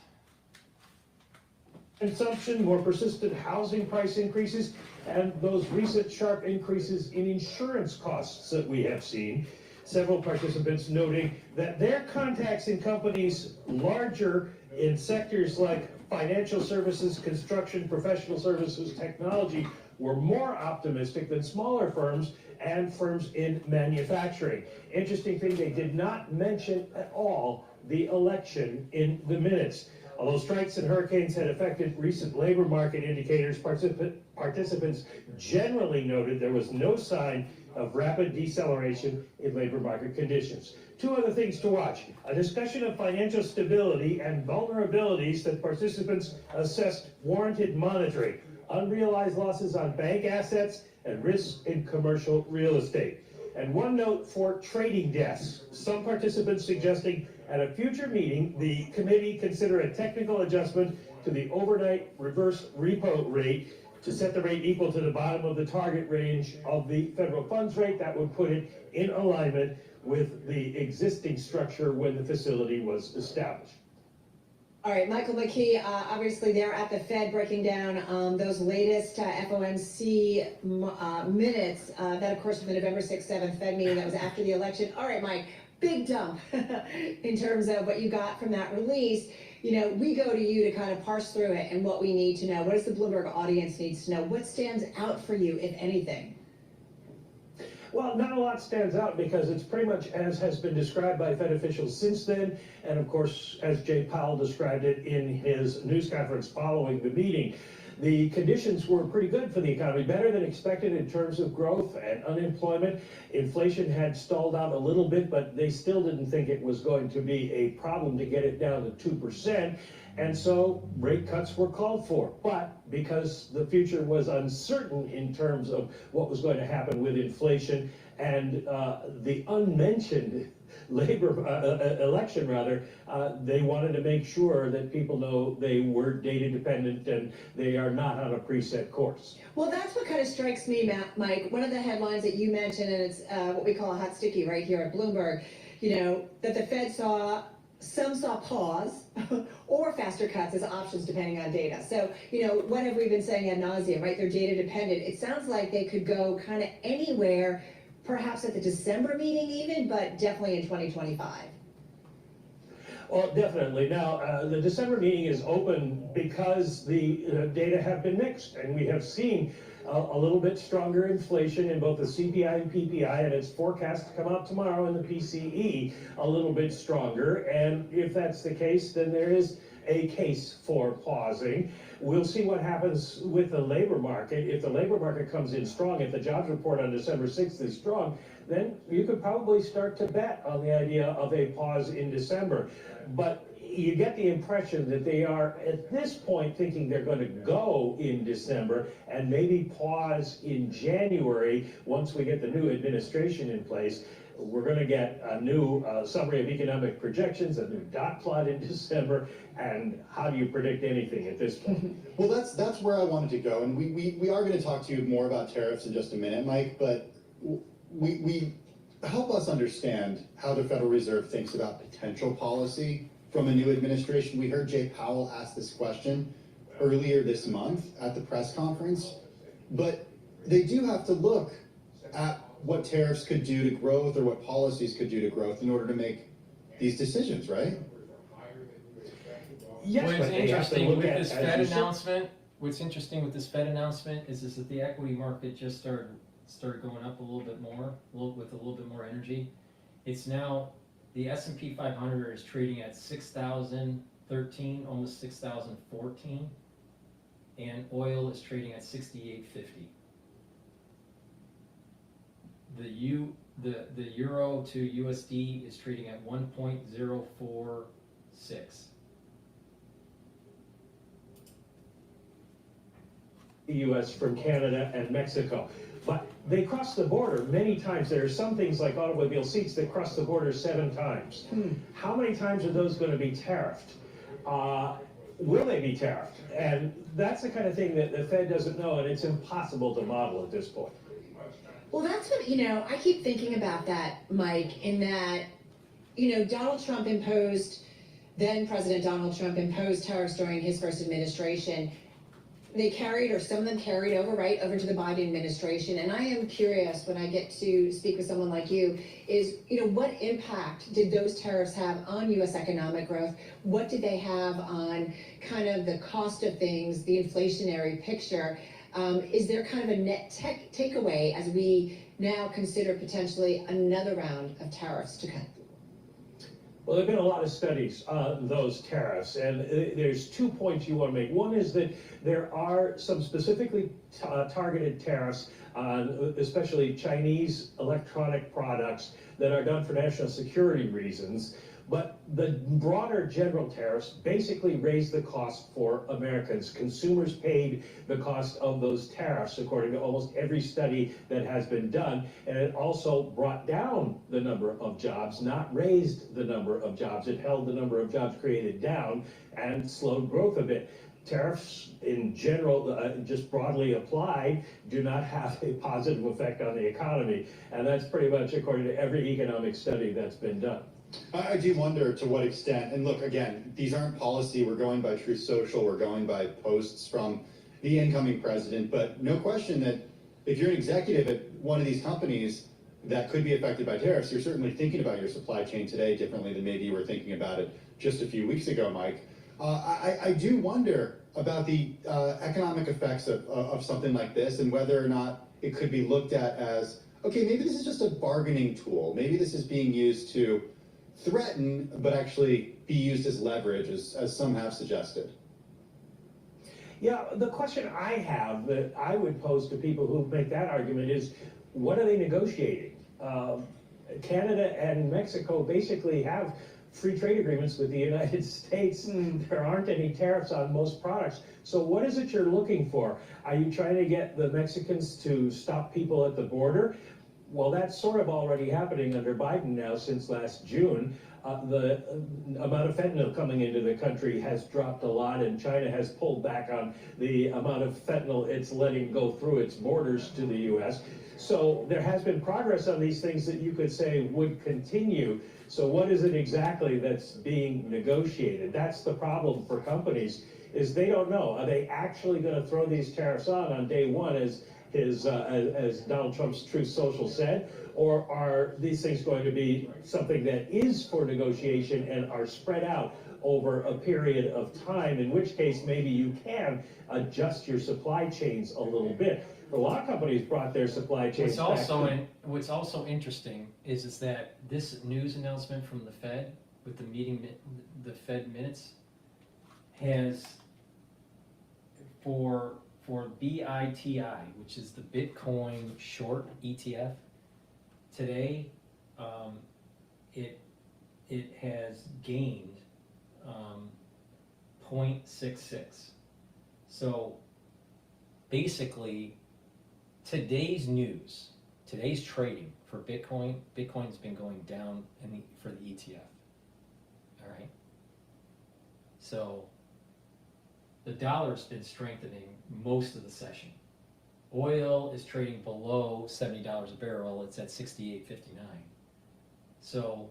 Consumption, more persistent housing price increases, and those recent sharp increases in insurance costs that we have seen. Several participants noting that their contacts in companies larger in sectors like financial services, construction, professional services, technology were more optimistic than smaller firms and firms in manufacturing. Interesting thing, they did not mention at all the election in the minutes. Although strikes and hurricanes had affected recent labor market indicators, participants generally noted there was no sign of rapid deceleration in labor market conditions. Two other things to watch: a discussion of financial stability and vulnerabilities that participants assessed warranted monitoring, unrealized losses on bank assets, and risks in commercial real estate. And one note for trading desks: some participants suggesting at a future meeting the committee consider a technical adjustment to the overnight reverse repo rate to set the rate equal to the bottom of the target range of the federal funds rate. That would put it in alignment with the existing structure when the facility was established. All right, Michael McKee, obviously they're at the Fed breaking down those latest FOMC minutes. That, of course, was the November 6th, 7th Fed meeting that was after the election. All right, Mike, big dump in terms of what you got from that release. You know, we go to you to kind of parse through it and what we need to know. What does the Bloomberg audience needs to know? What stands out for you, if anything? Well, not a lot stands out because it's pretty much as has been described by Fed officials since then, and of course, as Jay Powell described it in his news conference following the meeting. The conditions were pretty good for the economy, better than expected in terms of growth and unemployment. Inflation had stalled out a little bit, but they still didn't think it was going to be a problem to get it down to 2%. And so rate cuts were called for. But because the future was uncertain in terms of what was going to happen with inflation and the unmentioned election, they wanted to make sure that people know they were data dependent and they are not on a preset course. Well, that's what kind of strikes me, Mike. One of the headlines that you mentioned, and it's what we call a hot sticky right here at Bloomberg, you know, that the Fed some saw pause or faster cuts as options depending on data. So, you know, what have we been saying ad nauseum, right? They're data dependent. It sounds like they could go kind of anywhere, perhaps at the December meeting even, but definitely in 2025. Well, definitely. Now, the December meeting is open because the data have been mixed, and we have seen a little bit stronger inflation in both the CPI and PPI, and it's forecast to come out tomorrow in the PCE a little bit stronger. And if that's the case, then there is a case for pausing. We'll see what happens with the labor market. If the labor market comes in strong, if the jobs report on December 6th is strong, then you could probably start to bet on the idea of a pause in December. But you get the impression that they are, at this point, thinking they're going to go in December and maybe pause in January once we get the new administration in place. We're going to get a new summary of economic projections, a new dot plot in December, and how do you predict anything at this point? Well, that's where I wanted to go, and we are going to talk to you more about tariffs in just a minute, Mike, but we help us understand how the Federal Reserve thinks about potential policy from a new administration. We heard Jay Powell ask this question earlier this month at the press conference, but they do have to look at what tariffs could do to growth or what policies could do to growth in order to make these decisions, right? Yes, What's but interesting with this Fed as you said- announcement, what's interesting with this Fed announcement is that the equity market just started going up a little bit more, with a little bit more energy. It's now, the S&P 500 is trading at 6,013, almost 6,014, and oil is trading at 68.50. The euro to USD is trading at 1.046. The U.S. from Canada and Mexico. But they cross the border many times. There are some things like automobile seats that cross the border 7 times. How many times are those going to be tariffed? Will they be tariffed? And that's the kind of thing that the Fed doesn't know, and it's impossible to model at this point. Well, that's what, you know, I keep thinking about that, Mike, in that, you know, then President Donald Trump imposed tariffs during his first administration. They carried, or some of them carried over, right, over to the Biden administration. And I am curious, when I get to speak with someone like you, is, you know, what impact did those tariffs have on U.S. economic growth? What did they have on kind of the cost of things, the inflationary picture? Is there kind of a net takeaway as we now consider potentially another round of tariffs to come? Well, there have been a lot of studies on those tariffs, and there's 2 points you want to make. One is that there are some specifically targeted tariffs on especially Chinese electronic products that are done for national security reasons. But the broader general tariffs basically raise the cost for Americans. Consumers paid the cost of those tariffs, according to almost every study that has been done. And it also brought down the number of jobs, not raised the number of jobs. It held the number of jobs created down and slowed growth a bit. Tariffs in general, just broadly applied, do not have a positive effect on the economy. And that's pretty much according to every economic study that's been done. I do wonder to what extent, and look, again, these aren't policy, we're going by Truth Social, we're going by posts from the incoming president, but no question that if you're an executive at one of these companies, that could be affected by tariffs, you're certainly thinking about your supply chain today differently than maybe you were thinking about it just a few weeks ago, Mike. I do wonder about the economic effects of something like this and whether or not it could be looked at as, okay, maybe this is just a bargaining tool. Maybe this is being used to threaten, but actually be used as leverage, as some have suggested. Yeah, the question I have that I would pose to people who make that argument is, what are they negotiating? Canada and Mexico basically have free trade agreements with the United States. There aren't any tariffs on most products. So what is it you're looking for? Are you trying to get the Mexicans to stop people at the border? Well, that's sort of already happening under Biden now since last June. The amount of fentanyl coming into the country has dropped a lot, and China has pulled back on the amount of fentanyl it's letting go through its borders to the U.S. So there has been progress on these things that you could say would continue. So what is it exactly that's being negotiated? That's the problem for companies, is they don't know. Are they actually going to throw these tariffs on day one, as Donald Trump's Truth Social said? Or are these things going to be something that is for negotiation and are spread out over a period of time, in which case maybe you can adjust your supply chains a little bit? A lot of companies brought their supply chains What's also interesting is that this news announcement from the Fed with the meeting, the Fed minutes, has for BITI, which is the Bitcoin short ETF, today it has gained 0.66. So basically, today's news, today's trading for Bitcoin's been going down for the ETF. All right. So the dollar's been strengthening most of the session. Oil is trading below $70 a barrel. It's at 68.59. So,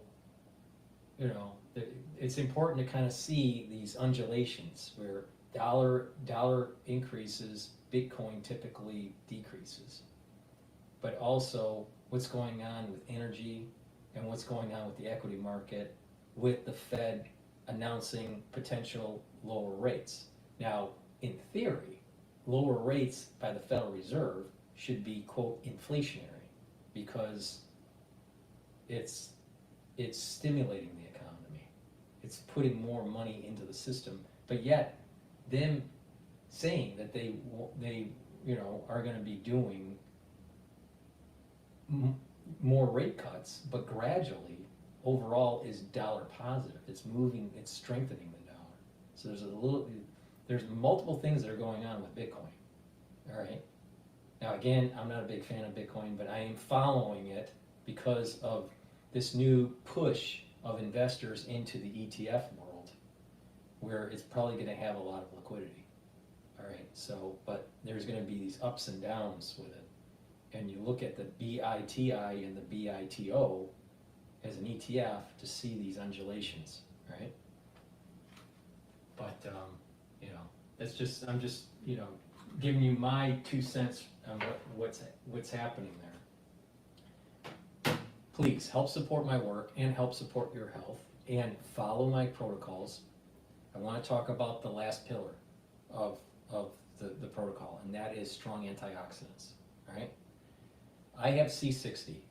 it's important to kind of see these undulations where dollar increases, Bitcoin typically decreases. But also what's going on with energy and what's going on with the equity market, with the Fed announcing potential lower rates. Now, in theory, lower rates by the Federal Reserve should be, quote, inflationary, because it's stimulating the economy. It's putting more money into the system, but yet them saying that they are going to be doing more rate cuts, but gradually overall is dollar positive. It's moving, it's strengthening the dollar. So there's multiple things that are going on with Bitcoin. All right. Now again, I'm not a big fan of Bitcoin, but I am following it because of this new push of investors into the ETF world, where it's probably going to have a lot of liquidity. All right. So, but there's going to be these ups and downs with it. And you look at the BITI and the BITO as an ETF to see these undulations, right? But that's just, I'm just giving you my 2 cents on what's happening there. Please help support my work and help support your health and follow my protocols. I want to talk about the last pillar of the protocol, and that is strong antioxidants. All right. I have C60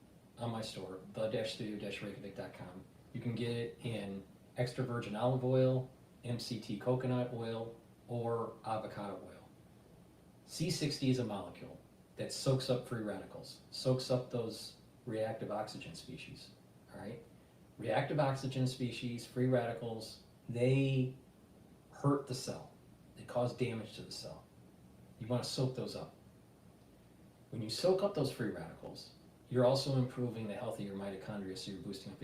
on my store, the-studio-reykjavik.com. You can get it in extra virgin olive oil, MCT coconut oil, or avocado oil. C60 is a molecule that soaks up free radicals, soaks up those reactive oxygen species. All right? Reactive oxygen species, free radicals, they hurt the cell. They cause damage to the cell. You want to soak those up. When you soak up those free radicals, you're also improving the health of your mitochondria, so you're boosting up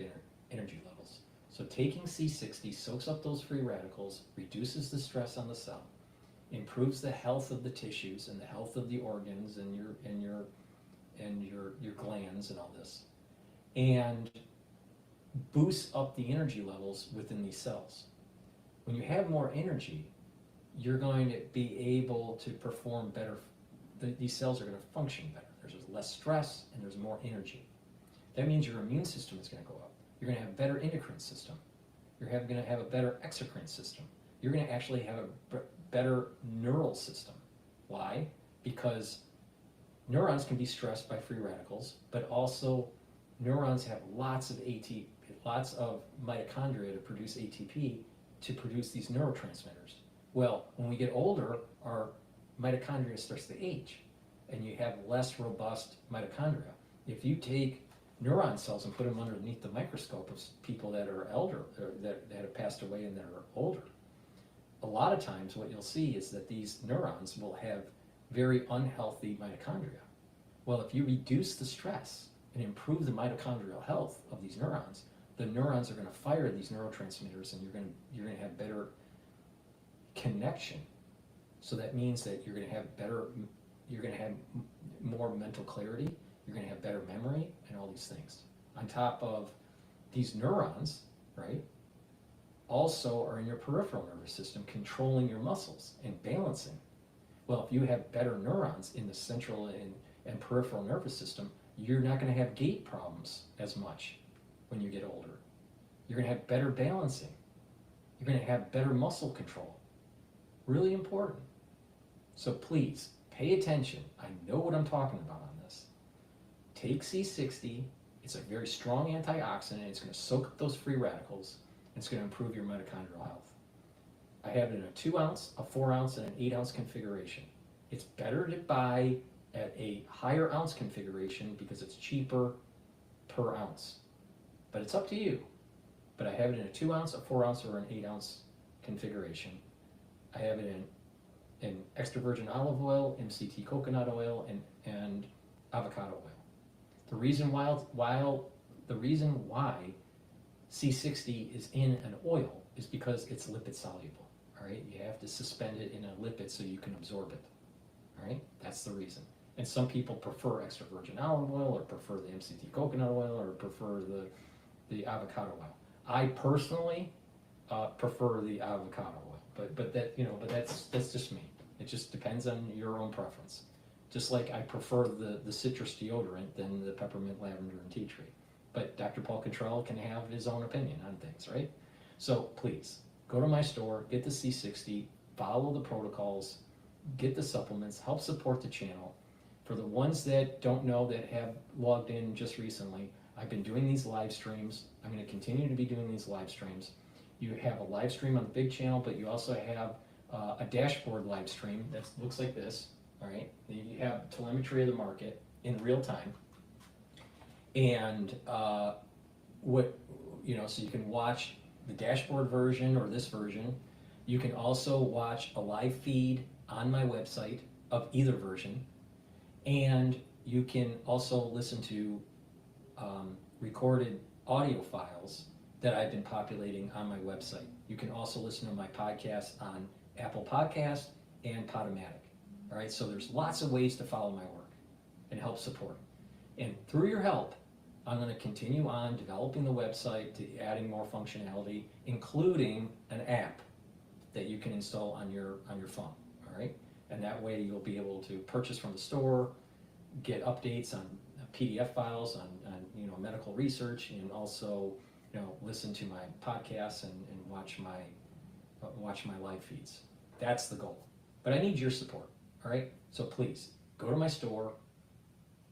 energy levels. So taking C60 soaks up those free radicals, reduces the stress on the cell, improves the health of the tissues and the health of the organs and your glands and all this, and boosts up the energy levels within these cells. When you have more energy, you're going to be able to perform better. These cells are going to function better. There's less stress and there's more energy. That means your immune system is going to go up. You're going to have a better endocrine system. You're going to have a better exocrine system. You're going to actually have a better neural system. Why? Because neurons can be stressed by free radicals, but also neurons have lots of mitochondria to produce ATP to produce these neurotransmitters. Well, when we get older, our mitochondria starts to age, and you have less robust mitochondria. If you take neuron cells and put them underneath the microscope of people that are elder, or that have passed away and that are older, a lot of times what you'll see is that these neurons will have very unhealthy mitochondria. Well, if you reduce the stress and improve the mitochondrial health of these neurons, the neurons are going to fire these neurotransmitters, and you're going to have better connection. So that means that you're going to have more mental clarity, you're going to have better memory, and all these things. On top of these neurons, right, also are in your peripheral nervous system, controlling your muscles and balancing. Well, if you have better neurons in the central and peripheral nervous system, you're not going to have gait problems as much when you get older. You're going to have better balancing. You're going to have better muscle control. Really important. So please, pay attention. I know what I'm talking about on this. Take C60. It's a very strong antioxidant. It's going to soak up those free radicals. And it's going to improve your mitochondrial health. I have it in a 2 ounce, a 4 ounce, and an 8 ounce configuration. It's better to buy at a higher ounce configuration because it's cheaper per ounce. But it's up to you. But I have it in a 2 ounce, a 4 ounce, or an 8 ounce configuration. I have it in extra virgin olive oil, MCT coconut oil, and avocado oil. The reason why C60 is in an oil is because it's lipid soluble. All right, you have to suspend it in a lipid so you can absorb it. All right, that's the reason. And some people prefer extra virgin olive oil, or prefer the MCT coconut oil, or prefer the avocado oil. I personally prefer the avocado oil, but that's just me. It just depends on your own preference. Just like I prefer the citrus deodorant than the peppermint, lavender, and tea tree. But Dr. Paul Cottrell can have his own opinion on things, right? So please, go to my store, get the C60, follow the protocols, get the supplements, help support the channel. For the ones that don't know, that have logged in just recently, I've been doing these live streams. I'm going to continue to be doing these live streams. You have a live stream on the big channel, but you also have a dashboard live stream that looks like this, all right? You have telemetry of the market in real time. And so you can watch the dashboard version or this version. You can also watch a live feed on my website of either version. And you can also listen to recorded audio files that I've been populating on my website. You can also listen to my podcast on Apple Podcast and Podomatic. All right, so there's lots of ways to follow my work and help support. And through your help, I'm going to continue on developing the website, to adding more functionality, including an app that you can install on your phone. All right, and that way you'll be able to purchase from the store, get updates on PDF files on medical research, and also listen to my podcasts and watch my live feeds. That's the goal. But I need your support. All right, so please go to my store,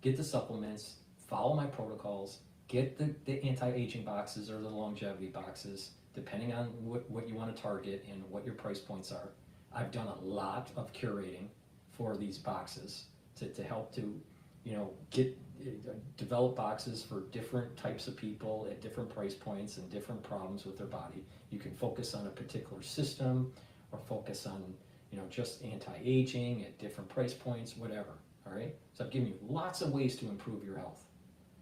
get the supplements, follow my protocols, get the anti-aging boxes or the longevity boxes, depending on what you want to target and what your price points are. I've done a lot of curating for these boxes to help to develop boxes for different types of people at different price points and different problems with their body. You can focus on a particular system, or focus on just anti-aging at different price points, whatever. All right, so I've given you lots of ways to improve your health,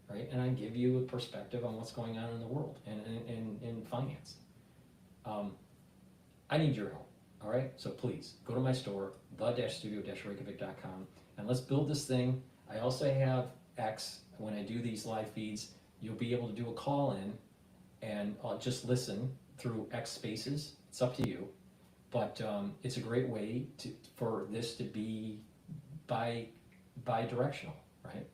right? And I give you a perspective on what's going on in the world and in finance. I need your help. All right, so please go to my store, the-studio-reykjavik.com, and let's build this thing. I also have X. When I do these live feeds, you'll be able to do a call in and just listen through X Spaces. It's up to you, but it's a great way for this to be bi-directional, right?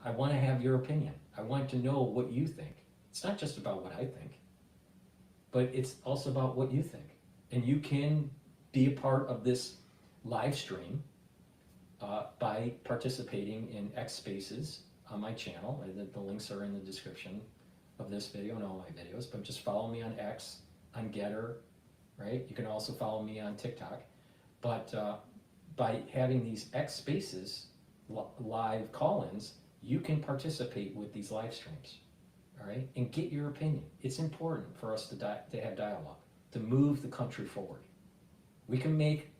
I want to have your opinion. I want to know what you think. It's not just about what I think, but it's also about what you think. And you can be a part of this live stream by participating in X Spaces on my channel. The links are in the description of this video and all my videos, but just follow me on X, on GETTR, right? You can also follow me on TikTok. But by having these X Spaces live call-ins, you can participate with these live streams, all right? And get your opinion. It's important for us to have dialogue, to move the country forward. We can make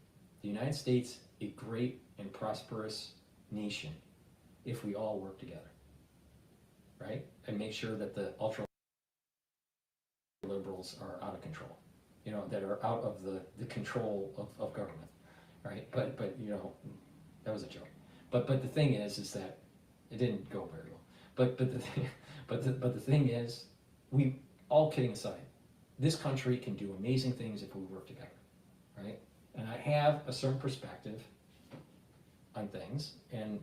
the United States a great and prosperous nation if we all work together, right? And make sure that the ultra liberals are out of control, you know, that are out of the control of government, right? But you know, that was a joke. But the thing is that it didn't go very well. But the thing is, we, all kidding aside, this country can do amazing things if we work together, right? And I have a certain perspective on things and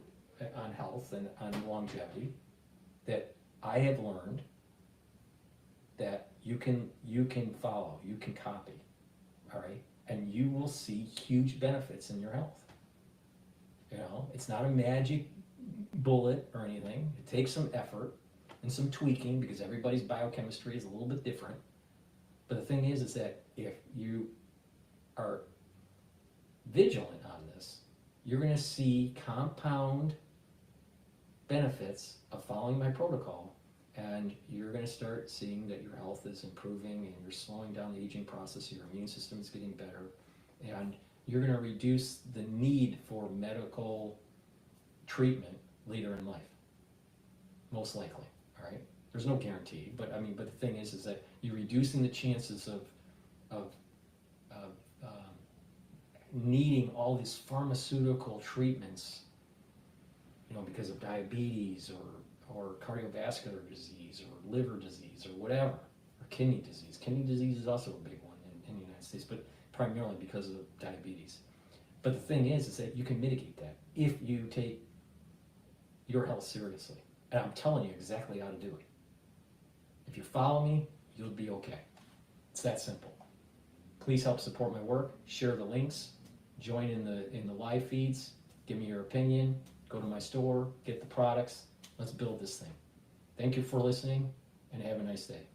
on health and on longevity that I have learned that you can follow, you can copy, all right? And you will see huge benefits in your health. You know, it's not a magic bullet or anything. It takes some effort and some tweaking because everybody's biochemistry is a little bit different. But the thing is that if you are vigilant on this, you're going to see compound benefits of following my protocol, and you're going to start seeing that your health is improving and you're slowing down the aging process, your immune system is getting better, and you're going to reduce the need for medical treatment later in life, most likely, all right? There's no guarantee, but I mean, but the thing is that you're reducing the chances of needing all these pharmaceutical treatments, you know, because of diabetes or cardiovascular disease or liver disease or whatever, or kidney disease. Kidney disease is also a big one in the United States, but primarily because of diabetes. But the thing is that you can mitigate that if you take your health seriously. And I'm telling you exactly how to do it. If you follow me, you'll be okay. It's that simple. Please help support my work, share the links, join in the live feeds, give me your opinion, go to my store, get the products. Let's build this thing. Thank you for listening, and have a nice day.